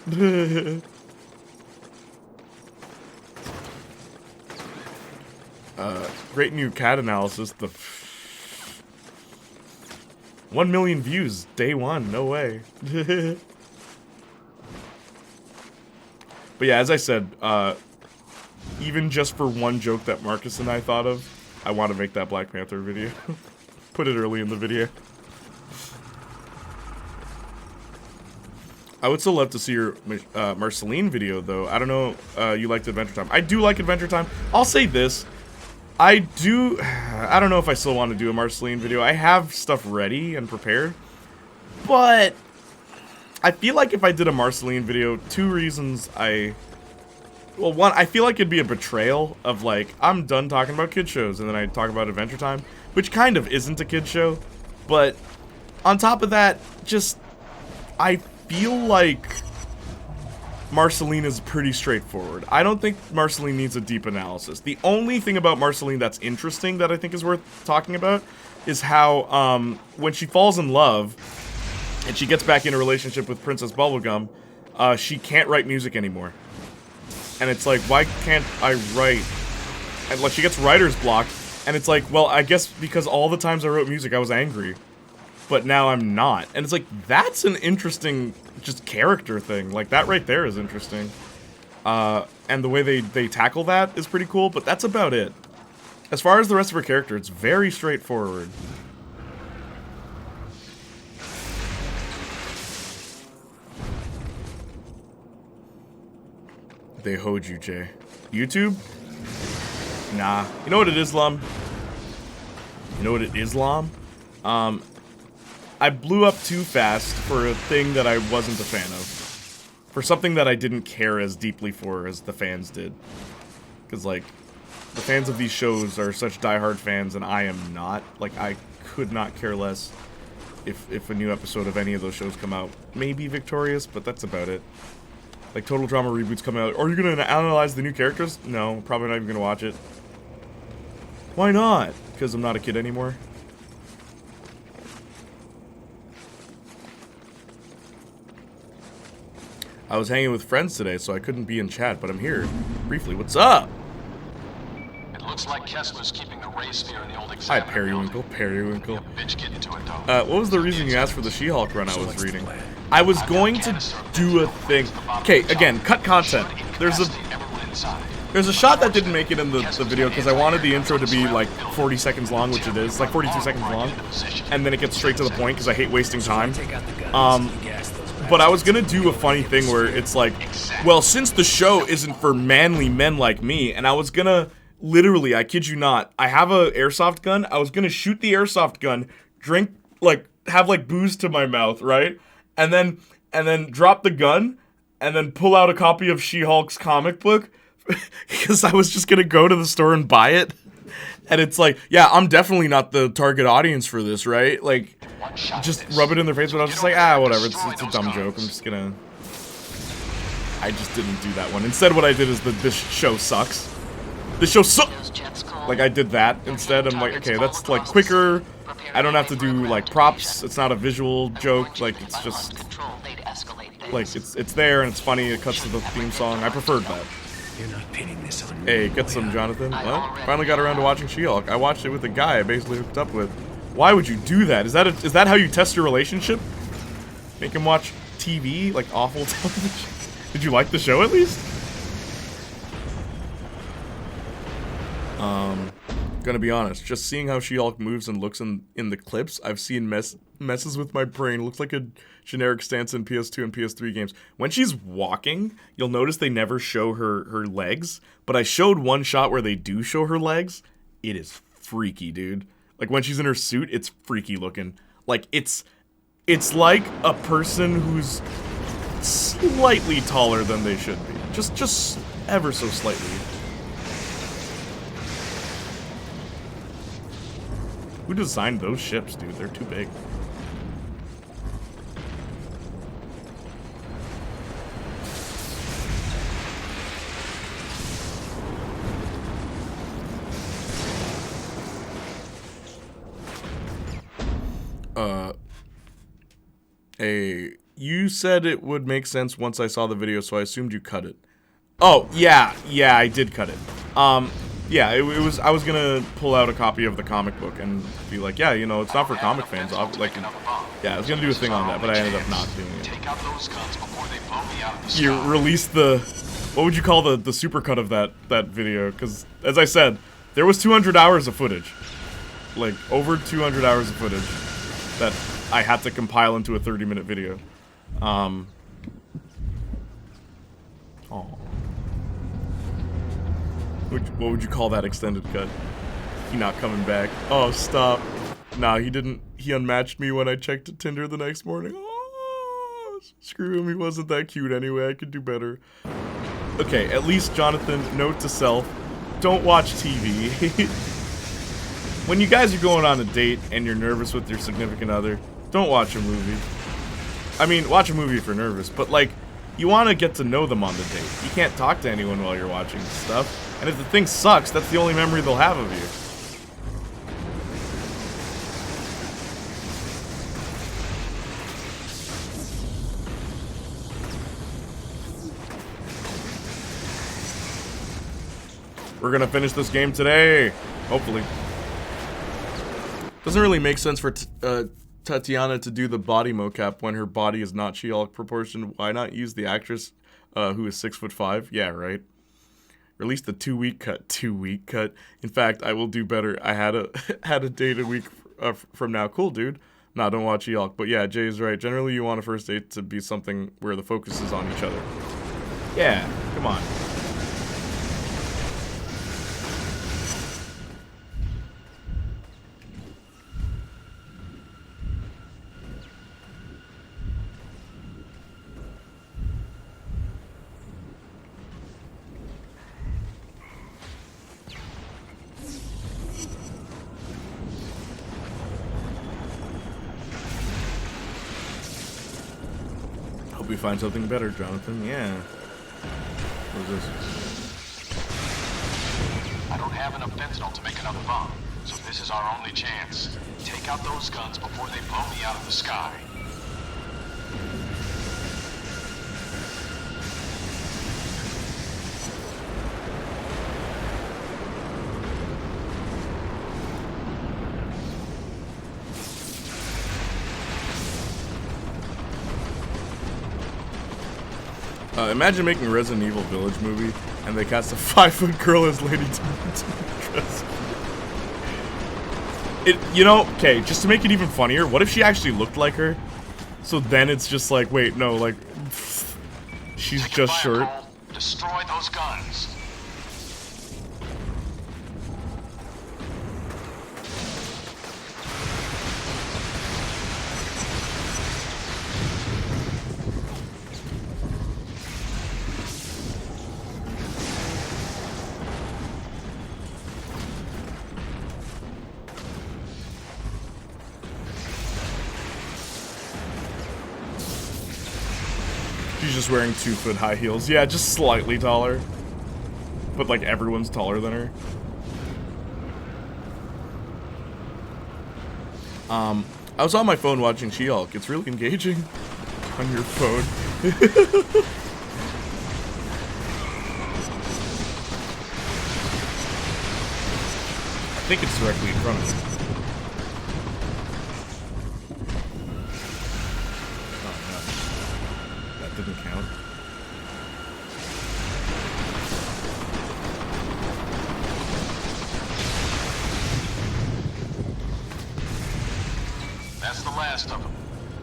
Great new cat analysis. The 1 million views day one. No way. But yeah, as I said, even just for one joke that Marcus and I thought of, I want to make that Black Panther video. Put it early in the video. I would still love to see your Marceline video, though. I don't know, you liked Adventure Time. I do like Adventure Time. I'll say this. I don't know if I still want to do a Marceline video. I have stuff ready and prepared. But I feel like if I did a Marceline video, 2 reasons Well, one, I feel like it'd be a betrayal of, like, I'm done talking about kid shows, and then I talk about Adventure Time. which kind of isn't a kid show, but on top of that, just, I feel like Marceline is pretty straightforward. I don't think Marceline needs a deep analysis. The only thing about Marceline that's interesting that I think is worth talking about is how, when she falls in love, and she gets back in a relationship with Princess Bubblegum, she can't write music anymore. And it's like, why can't I write? And like, she gets writer's block, and it's like, well, I guess because all the times I wrote music, I was angry. But now I'm not. And it's like, that's an interesting, just character thing. Like, that right there is interesting. And the way they tackle that is pretty cool, but that's about it. As far as the rest of her character, it's very straightforward. They hoed you, Jay. YouTube? Nah. You know what it is, Lum? You know what it is, Lum? I blew up too fast for a thing that I wasn't a fan of. For something that I didn't care as deeply for as the fans did. Because, like, the fans of these shows are such diehard fans, and I am not. Like, I could not care less if a new episode of any of those shows come out. Maybe Victorious, but that's about it. Like, Total Drama reboots come out. Are you going to analyze the new characters? No, probably not even going to watch it. Why not? Because I'm not a kid anymore. I was hanging with friends today, so I couldn't be in chat, but I'm here. Briefly, what's up? It looks like Kessler's keeping the ray sphere in the old Hi, examiner Periwinkle, building. Periwinkle. Bitch, get into it, though. What was the reason you asked for the She-Hulk run I was reading? I was going to do a thing. Okay, again, cut content. There's a shot that didn't make it in the video because I wanted the intro to be like 40 seconds long, which it is, like 42 seconds long, and then it gets straight to the point because I hate wasting time. But I was gonna do a funny thing where it's like, well, since the show isn't for manly men like me, and I was gonna, literally, I kid you not, I have a airsoft gun, I was gonna shoot the airsoft gun, drink, like, have like booze to my mouth, right? And then drop the gun, and then pull out a copy of She-Hulk's comic book, because I was just gonna go to the store and buy it. And it's like, yeah, I'm definitely not the target audience for this, right? Like, just rub it in their face, but I was just like, whatever, it's a dumb joke, I'm just gonna... I just didn't do that one. Instead, what I did is this show sucks. This show sucks! Like, I did that instead. I'm like, okay, that's, like, quicker. I don't have to do, like, props. It's not a visual joke. Like, it's just... Like, it's there, and it's funny. It cuts to the theme song. I preferred that. You're not pinning this on me. Hey, get some, Jonathan. Well, finally got around to watching She-Hulk. I watched it with a guy I basically hooked up with. Why would you do that? Is that how you test your relationship? Make him watch TV? Like, awful television? Did you like the show, at least? Gonna be honest, just seeing how She-Hulk moves and looks in the clips, I've seen messes with my brain. Looks like a generic stance in PS2 and PS3 games. When she's walking, you'll notice they never show her legs, but I showed one shot where they do show her legs. It is freaky, dude. Like, when she's in her suit, it's freaky looking. Like, it's like a person who's slightly taller than they should be. Just ever so slightly. Who designed those ships, dude? They're too big. You said it would make sense once I saw the video, so I assumed you cut it. Oh, yeah, I did cut it. Yeah, it was. I was gonna pull out a copy of the comic book and be like, yeah, you know, it's not for comic fans. Like, yeah, I was gonna do a thing on that, but I ended up not doing it. Take out those guns before they blow me out of the You sky. released the, what would you call the supercut of that video? Because as I said, there was 200 hours of footage, like over 200 hours of footage that I had to compile into a 30-minute video. Oh. What would you call that extended cut? He not coming back. Oh, stop. Nah, he didn't. He unmatched me when I checked Tinder the next morning. Oh, screw him. He wasn't that cute anyway. I could do better. Okay, at least, Jonathan, note to self. Don't watch TV. when you guys are going on a date and you're nervous with your significant other, don't watch a movie. I mean, watch a movie if you're nervous, but like, you want to get to know them on the date. You can't talk to anyone while you're watching stuff. And if the thing sucks, that's the only memory they'll have of you. We're gonna finish this game today, hopefully. Doesn't really make sense for Tatiana to do the body mocap when her body is not She-Hulk proportion. Why not use the actress who is 6'5"? Yeah, right. Or at least the 2-week cut. 2-week cut. In fact, I will do better. I had a date a week from now. Cool, dude. Nah, don't watch She-Hulk. But yeah, Jay is right. Generally, you want a first date to be something where the focus is on each other. Yeah, come on. We find something better, Jonathan. Yeah. What is this? I don't have enough fentanyl to make another bomb, so this is our only chance. Take out those guns before they blow me out of the sky. Imagine making a Resident Evil Village movie, and they cast a 5-foot girl as Lady Dimitrescu. You know, okay, just to make it even funnier, what if she actually looked like her? So then it's just like, wait, no, like, she's just short. Destroy those guns. She's just wearing 2-foot high heels. Yeah, just slightly taller. But like everyone's taller than her. I was on my phone watching She-Hulk. It's really engaging on your phone. I think it's directly in front of me. Didn't count. That's the last of them.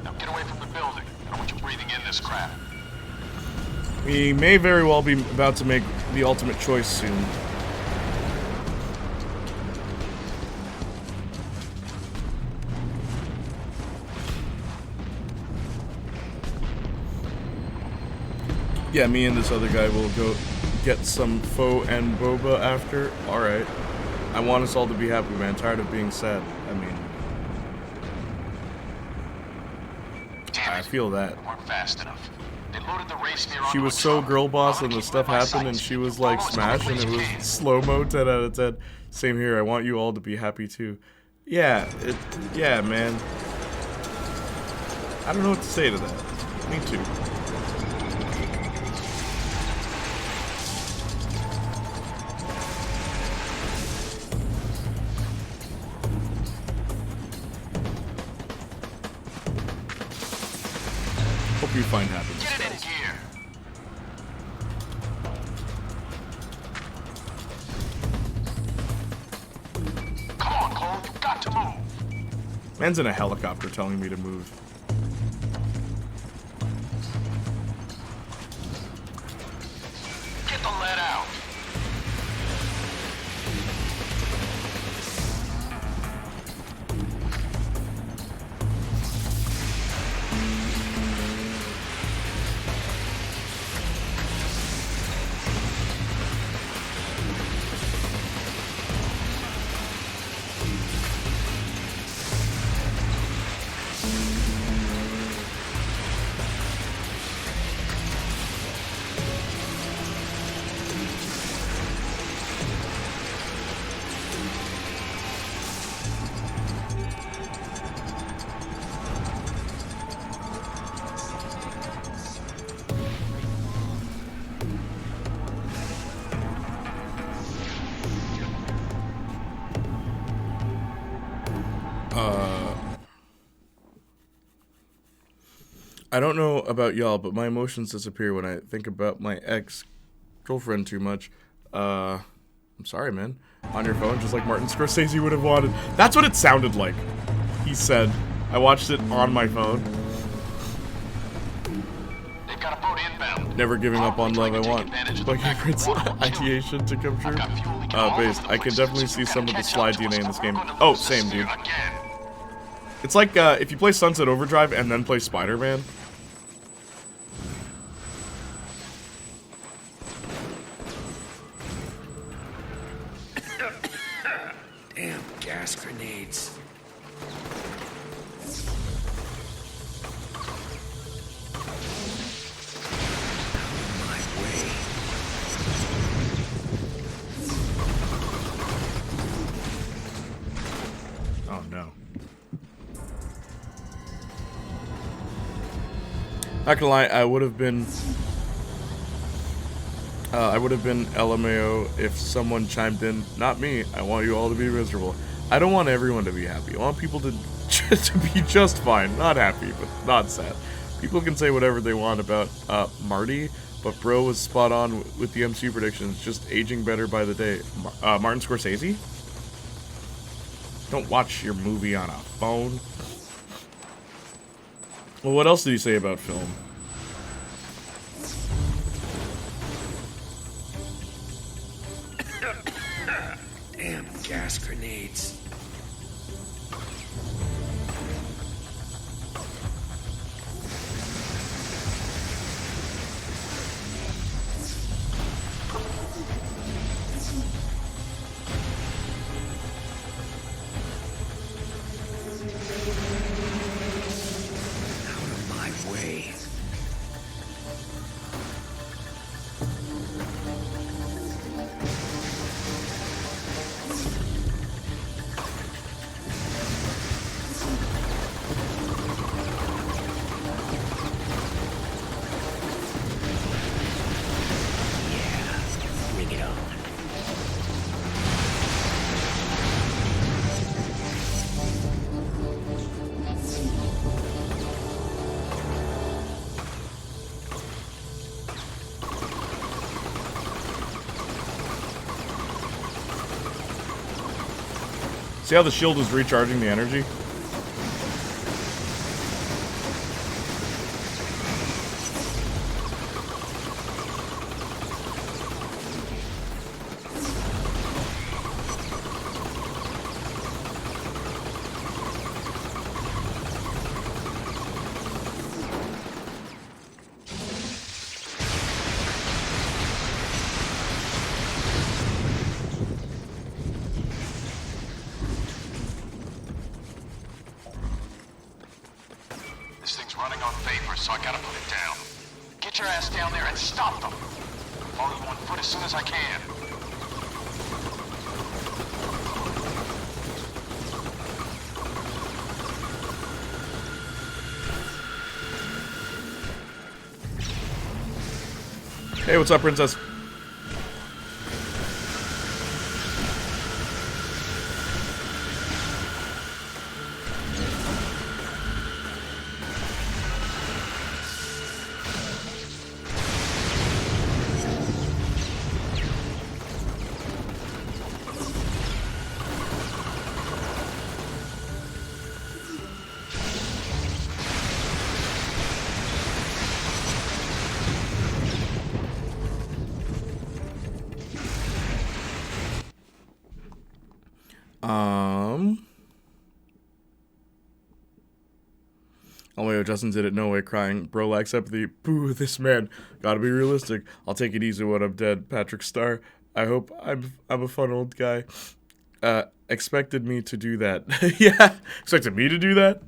Now get away from the building. I don't want you breathing in this crap. We may very well be about to make the ultimate choice soon. Yeah, me and this other guy will go get some pho and boba after. Alright. I want us all to be happy, man. Tired of being sad. I mean... I feel that. Weren't fast enough. They loaded the race near She was so girl boss and the stuff happened and she was like smash and it was slow-mo 10 out of 10. Same here. I want you all to be happy too. Yeah, yeah, man. I don't know what to say to that. Me too. Hope you find happiness. Get it in gear. Come on, Cole. You've got to move. Man's in a helicopter telling me to move. Get the lead out. I don't know about y'all, but my emotions disappear when I think about my ex-girlfriend too much. I'm sorry, man. On your phone, just like Martin Scorsese would have wanted. That's what it sounded like. He said. I watched it on my phone. They've got a boat inbound. Never giving up on love I want. Like Prince ideation to come true. Based. I can definitely see some of the slide DNA in this game. Oh, same, dude. It's like if you play Sunset Overdrive and then play Spider-Man. Damn gas grenades. My way. Oh no. Not gonna lie, I would have been LMAO if someone chimed in. Not me. I want you all to be miserable. I don't want everyone to be happy. I want people to be just fine. Not happy, but not sad. People can say whatever they want about Marty, but bro was spot on with the MCU predictions. Just aging better by the day. Martin Scorsese? Don't watch your movie on a phone. Well, what else did he say about film? Damn gas grenades. Out of my way. Bring it on. See how the shield is recharging the energy? This thing's running on vapor, so I gotta put it down. Get your ass down there and stop them. Follow you on foot as soon as I can. Hey, what's up, princess? Oh my god, Justin did it, no way, crying. Bro likes empathy. Boo, this man. Gotta be realistic. I'll take it easy when I'm dead. Patrick Starr. I hope I'm a fun old guy. Expected me to do that. Yeah, expected me to do that?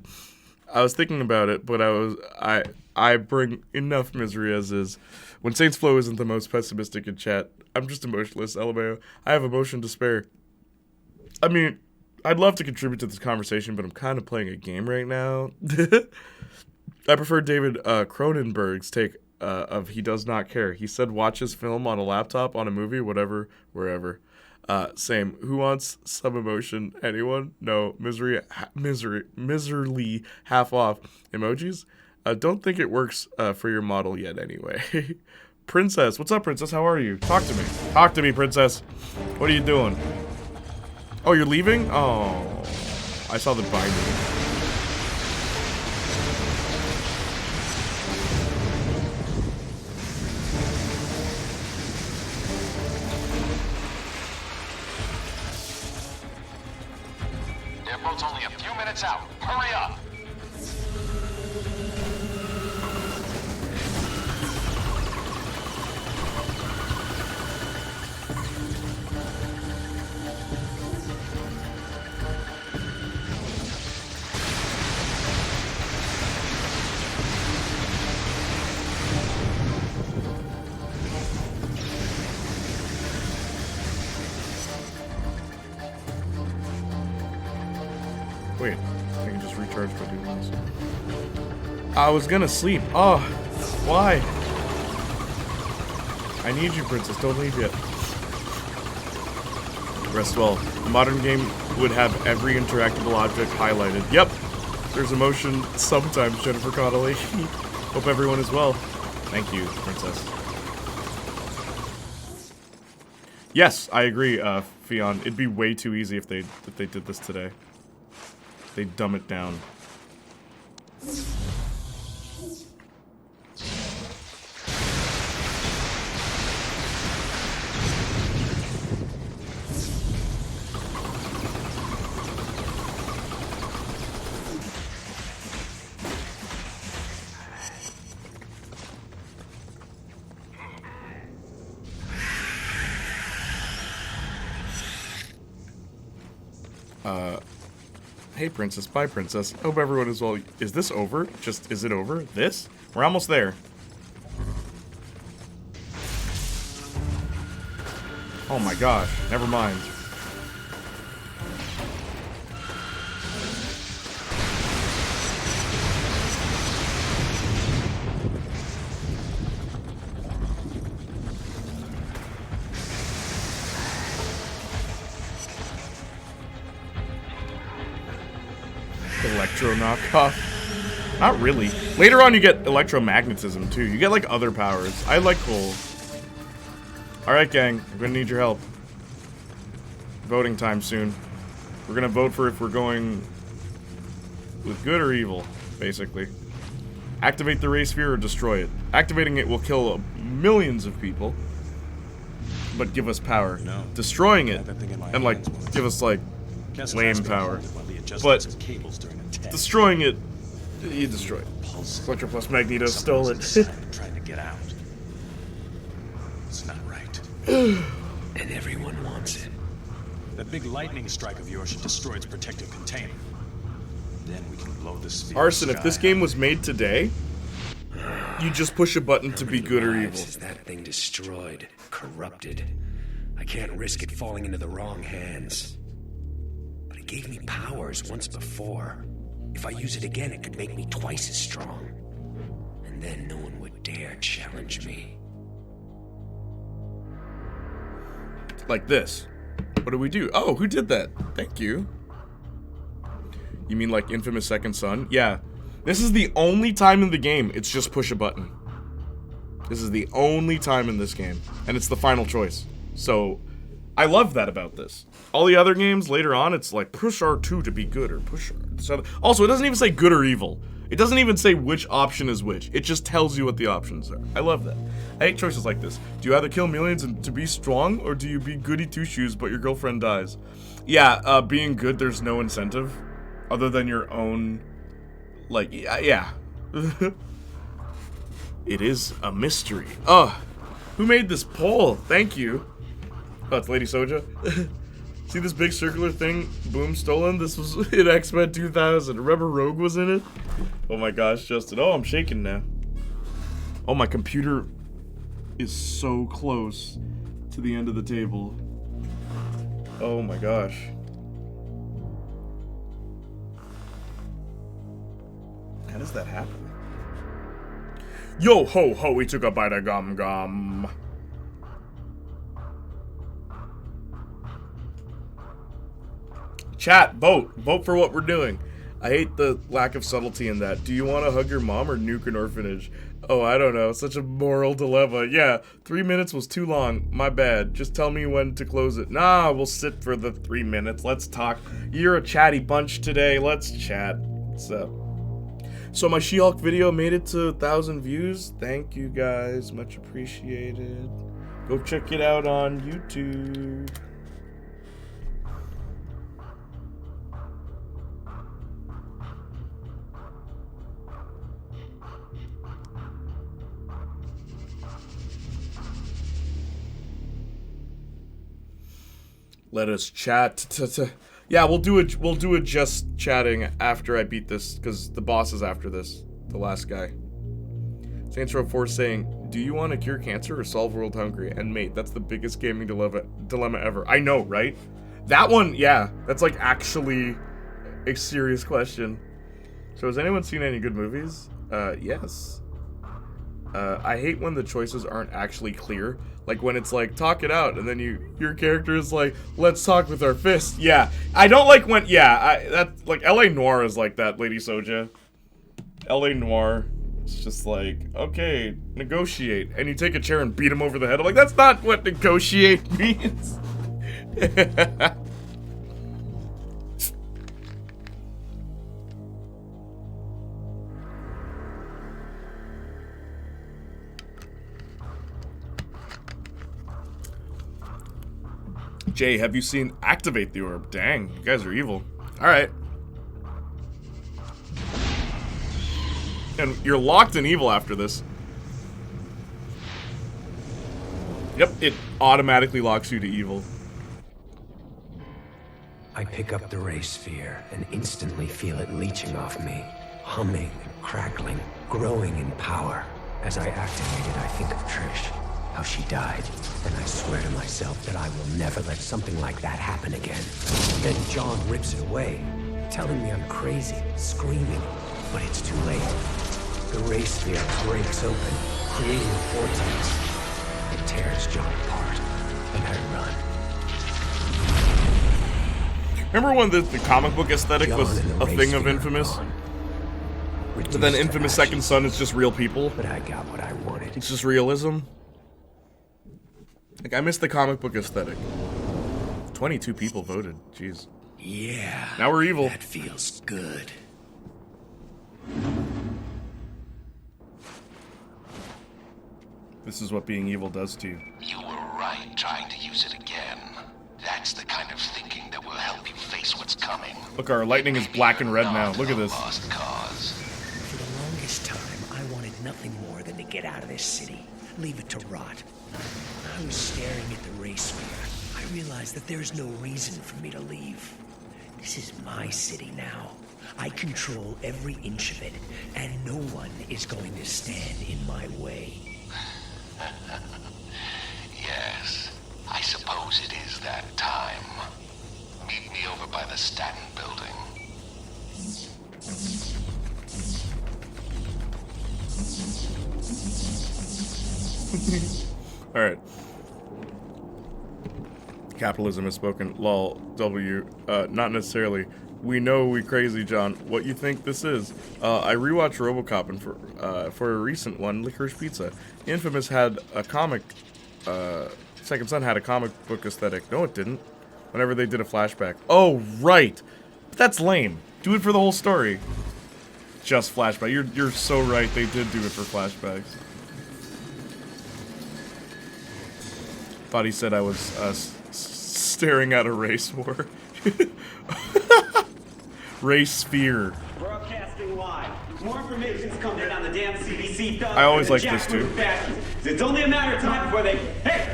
I was thinking about it, but I bring enough misery as is. When Saints Flow isn't the most pessimistic in chat, I'm just emotionless, LMAO. I have emotion to spare. I mean, I'd love to contribute to this conversation, but I'm kind of playing a game right now. I prefer David Cronenberg's take of he does not care. He said watch his film on a laptop, on a movie, whatever, wherever. Same. Who wants some emotion? Anyone? No. Miserly half off. Emojis? Don't think it works for your model yet anyway. Princess, what's up, Princess? How are you? Talk to me. Talk to me, Princess. What are you doing? Oh, you're leaving? Oh, I saw the binding. Airboat's only a few minutes out. Hurry up! Wait, I can just recharge by doing this. I was gonna sleep. Oh, why? I need you, Princess. Don't leave yet. Rest well. A modern game would have every interactable object highlighted. Yep. There's emotion sometimes, Jennifer Connolly. Hope everyone is well. Thank you, Princess. Yes, I agree, Fion. It'd be way too easy if they did this today. They dumb it down. Hey, Princess. Bye, Princess. Hope everyone is well. Is this over? Is it over? This? We're almost there. Oh my gosh. Never mind. Electro knockoff. Not really. Later on you get electromagnetism too. You get like other powers. I like coal. Alright gang, I'm gonna need your help. Voting time soon. We're gonna vote for if we're going with good or evil, basically. Activate the ray sphere or destroy it. Activating it will kill millions of people, but give us power. No. Destroying it and like give us like lame power. But destroying it, you destroy it. Electro plus Magneto stole it. Trying to get out. It's not right. And everyone wants it. That big lightning strike of yours should destroy its protective container. Then we can blow the sphere. Arson, if this game was made today, you just push a button to be good or evil. Is that thing destroyed, corrupted? I can't risk it falling into the wrong hands. But it gave me powers once before. If I use it again, it could make me twice as strong. And then no one would dare challenge me. Like this. What do we do? Oh, who did that? Thank you. You mean like Infamous Second Son? Yeah. This is the only time in the game it's just push a button. This is the only time in this game. And it's the final choice. So, I love that about this. All the other games, later on, it's like push R2 to be good or push R2. Also, it doesn't even say good or evil. It doesn't even say which option is which. It just tells you what the options are. I love that. I hate choices like this. Do you either kill millions and to be strong, or do you be goody two-shoes but your girlfriend dies? Yeah, being good, there's no incentive. Other than your own, like, yeah. It is a mystery. Oh, who made this poll? Thank you. Oh, it's Lady Soja. See this big circular thing? Boom, stolen. This was in X-Men 2000. Remember Rogue was in it? Oh my gosh, Justin. Oh, I'm shaking now. Oh, my computer is so close to the end of the table. Oh my gosh. How does that happen? Yo ho ho, we took a bite of gum gum. Chat, vote. Vote for what we're doing. I hate the lack of subtlety in that. Do you want to hug your mom or nuke an orphanage? Oh, I don't know. Such a moral dilemma. Yeah, 3 minutes was too long. My bad. Just tell me when to close it. Nah, we'll sit for the 3 minutes. Let's talk. You're a chatty bunch today. Let's chat. So my She-Hulk video made it to 1,000 views. Thank you guys. Much appreciated. Go check it out on YouTube. Let us chat. Yeah, we'll do it just chatting after I beat this, because the boss is after this, the last guy. Saints Row 4 saying, do you want to cure cancer or solve world hunger? And mate, that's the biggest gaming dilemma ever. I know, right? That one, yeah, that's like actually a serious question. So has anyone seen any good movies? Yes. I hate when the choices aren't actually clear. Like when it's like, talk it out, and then your character is like, let's talk with our fists. Yeah, I don't like when, that's like, LA Noire is like that, Lady Soja. LA Noire, it's just like, okay, negotiate. And you take a chair and beat him over the head. I'm like, that's not what negotiate means. Jay, have you seen Activate the Orb? Dang, you guys are evil. Alright. And you're locked in evil after this. Yep, it automatically locks you to evil. I pick up the ray sphere and instantly feel it leeching off me, humming and crackling, growing in power. As I activate it, I think of Trish, how she died, and I swear to myself that I will never let something like that happen again. Then John rips it away, telling me I'm crazy, screaming, but it's too late. The ray sphere breaks open, creating a vortex. It tears John apart, and I run. Remember when the comic book aesthetic was a thing of Infamous? But then Infamous Second Son is just real people? But I got what I wanted. It's just realism? Like, I miss the comic book aesthetic. 22 people voted. Jeez. Yeah. Now we're evil. That feels good. This is what being evil does to you. You were right trying to use it again. That's the kind of thinking that will help you face what's coming. Look, our lightning is black and red now. Look at this. Lost cause. For the longest time, I wanted nothing more than to get out of this city. Leave it to rot. I was staring at the ray sphere. I realized that there's no reason for me to leave. This is my city now. I control every inch of it, and no one is going to stand in my way. Yes, I suppose it is that time. Meet me over by the Staten building. Alright. Capitalism has spoken. Lol. W. Not necessarily. We know we crazy, John. What you think this is? I rewatched RoboCop, and for a recent one, Licorice Pizza. Infamous had a comic. Second Son had a comic book aesthetic. No, it didn't. Whenever they did a flashback. Oh, right. That's lame. Do it for the whole story. Just flashback. You're so right. They did do it for flashbacks. Thought he said I was staring at a race war. Race sphere. Broadcasting live. More information's coming down the damn CDC. I always like this too. It's only a matter of time before they. Hey!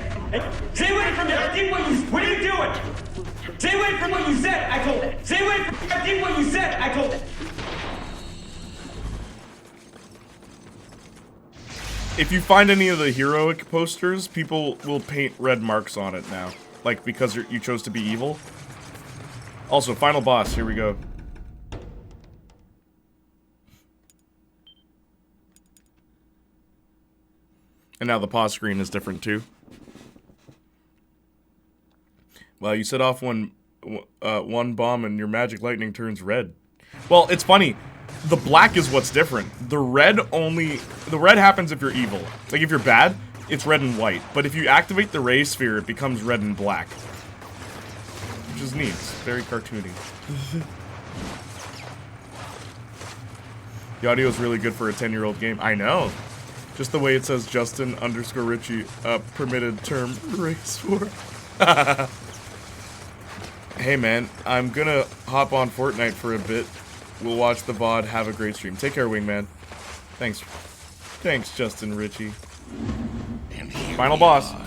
Stay away from me! I did what are you doing? Stay away from what you said! I told it. Stay away from. I did what you said! I told it. If you find any of the heroic posters, people will paint red marks on it now. Like, because you chose to be evil. Also, final boss, here we go. And now the pause screen is different too. Well, you set off one bomb and your magic lightning turns red. Well, it's funny. The black is what's different. The red happens if you're evil. Like, if you're bad, it's red and white. But if you activate the ray sphere, it becomes red and black. Which is neat. It's very cartoony. The audio is really good for a 10-year-old game. I know. Just the way it says Justin_Richie, permitted term race war. Hey man, I'm gonna hop on Fortnite for a bit. We'll watch the VOD. Have a great stream. Take care, Wingman. Thanks. Thanks, Justin Ritchie. And here Final we boss. are,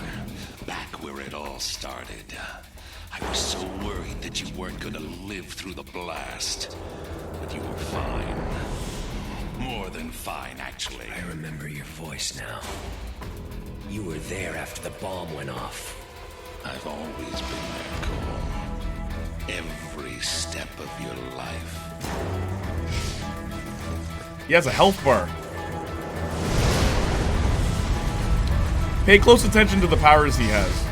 back where it all started. I was so worried that you weren't gonna live through the blast. But you were fine. More than fine, actually. I remember your voice now. You were there after the bomb went off. I've always been there, Cole. Every step of your life. He has a health bar. Pay close attention to the powers he has.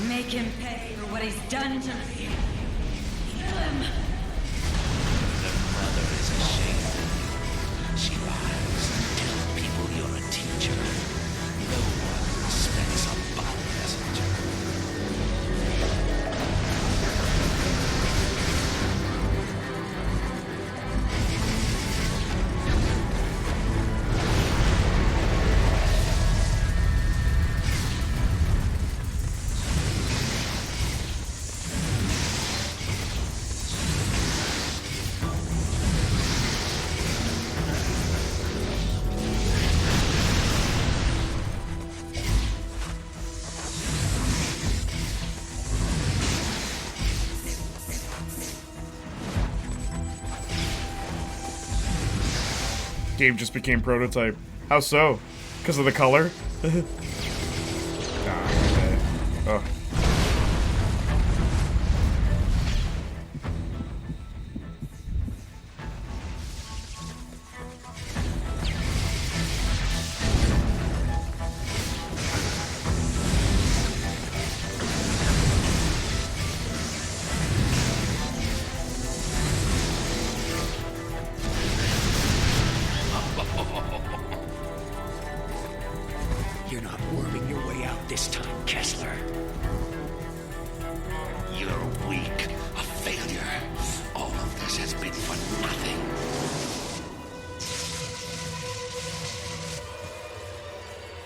Make him pay for what he's done to me. Kill him. Your mother is ashamed of you. She lies and tells people you're a teacher. No one respects a bomb messenger. Game just became prototype. How so? Because of the color? Okay. Oh. You're not worming your way out this time, Kessler. You're weak, a failure. All of this has been for nothing.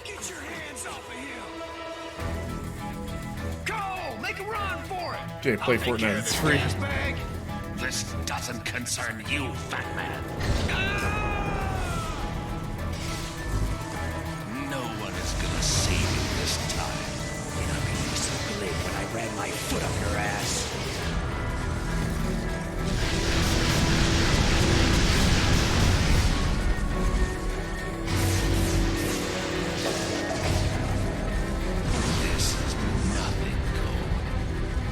Get your hands off of him! Go! Make a run for it! Jay, play Fortnite. It's free. Bag. This doesn't concern you, fat man. No one is gonna save you this time. You're not gonna be so glib when I ran my foot up your ass. This is nothing, Cole.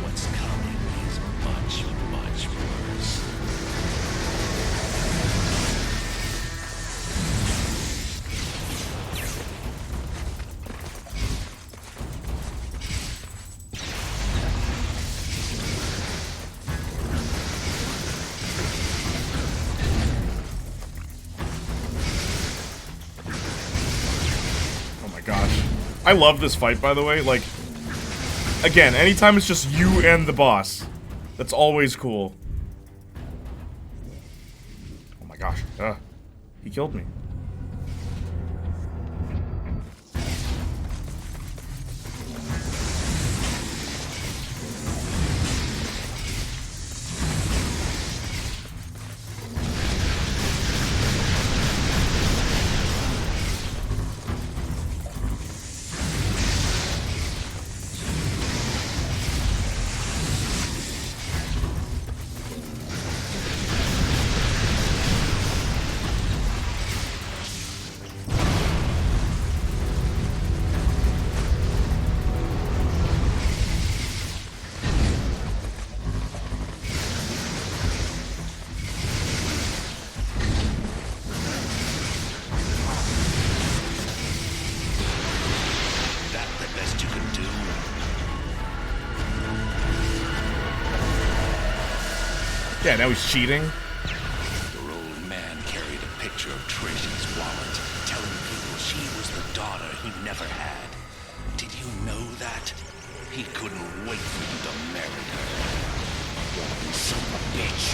What's coming is much, much worse. Oh my gosh. I love this fight, by the way. Like, again, anytime it's just you and the boss, that's always cool. Oh my gosh. He killed me. Yeah, now he's cheating. Your old man carried a picture of Trish in his wallet, telling people she was the daughter he never had. Did you know that? He couldn't wait for you to marry her. You son of a bitch.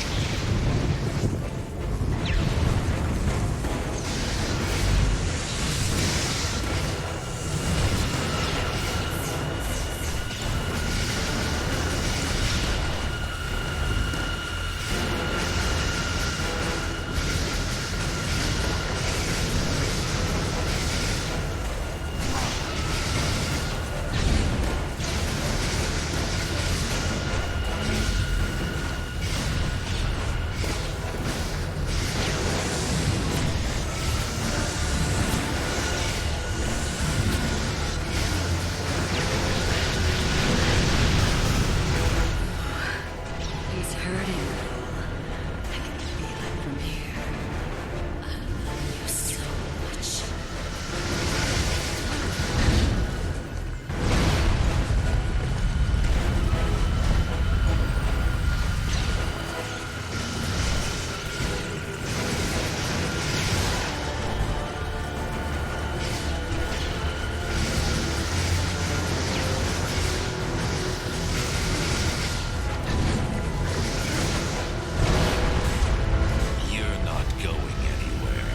He's hurting. I can feel it from here. I love you so much. You're not going anywhere.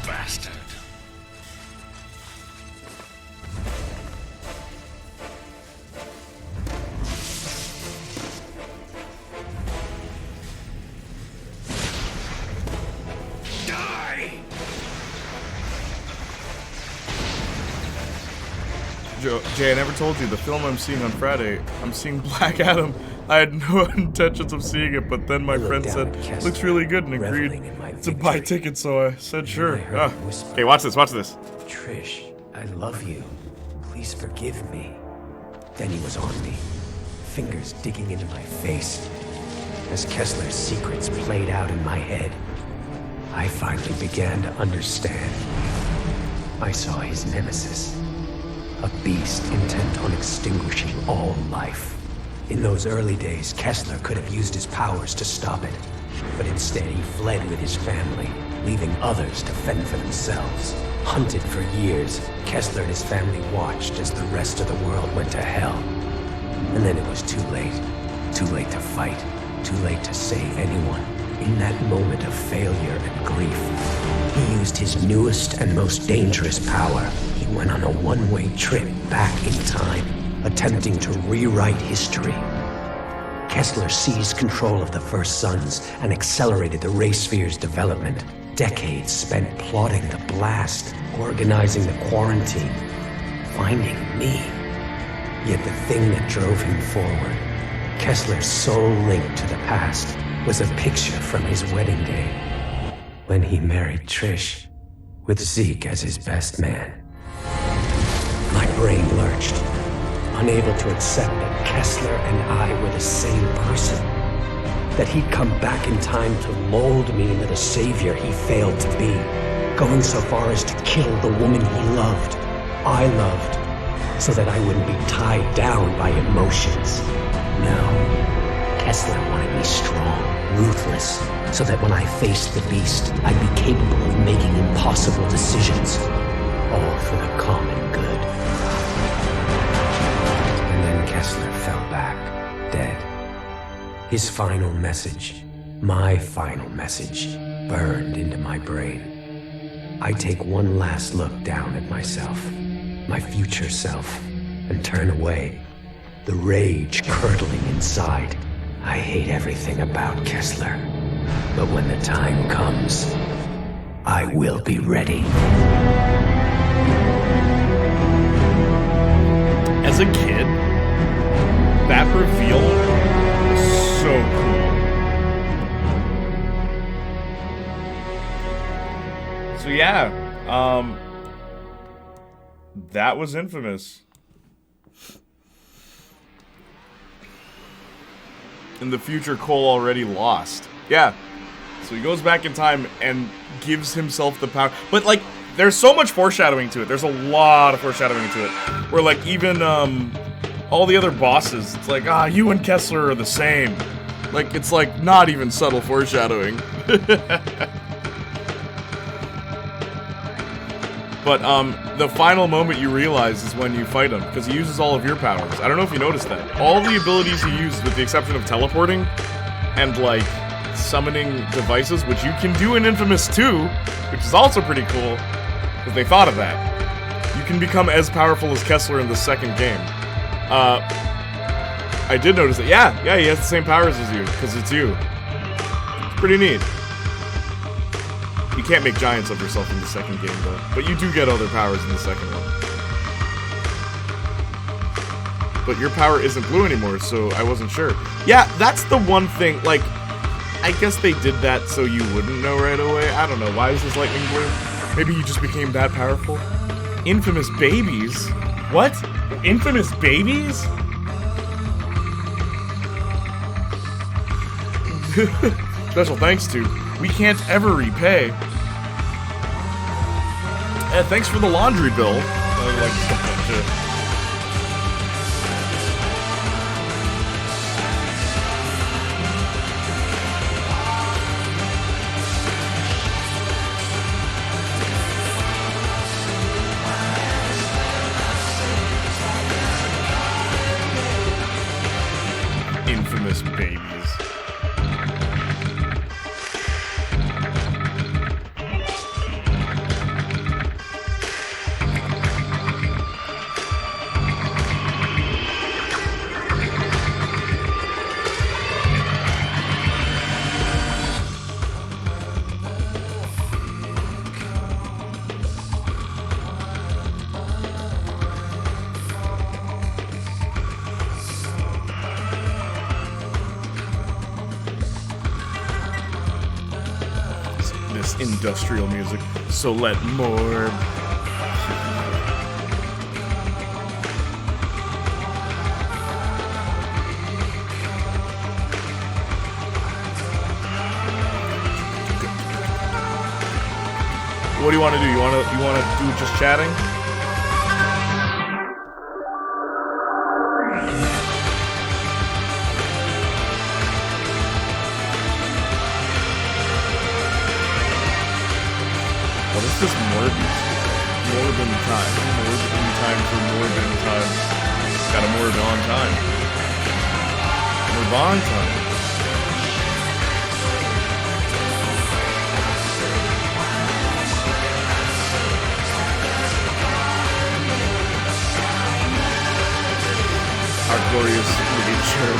Bastard. Die! Jay, I never told you, the film I'm seeing on Friday, I'm seeing Black Adam. I had no intentions of seeing it, but then my friend said, looks really good, and agreed to buy tickets, so I said sure. Okay, watch this, watch this. Trish, I love you. Please forgive me. Then he was on me, fingers digging into my face. As Kessler's secrets played out in my head, I finally began to understand. I saw his nemesis, a beast intent on extinguishing all life. In those early days, Kessler could have used his powers to stop it, but instead he fled with his family, leaving others to fend for themselves. Hunted for years, Kessler and his family watched as the rest of the world went to hell. And then it was too late. Too late to fight. Too late to save anyone. In that moment of failure and grief, he used his newest and most dangerous power. He went on a one-way trip back in time, attempting to rewrite history. Kessler seized control of the First Sons and accelerated the Ray Sphere's development. Decades spent plotting the blast, organizing the quarantine, finding me. Yet the thing that drove him forward, Kessler's sole link to the past, was a picture from his wedding day, when he married Trish, with Zeke as his best man. My brain lurched, unable to accept that Kessler and I were the same person. That he'd come back in time to mold me into the savior he failed to be, going so far as to kill the woman he loved, I loved, so that I wouldn't be tied down by emotions. No. Kessler wanted me strong, ruthless, so that when I faced the beast, I'd be capable of making impossible decisions, all for the common good. And then Kessler fell back, dead. His final message, my final message, burned into my brain. I take one last look down at myself, my future self, and turn away, the rage curdling inside. I hate everything about Kessler, but when the time comes, I will be ready. As a kid, that reveal was so cool. That was infamous. In the future, Cole already lost. Yeah. So he goes back in time and gives himself the power. But, like, there's so much foreshadowing to it. There's a lot of foreshadowing to it. Where, like, even, all the other bosses, it's like, you and Kessler are the same. Like, it's, like, not even subtle foreshadowing. But, the final moment you realize is when you fight him, because he uses all of your powers. I don't know if you noticed that. All the abilities he uses, with the exception of teleporting, and, like, summoning devices, which you can do in Infamous 2, which is also pretty cool, because they thought of that. You can become as powerful as Kessler in the second game. I did notice that. Yeah, he has the same powers as you, because it's you. It's pretty neat. You can't make giants of yourself in the second game, though. But you do get other powers in the second one. But your power isn't blue anymore, so I wasn't sure. Yeah, that's the one thing, like, I guess they did that so you wouldn't know right away. I don't know, why is his lightning blue? Maybe you just became that powerful? Infamous babies? What? Infamous babies? Special thanks to We Can't Ever Repay. Thanks for the laundry bill. Like stuff like Infamous babies. Industrial music, so let more. What do you want to do? You want to do just chatting? What is this Morbin time? Morbin time for Morbin time. Got a Morbin time. Morbin time. Our glorious nature.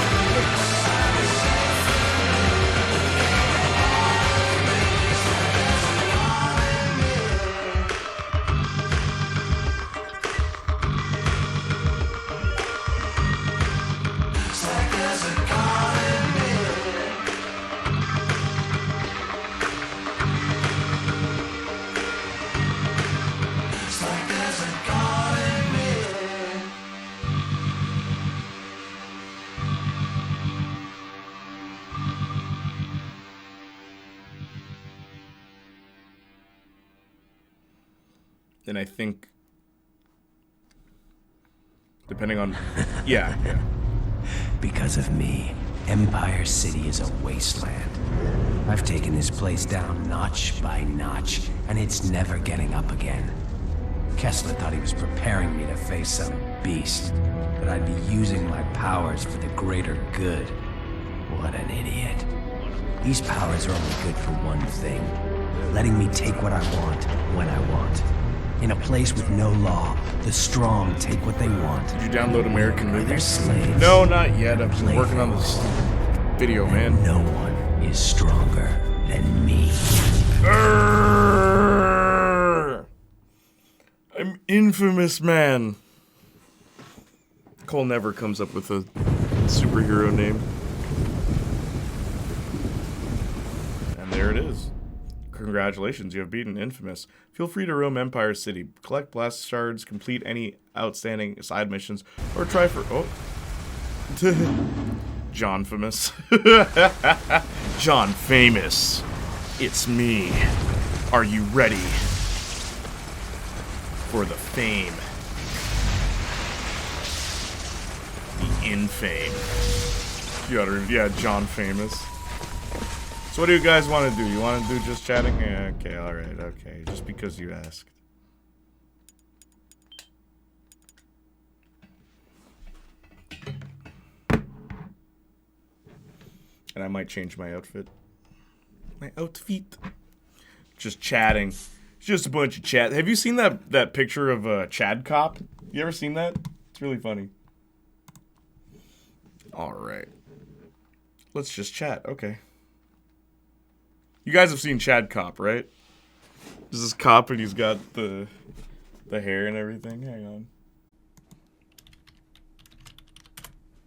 And I think, depending on, yeah. Because of me, Empire City is a wasteland. I've taken this place down notch by notch, and it's never getting up again. Kessler thought he was preparing me to face some beast, that I'd be using my powers for the greater good. What an idiot. These powers are only good for one thing, letting me take what I want, when I want. In a place with no law, the strong take what they want. Did you download American movies? They're slaves. No, not yet. I've been working on this video, man. No one is stronger than me. I'm infamous, man. Cole never comes up with a superhero name. And there it is. Congratulations, you have beaten Infamous. Feel free to roam Empire City, collect blast shards, complete any outstanding side missions, or try for... Oh. John Famous. John Famous. It's me. Are you ready for the fame? The infame. Yeah, John Famous. So what do you guys want to do? You want to do just chatting? Yeah, okay, alright, okay. Just because you asked. And I might change my outfit. My outfit. Just chatting. It's just a bunch of chat. Have you seen that picture of Chad Cop? You ever seen that? It's really funny. Alright. Let's just chat. Okay. You guys have seen Chad Cop, right? This is Cop and he's got the hair and everything. Hang on.